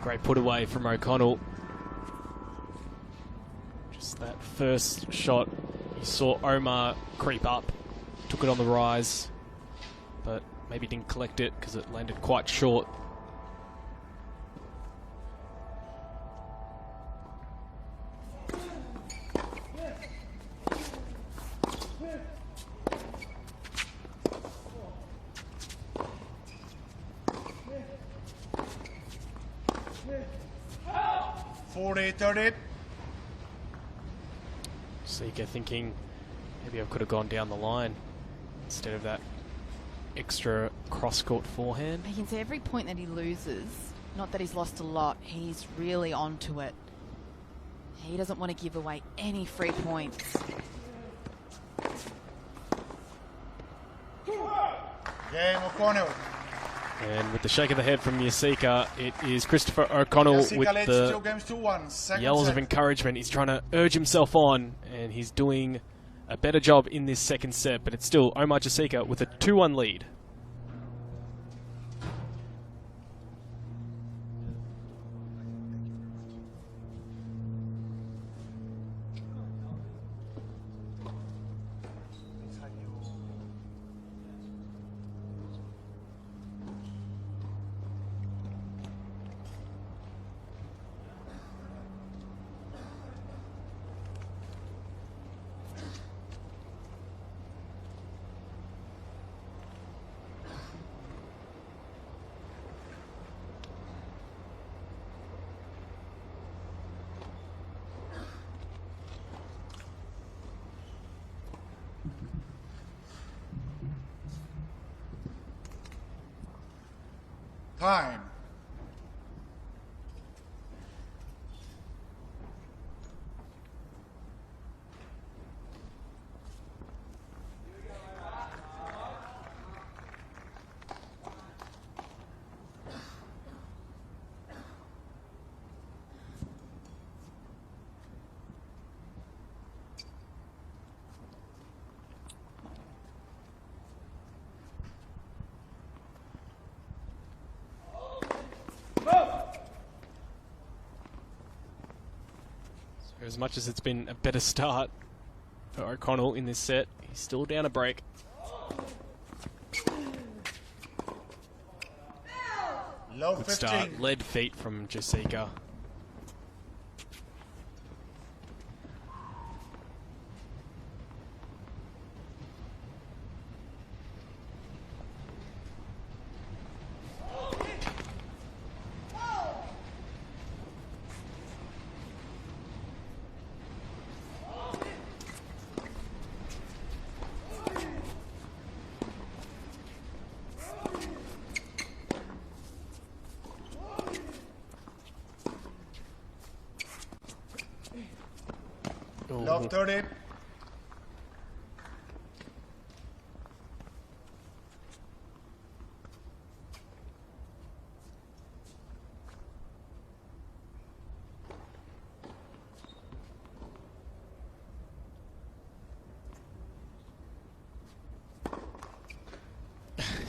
Great put away from O'Connell. Just that first shot, you saw Omar creep up, took it on the rise, but maybe didn't collect it because it landed quite short. Seeker thinking maybe I could have gone down the line instead of that extra cross-court forehand. You can see every point that he loses, not that he's lost a lot, he's really onto it. He doesn't want to give away any free points. Game O'Connell. And with the shake of the head from Yasika, it is Christopher O'Connell with the yells of encouragement. He's trying to urge himself on, and he's doing a better job in this second set, but it's still Omar Jessica with a 2-1 lead. Time. As much as it's been a better start for O'Connell in this set, he's still down a break. Low Good 15. start. Lead feet from Jessica. Low 30.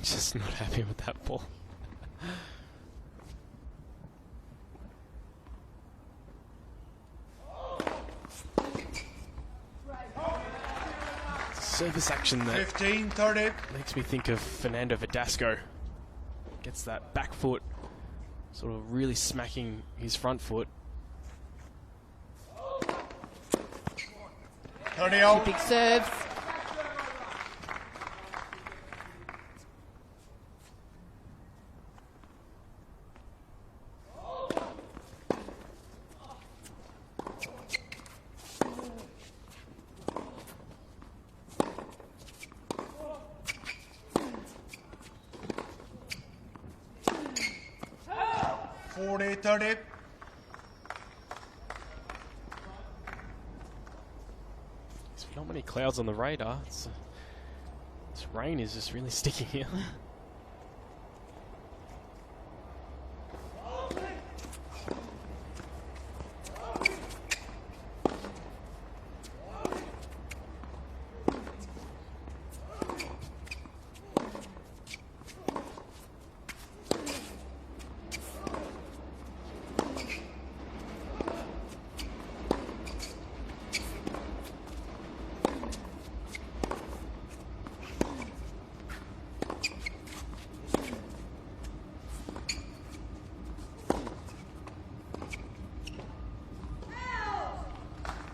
Just not happy with that ball. Service action that 15-30. makes me think of Fernando Verdasco. Gets that back foot, sort of really smacking his front foot. 30-0. Big serves. Thirty. There's not many clouds on the radar. This rain is just really sticking here.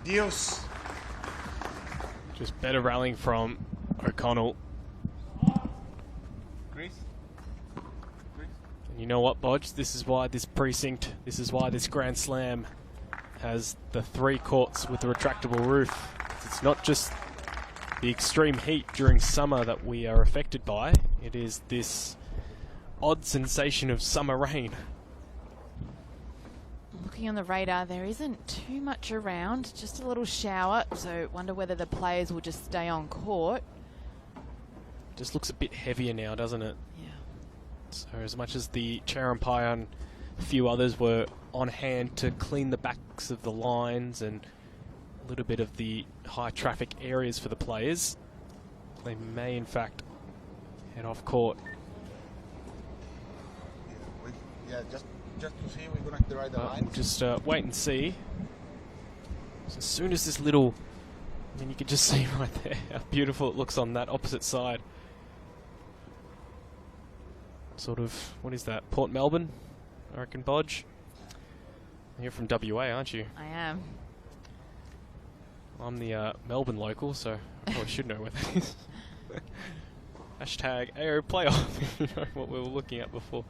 Dios. Just better rallying from O'Connell. Greece. And you know what, Bodge? This is why this precinct, this is why this Grand Slam has the 3 courts with the retractable roof. It's not just the extreme heat during summer that we are affected by. It is this odd sensation of summer rain. Looking on the radar, there isn't too much around, just a little shower, so wonder whether the players will just stay on court. Just looks a bit heavier now, doesn't it? Yeah. So as much as the chair umpire and a few others were on hand to clean the backs of the lines and a little bit of the high traffic areas for the players, they may in fact head off court. Yeah, just to see we're going to direct the lines. Just wait and see. So as soon as this little, I mean, you can just see right there how beautiful it looks on that opposite side. Sort of, what is that, Port Melbourne, I reckon, Bodge? You're from WA, aren't you? I am. I'm the Melbourne local, so I probably should know where that is. Hashtag AO playoff, you know what we were looking at before.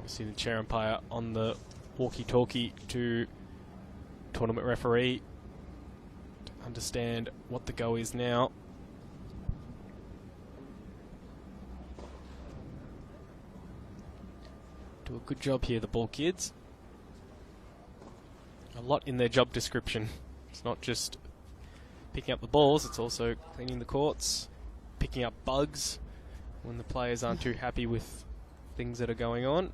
See the chair umpire on the walkie-talkie to tournament referee to understand what the go is now. Do a good job here, the ball kids. A lot in their job description. It's not just picking up the balls, it's also cleaning the courts, picking up bugs when the players aren't too happy with things that are going on.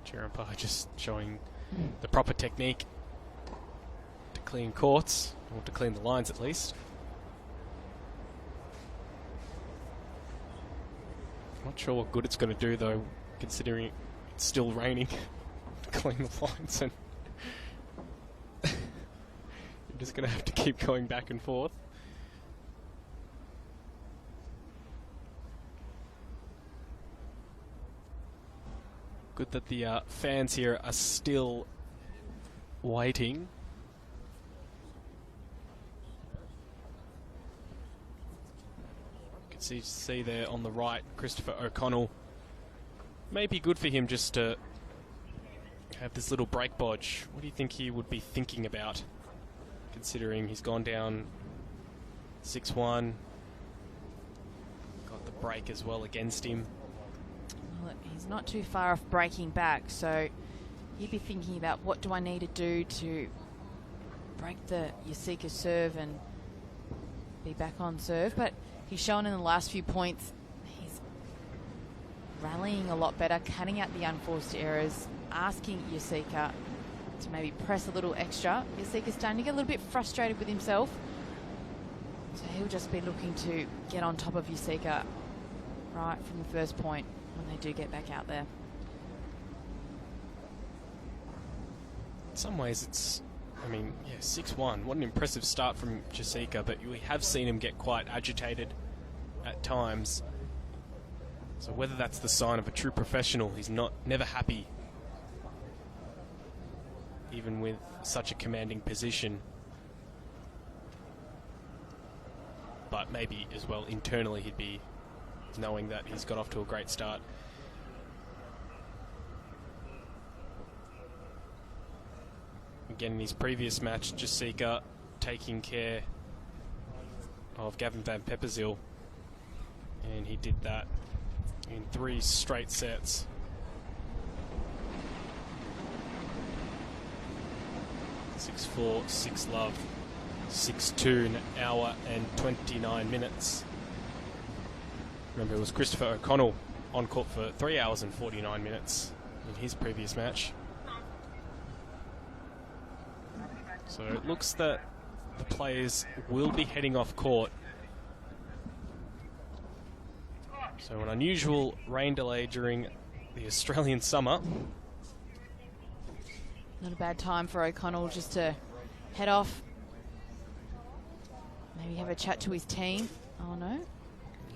Chair umpire just showing the proper technique to clean courts, or to clean the lines at least. Not sure what good it's going to do though, considering it's still raining to clean the lines, and you're just going to have to keep going back and forth. Good that the fans here are still waiting. You can see there on the right, Christopher O'Connell. May be good for him just to have this little break bodge. What do you think he would be thinking about, considering he's gone down 6-1, got the break as well against him. Well, he's not too far off breaking back, so he'd be thinking about what do I need to do to break the Yasika serve and be back on serve. But he's shown in the last few points he's rallying a lot better, cutting out the unforced errors, asking Yasika to maybe press a little extra. Yasika's starting to get a little bit frustrated with himself, so he'll just be looking to get on top of Yasika right from the first point when they do get back out there. In some ways it's, I mean, yeah, 6-1. What an impressive start from Yasika, but we have seen him get quite agitated at times. So whether that's the sign of a true professional, he's never happy, even with such a commanding position. But maybe as well internally he'd be knowing that he's got off to a great start. Again, in his previous match, Yasika taking care of Gavin Van Pepperzill, and he did that in 3 straight sets. (6-4, 6-love), 6-2 in an hour and 29 minutes. Remember, it was Christopher O'Connell on court for 3 hours and 49 minutes in his previous match. So it looks that the players will be heading off court. So an unusual rain delay during the Australian summer. Not a bad time for O'Connell just to head off. Maybe have a chat to his team. Oh no.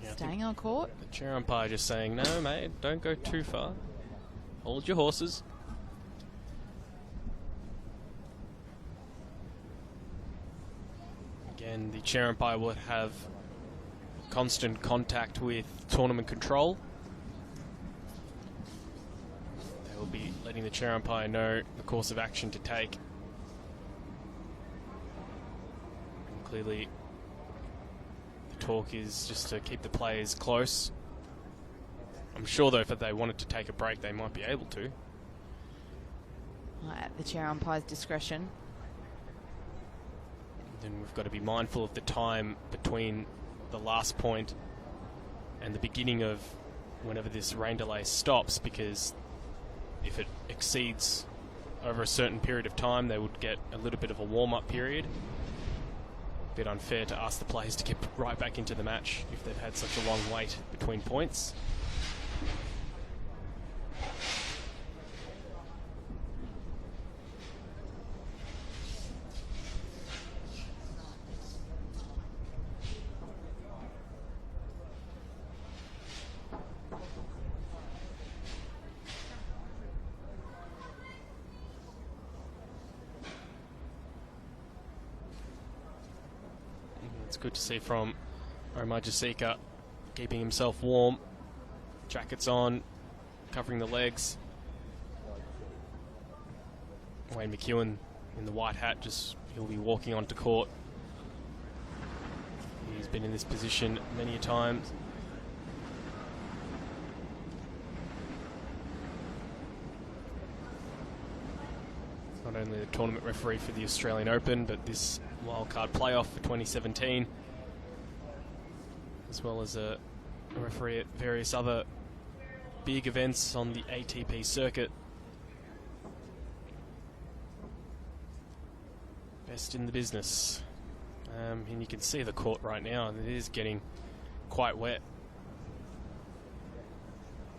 Yeah, staying on court. The chair umpire just saying, no mate, don't go too far. Hold your horses. Again, the chair umpire would have constant contact with tournament control. They will be letting the chair umpire know the course of action to take. And clearly, the talk is just to keep the players close. I'm sure, though, if they wanted to take a break, they might be able to. At the chair umpire's discretion. Then we've got to be mindful of the time between the last point and the beginning of whenever this rain delay stops, because if it exceeds over a certain period of time, they would get a little bit of a warm-up period. A bit unfair to ask the players to get right back into the match if they've had such a long wait between points. It's good to see from Omar Yasika keeping himself warm Jackets on, covering the legs. Wayne McEwen in the white hat, he'll be walking onto court. He's been in this position many a times. Not only the tournament referee for the Australian Open, but this wildcard playoff for 2017, as well as a referee at various other big events on the ATP circuit. Best in the business. And you can see the court right now, and it is getting quite wet.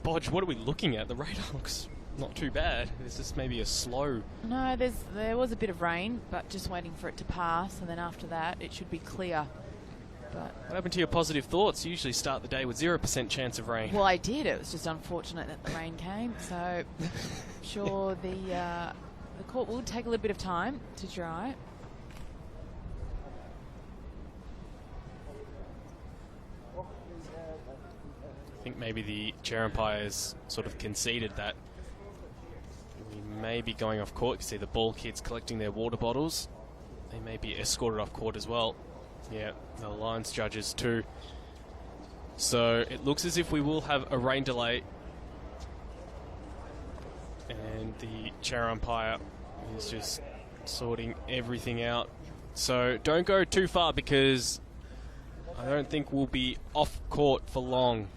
Bodge, what are we looking at? The radar looks not too bad. It's just maybe a slow... No, there was a bit of rain, but just waiting for it to pass, and then after that it should be clear. But what happened to your positive thoughts? You usually start the day with 0% chance of rain. Well, I did. It was just unfortunate that the rain came, so I'm sure the court will take a little bit of time to dry. I think maybe the chair umpires sort of conceded that we may be going off court. You see the ball kids collecting their water bottles. They may be escorted off court as well. Yeah, the Lions judges too. So it looks as if we will have a rain delay. And the chair umpire is just sorting everything out. So don't go too far, because I don't think we'll be off court for long.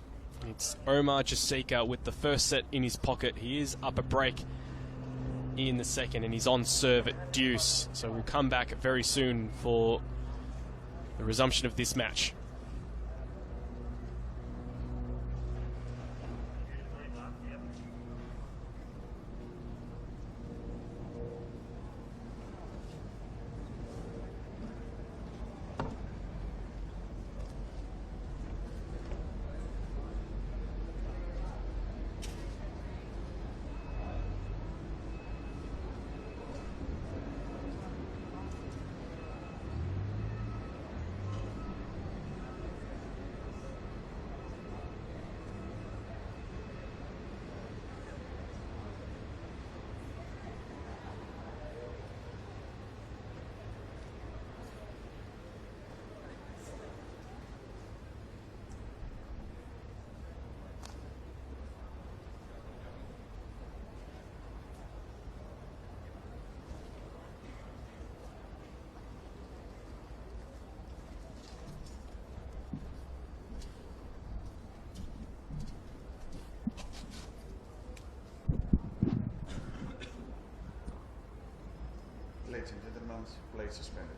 It's Omar Jasika with the first set in his pocket. He is up a break in the second, and he's on serve at deuce. So we'll come back very soon for the resumption of this match. Ladies and gentlemen, play suspended.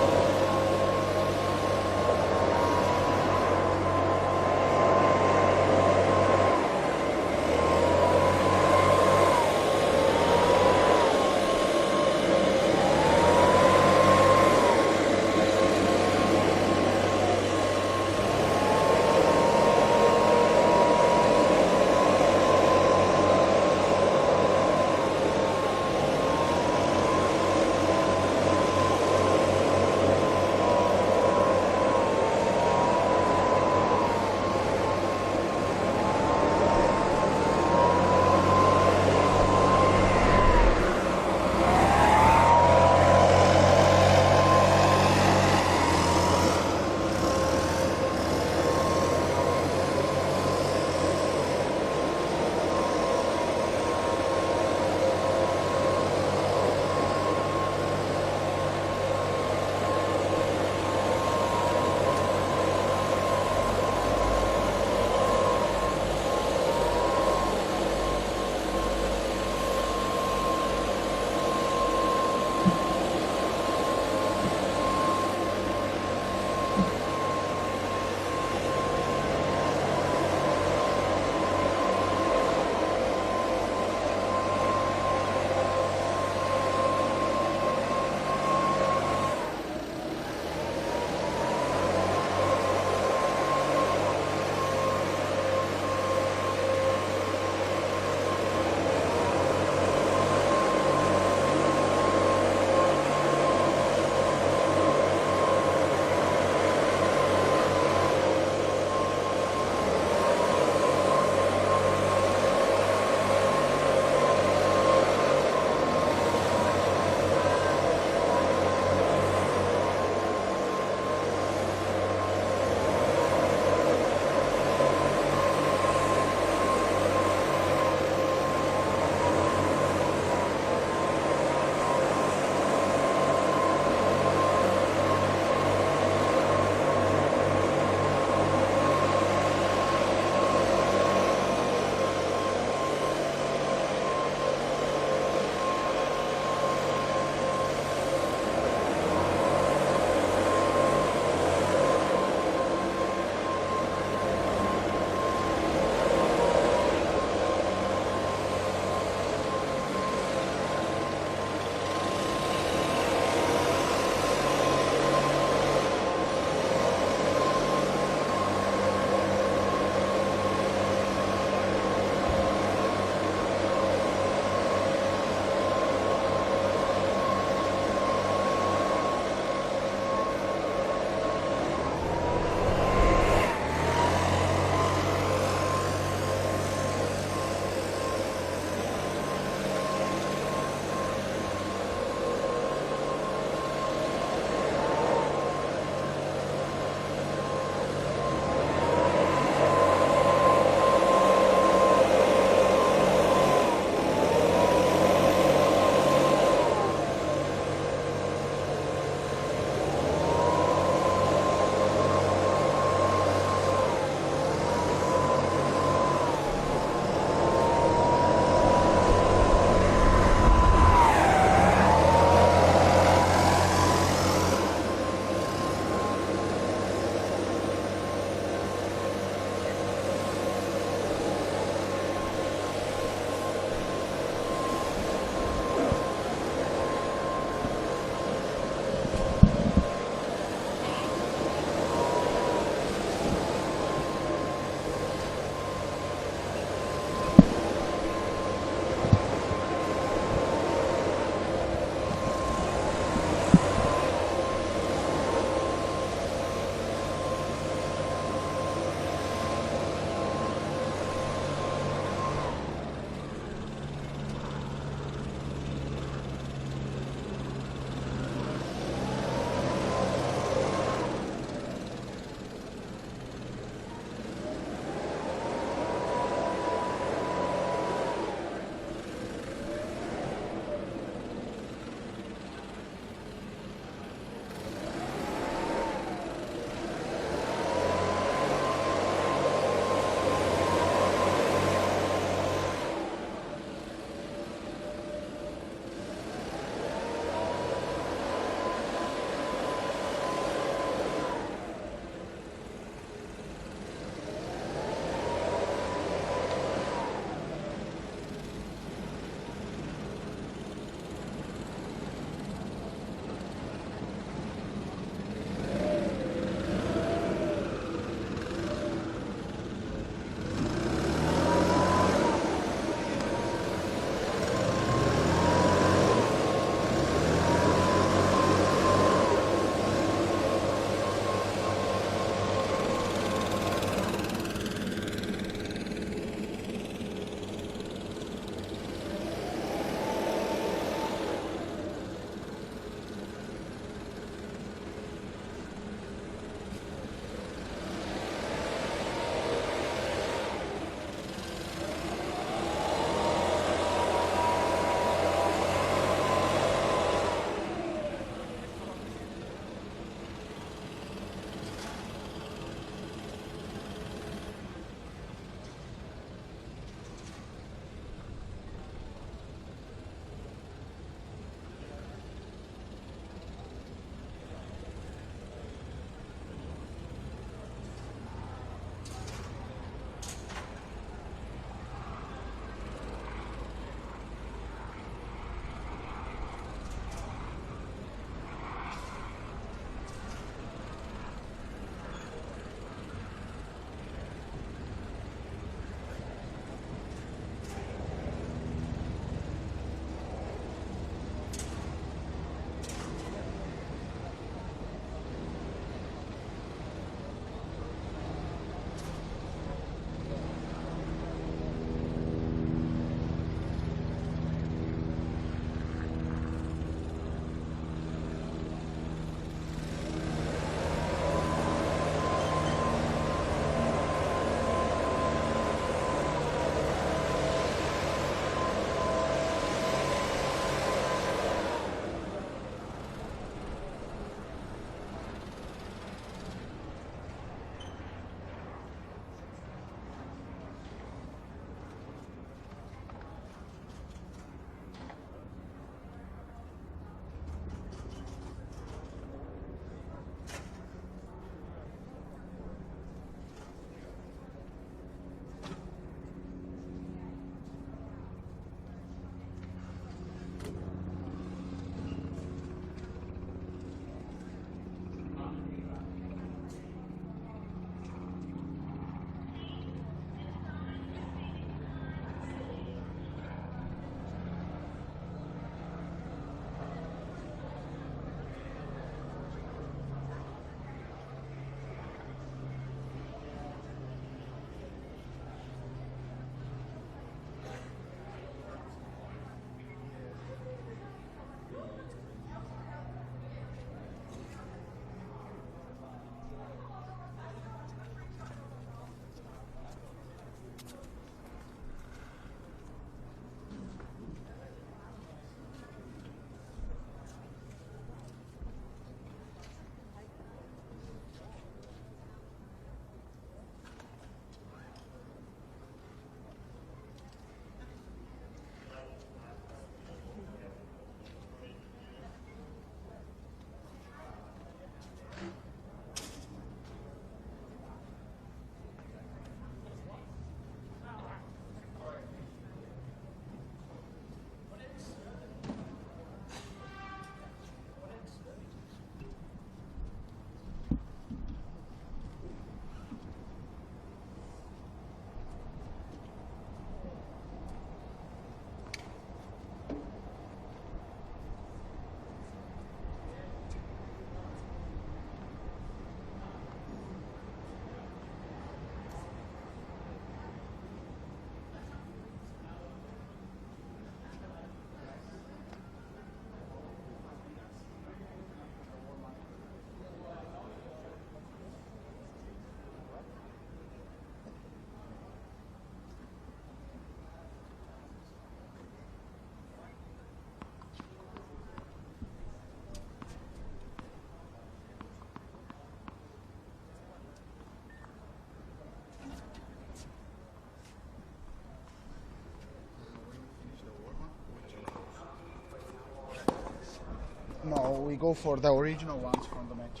Now we go for the original ones from the match.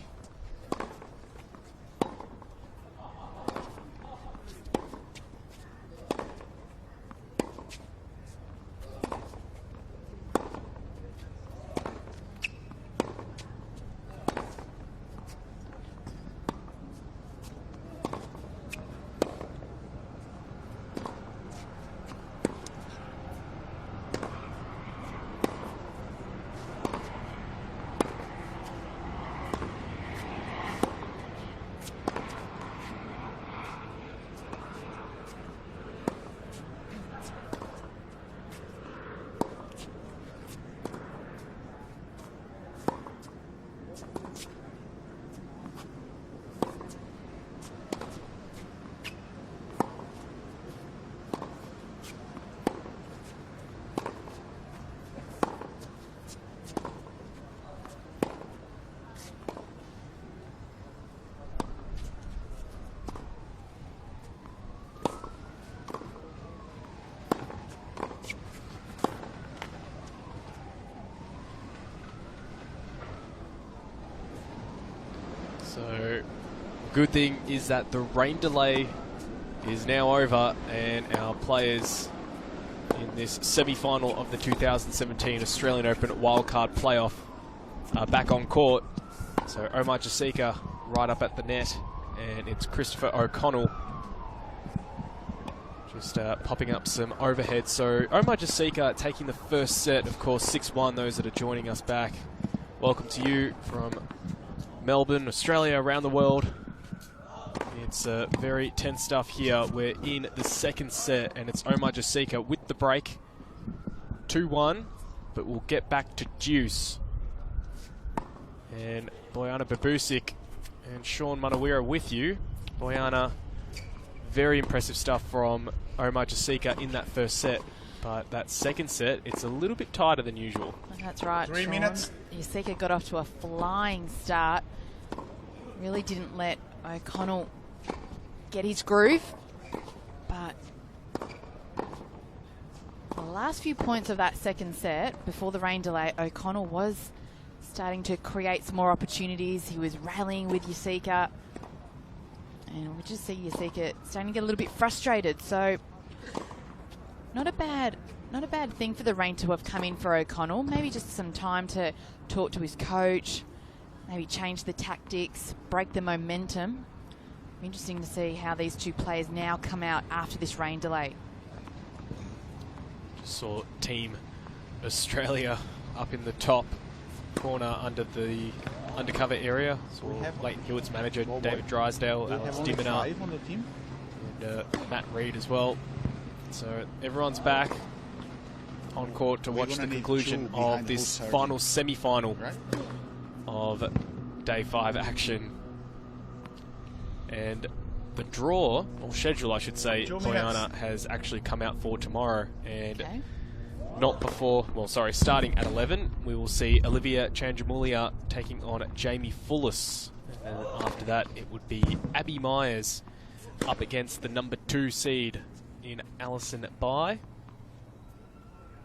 So, good thing is that the rain delay is now over and our players in this semi-final of the 2017 Australian Open Wildcard Playoff are back on court. So Omar Jasika right up at the net, and it's Christopher O'Connell just popping up some overhead. So Omar Jasika taking the first set, of course, 6-1, those that are joining us back. Welcome to you from Melbourne, Australia, around the world. It's very tense stuff here. We're in the second set, and it's Omar Jasika with the break. 2-1, but we'll get back to deuce. And Bojana Babusic and Sean Manawira with you. Bojana, very impressive stuff from Omar Jasika in that first set. But that second set, it's a little bit tighter than usual. That's right, 3 Sean. minutes. Jasika got off to a flying start. Really didn't let O'Connell get his groove. But the last few points of that second set, before the rain delay, O'Connell was starting to create some more opportunities. He was rallying with Jasika. And we just see Jasika starting to get a little bit frustrated. So not a bad thing for the rain to have come in for O'Connell. Maybe just some time to talk to his coach, maybe change the tactics, break the momentum. Interesting to see how these two players now come out after this rain delay. Just saw Team Australia up in the top corner under the undercover area. So Leighton Hewitt's manager, David Drysdale, Alex Dimina, and Matt Reid as well. So everyone's back on court to watch the conclusion of this final semi-final of Day 5 action. And the draw, or schedule I should say, Bojana has actually come out for tomorrow. And not before, well sorry, starting at 11, we will see Olivia Chandramulia taking on Jamie Fullis. And after that, it would be Abby Myers up against the number 2 seed in Alison Bai.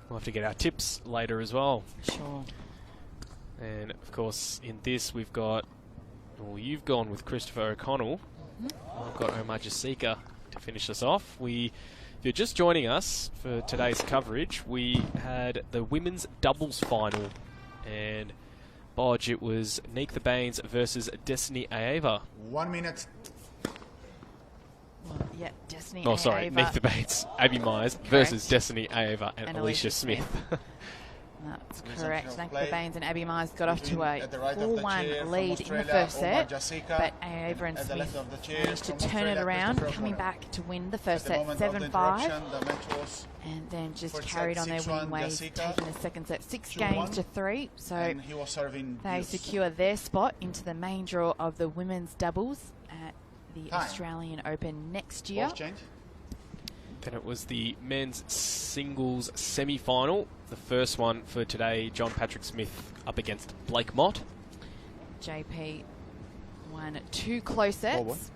We'll have to get our tips later as well. Sure. And of course, in this we've got, well, you've gone with Christopher O'Connell. I've got Omar Jasika to finish us off. If you're just joining us for today's coverage, we had the women's doubles final, and Bodge, it was Neektha Baines versus Destiny Aeva. 1 minute. Well, yeah, Destiny Oh, sorry, Aeva. Neektha Baines, Abby Myers versus Destiny Aeva and Alicia Smith. That's correct. Neektha Baines and Abby Myers got off to a 4-1 lead in the first set, but Aeva and Smith managed to turn it around, coming back to win the first set 7-5, and then just carried on their winning ways, taking the second set 6-3. So they secure their spot into the main draw of the women's doubles at the Australian Open next year. Then it was the men's singles semi-final. The first one for today, John Patrick Smith up against Blake Mott. JP won 2 close sets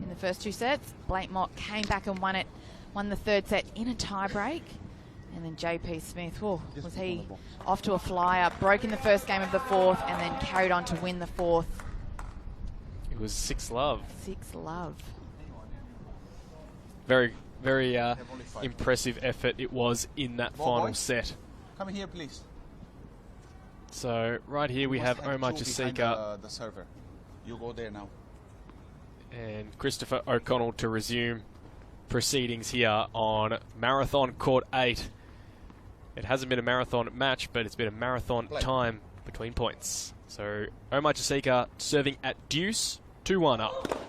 in the first 2 sets. Blake Mott came back and won the third set in a tie break. And then JP Smith, was he off to a flyer, broke in the first game of the fourth, and then carried on to win the fourth. It was 6-love. 6-love. Very, very impressive effort it was in that final set. Come here, please. So right here we have Omar Jasika the server. You go there now. And Christopher O'Connell to resume proceedings here on Marathon Court 8. It hasn't been a marathon match, but it's been a marathon time between points. So Omar Jasika serving at deuce, 2-1 up.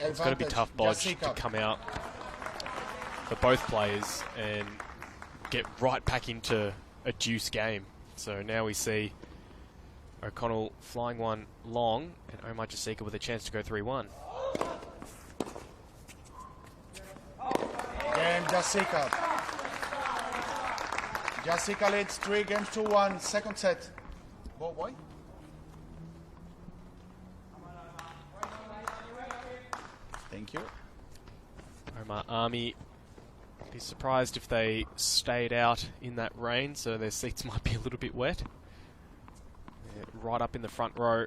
It's going to be tough, Bodge, to come out for both players and get right back into a deuce game. So now we see O'Connell flying one long and Omar Jasika with a chance to go 3-1. Game Jasika. Jasika leads 3 games to 1. Second set. Ball boy. Thank you. Omar Army, be surprised if they stayed out in that rain, so their seats might be a little bit wet. They're right up in the front row.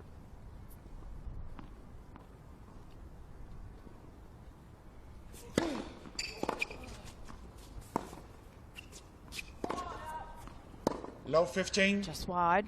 Low 15. Just wide.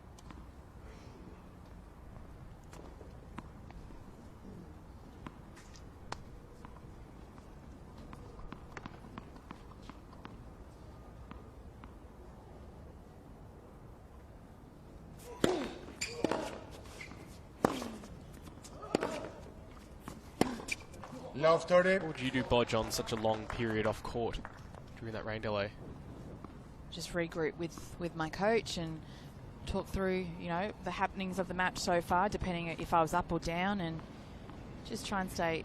Love 30. What would you do, Bodge, on such a long period off court during that rain delay? Just regroup with my coach and talk through, you know, the happenings of the match so far, depending if I was up or down, and just try and stay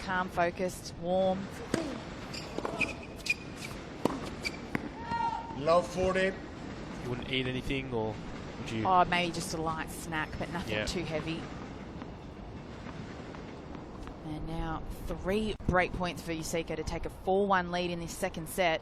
calm, focused, warm. Love 40. You wouldn't eat anything, or would you? Oh, maybe just a light snack, but nothing too heavy. And now 3 break points for Jasika to take a 4-1 lead in this second set.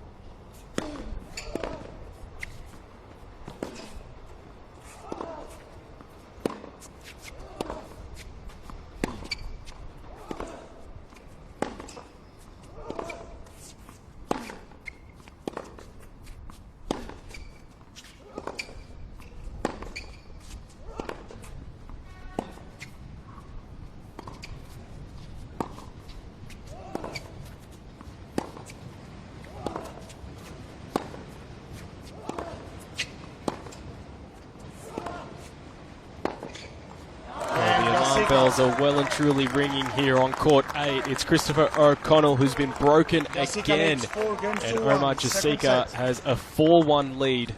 Bells are well and truly ringing here on court 8. It's Christopher O'Connell who's been broken again, and Omar Jasika has a 4-1 lead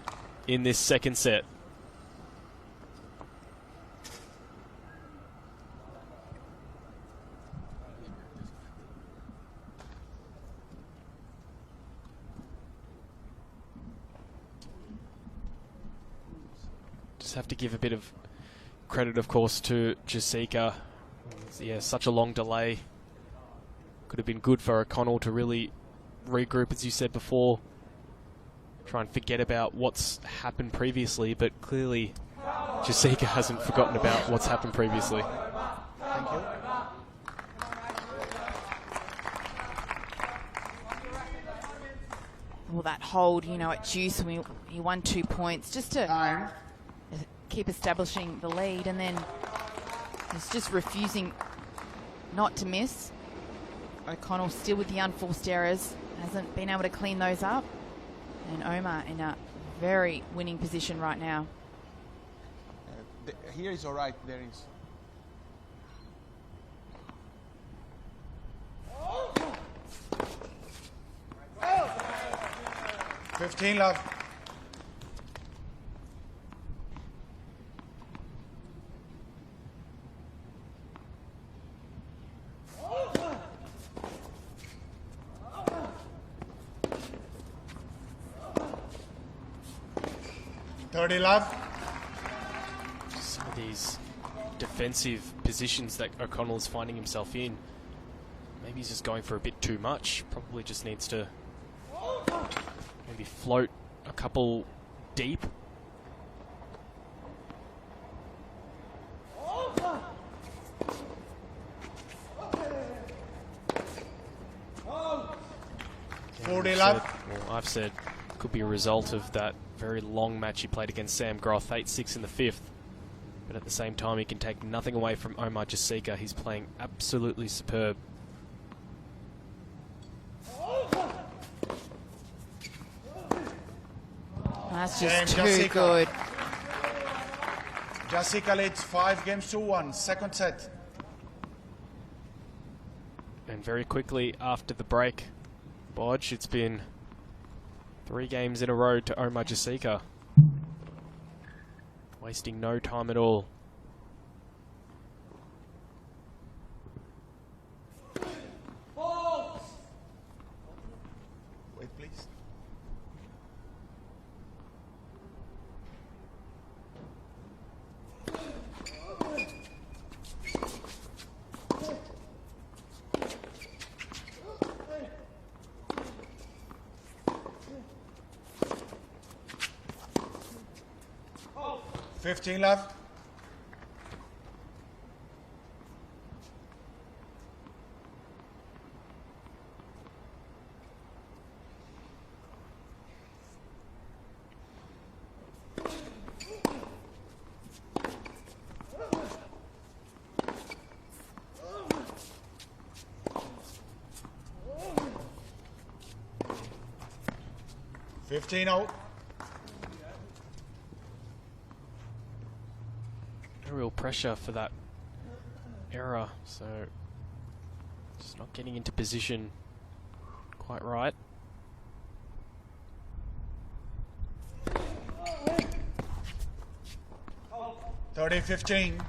in this second set. Just have to give a bit of credit, of course, to Jasika. Yeah, such a long delay. Could have been good for O'Connell to really regroup, as you said before. Try and forget about what's happened previously, but clearly Jasika hasn't forgotten about what's happened previously. Thank you. Well, that hold, you know, at deuce, he won 2 points just to keep establishing the lead, and then he's just refusing not to miss. O'Connell still with the unforced errors, hasn't been able to clean those up, and Omar in a very winning position right now. Here is all right, there is. $15, love. 30 love. Some of these defensive positions that O'Connell is finding himself in. Maybe he's just going for a bit too much. Probably just needs to maybe float a couple deep. I've said could be a result of that very long match he played against Sam Groth, 8-6 in the 5th. But at the same time, he can take nothing away from Omar Jasika. He's playing absolutely superb. That's just too good. Jasika leads 5-1, second set. And very quickly after the break, Bodge, it's been 3 games in a row to Omar Jasika. Wasting no time at all. Wait, please. Oh. 15 left. No real pressure for that error, so just not getting into position quite right. Oh. 30-15.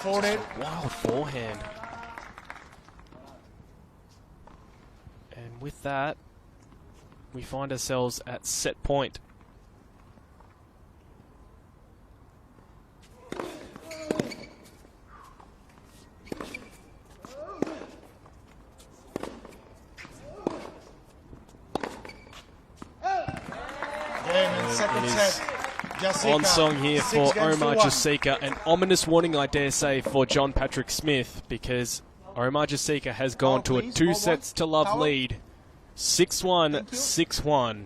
Wild forehand. And with that, we find ourselves at set point. On song here for Omar Jasika. An ominous warning, I dare say, for John Patrick Smith, because Omar Jasika has gone to a 2-sets-to-love lead. 6-1, 6-1.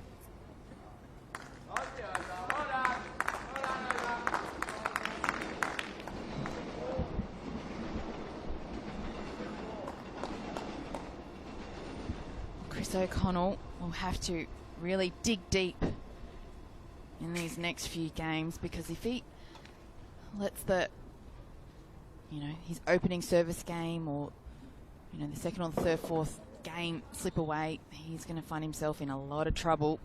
Chris O'Connell will have to really dig deep in these next few games, because if he lets his opening service game or, the second or the third, fourth game slip away, he's going to find himself in a lot of trouble.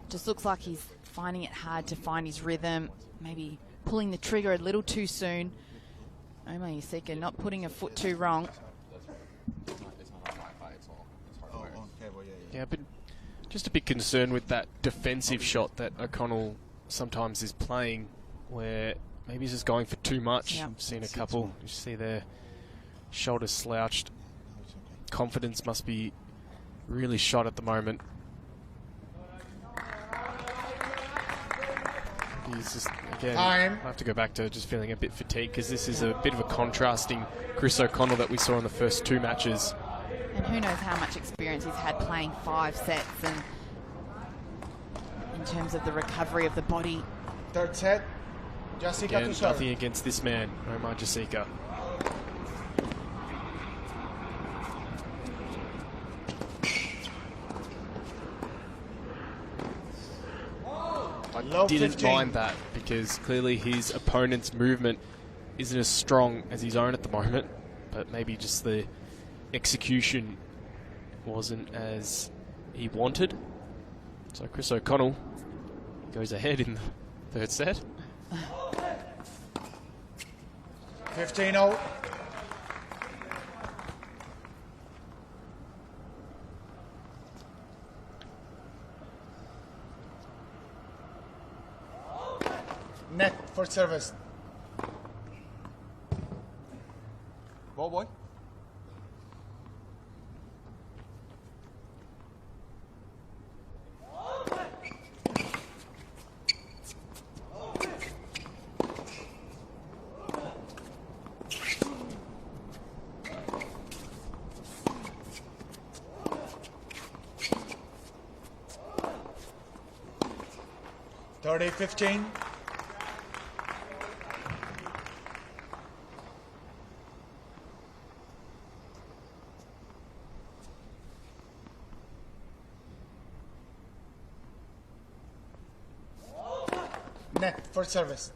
Just looks like he's finding it hard to find his rhythm, maybe pulling the trigger a little too soon. Omar Jasika not putting a foot too wrong. Yeah, but just a bit concerned with that defensive shot that O'Connell sometimes is playing, where maybe he's just going for too much. Yep. I've seen a couple. You see their shoulders slouched. Confidence must be really shot at the moment. He he's just, again, Time. I have to go back to just feeling a bit fatigued because this is a bit of a contrasting Chris O'Connell that we saw in the first 2 matches. And who knows how much experience he's had playing 5 sets, and in terms of the recovery of the body. Third set. Jessica Again, to serve. nothing against this man, Omar Jessica. Low Didn't 15. mind that because clearly his opponent's movement isn't as strong as his own at the moment, but maybe just the execution wasn't as he wanted. So Chris O'Connell goes ahead in the 3rd set. 15-0. Net for service. Ball boy. Thirty 15. Net for service.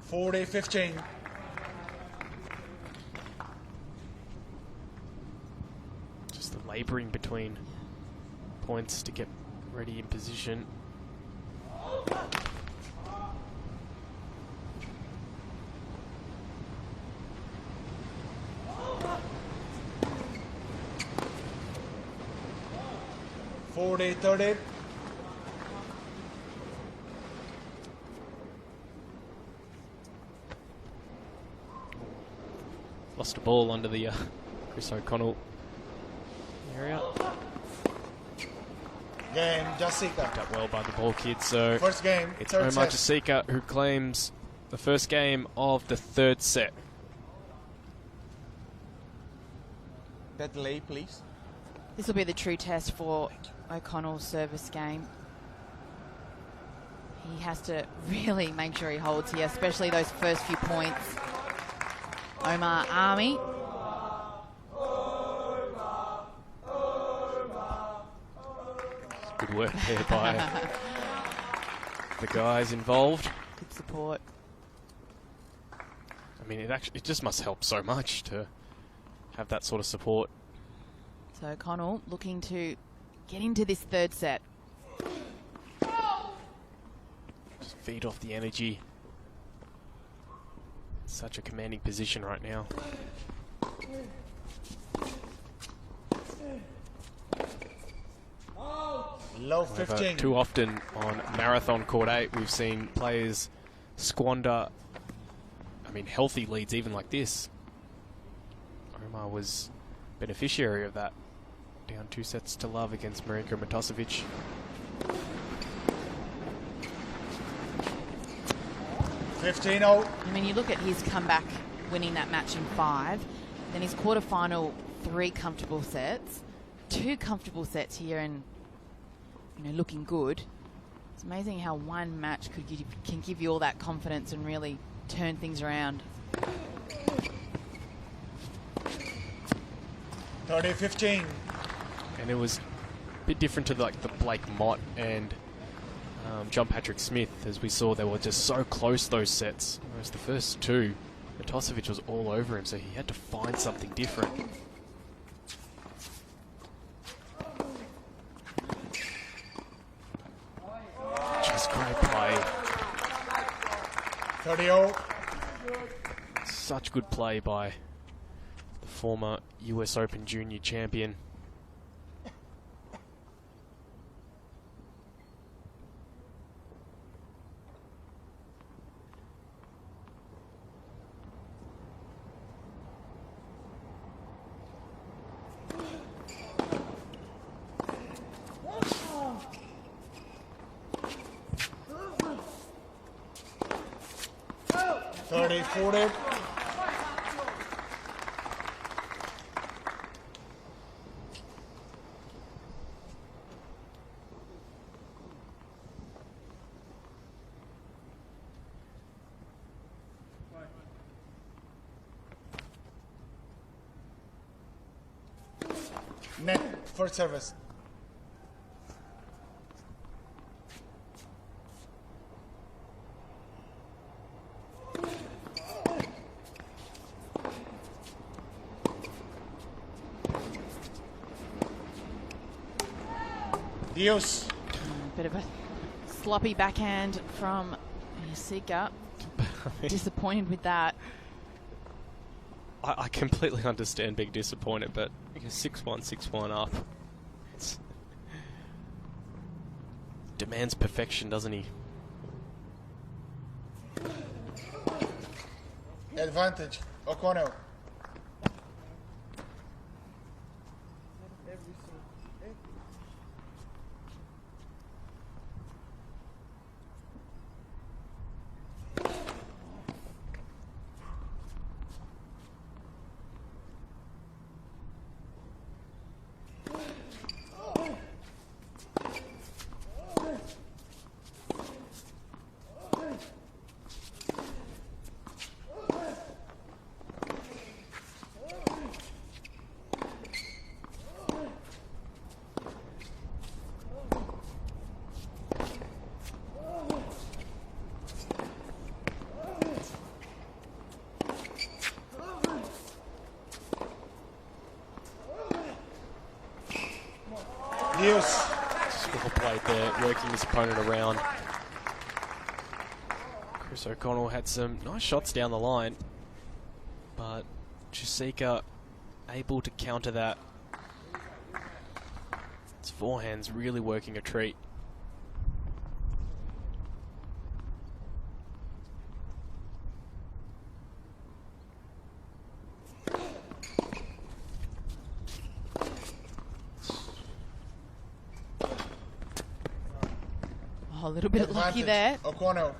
Forty 15. Just the labouring between points to get ready in position. Forty 30. Lost a ball under the Chris O'Connell area. Game Jessica. Picked up well by the ball kid. So First game, it's third Omar set. Jessica who claims the first game of the 3rd set. That delay, please. This will be the true test for O'Connell's service game. He has to really make sure he holds here, especially those first few points. Omar Army. Good work there by the guys involved. Good support. I mean, it just must help so much to have that sort of support. So O'Connell looking to get into this 3rd set. Just feed off the energy. Such a commanding position right now. Low However, 15. too often on Marathon Court 8, we've seen players squander, I mean, healthy leads even like this. Omar was beneficiary of that. Down 2 sets to love against Marinka Matosevic. I mean, you look at his comeback, winning that match in 5, then his quarterfinal 3 comfortable sets, 2 comfortable sets here, and looking good. It's amazing how one match can give you all that confidence and really turn things around. 30-15. And it was a bit different to the Blake Mott and John Patrick Smith, as we saw they were just so close those sets. Whereas the first 2, Matosevic was all over him, so he had to find something different. Just great play. 30-0. Such good play by the former US Open Junior champion. 30-40. Net for service. Dios. Bit of a sloppy backhand from Yasika. Disappointed with that. I completely understand being disappointed, but 6-1, 6-1 up. It's demands perfection, doesn't he? Advantage. O'Connell. Dios. Well played there, working his opponent around. Chris O'Connell had some nice shots down the line, but Jasika able to counter that. His forehand's really working a treat. Oh, a little bit lucky there. O'Connell.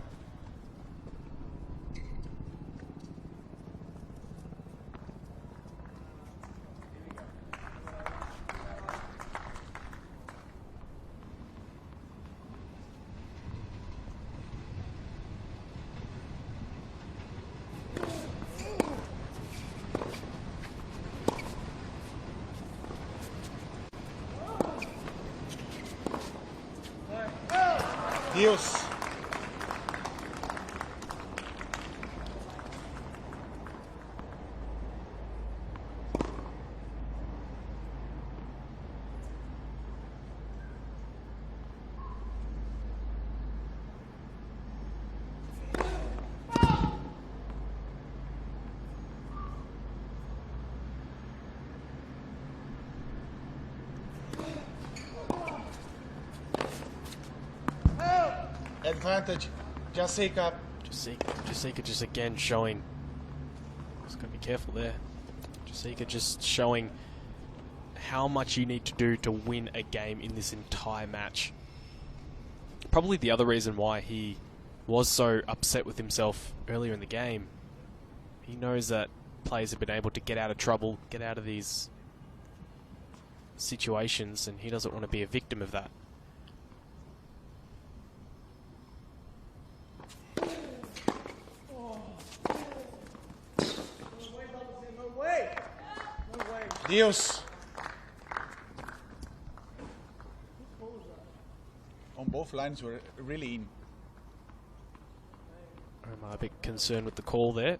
Dios. Advantage. Jasika. Jasika just again showing. Just gotta be careful there. Jasika just showing how much you need to do to win a game in this entire match. Probably the other reason why he was so upset with himself earlier in the game. He knows that players have been able to get out of trouble, get out of these situations, and he doesn't want to be a victim of that. Dios. On both lines were really in. I'm a bit concerned with the call there.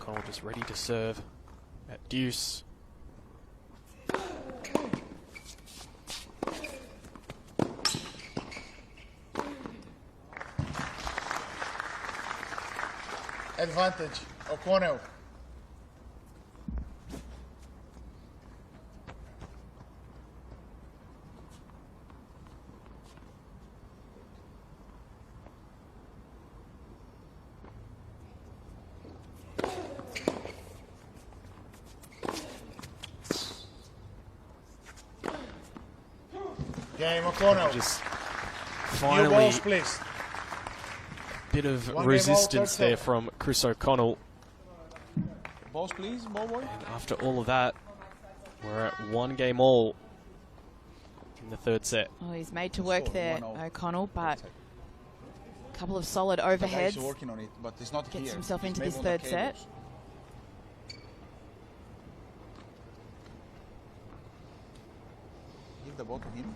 Connell just ready to serve at deuce. Advantage. O'Connell. Game O'Connell. Just Finally, balls, please. bit of 1 game all, resistance third there set. from Chris O'Connell. Balls, please, ball boy. And after all of that, we're at 1 game all in the third set. Oh, he's made to work Score, there, 1-0. O'Connell, but a couple of solid The guy's overheads. working on it, but it's not Gets here. himself It's into maybe this on the third set. cables. Give the ball to him.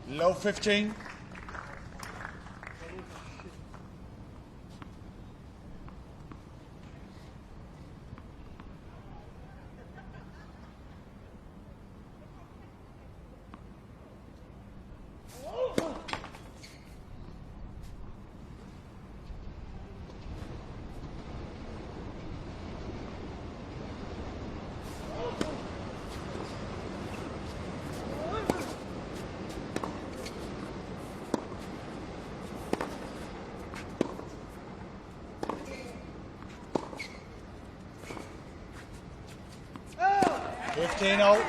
Low 15. Fifteen-0.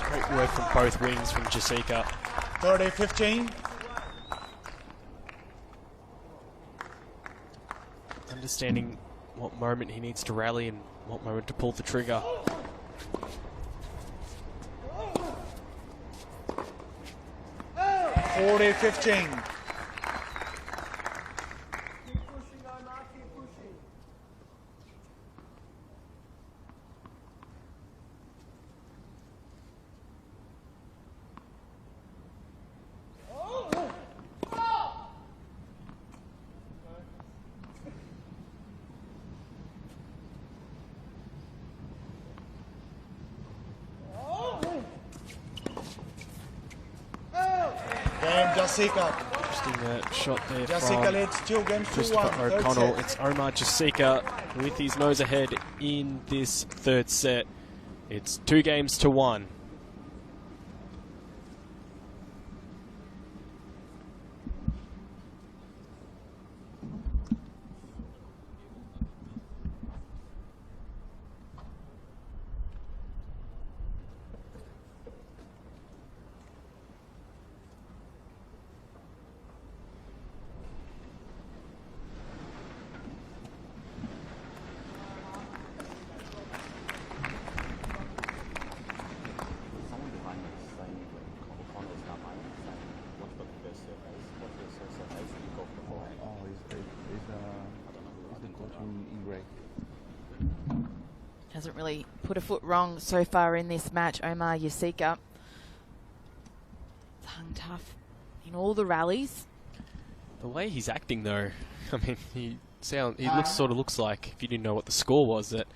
Great work from both wings from Jessica. 30-15. Understanding what moment he needs to rally and what moment to pull the trigger. Forty 15. Game Jessica. Interesting shot there Jessica from leads 2 games to 1. Christopher Third O'Connell. set. It's Omar Jessica with his nose ahead in this third set. It's 2 games to 1. Someone behind me is saying that O'Connell's not my own saying, what about the first surveys? What's the first surveys that you got before? Oh, he's the coach in Grey. Hasn't really put a foot wrong so far in this match, Omar Yasika. Hung tough in all the rallies. The way he's acting, though, I mean, he sort of looks like, if you didn't know what the score was, that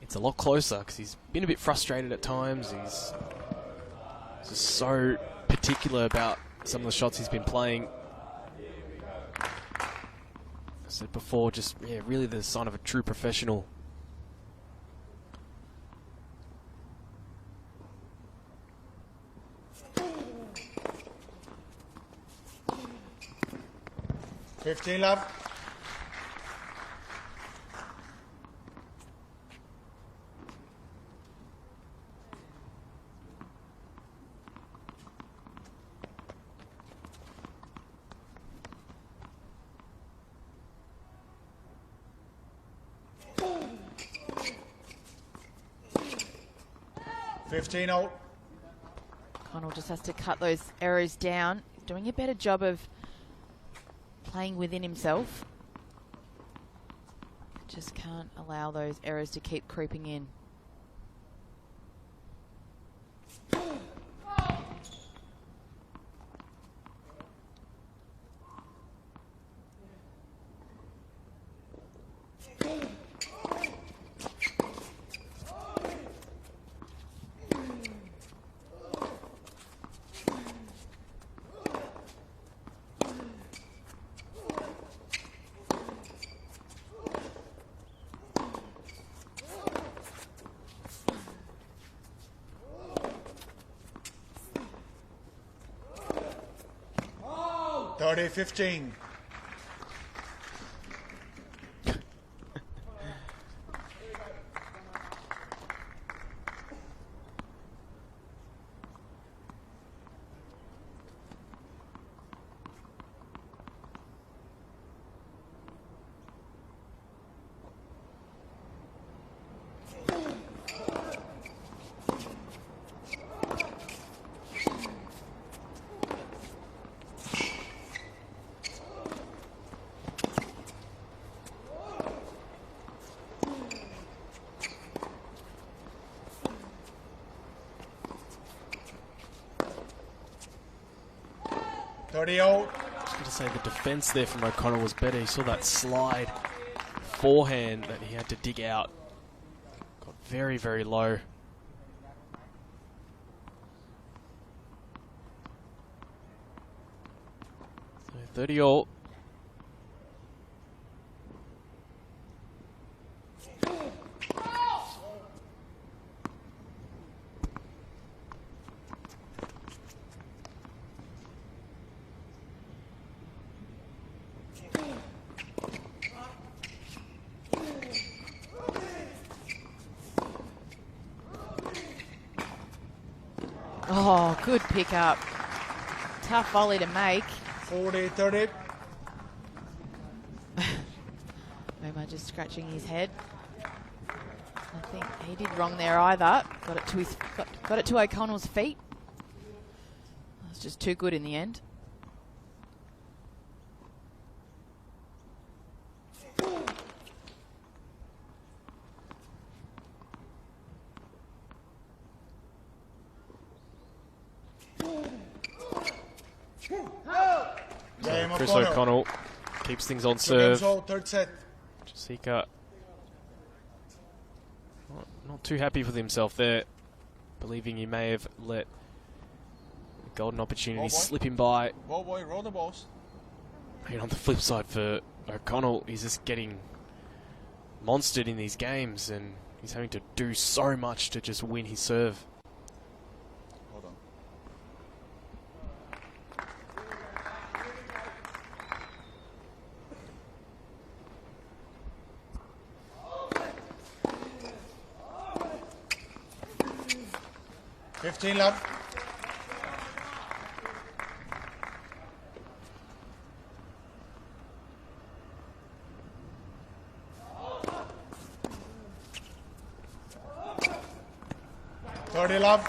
it's a lot closer because he's been a bit frustrated at times. He's just so particular about some of the shots he's been playing. I said before, just really the sign of a true professional. Fifteen love. 15-0. Connell just has to cut those errors down. He's doing a better job of playing within himself. Just can't allow those errors to keep creeping in. Thirty 15. I was going to say the defence there from O'Connell was better. He saw that slide forehand that he had to dig out. Got very, very low. So 30-all. Oh, good pickup. Tough volley to make. 40-30. Omar just scratching his head. I think he did wrong there either. Got it to his, got it to O'Connell's feet. It was just too good in the end. Chris O'Connell keeps things on serve. Third set. Jasika not too happy with himself there, believing he may have let a golden opportunity slip him by. Ball boy, roll the balls. And on the flip side for O'Connell, he's just getting monstered in these games, and he's having to do so much to just win his serve. Hold on. $15 love. $30 love.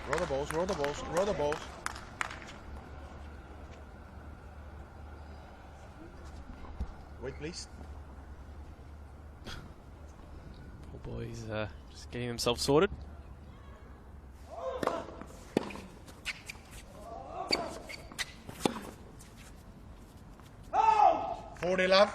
Roll the balls, roll the balls, roll the balls. Wait, please. Poor boy, he's just getting himself sorted. $40 love.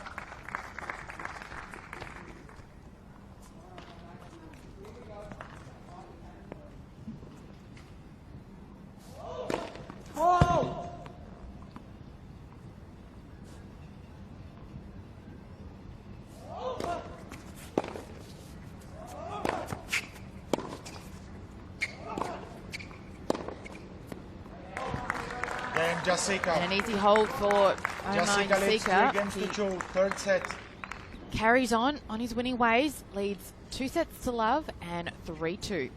Jasika. And an easy hold for Omar Jasika leads 3 Jasika. against the 2, third set. Carries on his winning ways, leads 2 sets to love and 3-2.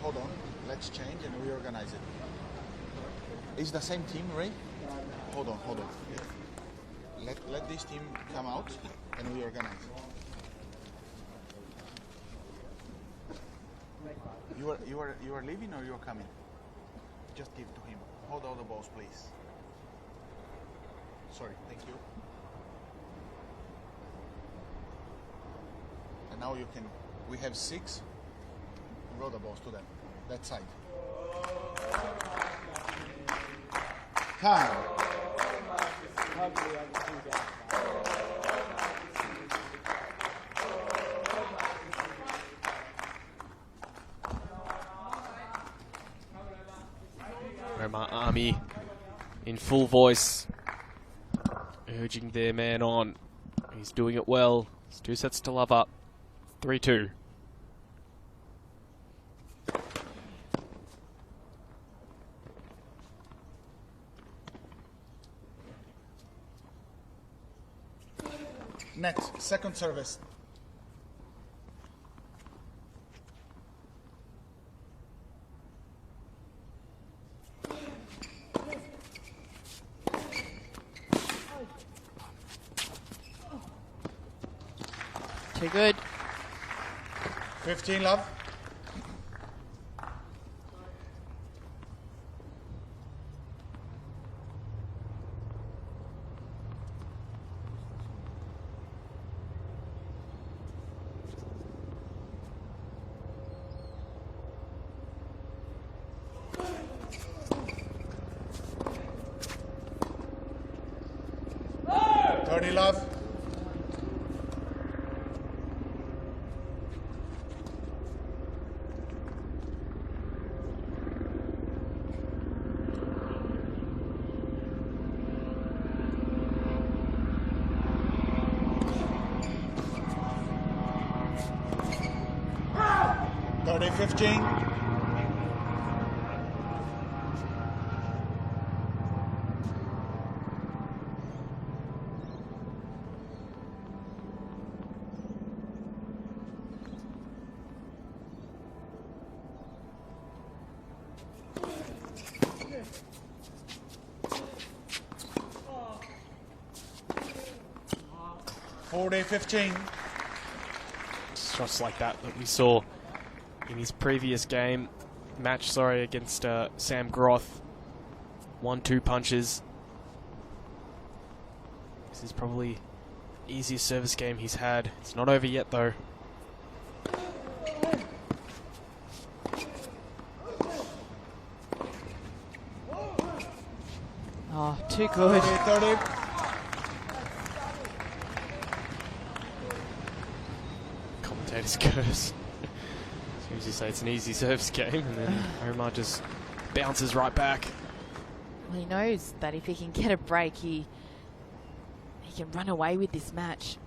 Hold on. Let's exchange and we organize it. It's the same team, Ray? Hold on. Let this team come out and we organize it. You are leaving or you are coming? Just give to him. Hold all the balls, please. Sorry, thank you. And now you can. We have 6. Roll the balls to them. That side. Time. Omar Army in full voice, urging their man on. He's doing it well. It's 2 sets to love up. 3-2. Next, second service. Too good. 15, love. Love. Thirty 15. Day 15. Shots like that we saw in his previous match against Sam Groth. 1-2 punches. This is probably the easiest service game he's had. It's not over yet though. Oh, too good. 30. Commentator's curse. As soon as you say it's an easy service game, and then Omar just bounces right back. Well, he knows that if he can get a break, he can run away with this match.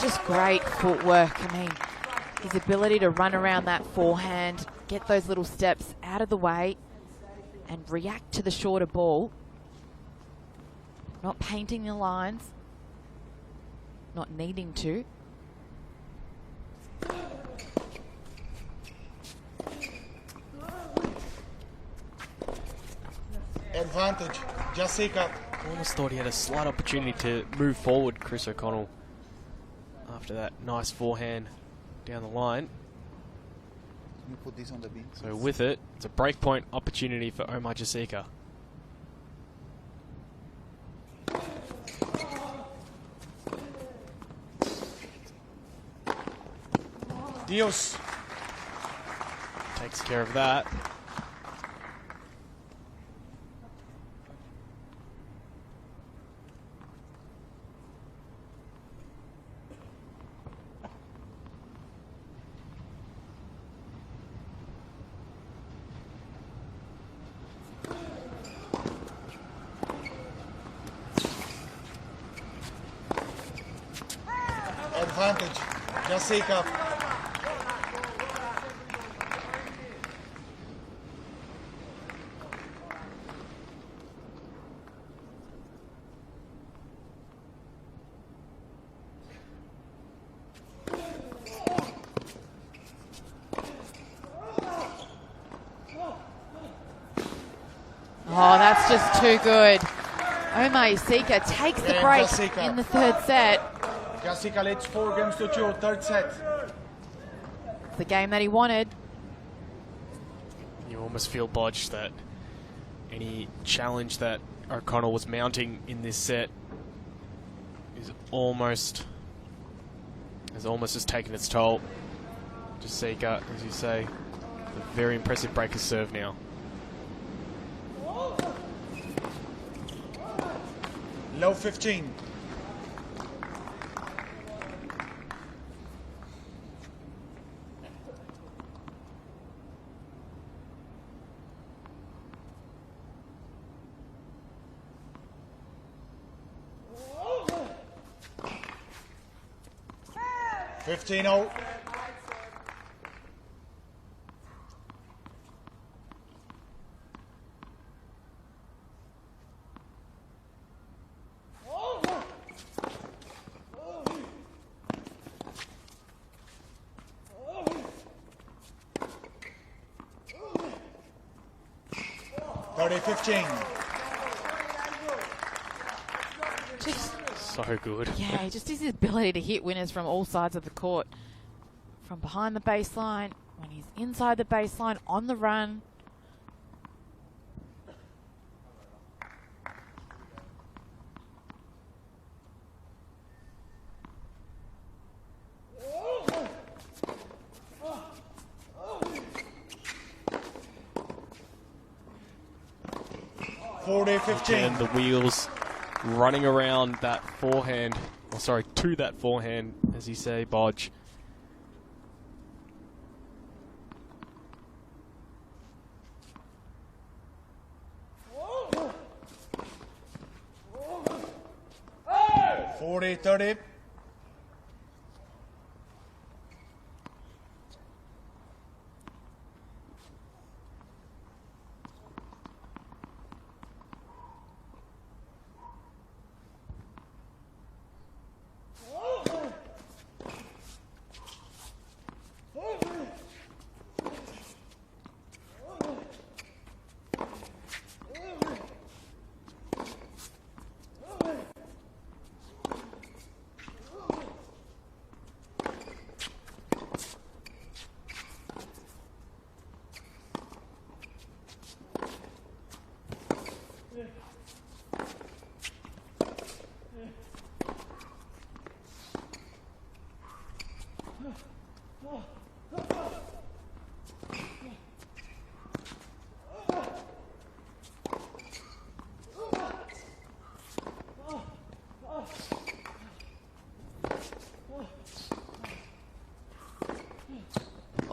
Just great footwork. I mean, his ability to run around that forehand, get those little steps out of the way and react to the shorter ball. Not painting the lines, not needing to. Advantage, Jessica. Almost thought he had a slight opportunity to move forward, Chris O'Connell, after that nice forehand down the line. Can you put this on the beam? So with it, it's a breakpoint opportunity for Omar Jessica. Dios. Takes care of that. advantage. Jessica. Oh, that's just too good. Omar Yasika takes the Game, break Jessica. in the third set. Jessica leads 4-2, third set. It's the game that he wanted. You almost feel, Bodge, that any challenge that O'Connell was mounting in this set has almost just taken its toll. Jessica, as you say, a very impressive breaker serve now. Low 15. Fifteen oh. So good. Yeah, just his ability to hit winners from all sides of the court. From behind the baseline, when he's inside the baseline, on the run. And the wheels running around that forehand, or sorry, to that forehand, as you say, Bodge. Forty 30.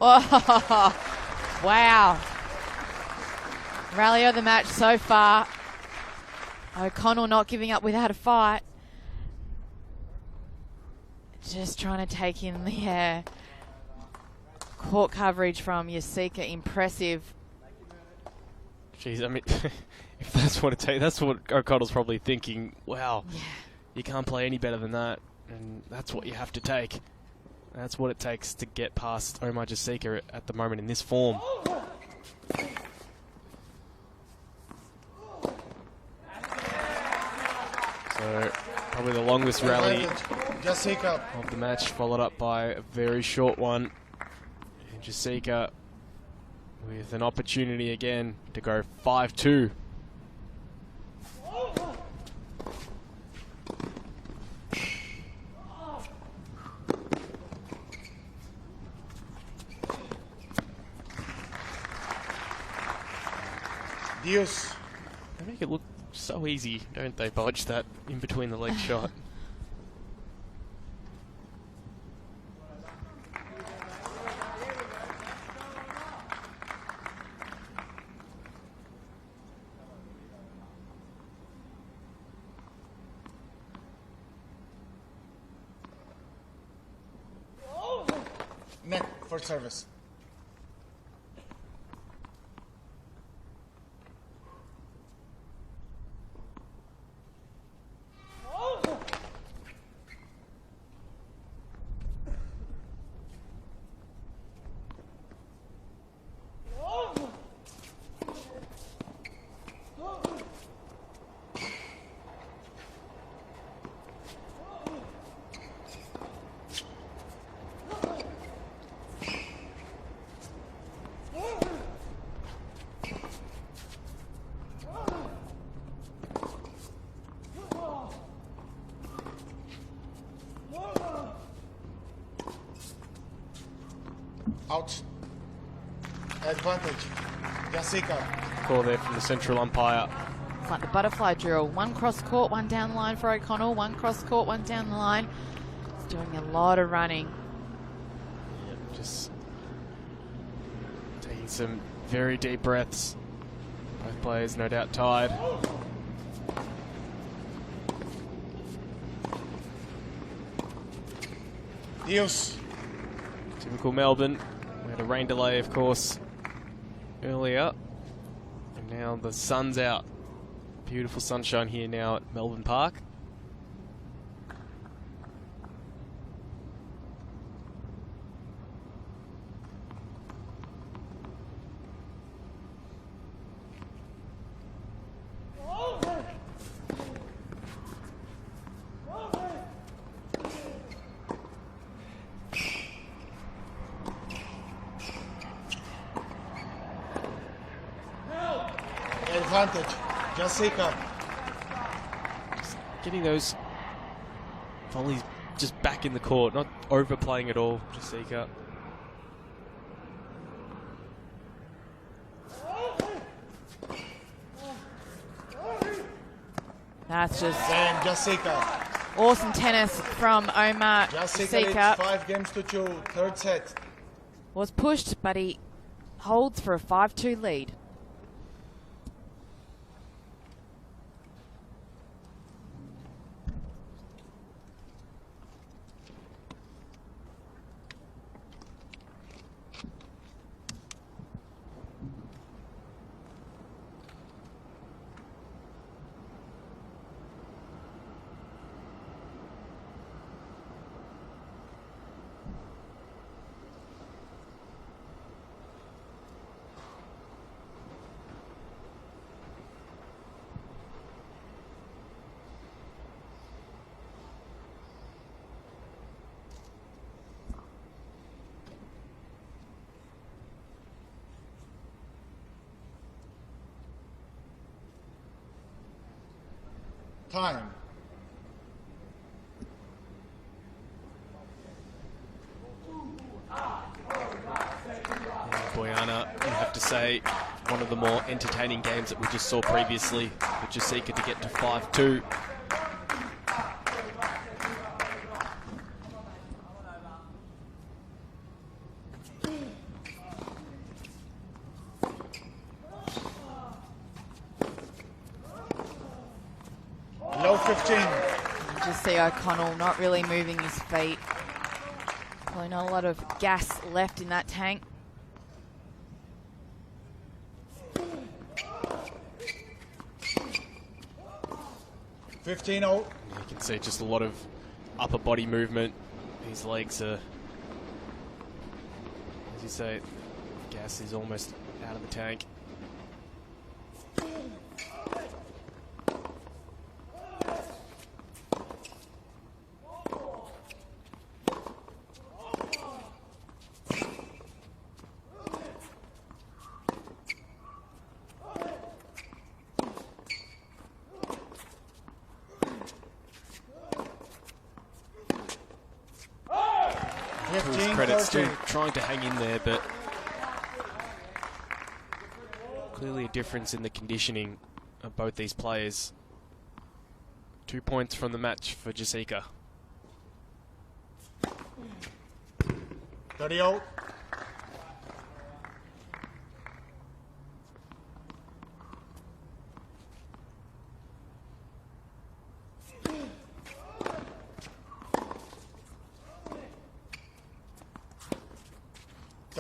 Oh, wow. Rally of the match so far. O'Connell not giving up without a fight. Just trying to take in the court coverage from Yasika. Impressive. Jeez, I mean, if that's what it takes, that's what O'Connell's probably thinking. Wow, you can't play any better than that, and that's what you have to take. That's what it takes to get past Omar Jessica at the moment in this form. So, probably the longest rally of the match, followed up by a very short one. And Jessica with an opportunity again to go 5-2. Deuce. They make it look so easy, don't they, Bodge, that in between the leg shot. first service. Out. Advantage. Jessica. Call there from the central umpire. It's like the butterfly drill. One cross court, one down the line for O'Connell. One cross court, one down the line. He's doing a lot of running. Just taking some very deep breaths. Both players no doubt tired. Deals. Typical Melbourne. We had a rain delay, of course, earlier. And now the sun's out. Beautiful sunshine here now at Melbourne Park. Advantage. Jessica. Just getting those volleys just back in the court, not overplaying at all, Jessica. That's just And Jessica. awesome tennis from Omar Jessica leads Jessica. 5 games to 2. Third set. Was pushed, but he holds for a 5-2 lead. Time. Boyana, you have to say, one of the more entertaining games that we just saw previously, with Jessica to get to 5-2. Low 15. You just see O'Connell not really moving his feet. Probably not a lot of gas left in that tank. You can see just a lot of upper body movement. His legs are, as you say, gas is almost out of the tank. To his credit, still trying to hang in there, but clearly a difference in the conditioning of both these players. 2 points from the match for Jessica. 30-0.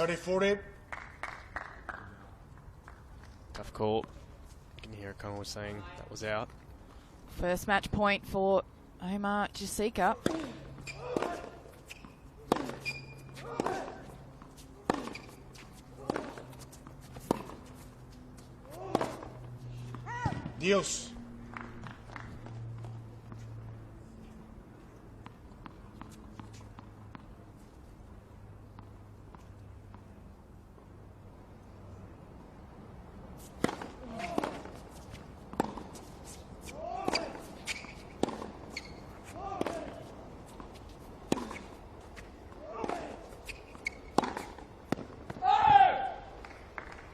30-40. Tough call. You can hear O'Connell was saying that was out. First match point for Omar Jasika. Dios.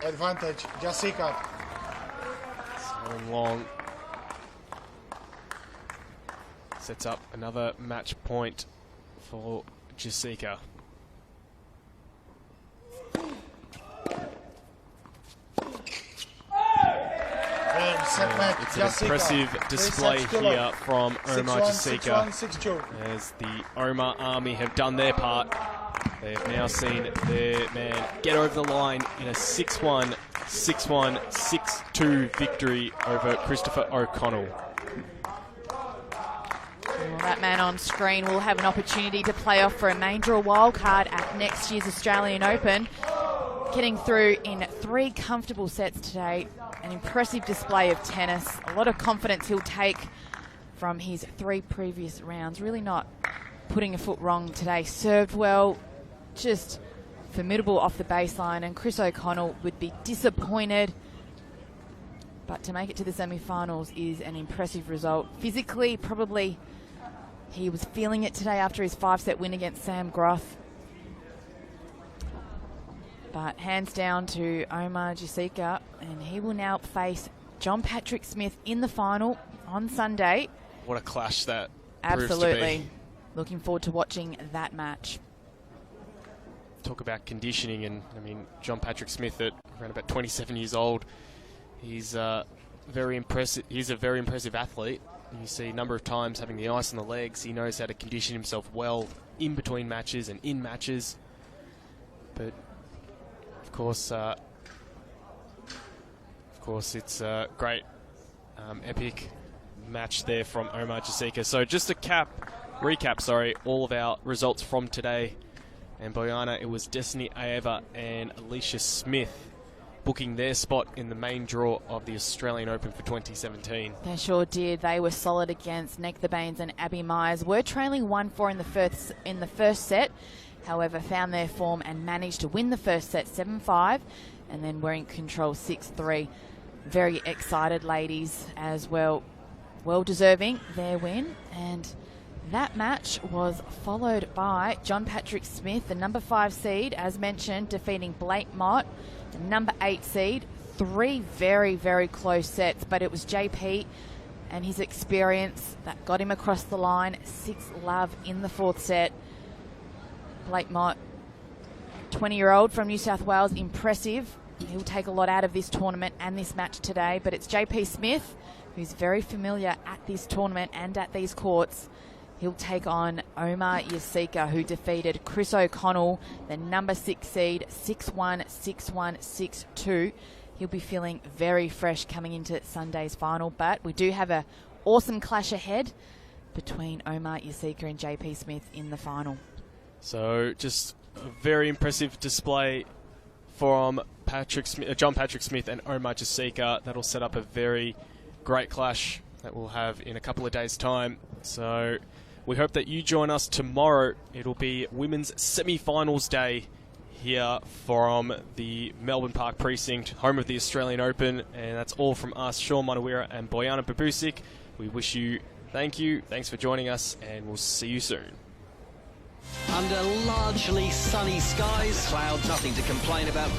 Advantage, Jasika. Going long. Sets up another match point for Jasika. It's an impressive display here from Omar Jasika, as the Omar Army have done their part. They've now seen their man get over the line in a 6-1, 6-1, 6-2 victory over Christopher O'Connell. Well, that man on screen will have an opportunity to play off for a main draw wildcard at next year's Australian Open. Getting through in 3 comfortable sets today. An impressive display of tennis. A lot of confidence he'll take from his 3 previous rounds. Really not putting a foot wrong today. Served well, just formidable off the baseline, and Chris O'Connell would be disappointed. But to make it to the semi-finals is an impressive result. Physically, probably he was feeling it today after his 5-set win against Sam Groth. But hands down to Omar Jasika, and he will now face John Patrick Smith in the final on Sunday. What a clash that Absolutely. proves to be. Looking forward to watching that match. Talk about conditioning, and I mean, John Patrick Smith at around about 27 years old, he's very impressive. He's a very impressive athlete. You see a number of times having the ice on the legs. He knows how to condition himself well in between matches and in matches. But of course, it's a great epic match there from Omar Jasika. So just to recap, all of our results from today. And Bojana, it was Destiny Aeva and Alicia Smith booking their spot in the main draw of the Australian Open for 2017. They sure did. They were solid against Nechtha Baines and Abby Myers. Were trailing 1-4 in the first set. However, found their form and managed to win the first set 7-5, and then were in control 6-3. Very excited ladies as well. Well deserving their win. And that match was followed by John Patrick Smith, the number 5 seed, as mentioned, defeating Blake Mott, the number 8 seed. 3 very, very close sets, but it was JP and his experience that got him across the line. 6-love in the 4th set. Blake Mott, 20-year-old from New South Wales, impressive. He'll take a lot out of this tournament and this match today, but it's JP Smith, who's very familiar at this tournament and at these courts. He'll take on Omar Jasika, who defeated Chris O'Connell, the number 6 seed, 6-1, 6-1, 6-2. He'll be feeling very fresh coming into Sunday's final, but we do have an awesome clash ahead between Omar Jasika and JP Smith in the final. So just a very impressive display from John Patrick Smith and Omar Jasika. That'll set up a very great clash that we'll have in a couple of days' time. So we hope that you join us tomorrow. It'll be women's semi-finals day here from the Melbourne Park precinct, home of the Australian Open. And that's all from us, Sean Monawira and Bojana Babusik. We wish you thanks for joining us, and we'll see you soon. Under largely sunny skies, clouds, nothing to complain about.